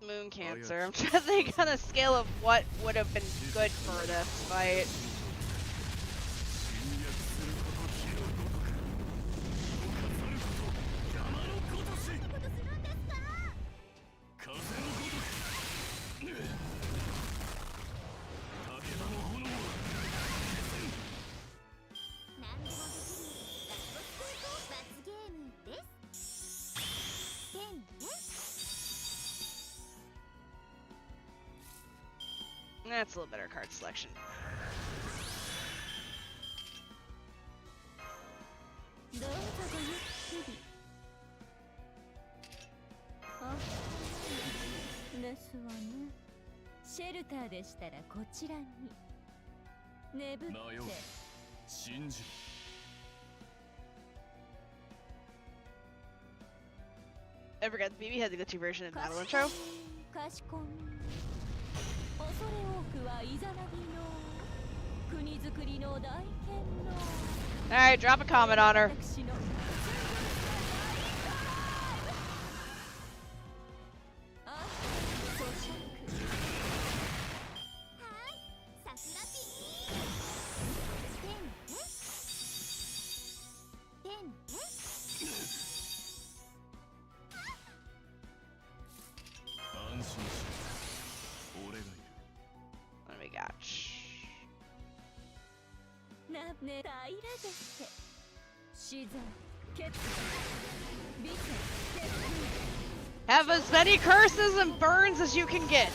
Moon Cancer. I'm trying to think on a scale of what would have been good for this fight.
侵略すること火のごとく侵さること山のごとし
ことするんですか。
風のごとく武田の炎は
何でもできるラスボス罰ゲームです。10ね。
That's a little better card selection.
どうぞごゆっくり。あ、ですわね。シェルターでしたらこちらに。眠って。
迷う信じる
I forgot the BB had the glitchy version of the
か
battle
しこ
intro.
んかしこん。恐れ多くはいざなぎの。国づくりの大剣の
Alright, drop a comment on her.
私のあ咀嚼はい桜ピーてんてん
安心しろ俺がいる
What do we got?
なね平らです死罪決美点決
Have as many curses and burns as you can get.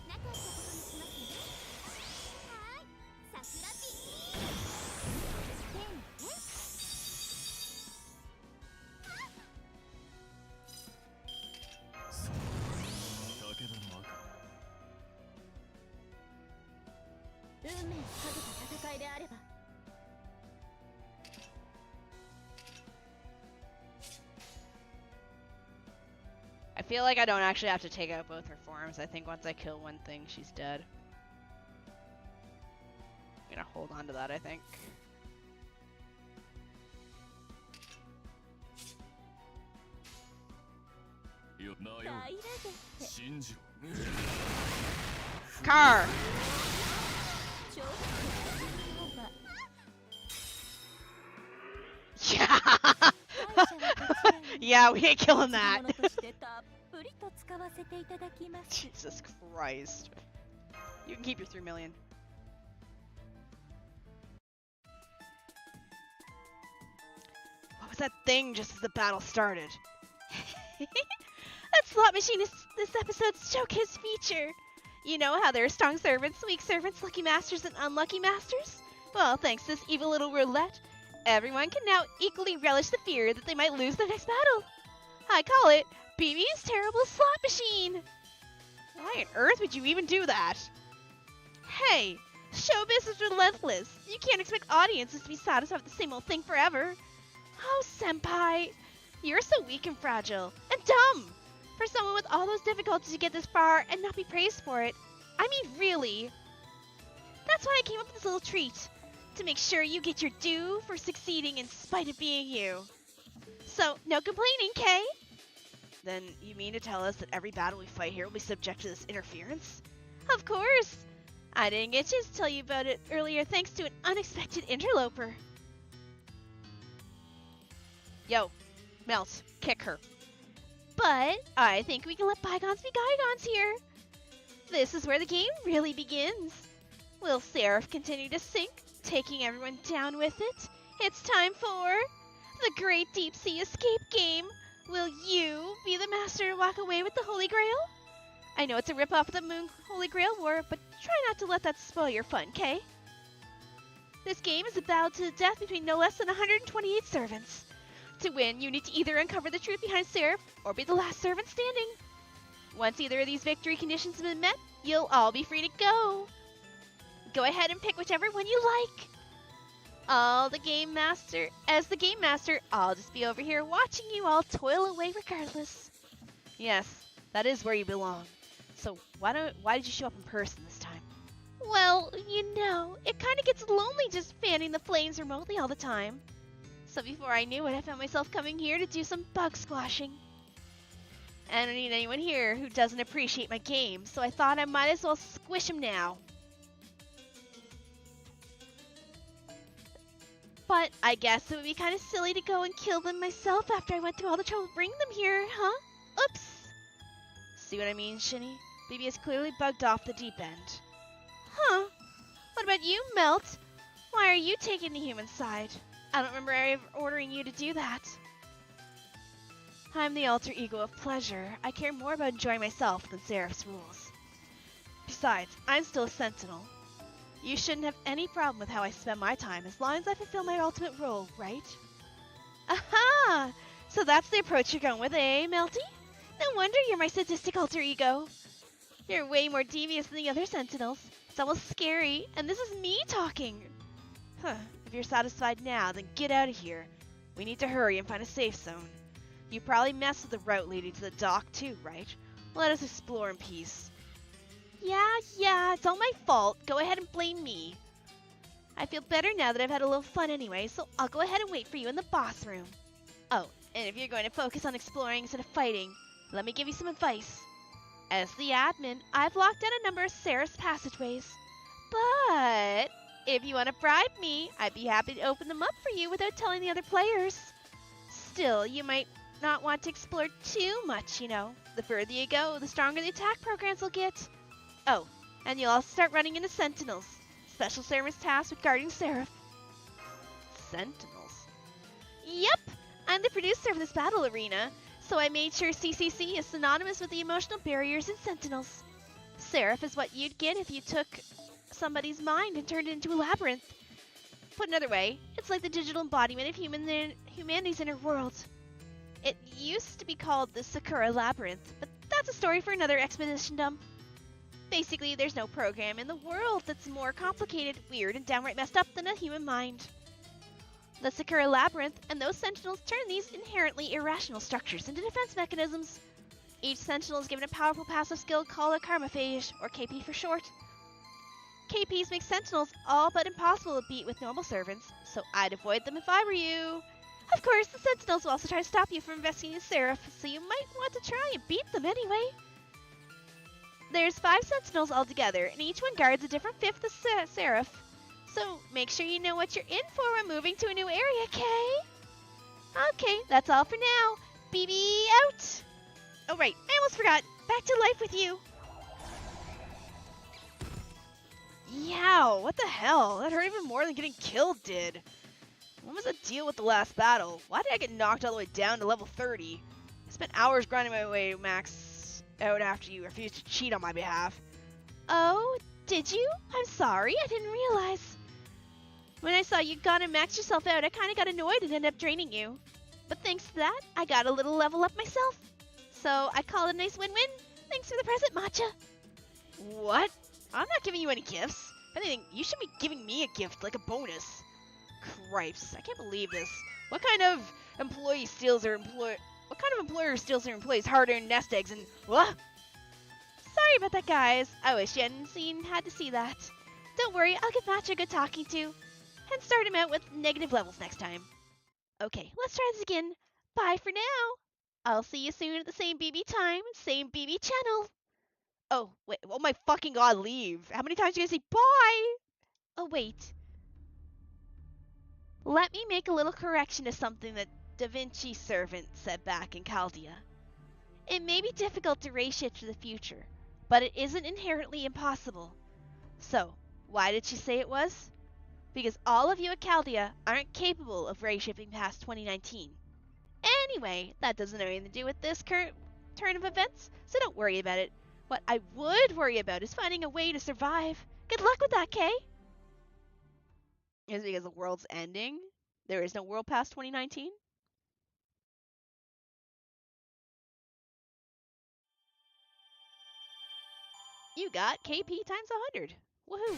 なかったことにしますねはい桜ピーてん
さあ武田の赤
運命をかけた戦いであれば
I feel like I don't actually have to take out both her forms. I think once I kill one thing, she's dead. I'm gonna hold on to that, I think.
よなよ
平らです
信じろ
Car!
ちょっとパパ
Yeah!
敗者はこちらに
Yeah, we ain't killing that.
物としてたっぷりと使わせていただきます
Jesus Christ. You can keep your 3 million. What was that thing just as the battle started?
That slot machine is this episode's showcase feature. You know how there are strong servants, weak servants, lucky masters, and unlucky masters? Well, thanks to this evil little roulette, everyone can now equally relish the fear that they might lose their next battle. I call it BB's Terrible Slot Machine.
Why on earth would you even do that?
Hey, showbiz is relentless. You can't expect audiences to be satisfied with the same old thing forever. Oh, senpai, you're so weak and fragile and dumb. For someone with all those difficulties to get this far and not be praised for it. I mean, really. That's why I came up with this little treat. To make sure you get your due for succeeding in spite of being you. So, no complaining, Kay?
Then you mean to tell us that every battle we fight here will be subject to this interference?
Of course. I didn't get a chance to tell you about it earlier thanks to an unexpected interloper.
Yo, Melt, kick her.
But I think we can let bygones be bygones here. This is where the game really begins. Will Seraph continue to sink, taking everyone down with it? It's time for the Great Deep Sea Escape Game. Will you be the master to walk away with the Holy Grail? I know it's a rip-off of the Moon Holy Grail War, but try not to let that spoil your fun, Kay? This game is a battle to the death between no less than 128 servants. To win, you need to either uncover the truth behind Seraph or be the last servant standing. Once either of these victory conditions have been met, you'll all be free to go. Go ahead and pick whichever one you like. As the game master, I'll just be over here watching you all toil away regardless.
Yes, that is where you belong. So why did you show up in person this time?
Well, you know, it kind of gets lonely just fanning the flames remotely all the time. So before I knew it, I found myself coming here to do some bug squashing. I don't need anyone here who doesn't appreciate my game, so I thought I might as well squish him now. But I guess it would be kind of silly to go and kill them myself after I went through all the trouble bringing them here, huh? Oops.
See what I mean, Shini? BB is clearly bugged off the deep end.
Huh. What about you, Melt? Why are you taking the human side? I don't remember ever ordering you to do that.
I'm the alter ego of pleasure. I care more about enjoying myself than Seraph's rules. Besides, I'm still a sentinel. You shouldn't have any problem with how I spend my time as long as I fulfill my ultimate role, right?
Aha! So that's the approach you're going with, eh, Melty? No wonder you're my sadistic alter ego. You're way more devious than the other sentinels. It's almost scary, and this is me talking.
Huh. If you're satisfied now, then get out of here. We need to hurry and find a safe zone. You probably messed with the route leading to the dock too, right? Let us explore in peace.
Yeah, it's all my fault. Go ahead and blame me. I feel better now that I've had a little fun anyway, so I'll go ahead and wait for you in the boss room. Oh, and if you're going to focus on exploring instead of fighting, let me give you some advice. As the admin, I've locked down a number of Serif's passageways. But if you want to bribe me, I'd be happy to open them up for you without telling the other players. Still, you might not want to explore too much, you know. The further you go, the stronger the attack programs will get. Oh, and you'll also start running into Sentinels. Special service tasked with guarding Seraph.
Sentinels.
Yep, I'm the producer of this battle arena, so I made sure CCC is synonymous with the emotional barriers in Sentinels. Seraph is what you'd get if you took somebody's mind and turned it into a labyrinth. Put another way, it's like the digital embodiment of humanity's inner world. It used to be called the Sakura Labyrinth, but that's a story for another expedition dump. Basically, there's no program in the world that's more complicated, weird, and downright messed up than a human mind. The Sakura Labyrinth and those Sentinels turn these inherently irrational structures into defense mechanisms. Each Sentinel is given a powerful passive skill called a Karmaphage, or KP for short. KPs make Sentinels all but impossible to beat with normal servants, so I'd avoid them if I were you. Of course, the Sentinels will also try to stop you from investigating Seraph, so you might want to try and beat them anyway. There's 5 Sentinels altogether, and each one guards a different fifth of Seraph. So make sure you know what you're in for when moving to a new area, Kay? Okay, that's all for now. BB out! Oh right, I almost forgot. Back to life with you.
Yow, what the hell? That hurt even more than getting killed did. What was the deal with the last battle? Why did I get knocked all the way down to level 30? I spent hours grinding my way max out after you refused to cheat on my behalf.
Oh, did you? I'm sorry, I didn't realize. When I saw you'd gone and maxed yourself out, I kinda got annoyed and ended up draining you. But thanks to that, I got a little level up myself. So I call it a nice win-win. Thanks for the present, Matcha.
What? I'm not giving you any gifts. If anything, you should be giving me a gift, like a bonus. Cripes, I can't believe this. What kind of employer steals their employees' hard-earned nest eggs and what?
Sorry about that, guys. I wish you hadn't had to see that. Don't worry, I'll give Matcha a good talking to. And start him out with negative levels next time. Okay, let's try this again. Bye for now. I'll see you soon at the same BB time, same BB channel.
Oh, wait, oh my fucking god, leave. How many times are you gonna say bye?
Oh, wait. Let me make a little correction to something that Da Vinci's servant said back in Chaldea. It may be difficult to race shift to the future, but it isn't inherently impossible. So, why did she say it was? Because all of you at Chaldea aren't capable of race shifting past 2019. Anyway, that doesn't have anything to do with this current turn of events, so don't worry about it. What I would worry about is finding a way to survive. Good luck with that, Kay.
Is it because the world's ending? There is no world past 2019? You got KP times 100. Woohoo.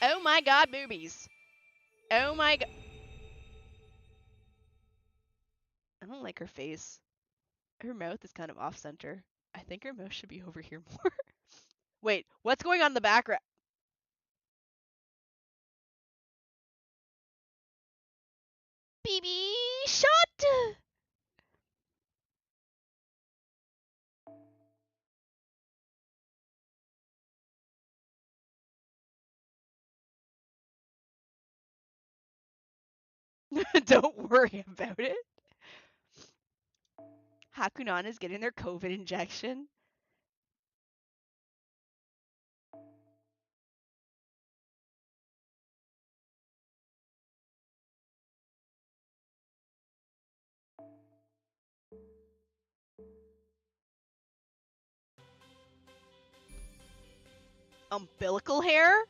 Oh my god, boobies. Oh my god. I don't like her face. Her mouth is kind of off-center. I think her mouth should be over here more. Wait, what's going on in the background?
BB shot!
Don't worry about it. Hakunan is getting their COVID injection. Umbilical hair?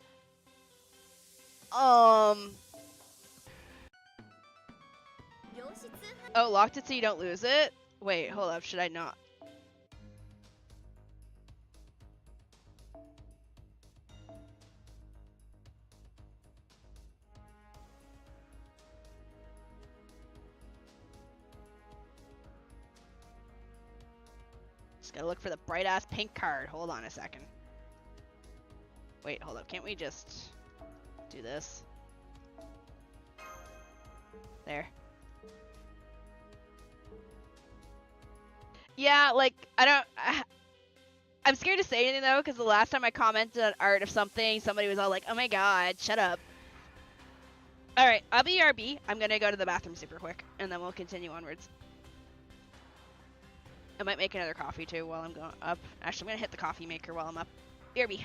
Oh, locked it so you don't lose it? Wait, hold up, should I not? Just gotta look for the bright ass pink card. Hold on a second. Wait, hold up. Can't we just do this? There. Yeah, like, I'm scared to say anything though, because the last time I commented on art of something, somebody was all like, oh my god, shut up. Alright, I'll be RB. I'm gonna go to the bathroom super quick, and then we'll continue onwards. I might make another coffee too while I'm going up. Actually, I'm gonna hit the coffee maker while I'm up. BRB.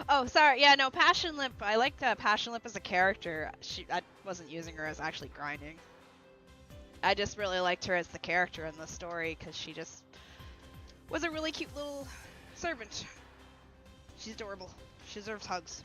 Oh, sorry. Yeah, no, Passion Lip. I liked Passion Lip as a character. I wasn't using her as actually grinding. I just really liked her as the character in the story because she just was a really cute little servant. She's adorable. She deserves hugs.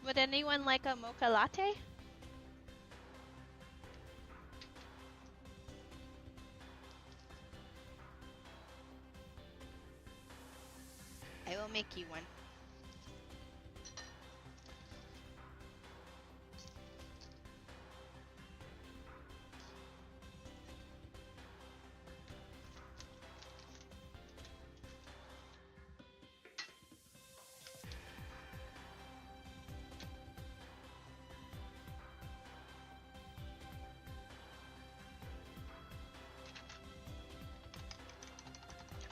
Would anyone like a mocha latte?
I will make you one.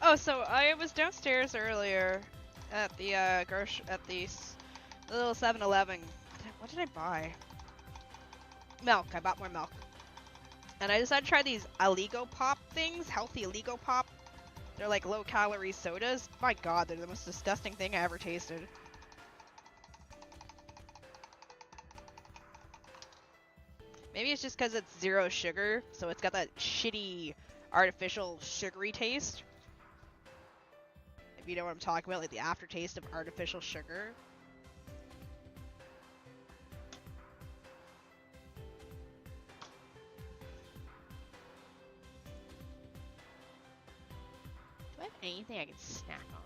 Oh, so I was downstairs earlier at the little 7-Eleven. What did I buy? Milk. I bought more milk. And I decided to try these Aligo Pop things, healthy Aligo Pop. They're like low-calorie sodas. My god, they're the most disgusting thing I ever tasted. Maybe it's just because it's 0 sugar, so it's got that shitty artificial sugary taste. If you know what I'm talking about, like the aftertaste of artificial sugar. Do I have anything I can snack on?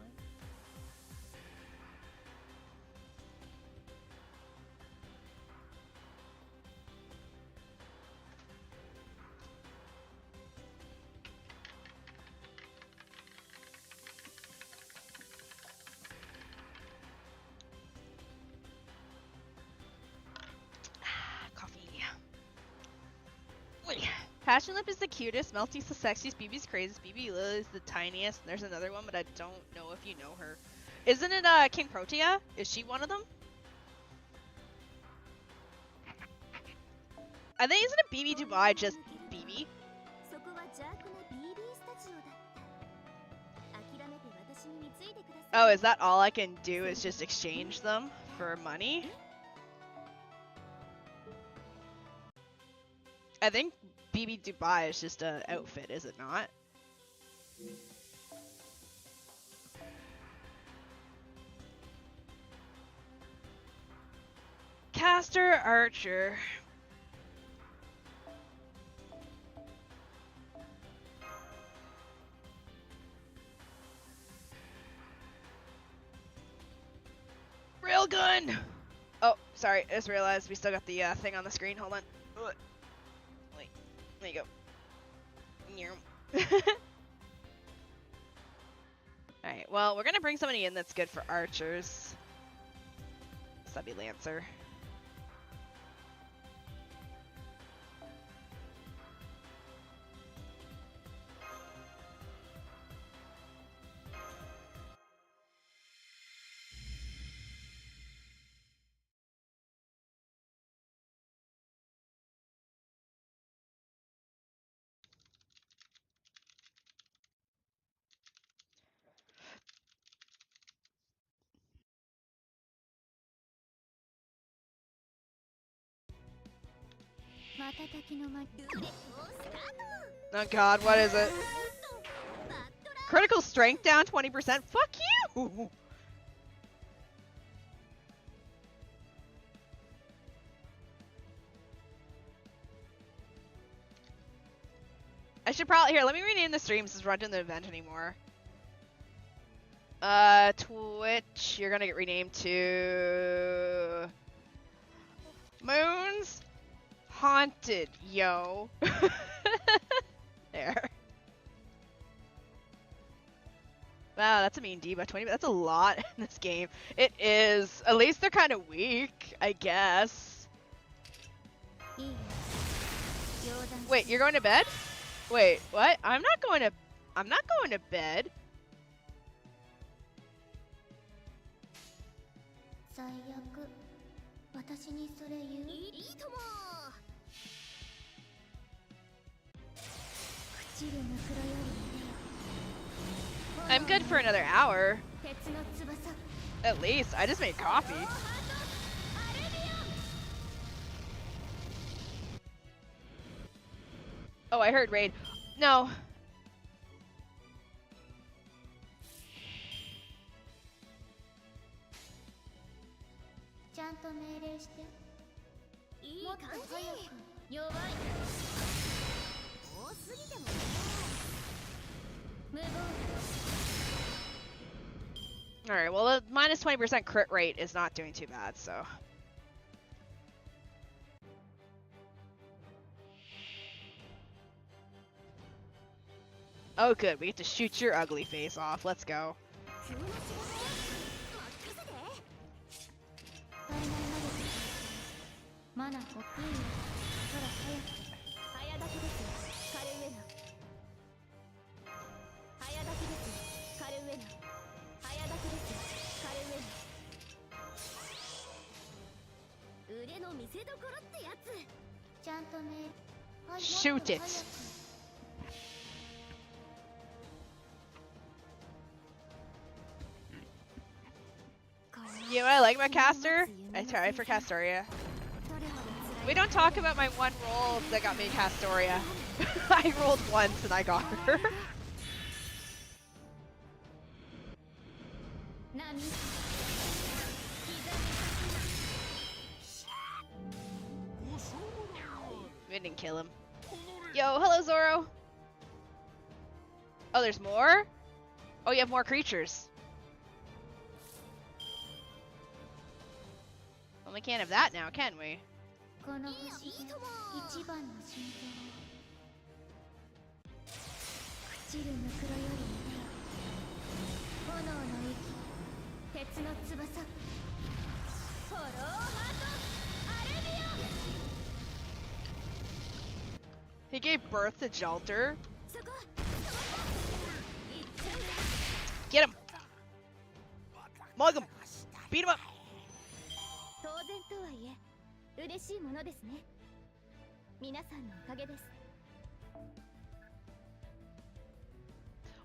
Passion Lip is the cutest, Melty's the sexiest, BB's craziest, BB Lily's the tiniest. There's another one, but I don't know if you know her. Isn't it King Protea? Is she one of them? I think isn't it BB Dubai just BB? Oh, is that all I can do is just exchange them for money? I think BB Dubai is just an outfit, is it not? Caster Archer. Railgun! Oh, sorry, I just realized we still got the thing on the screen. Hold on. Ugh. Wait, there you go. Alright, well, we're gonna bring somebody in that's good for archers. So that'd be Lancer. Oh god, what is it? Critical strength down 20%? Fuck you! I should probably, here, let me rename the stream since we're not doing the event anymore. Twitch, you're gonna get renamed to... Moons Haunted, yo. There. Wow, that's a mean debuff. 20, that's a lot in this game. It is. At least they're kind of weak, I guess. Wait, you're going to bed? Wait, what? I'm not going to bed.
にそれ言う？いいとも。朽ちるぬくろより
I'm good for another hour.
鉄の翼。
At least. I just made coffee. Oh, I heard raid. No.
ちゃんと命令して。いい感じ。弱い。多すぎてもね。無謀。
Alright, well, the minus 20% crit rate is not doing too bad, so. Oh, good. We get to shoot your ugly face off. Let's go.
急な仕事？任せて。使えない魔力。マナコ。いいよ。ほら早く。早炊きです。カルウェナ。早炊きです。カルウェナ。早炊きです。カルウェナ。腕の見せ所ってやつ。ちゃんとね。
Shoot it. You know what I like about Caster? I tried for Castoria. We don't talk about my one roll that got me Castoria. I rolled once and I got her. We didn't kill him. Yo, hello Zoro. Oh, there's more? Oh, you have more creatures. Well, we can't have that now, can we?
この星一番の心臓。朽ちるぬくろよりね。炎の息。鉄の翼。フォローハート。アレビオ。
He gave birth to Jalter.
そこ。
Get him! Mug him! Beat him up!
当然とはいえ、嬉しいものですね。皆さんのおかげです。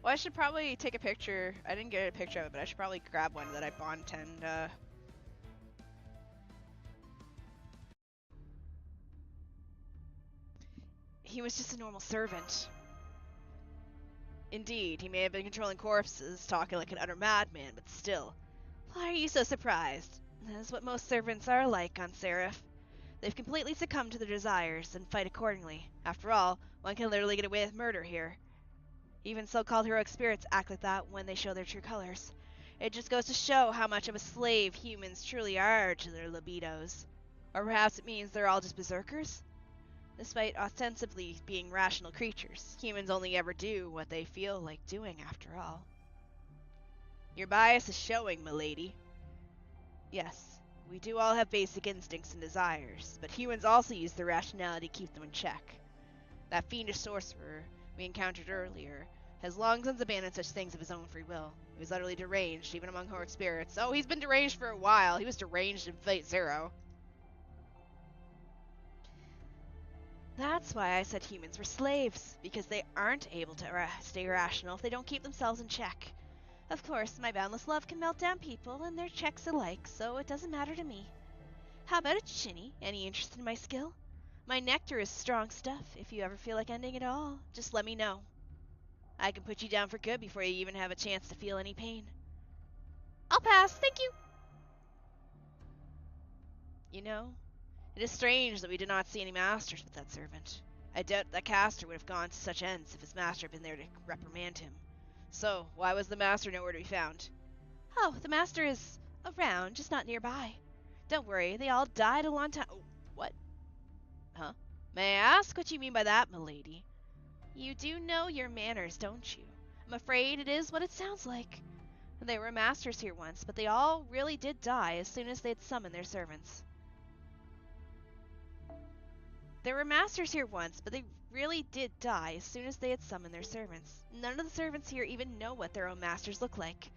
Well, I should probably take a picture. I didn't get a picture of it, but I should probably grab one that I bought and he was just a normal servant. Indeed, he may have been controlling corpses, talking like an utter madman, but still. Why are you so surprised? That is what most servants are like on Seraph. They've completely succumbed to their desires and fight accordingly. After all, one can literally get away with murder here. Even so-called heroic spirits act like that when they show their true colors. It just goes to show how much of a slave humans truly are to their libidos. Or perhaps it means they're all just berserkers? Despite ostensibly being rational creatures, humans only ever do what they feel like doing after all. Your bias is showing, milady. Yes, we do all have basic instincts and desires, but humans also use their rationality to keep them in check. That fiendish sorcerer we encountered earlier has long since abandoned such things of his own free will. He was utterly deranged, even among heroic spirits. Oh, he's been deranged for a while. He was deranged in Fate Zero. That's why I said humans were slaves, because they aren't able to stay rational if they don't keep themselves in check. Of course, my boundless love can melt down people and their checks alike, so it doesn't matter to me. How about it, Shini? Any interest in my skill? My nectar is strong stuff. If you ever feel like ending it all, just let me know. I can put you down for good before you even have a chance to feel any pain. I'll pass, thank you! You know, it is strange that we did not see any masters with that servant. I doubt that Caster would have gone to such ends if his master had been there to reprimand him. So, why was the master nowhere to be found? Oh, the master is around, just not nearby. Don't worry, they all died a long time. Oh, what? Huh? May I ask what you mean by that, milady? You do know your manners, don't you? I'm afraid it is what it sounds like. There were masters here once, but they all really did die as soon as they'd summoned their servants. There were masters here once, but they really did die as soon as they had summoned their servants. None of the servants here even know what their own masters look like.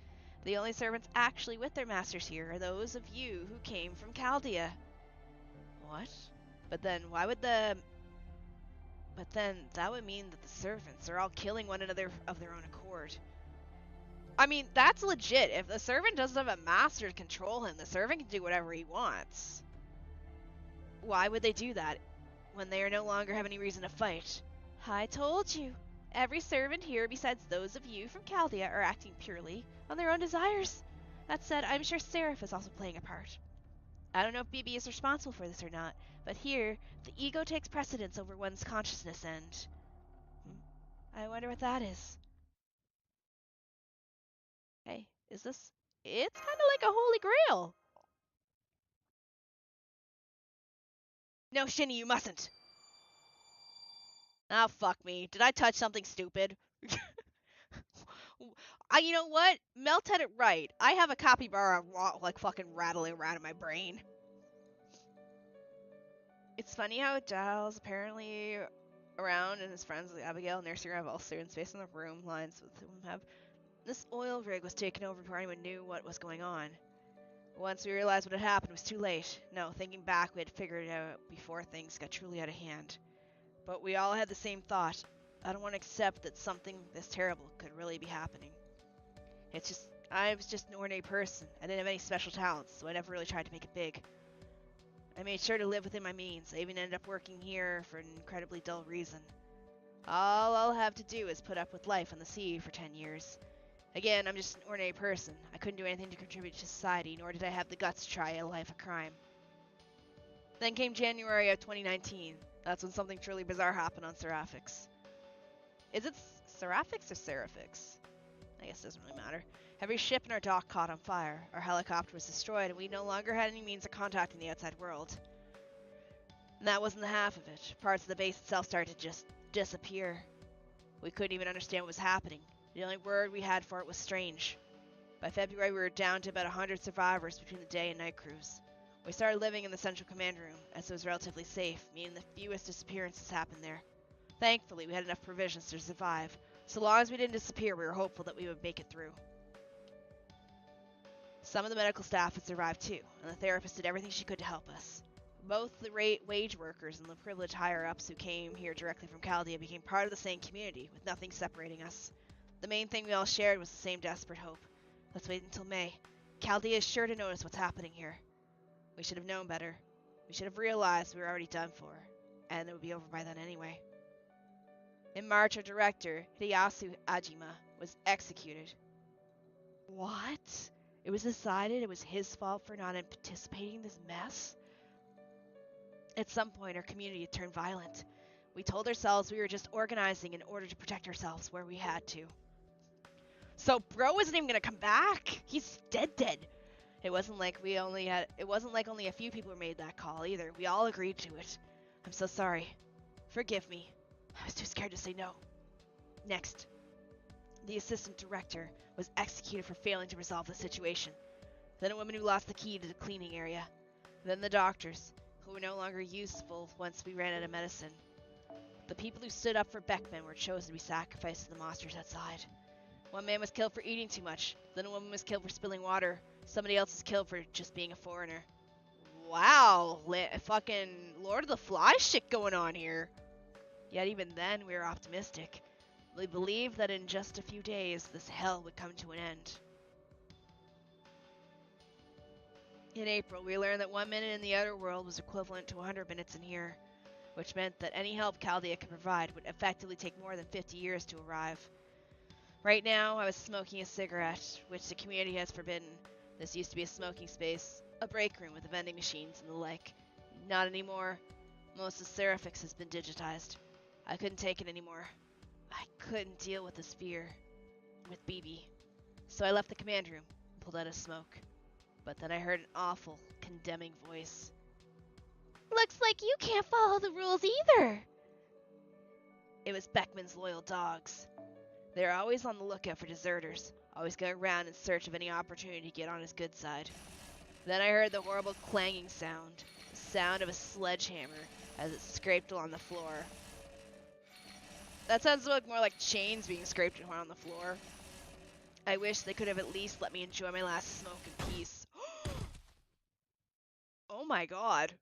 The only servants actually with their masters here are those of you who came from Chaldea. What? But then why would the... But then that would mean that the servants are all killing one another of their own accord. I mean, that's legit. If the servant doesn't have a master to control him, the servant can do whatever he wants. Why would they do that when they are no longer have any reason to fight? I told you. Every servant here, besides those of you from Chaldea, are acting purely on their own desires. That said, I'm sure Seraph is also playing a part. I don't know if BB is responsible for this or not, but here, the ego takes precedence over one's consciousness and... I wonder what that is. Hey, is this... It's kind of like a holy grail. No, Shini, you mustn't. Oh, fuck me. Did I touch something stupid? You know what? Melt had it right. I have a capybara like fucking rattling around in my brain. It's funny how Giles apparently around and his friends like Abigail and Nursery have all stared in space in the room lines with whom have. This oil rig was taken over before anyone knew what was going on. Once we realized what had happened, it was too late. No, thinking back, we had figured it out before things got truly out of hand. But we all had the same thought. I don't want to accept that something this terrible could really be happening. It's just, I was just an ordinary person. I didn't have any special talents, so I never really tried to make it big. I made sure to live within my means. I even ended up working here for an incredibly dull reason. All I'll have to do is put up with life on the sea for 10 years. Again, I'm just an ordinary person. I couldn't do anything to contribute to society, nor did I have the guts to try a life of crime. Then came January of 2019. That's when something truly bizarre happened on Seraphix. Is it Seraphix or Seraphix? I guess it doesn't really matter. Every ship in our dock caught on fire. Our helicopter was destroyed, and we no longer had any means of contacting the outside world. And that wasn't the half of it. Parts of the base itself started to just disappear. We couldn't even understand what was happening. The only word we had for it was strange. By February, we were down to about 100 survivors between the day and night crews. We started living in the central command room, as it was relatively safe, meaning the fewest disappearances happened there. Thankfully, we had enough provisions to survive. So long as we didn't disappear, we were hopeful that we would make it through. Some of the medical staff had survived too, and the therapist did everything she could to help us. Both the wage workers and the privileged higher-ups who came here directly from Chaldea became part of the same community, with nothing separating us. The main thing we all shared was the same desperate hope. Let's wait until May. Chaldea is sure to notice what's happening here. We should have known better. We should have realized we were already done for, and it would be over by then anyway. In March, our director, Hideyasu Ajima, was executed. What? It was decided it was his fault for not anticipating this mess? At some point, our community had turned violent. We told ourselves we were just organizing in order to protect ourselves where we had to. So bro isn't even gonna come back? He's dead. It wasn't like only a few people made that call either. We all agreed to it. I'm so sorry. Forgive me. I was too scared to say no. Next, the assistant director was executed for failing to resolve the situation. Then a woman who lost the key to the cleaning area. Then the doctors, who were no longer useful once we ran out of medicine. The people who stood up for Beckman were chosen to be sacrificed to the monsters outside. One man was killed for eating too much. Then a woman was killed for spilling water. Somebody else was killed for just being a foreigner. Wow, fucking Lord of the Flies shit going on here. Yet even then, we were optimistic. We believed that in just a few days, this hell would come to an end. In April, we learned that 1 minute in the outer world was equivalent to 100 minutes in here, which meant that any help Chaldea could provide would effectively take more than 50 years to arrive. Right now, I was smoking a cigarette, which the community has forbidden. This used to be a smoking space, a break room with the vending machines and the like. Not anymore. Most of Seraphix has been digitized. I couldn't take it anymore. I couldn't deal with this fear. With BB. So I left the command room and pulled out a smoke. But then I heard an awful, condemning voice.
Looks like you can't follow the rules either.
It was Beckman's loyal dogs. They're always on the lookout for deserters, always going around in search of any opportunity to get on his good side. Then I heard the horrible clanging sound, the sound of a sledgehammer as it scraped along the floor. That sounds more like chains being scraped on the floor. I wish they could have at least let me enjoy my last smoke in peace. Oh my god.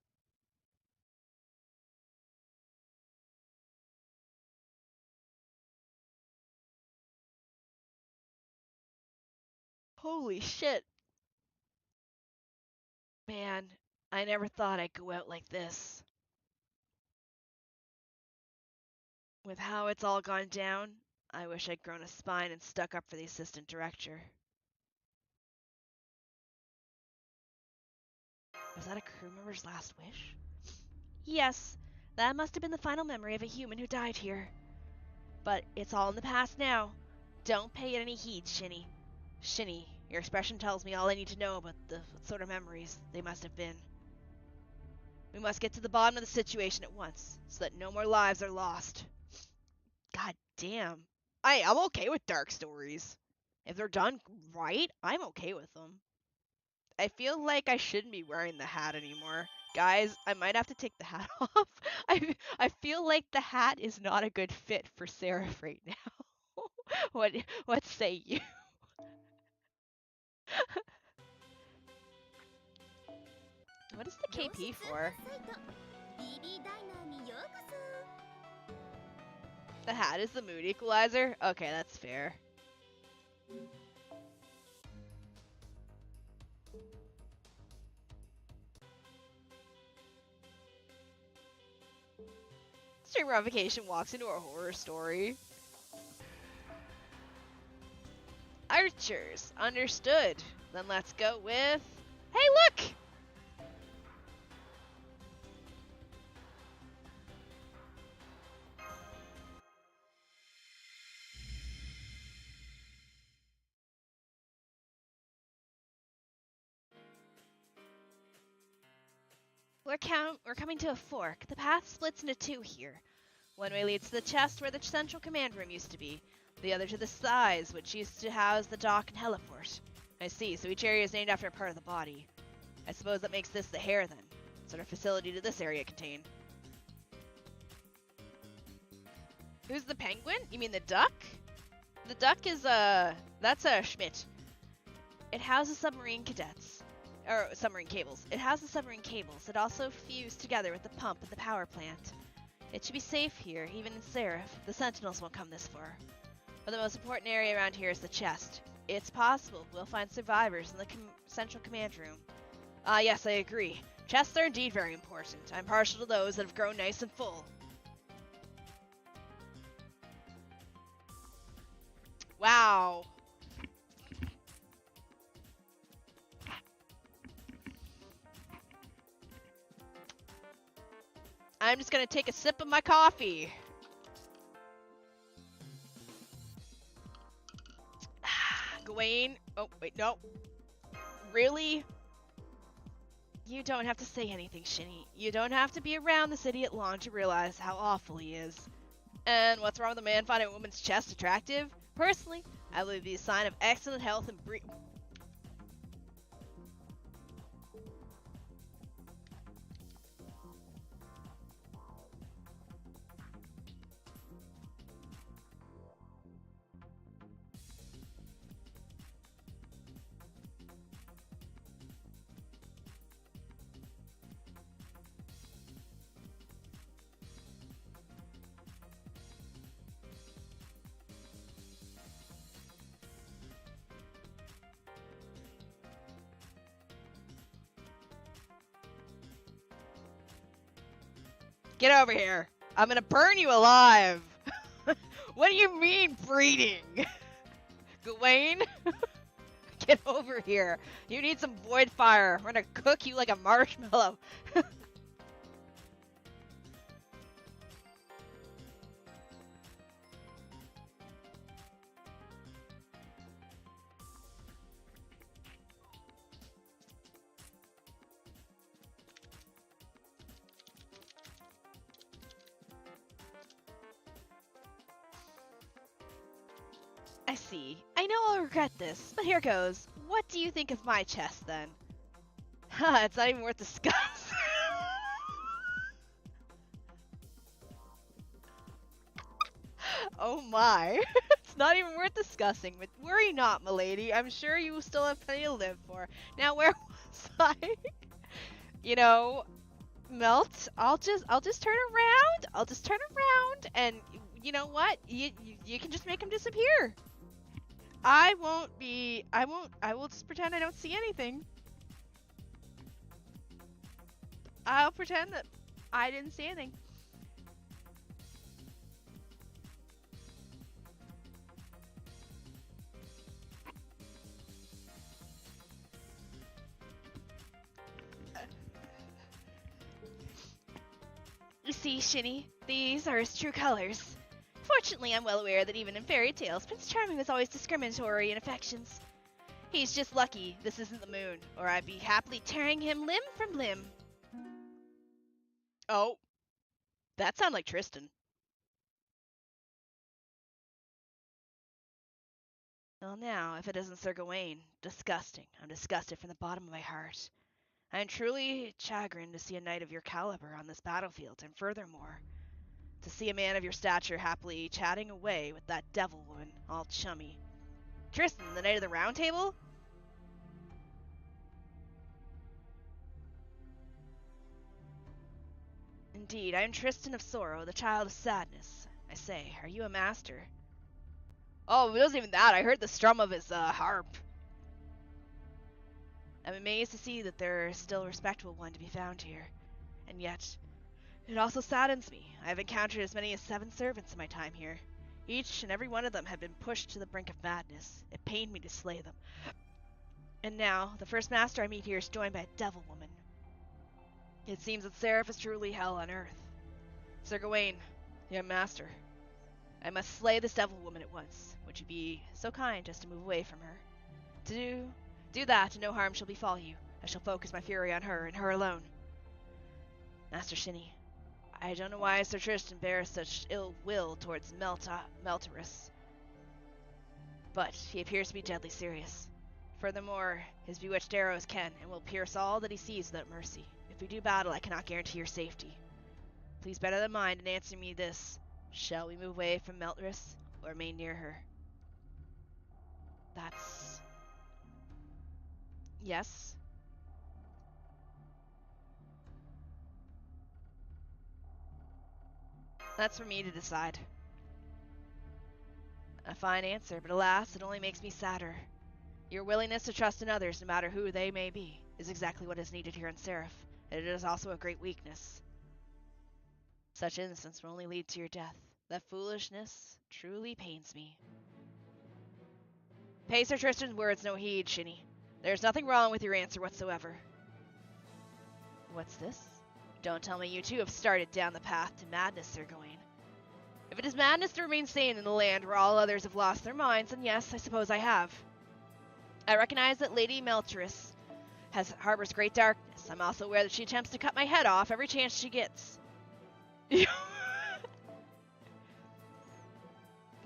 Holy shit. Man, I never thought I'd go out like this. With how it's all gone down, I wish I'd grown a spine and stuck up for the assistant director. Was that a crew member's last wish? Yes, that must have been the final memory of a human who died here. But it's all in the past now. Don't pay it any heed, Shini. Shini, your expression tells me all I need to know about the sort of memories they must have been. We must get to the bottom of the situation at once, so that no more lives are lost. God damn. I'm okay with dark stories. If they're done right, I'm okay with them. I feel like I shouldn't be wearing the hat anymore. Guys, I might have to take the hat off. I feel like the hat is not a good fit for Seraph right now. What say you? What is the KP for? The hat is the mood equalizer? Okay, that's fair. Streamer on vacation walks into a horror story. Archers, understood. Then let's go with... Hey, look! We're coming to a fork. The path splits into two here. One way leads to the chest where the central command room used to be. The other to the sides, which used to house the dock and heliport. I see, so each area is named after a part of the body. I suppose that makes this the hair then. What sort of facility did this area contain? Who's the penguin? You mean the duck? The duck is, that's a Schmidt. It houses submarine cadets. Or submarine cables. It houses submarine cables. It also fused together with the pump at the power plant. It should be safe here, even in Seraph. The sentinels won't come this far. But the most important area around here is the chest. It's possible we'll find survivors in the central command room. Yes, I agree. Chests are indeed very important. I'm partial to those that have grown nice and full. Wow. I'm just gonna take a sip of my coffee. Gawain. Oh, wait, no. Really? You don't have to say anything, Shini. You don't have to be around this idiot long to realize how awful he is. And what's wrong with a man finding a woman's chest attractive? Personally, I believe it be a sign of excellent health and Get over here. I'm gonna burn you alive. What do you mean breeding? Gawain? Get over here. You need some void fire. We're gonna cook you like a marshmallow. I see. I know I'll regret this, but here goes. What do you think of my chest, then? Ha, it's not even worth discussing. Oh my. It's not even worth discussing, but worry not, milady. I'm sure you will still have plenty to live for. Now, where was I? You know, Melt, I'll just turn around. I'll just turn around, and you know what? You can just make him disappear. I will just pretend I don't see anything. I'll pretend that I didn't see anything.
You see, Shini, these are his true colors. Fortunately, I'm well aware that even in fairy tales, Prince Charming was always discriminatory in affections. He's just lucky this isn't the moon, or I'd be happily tearing him limb from limb.
Oh, that sounded like Tristan.
Well now, if it isn't Sir Gawain, disgusting. I'm disgusted from the bottom of my heart. I am truly chagrined to see a knight of your caliber on this battlefield, and furthermore, to see a man of your stature happily chatting away with that devil woman, all chummy. Tristan, the knight of the round table? Indeed, I am Tristan of Sorrow, the child of sadness. I say, are you a master?
Oh, it wasn't even that. I heard the strum of his harp.
I'm amazed to see that there is still a respectable one to be found here. And yet, it also saddens me. I have encountered as many as 7 servants in my time here. Each and every one of them have been pushed to the brink of madness. It pained me to slay them. And now, the first master I meet here is joined by a devil woman. It seems that Seraph is truly hell on earth. Sir Gawain, young master, I must slay this devil woman at once. Would you be so kind as to move away from her? To do that, and no harm shall befall you. I shall focus my fury on her, and her alone. Master Shini, I don't know why Sir Tristan bears such ill will towards Meltaris, but he appears to be deadly serious. Furthermore, his bewitched arrows can and will pierce all that he sees without mercy. If we do battle, I cannot guarantee your safety. Please better than mine and answer me this. Shall we move away from Meltaris, or remain near her? That's... Yes? That's for me to decide. A fine answer, but alas, it only makes me sadder. Your willingness to trust in others, no matter who they may be, is exactly what is needed here in Seraph, and it is also a great weakness. Such innocence will only lead to your death. That foolishness truly pains me. Pay Sir Tristan's words no heed, Shini. There's nothing wrong with your answer whatsoever. What's this? Don't tell me you too have started down the path to madness, Sir Gawain. If it is madness to remain sane in the land where all others have lost their minds, then yes, I suppose I have. I recognize that Lady Meltaris harbors great darkness. I'm also aware that she attempts to cut my head off every chance she gets.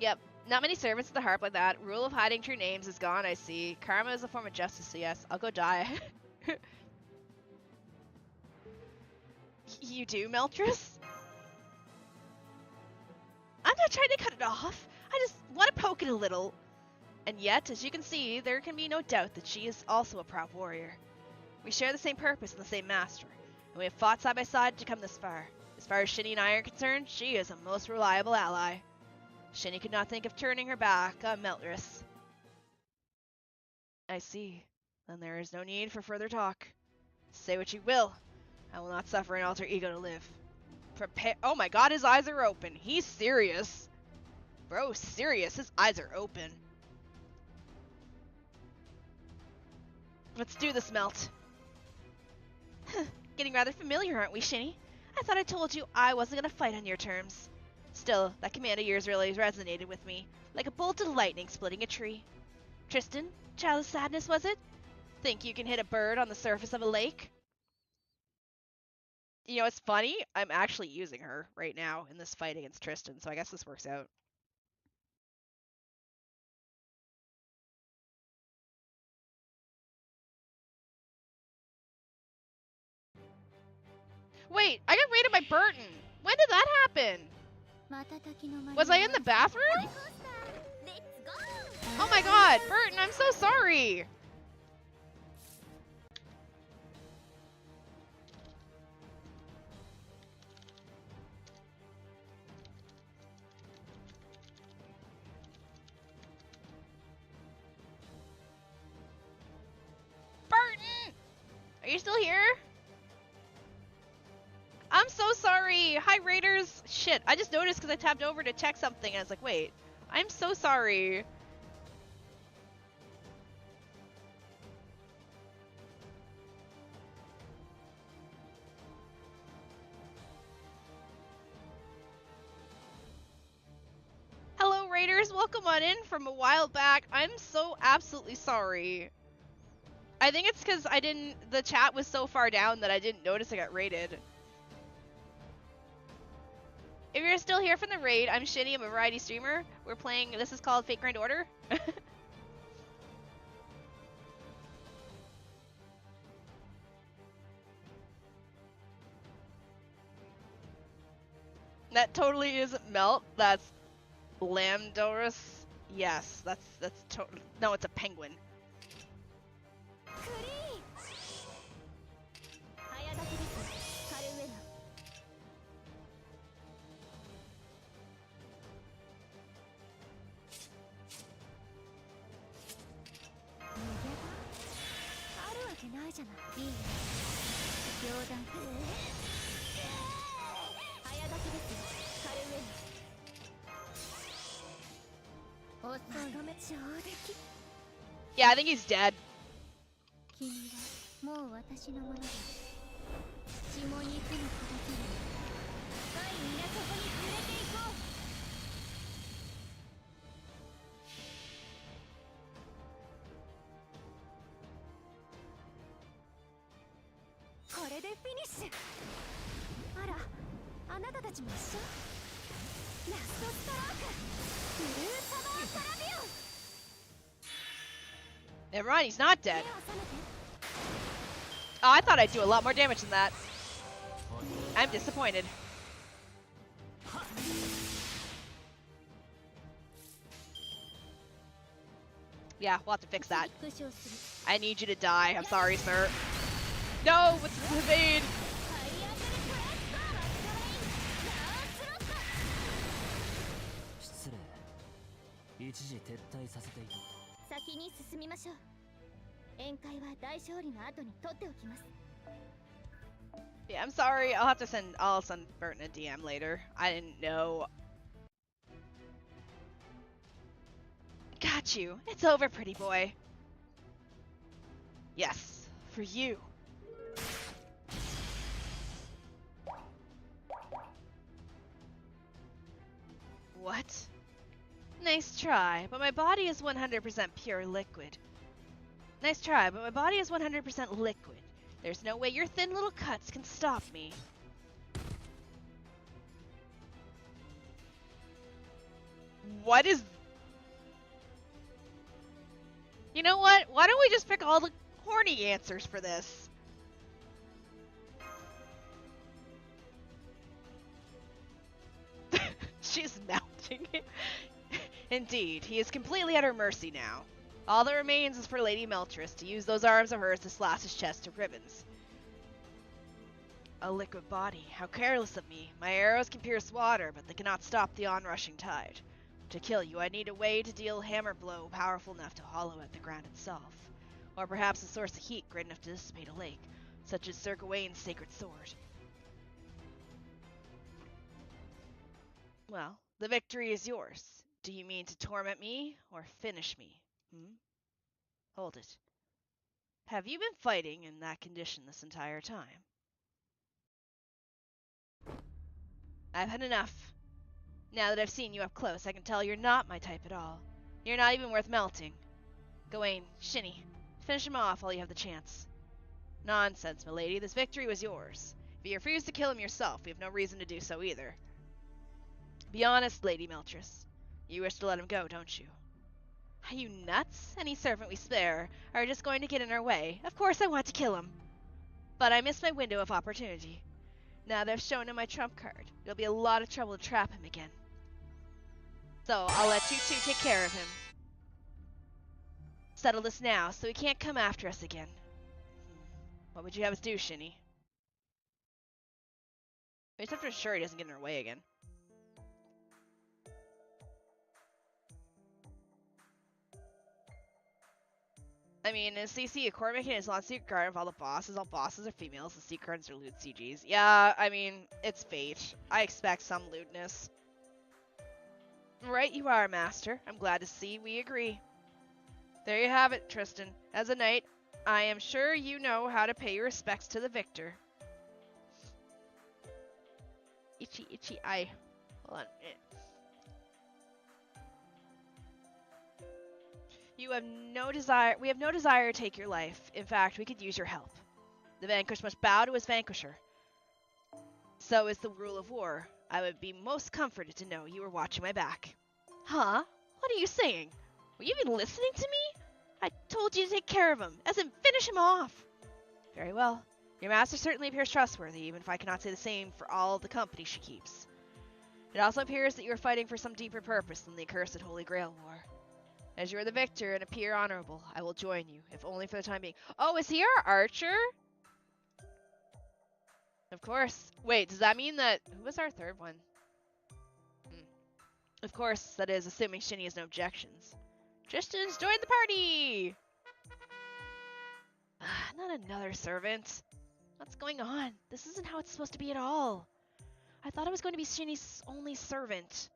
Yep, not many servants with a harp like that. Rule of hiding true names is gone, I see. Karma is a form of justice, so yes, I'll go die. You do, Meltris? I'm not trying to cut it off. I just want to poke it a little. And yet, as you can see, there can be no doubt that she is also a proud warrior. We share the same purpose and the same master, and we have fought side by side to come this far. As far as Shini and I are concerned, she is a most reliable ally. Shini could not think of turning her back on Meltris. I see. Then there is no need for further talk. Say what you will. I will not suffer an alter ego to live. Prepare. Oh my god, his eyes are open. He's serious. Bro's serious. His eyes are open. Let's do this, Melt. Getting rather familiar, aren't we, Shini? I thought I told you I wasn't gonna fight on your terms. Still, that command of yours really resonated with me, like a bolt of lightning splitting a tree. Tristan, child of sadness, was it? Think you can hit a bird on the surface of a lake? You know, it's funny. I'm actually using her right now in this fight against Tristan, so I guess this works out. Wait, I got raided by Burton. When did that happen? Was I in the bathroom? Oh my god, Burton, I'm so sorry.
Are you still here? I'm so sorry. Hi, Raiders. Shit, I just noticed because I tapped over to check something and I was like, wait, I'm so sorry. Hello, Raiders. Welcome on in from a while back. I'm so absolutely sorry. I think it's because the chat was so far down that I didn't notice I got raided. If you're still here from the raid, I'm Shini, I'm a variety streamer. We're playing, this is called Fate Grand Order. That totally isn't Melt, that's Lamdorus. Yes, that's totally, no, it's a penguin.
クリーン早炊きですカルウェナ逃げ場あるわけないじゃないいいね冗談早炊きですカルウェナ遅い上出来
Yeah, I think he's dead.
君はもう私のものだ血も肉の形に深い港に連れて行こうこれでフィニッシュあらあなたたちも一緒ラストストロークブルーサマーパラビオン
Never mind, he's not dead.
目を覚めて
Oh, I thought I'd do a lot more damage than that. I'm disappointed. Yeah, we'll have to fix that.
復唱する
I need you to die. I'm sorry, sir. No, what's the evade?
ハイアンドルクレストマスカレインラースロット
失礼一時撤退させていた
先に進みましょう宴会は大勝利の後に取っておきます
Yeah, I'm sorry. I'll send Burton a DM later. I didn't know. Got you. It's over, pretty boy. Yes, for you. What? Nice try, but my body is 100% pure liquid. Nice try, but my body is 100% liquid. There's no way your thin little cuts can stop me. What is... You know what? Why don't we just pick all the horny answers for this? She's mounting it. Indeed, he is completely at her mercy now. All that remains is for Lady Meltress to use those arms of hers to slash his chest to ribbons. A liquid body. How careless of me. My arrows can pierce water, but they cannot stop the onrushing tide. To kill you, I need a way to deal hammer blow powerful enough to hollow out the ground itself. Or perhaps a source of heat great enough to dissipate a lake, such as Sir Gawain's sacred sword. Well, the victory is yours. Do you mean to torment me or finish me? Hold it. Have you been fighting in that condition this entire time? I've had enough. Now that I've seen you up close, I can tell you're not my type at all. You're not even worth melting. Gawain, Shini, finish him off while you have the chance. Nonsense, milady. This victory was yours. If you refuse to kill him yourself, we have no reason to do so either. Be honest, Lady Meltress. You wish to let him go, don't you? Are you nuts? Any servant we spare are just going to get in our way. Of course I want to kill him. But I missed my window of opportunity. Now that I've shown him my trump card, it'll be a lot of trouble to trap him again. So I'll let you two take care of him. Settle this now, so he can't come after us again. What would you have us do, Shini? We just have to ensure he doesn't get in our way again. I mean, in CC, a core mechanic is not secret guard of all the bosses. All bosses are females, and secret guards are lewd CGs. Yeah, I mean, it's fate. I expect some lewdness. Right you are, Master. I'm glad to see we agree. There you have it, Tristan. As a knight, I am sure you know how to pay your respects to the victor. Itchy eye. Hold on. We have no desire to take your life. In fact, we could use your help. The vanquished must bow to his vanquisher. So is the rule of war. I would be most comforted to know you were watching my back. Huh? What are you saying? Were you even listening to me? I told you to take care of him, as in finish him off. Very well. Your master certainly appears trustworthy, even if I cannot say the same for all the company she keeps. It also appears that you are fighting for some deeper purpose than the accursed Holy Grail War. As you are the victor and appear honorable, I will join you, if only for the time being. Oh, is he our archer? Of course. Wait, does that mean that... Who was our third one? Of course, that is, assuming Shini has no objections. Tristan's joined the party! Not another servant. What's going on? This isn't how it's supposed to be at all. I thought I was going to be Shini's only servant.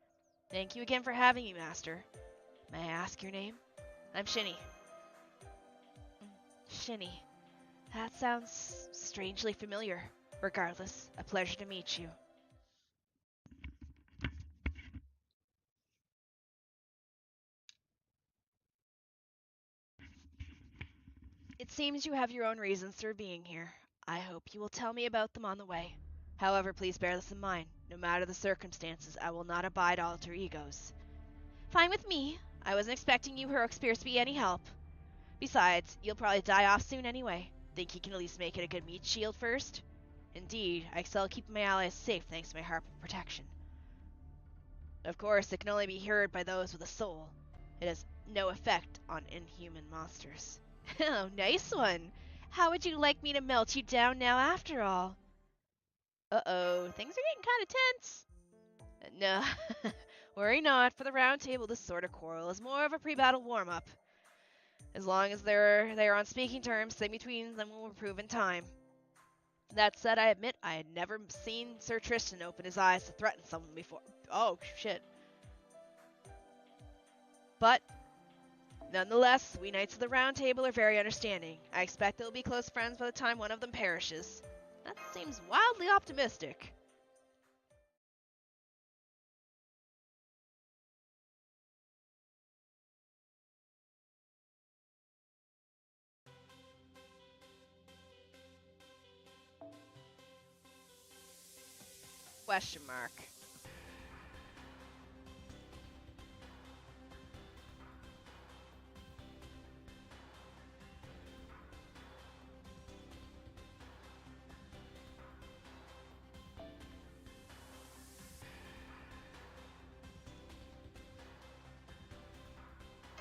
Thank you again for having me, Master. May I ask your name? I'm Shini. Shini. That sounds strangely familiar. Regardless, a pleasure to meet you. It seems you have your own reasons for being here. I hope you will tell me about them on the way. However, please bear this in mind. No matter the circumstances, I will not abide alter egos. Fine with me. I wasn't expecting you heroic spirits to be any help. Besides, you'll probably die off soon anyway. Think you can at least make it a good meat shield first? Indeed, I excel at keeping my allies safe thanks to my harp of protection. Of course, it can only be heard by those with a soul. It has no effect on inhuman monsters. Oh, nice one. How would you like me to melt you down now after all? Uh-oh, things are getting kind of tense. No, worry not. For the round table, this sort of quarrel is more of a pre-battle warm-up. As long as they are on speaking terms, things between them will improve in time. That said, I admit I had never seen Sir Tristan open his eyes to threaten someone before. Oh, shit. But, nonetheless, we Knights of the Round Table are very understanding. I expect they'll be close friends by the time one of them perishes. That seems wildly optimistic. Question mark.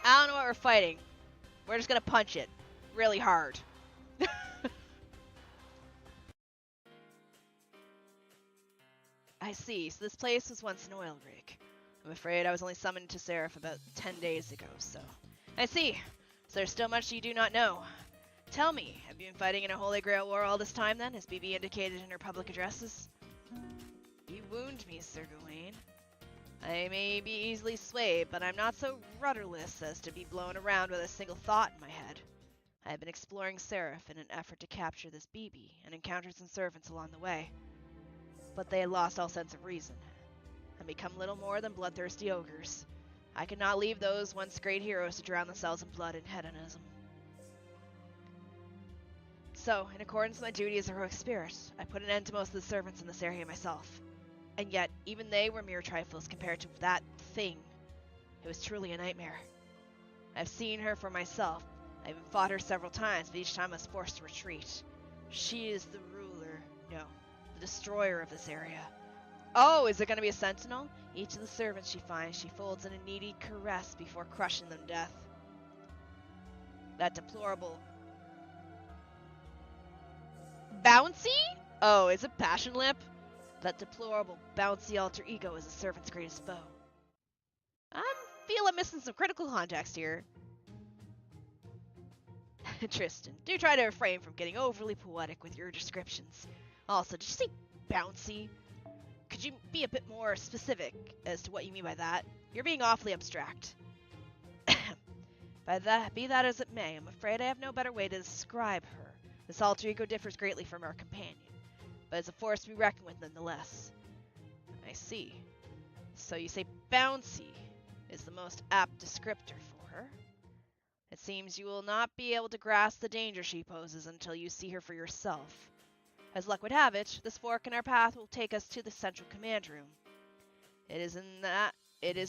I don't know what we're fighting. We're just gonna punch it really hard. I see. So this place was once an oil rig. I'm afraid I was only summoned to Seraph about 10 days ago, so... I see. So there's still much you do not know. Tell me, have you been fighting in a Holy Grail War all this time then, as BB indicated in her public addresses? You wound me, Sir Gawain. I may be easily swayed, but I'm not so rudderless as to be blown around with a single thought in my head. I have been exploring Seraph in an effort to capture this BB, and encountered some servants along the way. But they had lost all sense of reason, and become little more than bloodthirsty ogres. I could not leave those once great heroes to drown themselves in blood and hedonism. So, in accordance with my duty as a heroic spirit, I put an end to most of the servants in this area myself. And yet, even they were mere trifles compared to that thing. It was truly a nightmare. I've seen her for myself. I even fought her several times, but each time I was forced to retreat. She is the ruler, no, the destroyer of this area. Oh, is it going to be a sentinel? Each of the servants she finds, she folds in a needy caress before crushing them to death. That deplorable... Bouncy? Oh, is it Passion Lip? That deplorable, bouncy alter ego is a servant's greatest foe. I feel I'm missing some critical context here. Tristan, do try to refrain from getting overly poetic with your descriptions. Also, did you say bouncy? Could you be a bit more specific as to what you mean by that? You're being awfully abstract. Be that as it may, I'm afraid I have no better way to describe her. This alter ego differs greatly from our companion, but it's a force to be reckoned with nonetheless. I see. So you say bouncy is the most apt descriptor for her. It seems you will not be able to grasp the danger she poses until you see her for yourself. As luck would have it, this fork in our path will take us to the central command room. It is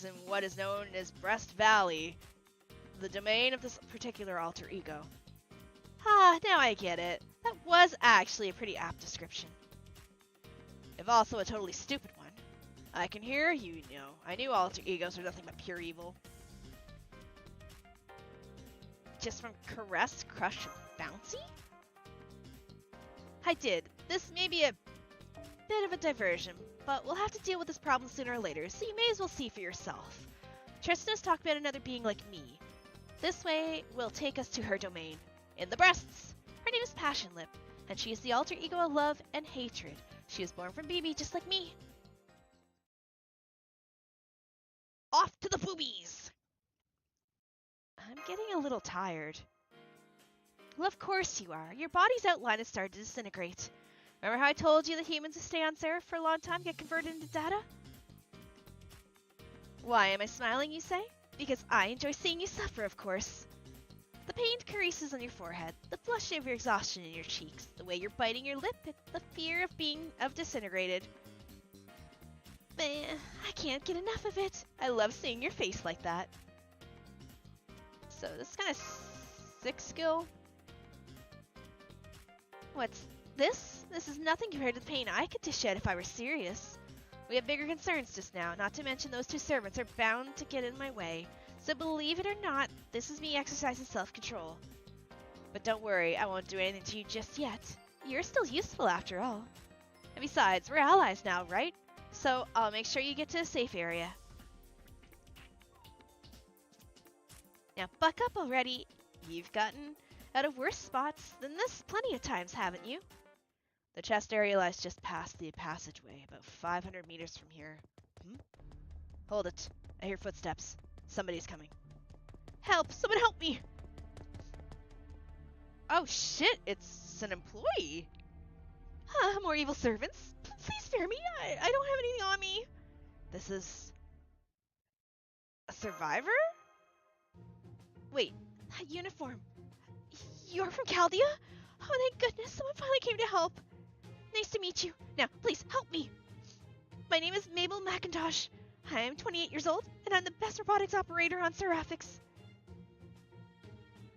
in what is known as Breast Valley, the domain of this particular alter ego. Ah, now I get it. That was actually a pretty apt description. If also a totally stupid one. I can hear you know. I knew alter egos were nothing but pure evil. Just from caress, crush, and bouncy? I did. This may be a bit of a diversion, but we'll have to deal with this problem sooner or later, so you may as well see for yourself. Tristan has talked about another being like me. This way will take us to her domain, in the breasts. Her name is Passion Lip, and she is the alter ego of love and hatred. She was born from BB just like me. Off to the boobies! I'm getting a little tired. Well, of course you are. Your body's outline has started to disintegrate. Remember how I told you that humans who stay on Seraph for a long time get converted into data? Why am I smiling, you say? Because I enjoy seeing you suffer, of course. The pained caresses on your forehead, the flush of your exhaustion in your cheeks, the way you're biting your lip, the fear of being disintegrated. I can't get enough of it. I love seeing your face like that. So this is kind of sick skill. What's this? This is nothing compared to the pain I could dish out if I were serious. We have bigger concerns just now, not to mention those two servants are bound to get in my way. So believe it or not, this is me exercising self-control. But don't worry, I won't do anything to you just yet. You're still useful after all. And besides, we're allies now, right? So I'll make sure you get to a safe area. Now buck up already. You've gotten out of worse spots than this plenty of times, haven't you? The chest area lies just past the passageway, about 500 meters from here. Hold it. I hear footsteps. Somebody's coming. Help! Someone help me! Oh shit, it's an employee! Huh, more evil servants? Please spare me, I don't have anything on me! This is... a survivor? Wait, that uniform. You're from Chaldea? Oh, thank goodness, someone finally came to help. Nice to meet you. Now, please, help me! My name is Mabel McIntosh. I am 28 years old, and I'm the best robotics operator on Seraphix.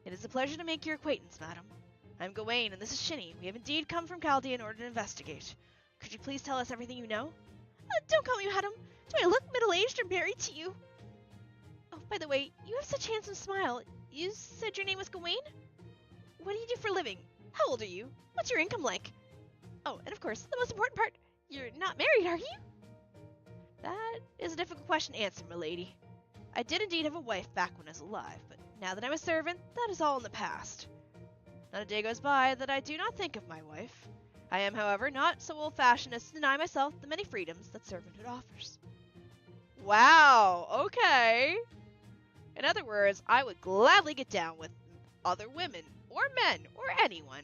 It is a pleasure to make your acquaintance, madam. I'm Gawain, and this is Shini. We have indeed come from Chaldea in order to investigate. Could you please tell us everything you know? Don't call me madam. Do I look middle-aged or married to you? Oh, by the way, you have such a handsome smile. You said your name was Gawain? What do you do for a living? How old are you? What's your income like? Oh, and of course, the most important part, you're not married, are you? That is a difficult question to answer, milady. I did indeed have a wife back when I was alive, but now that I'm a servant, that is all in the past. Not a day goes by that I do not think of my wife. I am, however, not so old-fashioned as to deny myself the many freedoms that servanthood offers. Wow, okay. In other words, I would gladly get down with other women, or men, or anyone.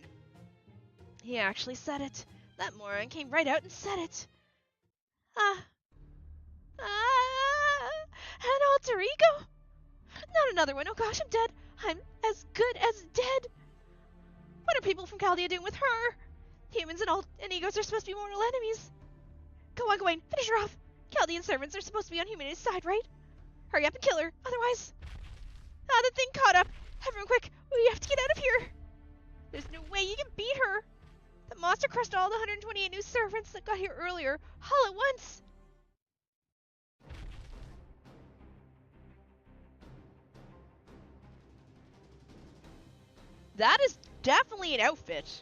He actually said it. That moron came right out and said it. An alter ego? Not another one. Oh gosh, I'm dead. I'm as good as dead. What are people from Chaldea doing with her? Humans and egos are supposed to be mortal enemies. Go on, Gawain, finish her off. Chaldean servants are supposed to be on humanity's side, right? Hurry up and kill her, otherwise... the thing caught up. Everyone quick, we have to get out of here. There's no way you can beat her. The monster crushed all the 128 new servants that got here earlier, all at once. That is definitely an outfit.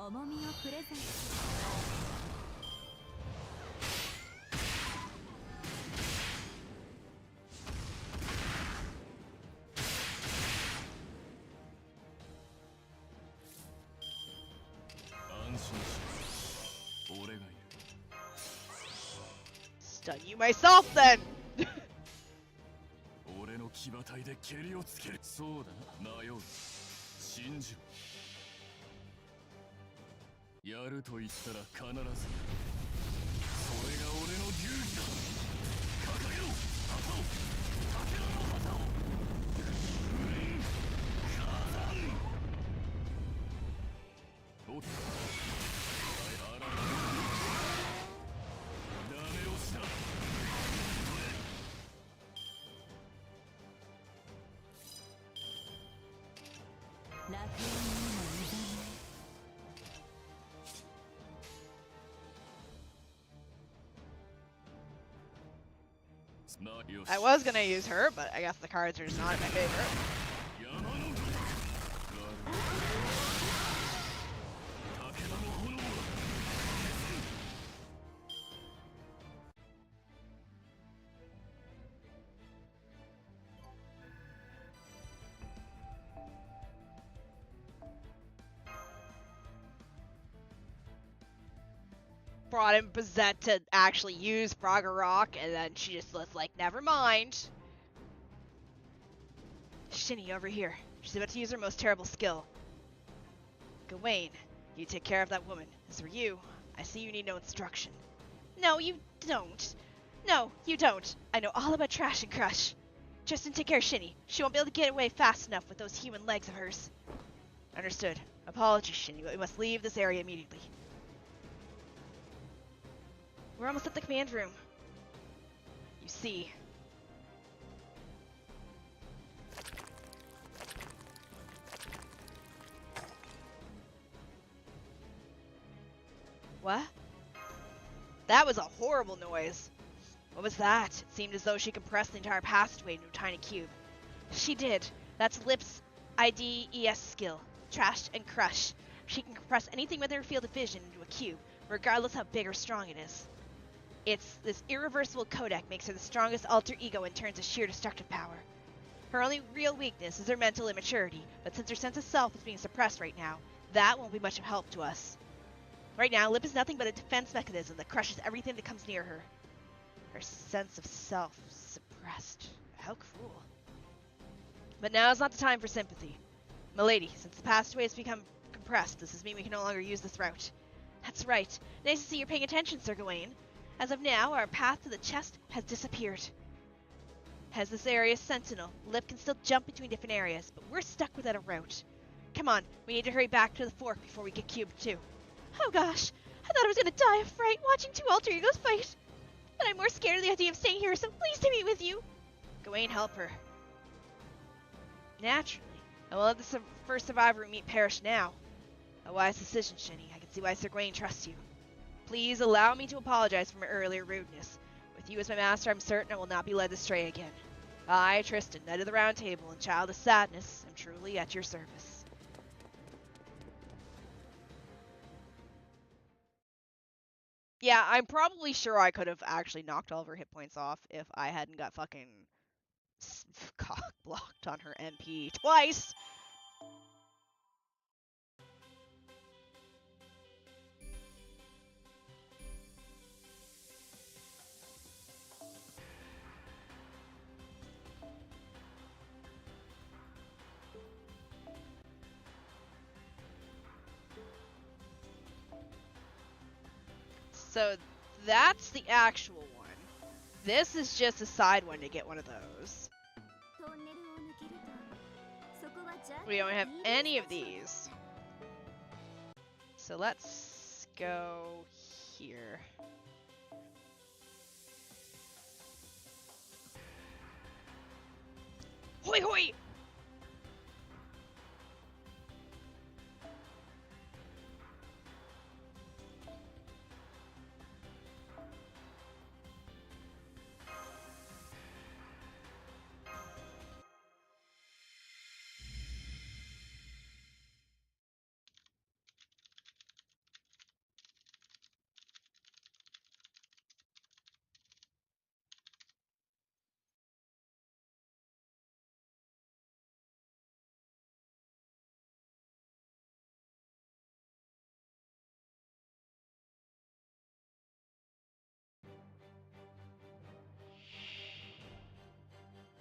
重みをプレゼント。
安心しろ。俺がいる。
Stun you myself then!
俺の騎馬隊で蹴りをつける。そうだな。なよう。信じろ。やると言ったら必ずやる。それが俺の流儀だ。掲げろ旗を。武田の旗を。火山。おっと。あらら。ダメ押しだ。
楽園にもいざない。
I was gonna use her, but I guess the cards are just not in my favor. Brought in Bazette to actually use Braga Rock, and then she just was like, never mind. Shini, over here. She's about to use her most terrible skill. Gawain, you take care of that woman. As for you, I see you need no instruction. No, you don't. No, you don't. I know all about Trash and Crush. Justin, take care of Shini. She won't be able to get away fast enough with those human legs of hers. Understood. Apologies, Shini, but we must leave this area immediately. We're almost at the command room. You see. What? That was a horrible noise. What was that? It seemed as though she compressed the entire passageway into a tiny cube. She did. That's Lip's IDES skill. Trash and Crush. She can compress anything within her field of vision into a cube, regardless how big or strong it is. It's this irreversible codec makes her the strongest alter ego in terms of sheer destructive power. Her only real weakness is her mental immaturity, but since her sense of self is being suppressed right now, that won't be much of help to us. Right now, Lip is nothing but a defense mechanism that crushes everything that comes near her. Her sense of self suppressed. How cruel. But now is not the time for sympathy. Milady, since the passageway has become compressed, does this mean we can no longer use this route? That's right. Nice to see you're paying attention, Sir Gawain. As of now, our path to the chest has disappeared. As this area's sentinel, Lip can still jump between different areas, but we're stuck without a route. Come on, we need to hurry back to the fork before we get cubed too. Oh gosh, I thought I was gonna die of fright watching two alter egos fight. But I'm more scared of the idea of staying here, so please take me with you. Gawain, help her. Naturally. I will let the first survivor we meet perish now. A wise decision, Shini. I can see why Sir Gawain trusts you. Please allow me to apologize for my earlier rudeness. With you as my master, I'm certain I will not be led astray again. I, Tristan, Knight of the Round Table and Child of Sadness, am truly at your service. Yeah, I'm probably sure I could have actually knocked all of her hit points off if I hadn't got fucking cock blocked on her MP twice. So that's the actual one. This is just a side one to get one of those. We don't have any of these. So let's go here. Hoi hoi!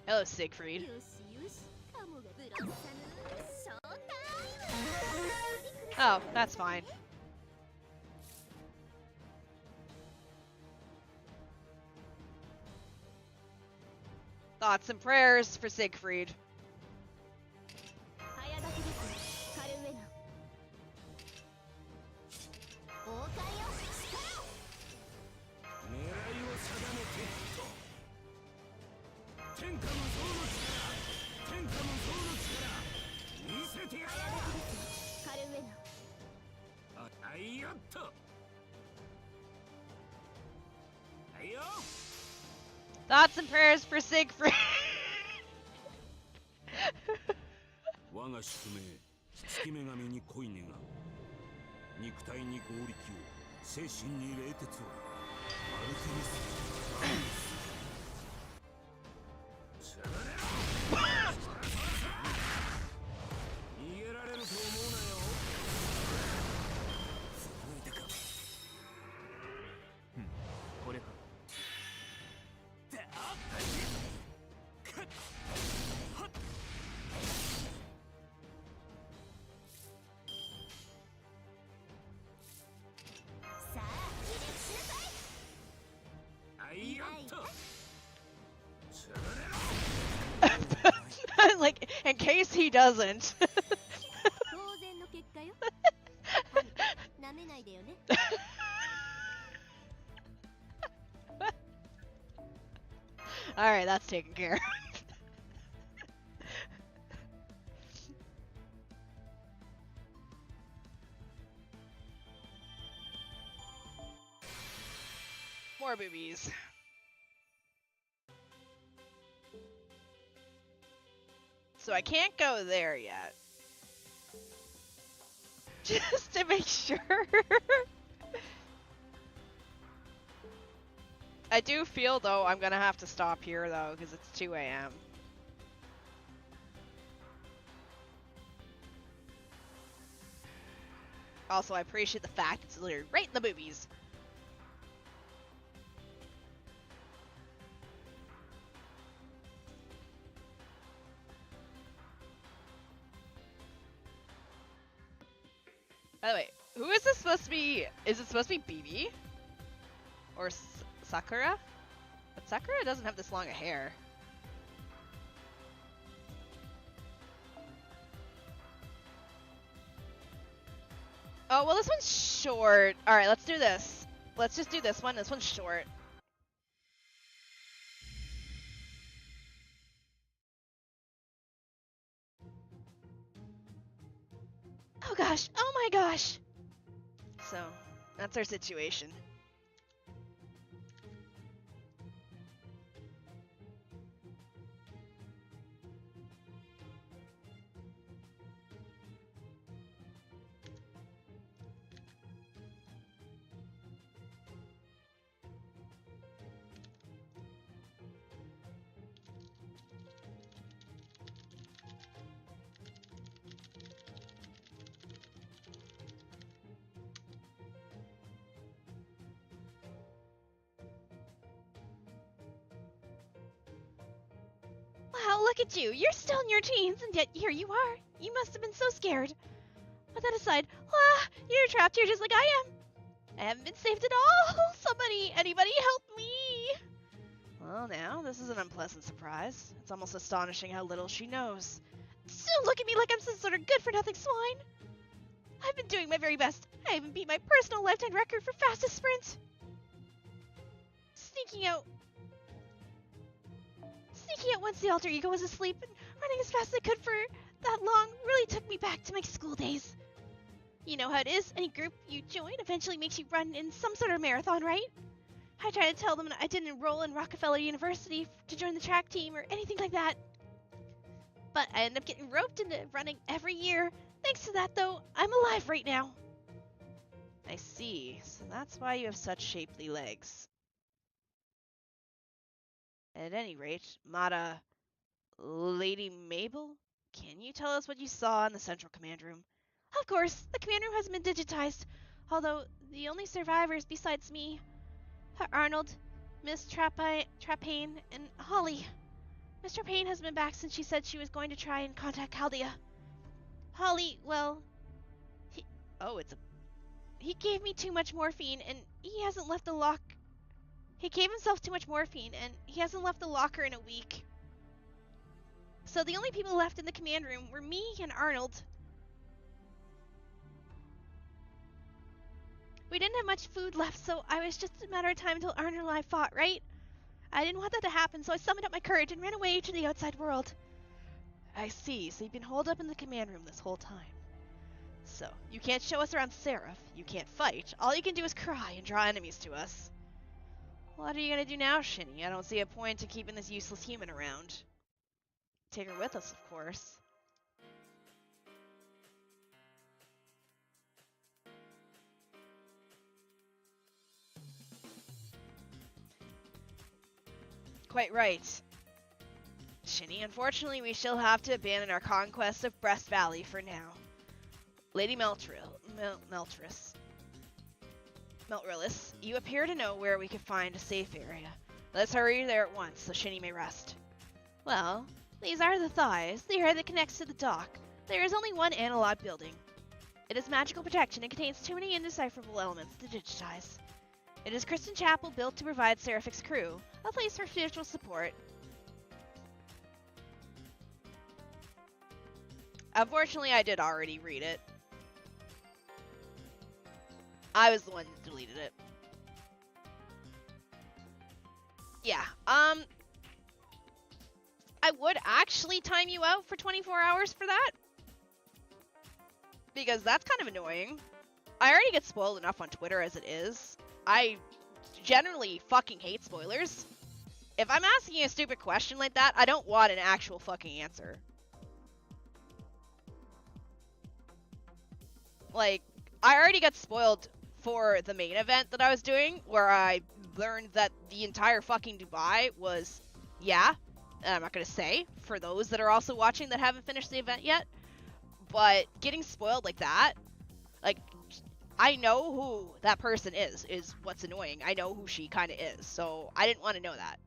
Hello, Siegfried.
よしよしカモがブロッサムショータイム
Oh, that's fine. Thoughts and prayers for Siegfried.
早書きですカルウェナ崩壊を力を
狙いを定めてと天下無双の力天下無双の力見せてや
早
ろ
書きですカルウェナ
うはいよっとはいよ
Thoughts and prayers for Siegfried.
我が宿命月女神に恋願う肉体に合力を精神に冷徹をアルテミスアルミスしゃがれろ逃げられると思うなよ続いたか
これか
さあ気力集
はいよっとしゃがれろ
Like, in case he doesn't.
当然の結果よなめないでよね
Alright, that's taken care of. More boobies. So I can't go there yet. Just to make sure. I do feel, though, I'm gonna have to stop here, though, because it's 2 a.m. Also, I appreciate the fact it's literally right in the boobies. By the way, who is this supposed to be? Is it supposed to be BB? Or Sakura? But Sakura doesn't have this long a hair. Oh, well, this one's short. Alright, let's do this. Let's just do this one. This one's short. Oh gosh. Oh my gosh. So, that's our situation.
Wow, look at you. You're still in your teens, and yet here you are. You must have been so scared. But that aside, you're trapped here just like I am. I haven't been saved at all. Anybody help me.
Well, now, this is an unpleasant surprise. It's almost astonishing how little she knows.
Don't look at me like I'm some sort of good-for-nothing swine. I've been doing my very best. I even beat my personal lifetime record for fastest sprint. Sneaking out once the alter ego was asleep and running as fast as I could for that long really took me back to my school days. You know how it is. Any group you join eventually makes you run in some sort of marathon, right? I tried to tell them I didn't enroll in Rockefeller University to join the track team or anything like that. But I ended up getting roped into running every year. Thanks to that, though, I'm alive right now.
I see. So that's why you have such shapely legs. At any rate, Mata, Lady Mabel, can you tell us what you saw in the Central Command Room?
Of course, the command room hasn't been digitized. Although, the only survivors besides me are Arnold, Miss Trapane, and Holly. Mr. Payne has been back since she said she was going to try and contact Chaldea. Holly, well, he gave me too much morphine and he hasn't left the lock. He gave himself too much morphine and he hasn't left the locker in a week. So the only people left in the command room were me and Arnold. We didn't have much food left, so I was just a matter of time until Arnold and I fought, right? I didn't want that to happen, so I summoned up my courage and ran away to the outside world. I see, so you've been holed up in the command room this whole time. So, you can't show us around Seraph, you can't fight, all you can do is cry and draw enemies to us. What are you gonna do now, Shini? I don't see a point to keeping this useless human around. Take her with us, of course. Quite right. Shini, unfortunately we shall have to abandon our conquest of Breast Valley for now. Lady Meltris, you appear to know where we could find a safe area. Let's hurry there at once so Shini may rest. Well, these are the thighs, the area that connects to the dock. There is only one analog building. It has magical protection and contains too many indecipherable elements to digitize. It is Kristen Chapel built to provide Seraphic's crew a place for spiritual support. Unfortunately, I did already read it. I was the one that deleted it. Yeah, I would actually time you out for 24 hours for that. Because that's kind of annoying. I already get spoiled enough on Twitter as it is. I generally fucking hate spoilers. If I'm asking a stupid question like that, I don't want an actual fucking answer. Like, I already got spoiled for the main event that I was doing, where I learned that the entire fucking Dubai was, yeah, and I'm not gonna say, for those that are also watching that haven't finished the event yet, but getting spoiled like that, like, I know who that person is what's annoying. I know who she kind of is, so I didn't want to know that.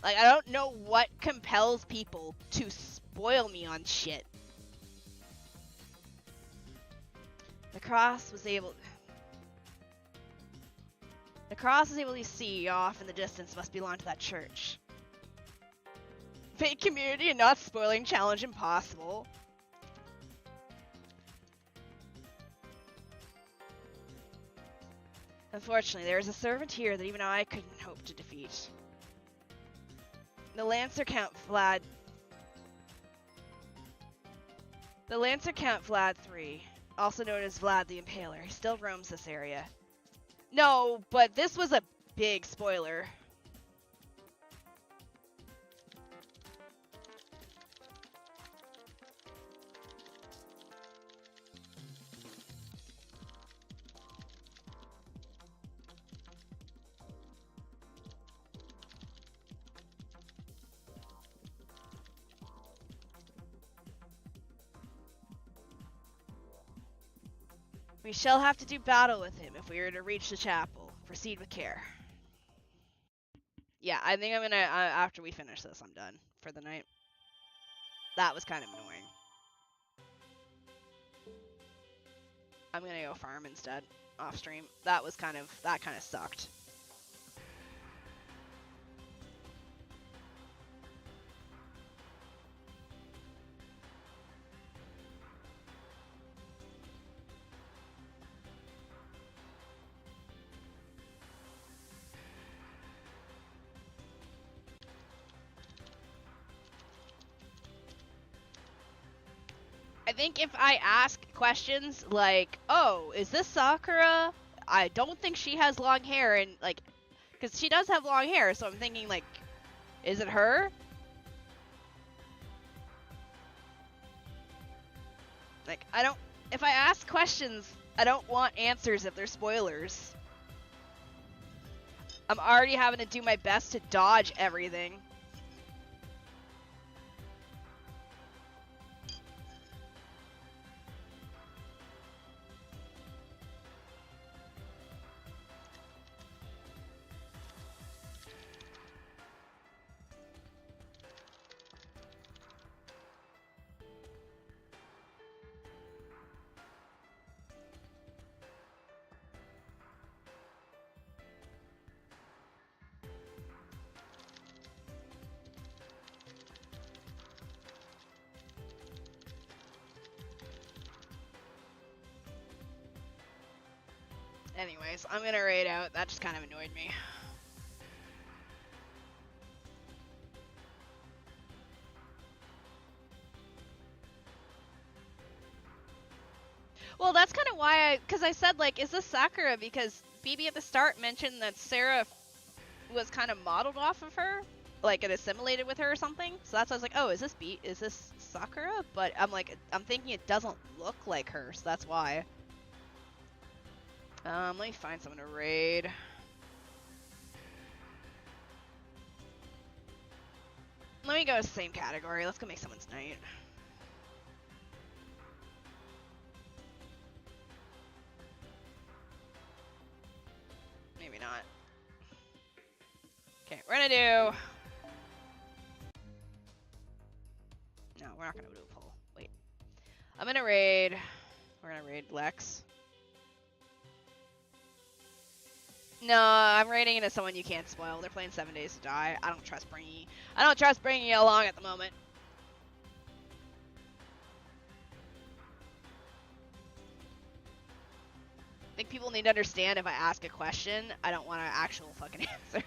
Like, I don't know what compels people to spoil me on shit. The cross was able to see off in the distance must belong to that church. Fake community and not spoiling challenge impossible. Unfortunately, there is a servant here that even I couldn't hope to defeat. The Lancer Count Vlad 3, also known as Vlad the Impaler, still roams this area. No, but this was a big spoiler. We shall have to do battle with him if we are to reach the chapel. Proceed with care. Yeah, I think I'm gonna, after we finish this, I'm done for the night. That was kind of annoying. I'm gonna go farm instead, off stream. That kind of sucked. I think if I ask questions like, oh, is this Sakura? I don't think she has long hair, and like, because she does have long hair, so I'm thinking like, is it her? Like, if I ask questions, I don't want answers if they're spoilers. I'm already having to do my best to dodge everything.
Anyways, I'm gonna raid out. That just kind of annoyed me. Well, that's kind of why because I said, like, is this Sakura? Because BB at the start mentioned that Sarah was kind of modeled off of her, like it assimilated with her or something. So that's why I was like, oh, is this Sakura? But I'm like, I'm thinking it doesn't look like her, so that's why. Let me find someone to raid. Let me go with the same category. Let's go make someone's night. Maybe not. Okay, we're gonna do... No, we're not gonna do a poll. Wait. I'm gonna raid... We're gonna raid Lex. No, I'm raiding into someone you can't spoil. They're playing 7 Days to Die. I don't trust bringing you along at the moment. I think people need to understand if I ask a question, I don't want an actual fucking answer.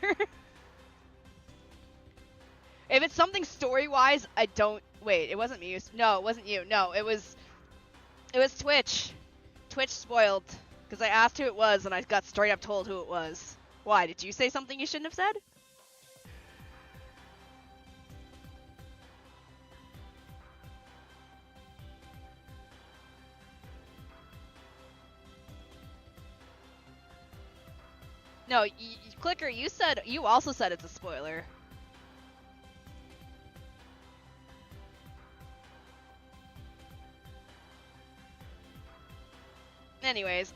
If it's something story-wise, I don't... Wait, it wasn't me. No, it wasn't you. No, it was Twitch. Twitch spoiled. Because I asked who it was, and I got straight up told who it was. Why? Did you say something you shouldn't have said? No, Clicker, you also said it's a spoiler. Anyways,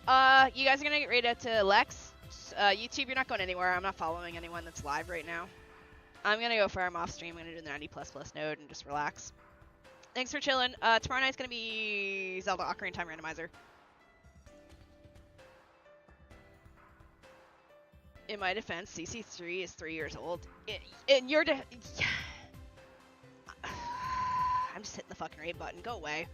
you guys are gonna get rated to Lex. YouTube, you're not going anywhere. I'm not following anyone that's live right now. I'm gonna go farm off stream. I'm gonna do the 90++ node and just relax. Thanks for chilling. Tomorrow night's gonna be Zelda Ocarina of Time Randomizer. In my defense, CC3 is 3 years old. In your I'm just hitting the fucking raid button. Go away.